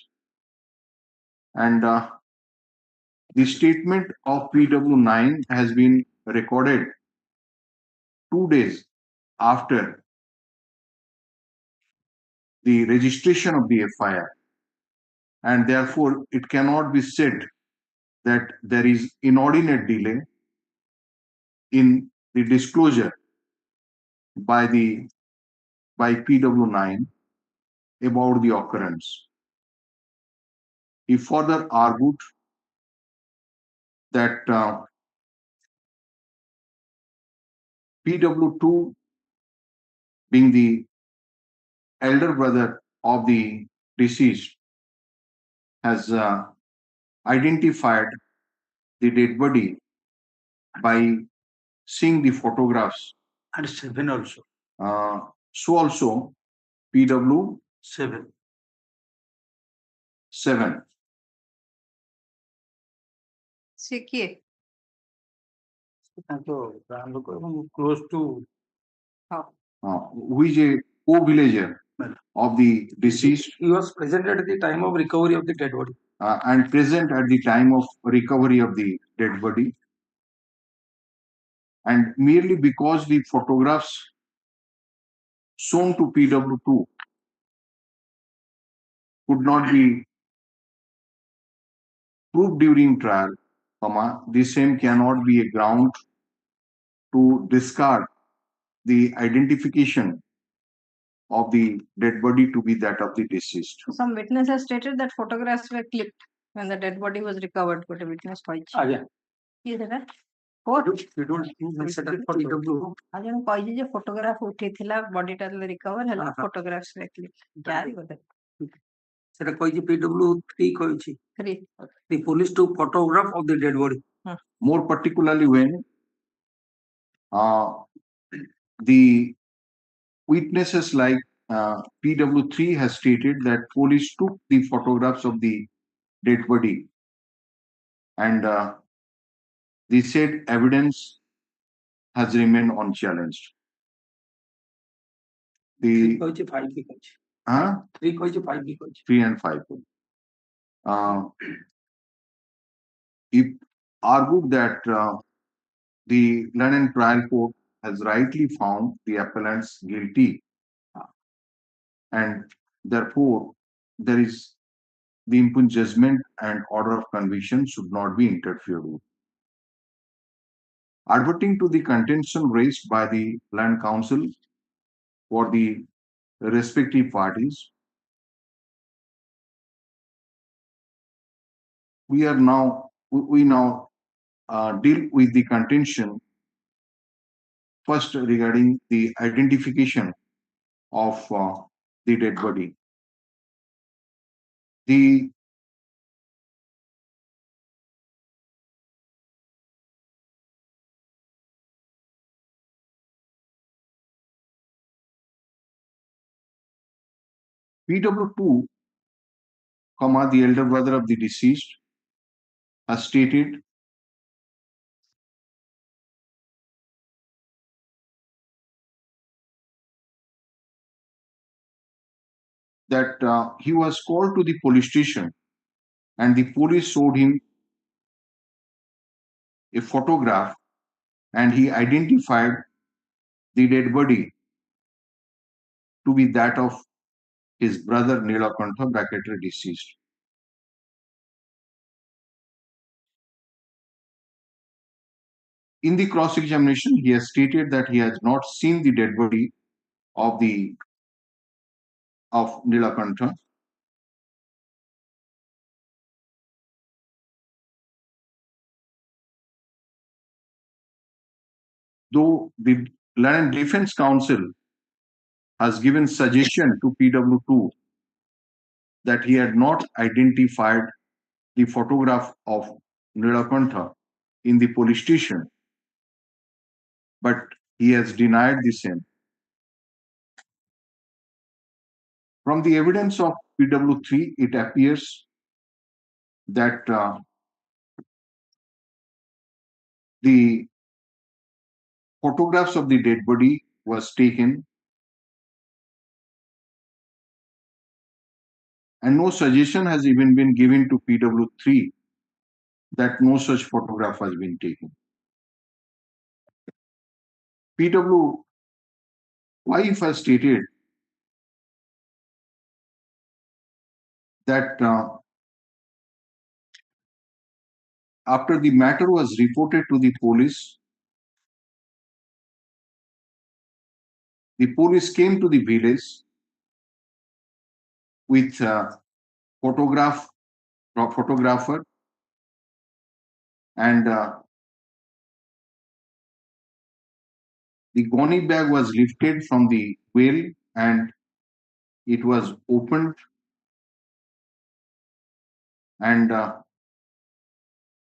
And the statement of PW9 has been recorded 2 days after the registration of the FIR. And therefore, it cannot be said that there is inordinate delay in the disclosure by PW9 about the occurrence. He further argued that PW2, being the elder brother of the deceased, has identified the dead body by seeing the photographs. And 7 also. So also PW 7. 7. ସେ କିଏ? ତାଙ୍କ ଗାଁ ଲୋକ ଏବଂ close to who is a co-villager of the deceased. he was present at the time of recovery of the dead body. And present at the time of recovery of the dead body. And merely because the photographs shown to PW2 could not be proved during trial, the same cannot be a ground to discard the identification of the dead body to be that of the deceased. Some witness has stated that photographs were clipped when the dead body was recovered. But a witness କହିଛି. ଆଜ୍ଞା. କିଏ ସେଟା? Court? ସେଟା PW ଆଉ ଜଣେ କହିଛି ଯେ photograph ଉଠେଇଥିଲା ବଡିଟା ରିକଭର ହେଲା ଫଟୋଗ୍ରାଫs were clipped. ଯାହାରି ବୋଧେ ସେଟା କହିଛି PW3 କହିଛି. 3. The police took photograph of the dead body. More particularly when the witnesses like PW3 has stated that police took the photographs of the dead body and the said evidence has remained unchallenged. The 3 and 5. He argued that the London trial court has rightly found the appellants guilty, and therefore there is the impugned judgment and order of conviction should not be interfered with. Adverting to the contention raised by the land council for the respective parties, we now deal with the contention first regarding the identification of the dead body. The PW2, the elder brother of the deceased, has stated that he was called to the police station and the police showed him a photograph and he identified the dead body to be that of his brother Nilakantha, bracketary deceased. In the cross-examination, he has stated that he has not seen the dead body of Nilakantha. Though the Land Defense Council has given suggestion to PW2 that he had not identified the photograph of Nilakantha in the police station, but he has denied the same. From the evidence of PW3, it appears that the photographs of the dead body was taken and no suggestion has even been given to PW3 that no such photograph has been taken. PW wife has stated that after the matter was reported to the police came to the village with photograph photographer, and the goni bag was lifted from the well and it was opened, and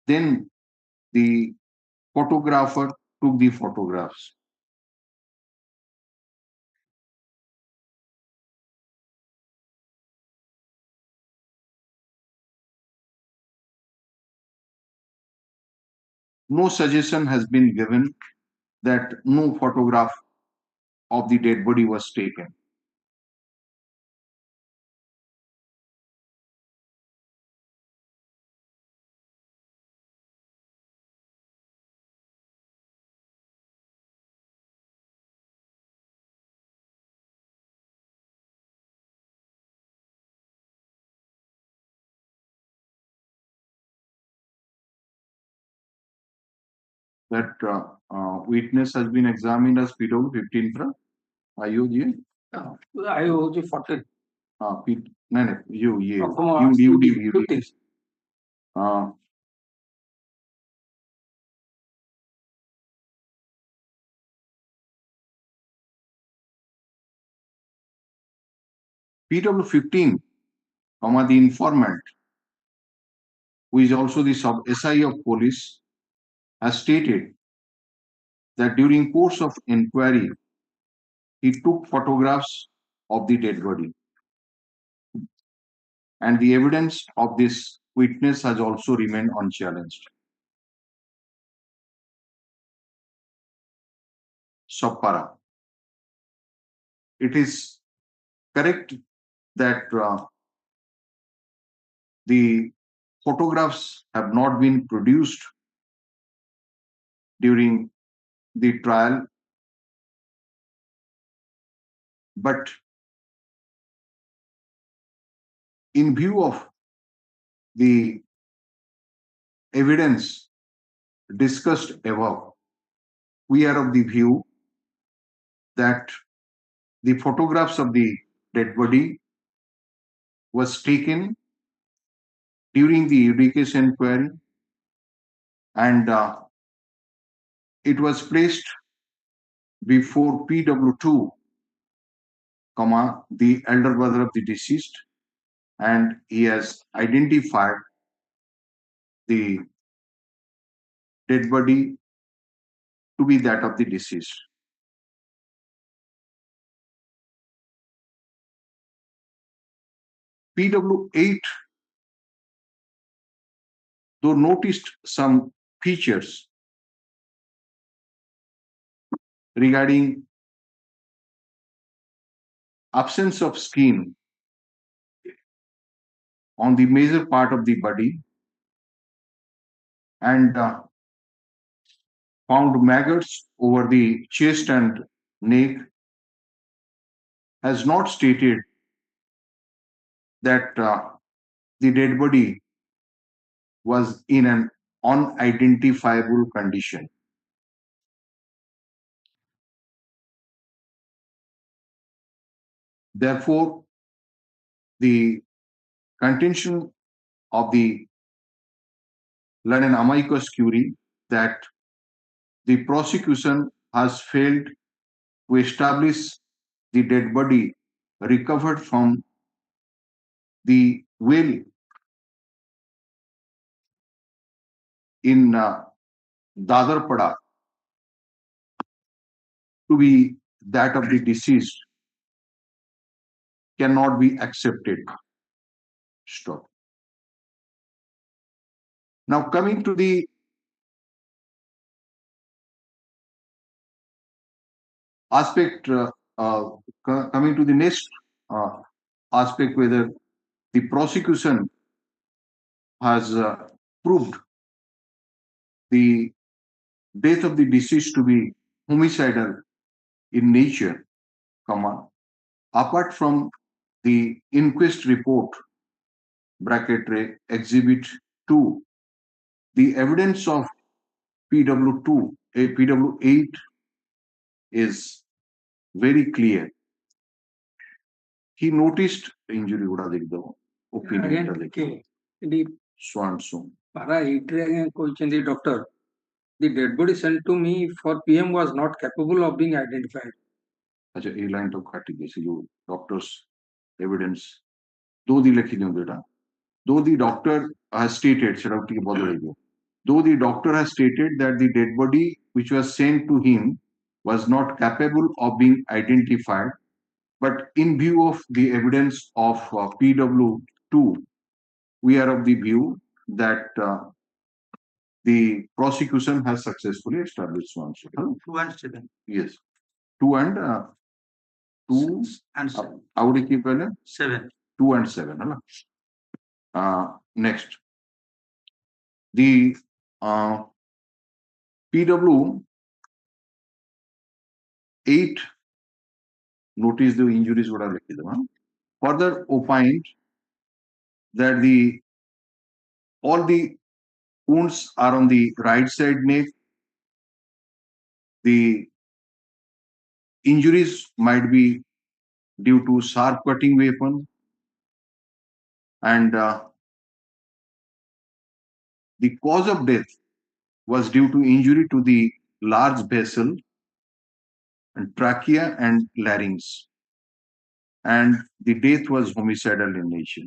then the photographer took the photographs. No suggestion has been given that no photograph of the dead body was taken. That witness has been examined as PW 15 fra IOG. IOG 14. No, you, You 15. PW 15, the informant, who is also the sub SI of police, has stated that during course of inquiry, he took photographs of the dead body. And the evidence of this witness has also remained unchallenged. Sapara. It is correct that the photographs have not been produced during the trial, but in view of the evidence discussed above, we are of the view that the photographs of the dead body was taken during the education inquiry, and it was placed before PW2, the elder brother of the deceased, and he has identified the dead body to be that of the deceased. PW8, though noticed some features regarding absence of skin on the major part of the body and found maggots over the chest and neck, has not stated that the dead body was in an unidentifiable condition. Therefore, the contention of the learned amicus curiae that the prosecution has failed to establish the dead body recovered from the well in Dadarpada to be that of the deceased cannot be accepted. Stop. Now coming to the aspect, coming to the next aspect, whether the prosecution has proved the death of the deceased to be homicidal in nature, apart from the inquest report, exhibit 2, the evidence of PW2, PW8 is very clear. He noticed injury. Opinion. so and so. Para କହିଛନ୍ତି doctor, the dead body sent to me for PM was not capable of being identified. अच्छा ए line तो काटी गई जो doctors evidence दो दी लिखी दियो बेटा though the doctor has stated सेटा उठी बदल गयो though the doctor has stated that the dead body which was sent to him was not capable of being identified, but in view of the evidence of PW2, we are of the view that the prosecution has successfully established one. 2 and 7. Yes, 2 and 2 and 7. I would keep 7. 2 and 7. Next, the PW 8 notice the injuries would have liquid. Further opined that all the wounds are on the right side neck. The injuries might be due to sharp cutting weapon, and the cause of death was due to injury to the large vessel and trachea and larynx, and the death was homicidal in nature.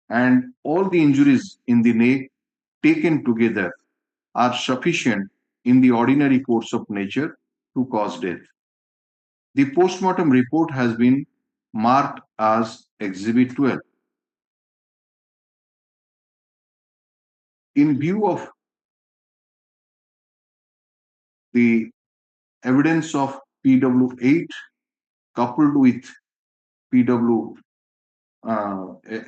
And all the injuries in the neck taken together are sufficient in the ordinary course of nature to cause death. The postmortem report has been marked as Exhibit 12. In view of the evidence of PW8 coupled with PW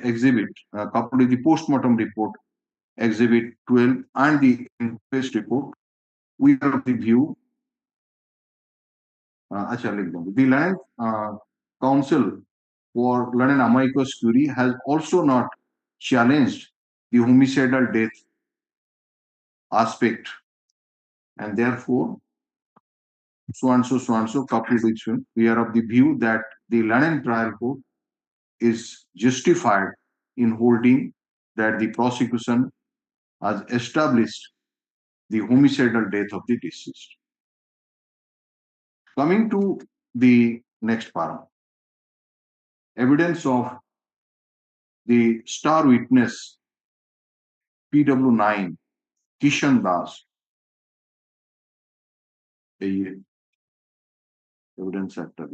exhibit, coupled with the postmortem report, Exhibit 12, and the inquest report, we are of the view. The Land Council for London amicus curiae has also not challenged the homicidal death aspect, and therefore, so and so coupled with him, we are of the view that the London trial court is justified in holding that the prosecution has established the homicidal death of the deceased. Coming to the next part, evidence of the star witness PW9 Kishan Das. Evidence factor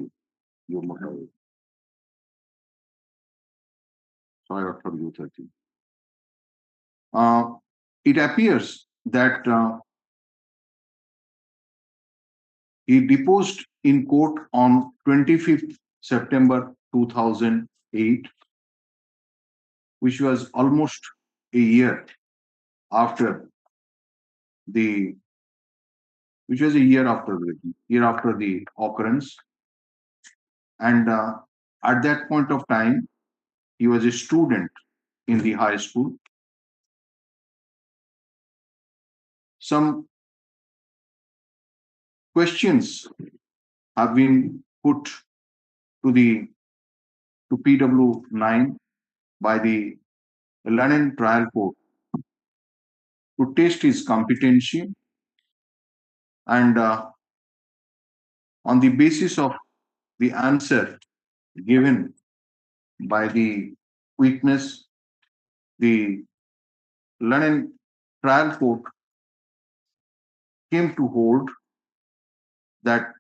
it appears that he deposed in court on 25th September 2008, which was almost a year after the occurrence, and at that point of time he was a student in the high school. Some questions have been put to PW9 by the London trial court to test his competency, and on the basis of the answer given by the witness, the London trial court came to hold that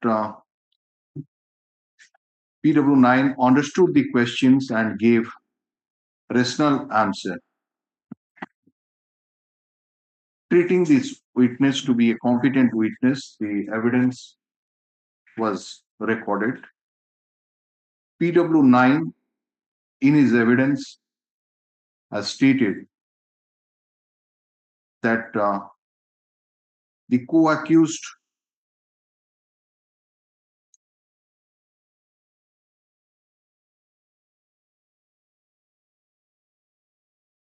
PW9 understood the questions and gave rational answer. Treating this witness to be a competent witness, the evidence was recorded. PW9 in his evidence has stated that the co-accused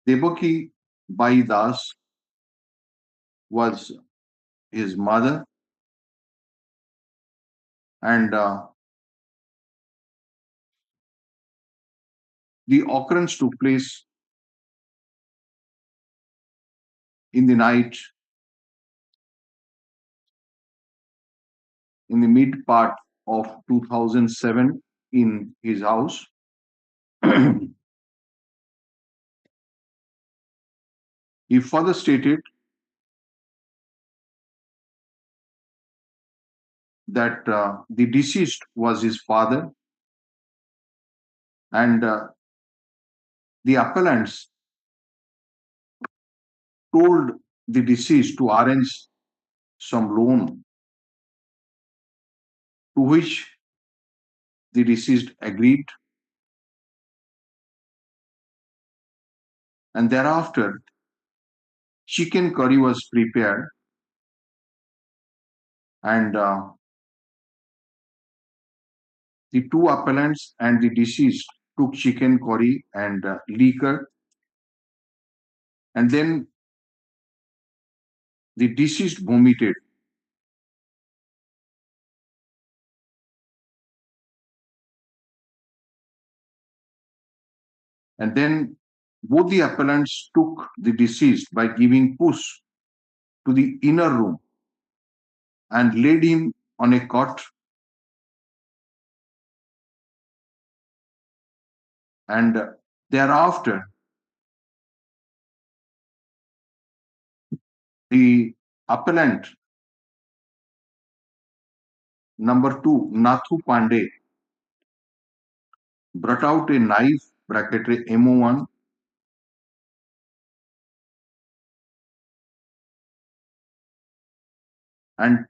Devaki Bai Das was his mother, and the occurrence took place in the night, in the mid part of 2007 in his house. He further stated that the deceased was his father, and the appellants told the deceased to arrange some loan, to which the deceased agreed, and thereafter chicken curry was prepared, and the two appellants and the deceased took chicken curry and liquor, and then the deceased vomited. And then both the appellants took the deceased by giving push to the inner room and laid him on a cot, and thereafter the appellant number 2, Nathu Pandey, brought out a knife, bracketry MO1, and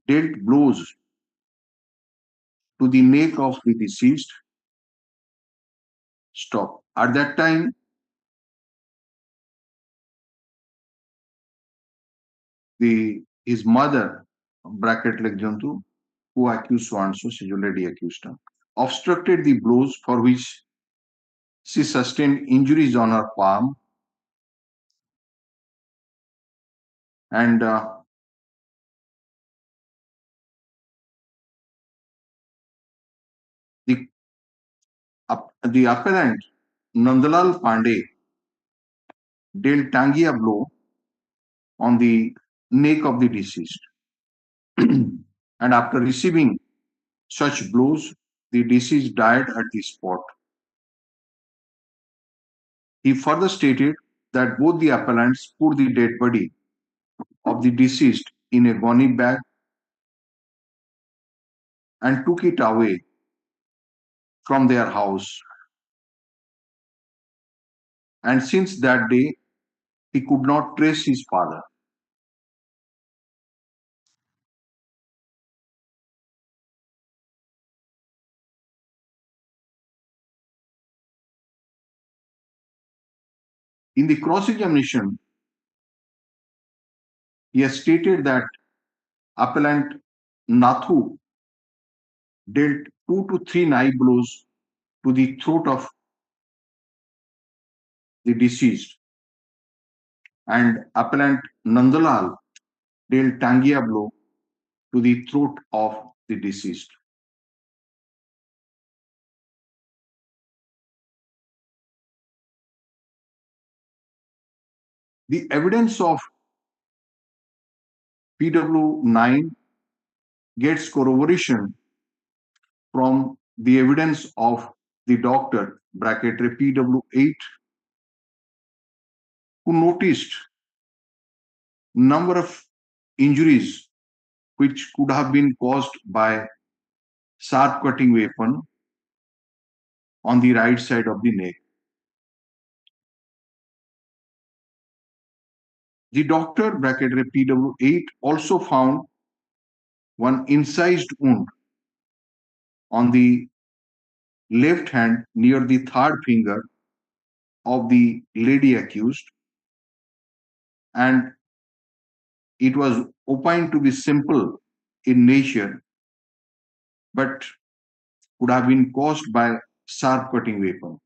dealt blows to the neck of the deceased. Stop. At that time, his mother, bracket Legjantu, who accused so and so, she's already accused her, obstructed the blows, for which she sustained injuries on her palm, and the appellant Nandalal Pandey dealt Tangia blow on the neck of the deceased. And after receiving such blows, the deceased died at the spot. He further stated that both the appellants put the dead body of the deceased in a gunny bag and took it away from their house. And since that day, he could not trace his father. In the cross-examination, he has stated that appellant Nathu dealt 2 to 3 knife blows to the throat of the deceased, and appellant Nandalal dealt Tangia blow to the throat of the deceased. The evidence of PW9 gets corroboration from the evidence of the doctor, bracketry PW8, who noticed number of injuries which could have been caused by sharp cutting weapon on the right side of the neck. The doctor, bracketry PW8, also found one incised wound on the left hand near the third finger of the lady accused, and it was opined to be simple in nature, but could have been caused by sharp cutting weapon.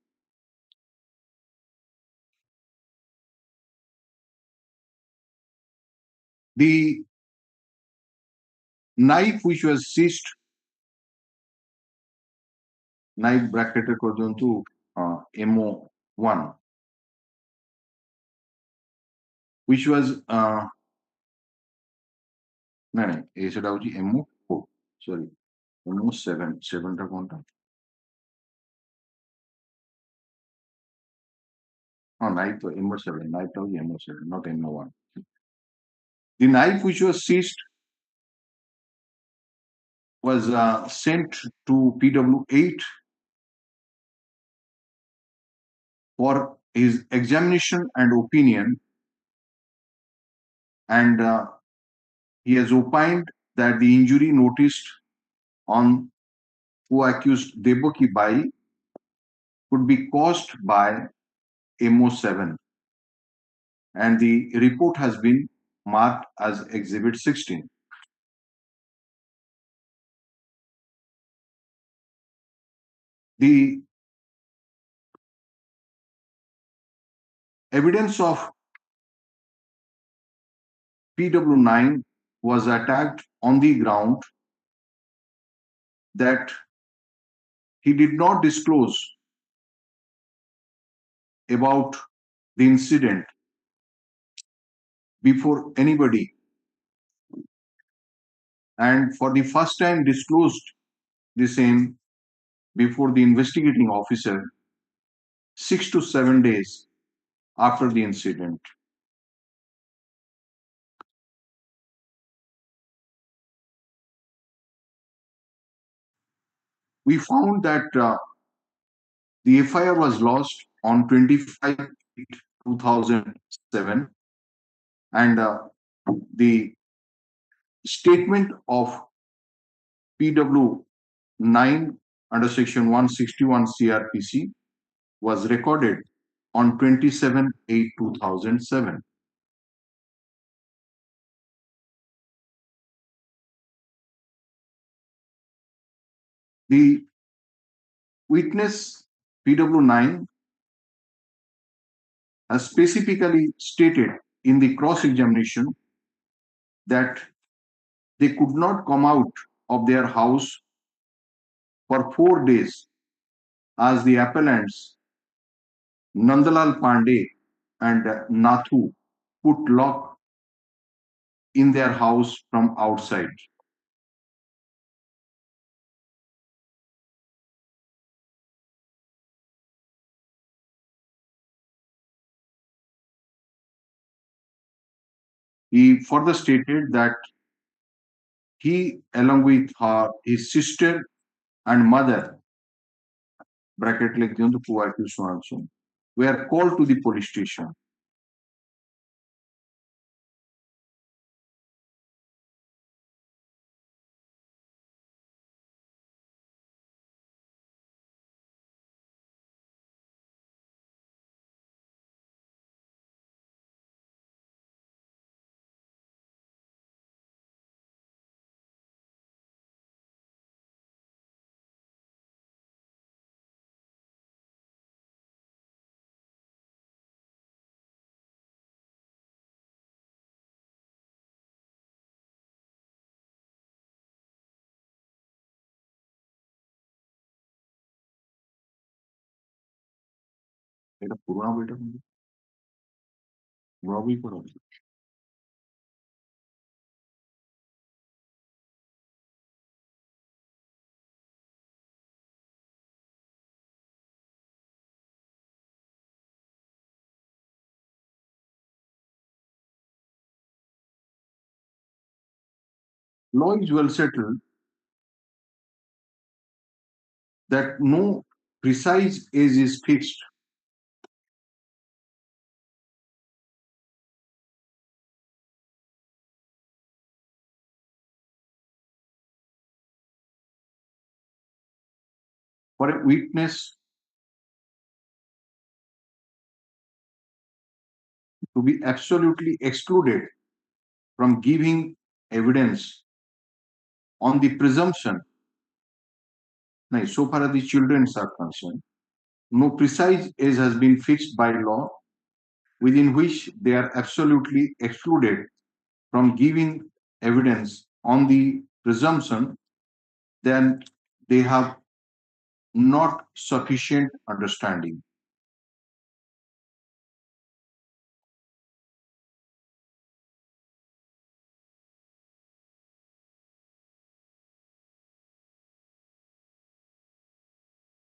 The knife which was seized, knife bracketed MO 1, which was MO4, sorry, MO7, 7 টা কোনটা? Oh, knife, MO7, knife MO7, not MO1. The knife which was seized was sent to PW8 for his examination and opinion, and he has opined that the injury noticed on co-accused Devaki Bai could be caused by MO7, and the report has been marked as Exhibit 16. The evidence of PW9 was attacked on the ground that he did not disclose about the incident before anybody, and for the first time disclosed the same before the investigating officer 6 to 7 days after the incident. We found that the FIR was lost on 25/8/2007, and the statement of PW9 under section 161 CRPC was recorded on 27/8/2007. The witness PW9 has specifically stated in the cross-examination that they could not come out of their house for 4 days as the appellants Nandalal Pandey and Nathu put lock in their house from outside. He further stated that he, along with his sister and mother, bracket like were called to the police station. এটা পুরোনো বইটা কিন্তু বড় বই পড়া law is well settled that no precise age is fixed for a witness to be absolutely excluded from giving evidence on the presumption. Now, so far as the children are concerned, no precise age has been fixed by law within which they are absolutely excluded from giving evidence on the presumption, then they have not sufficient understanding.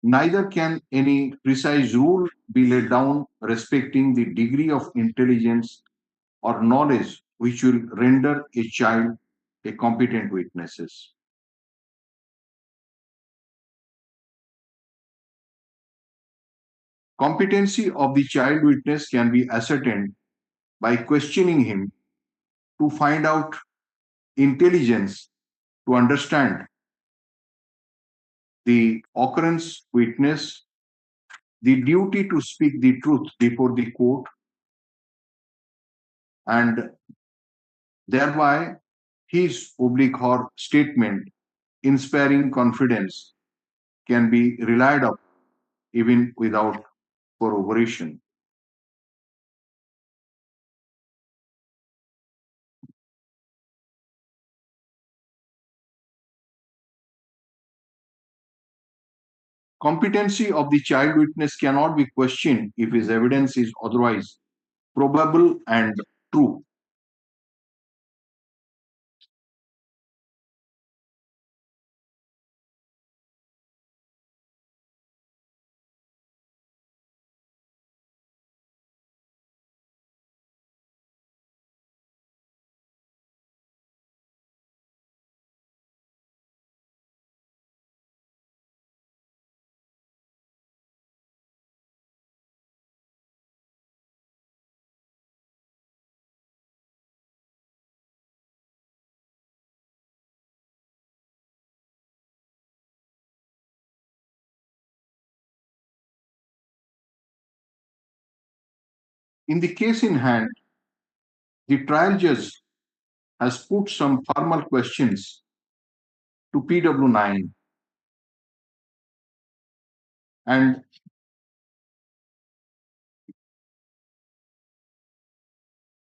Neither can any precise rule be laid down respecting the degree of intelligence or knowledge which will render a child a competent witness. Competency of the child witness can be ascertained by questioning him to find out intelligence to understand the occurrence witness, the duty to speak the truth before the court, and thereby his oblique her statement inspiring confidence can be relied upon even without corroboration. Competency of the child witness cannot be questioned if his evidence is otherwise probable and true. In the case in hand, the trial judge has put some formal questions to PW9 and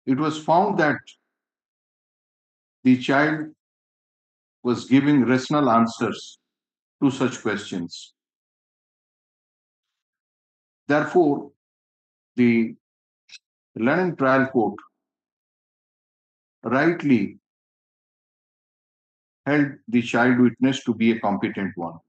it was found that the child was giving rational answers to such questions. Therefore, the Learning Trial Court rightly held the child witness to be a competent one.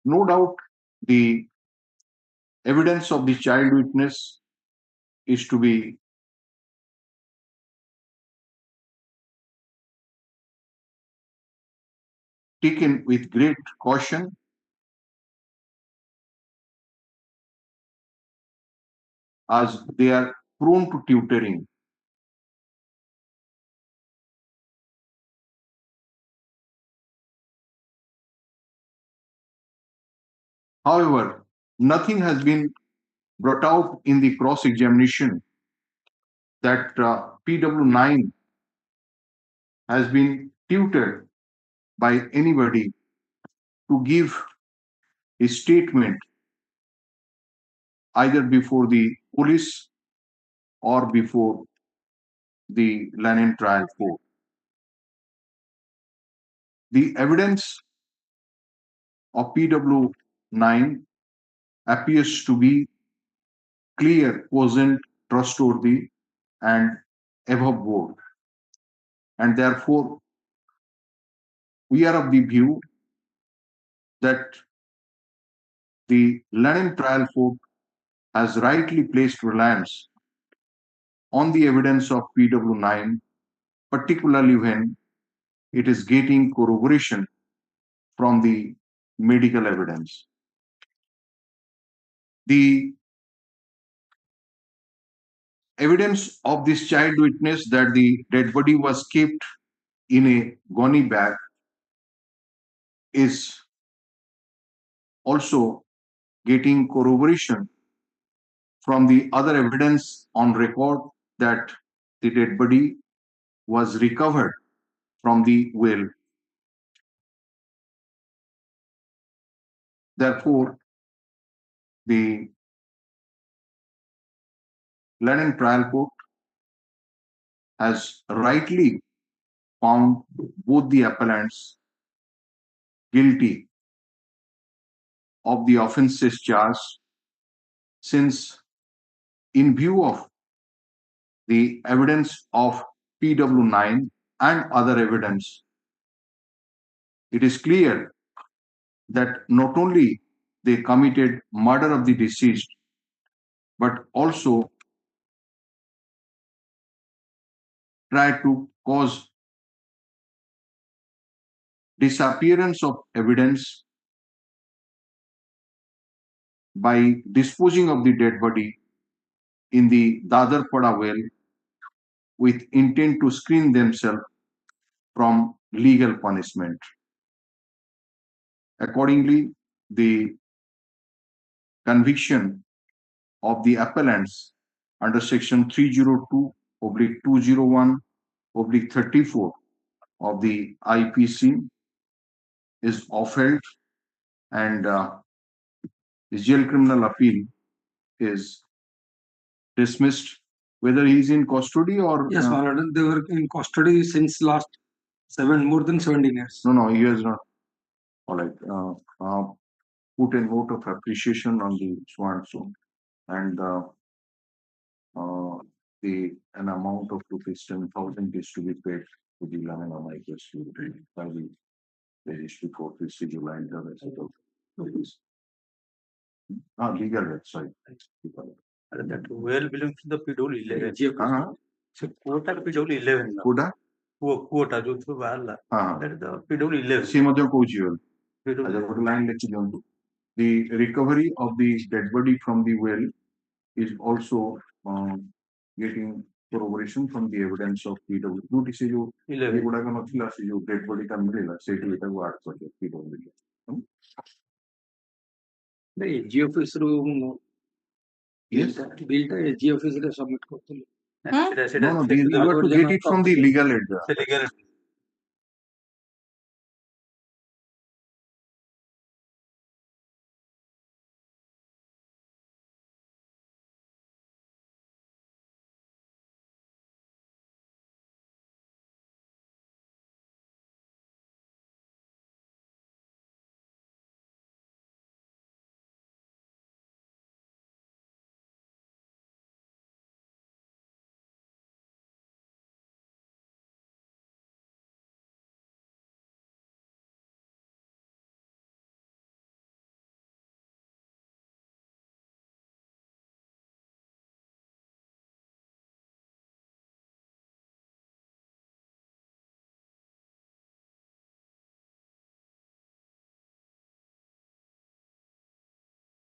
No doubt, the evidence of the child witness is to be taken with great caution as they are prone to tutoring. However, nothing has been brought out in the cross-examination that PW9 has been tutored by anybody to give a statement either before the police or before the Lenin Trial Court. The evidence of PW9 appears to be clear, cogent, trustworthy, and above board. And therefore, we are of the view that the Lenin Trial Court has rightly placed reliance on the evidence of PW9, particularly when it is getting corroboration from the medical evidence. The evidence of this child witness that the dead body was kept in a gunny bag is also getting corroboration from the other evidence on record that the dead body was recovered from the well. Therefore, the Lenin Trial Court has rightly found both the appellants guilty of the offences charged, since in view of the evidence of PW9 and other evidence, it is clear that not only they committed murder of the deceased, but also tried to cause disappearance of evidence by disposing of the dead body in the Dadarpada well with intent to screen themselves from legal punishment. Accordingly, the conviction of the appellants under section 302/201/34 of the IPC is upheld, and the jail criminal appeal is dismissed, whether he is in custody or Yes, my lord, they were in custody since last more than 17 years. no, he has not. All right. Put a note of appreciation on the so and so, and an amount of ₹10,000 is to be paid to the Lamina Michaels by the registry court, which is July and the legal website. That well belongs to the PW11. So quota PW11. Quota? Quota, जो through बाहर that is the PW11. See, madam, coach you. Line the recovery of the dead body from the well is also getting corroboration from the evidence of PW. Notice you, dead body can mill, say to it a for the PW. The AG office room. Yes. Bill AG office submit. No, you have to get it from the legal aid.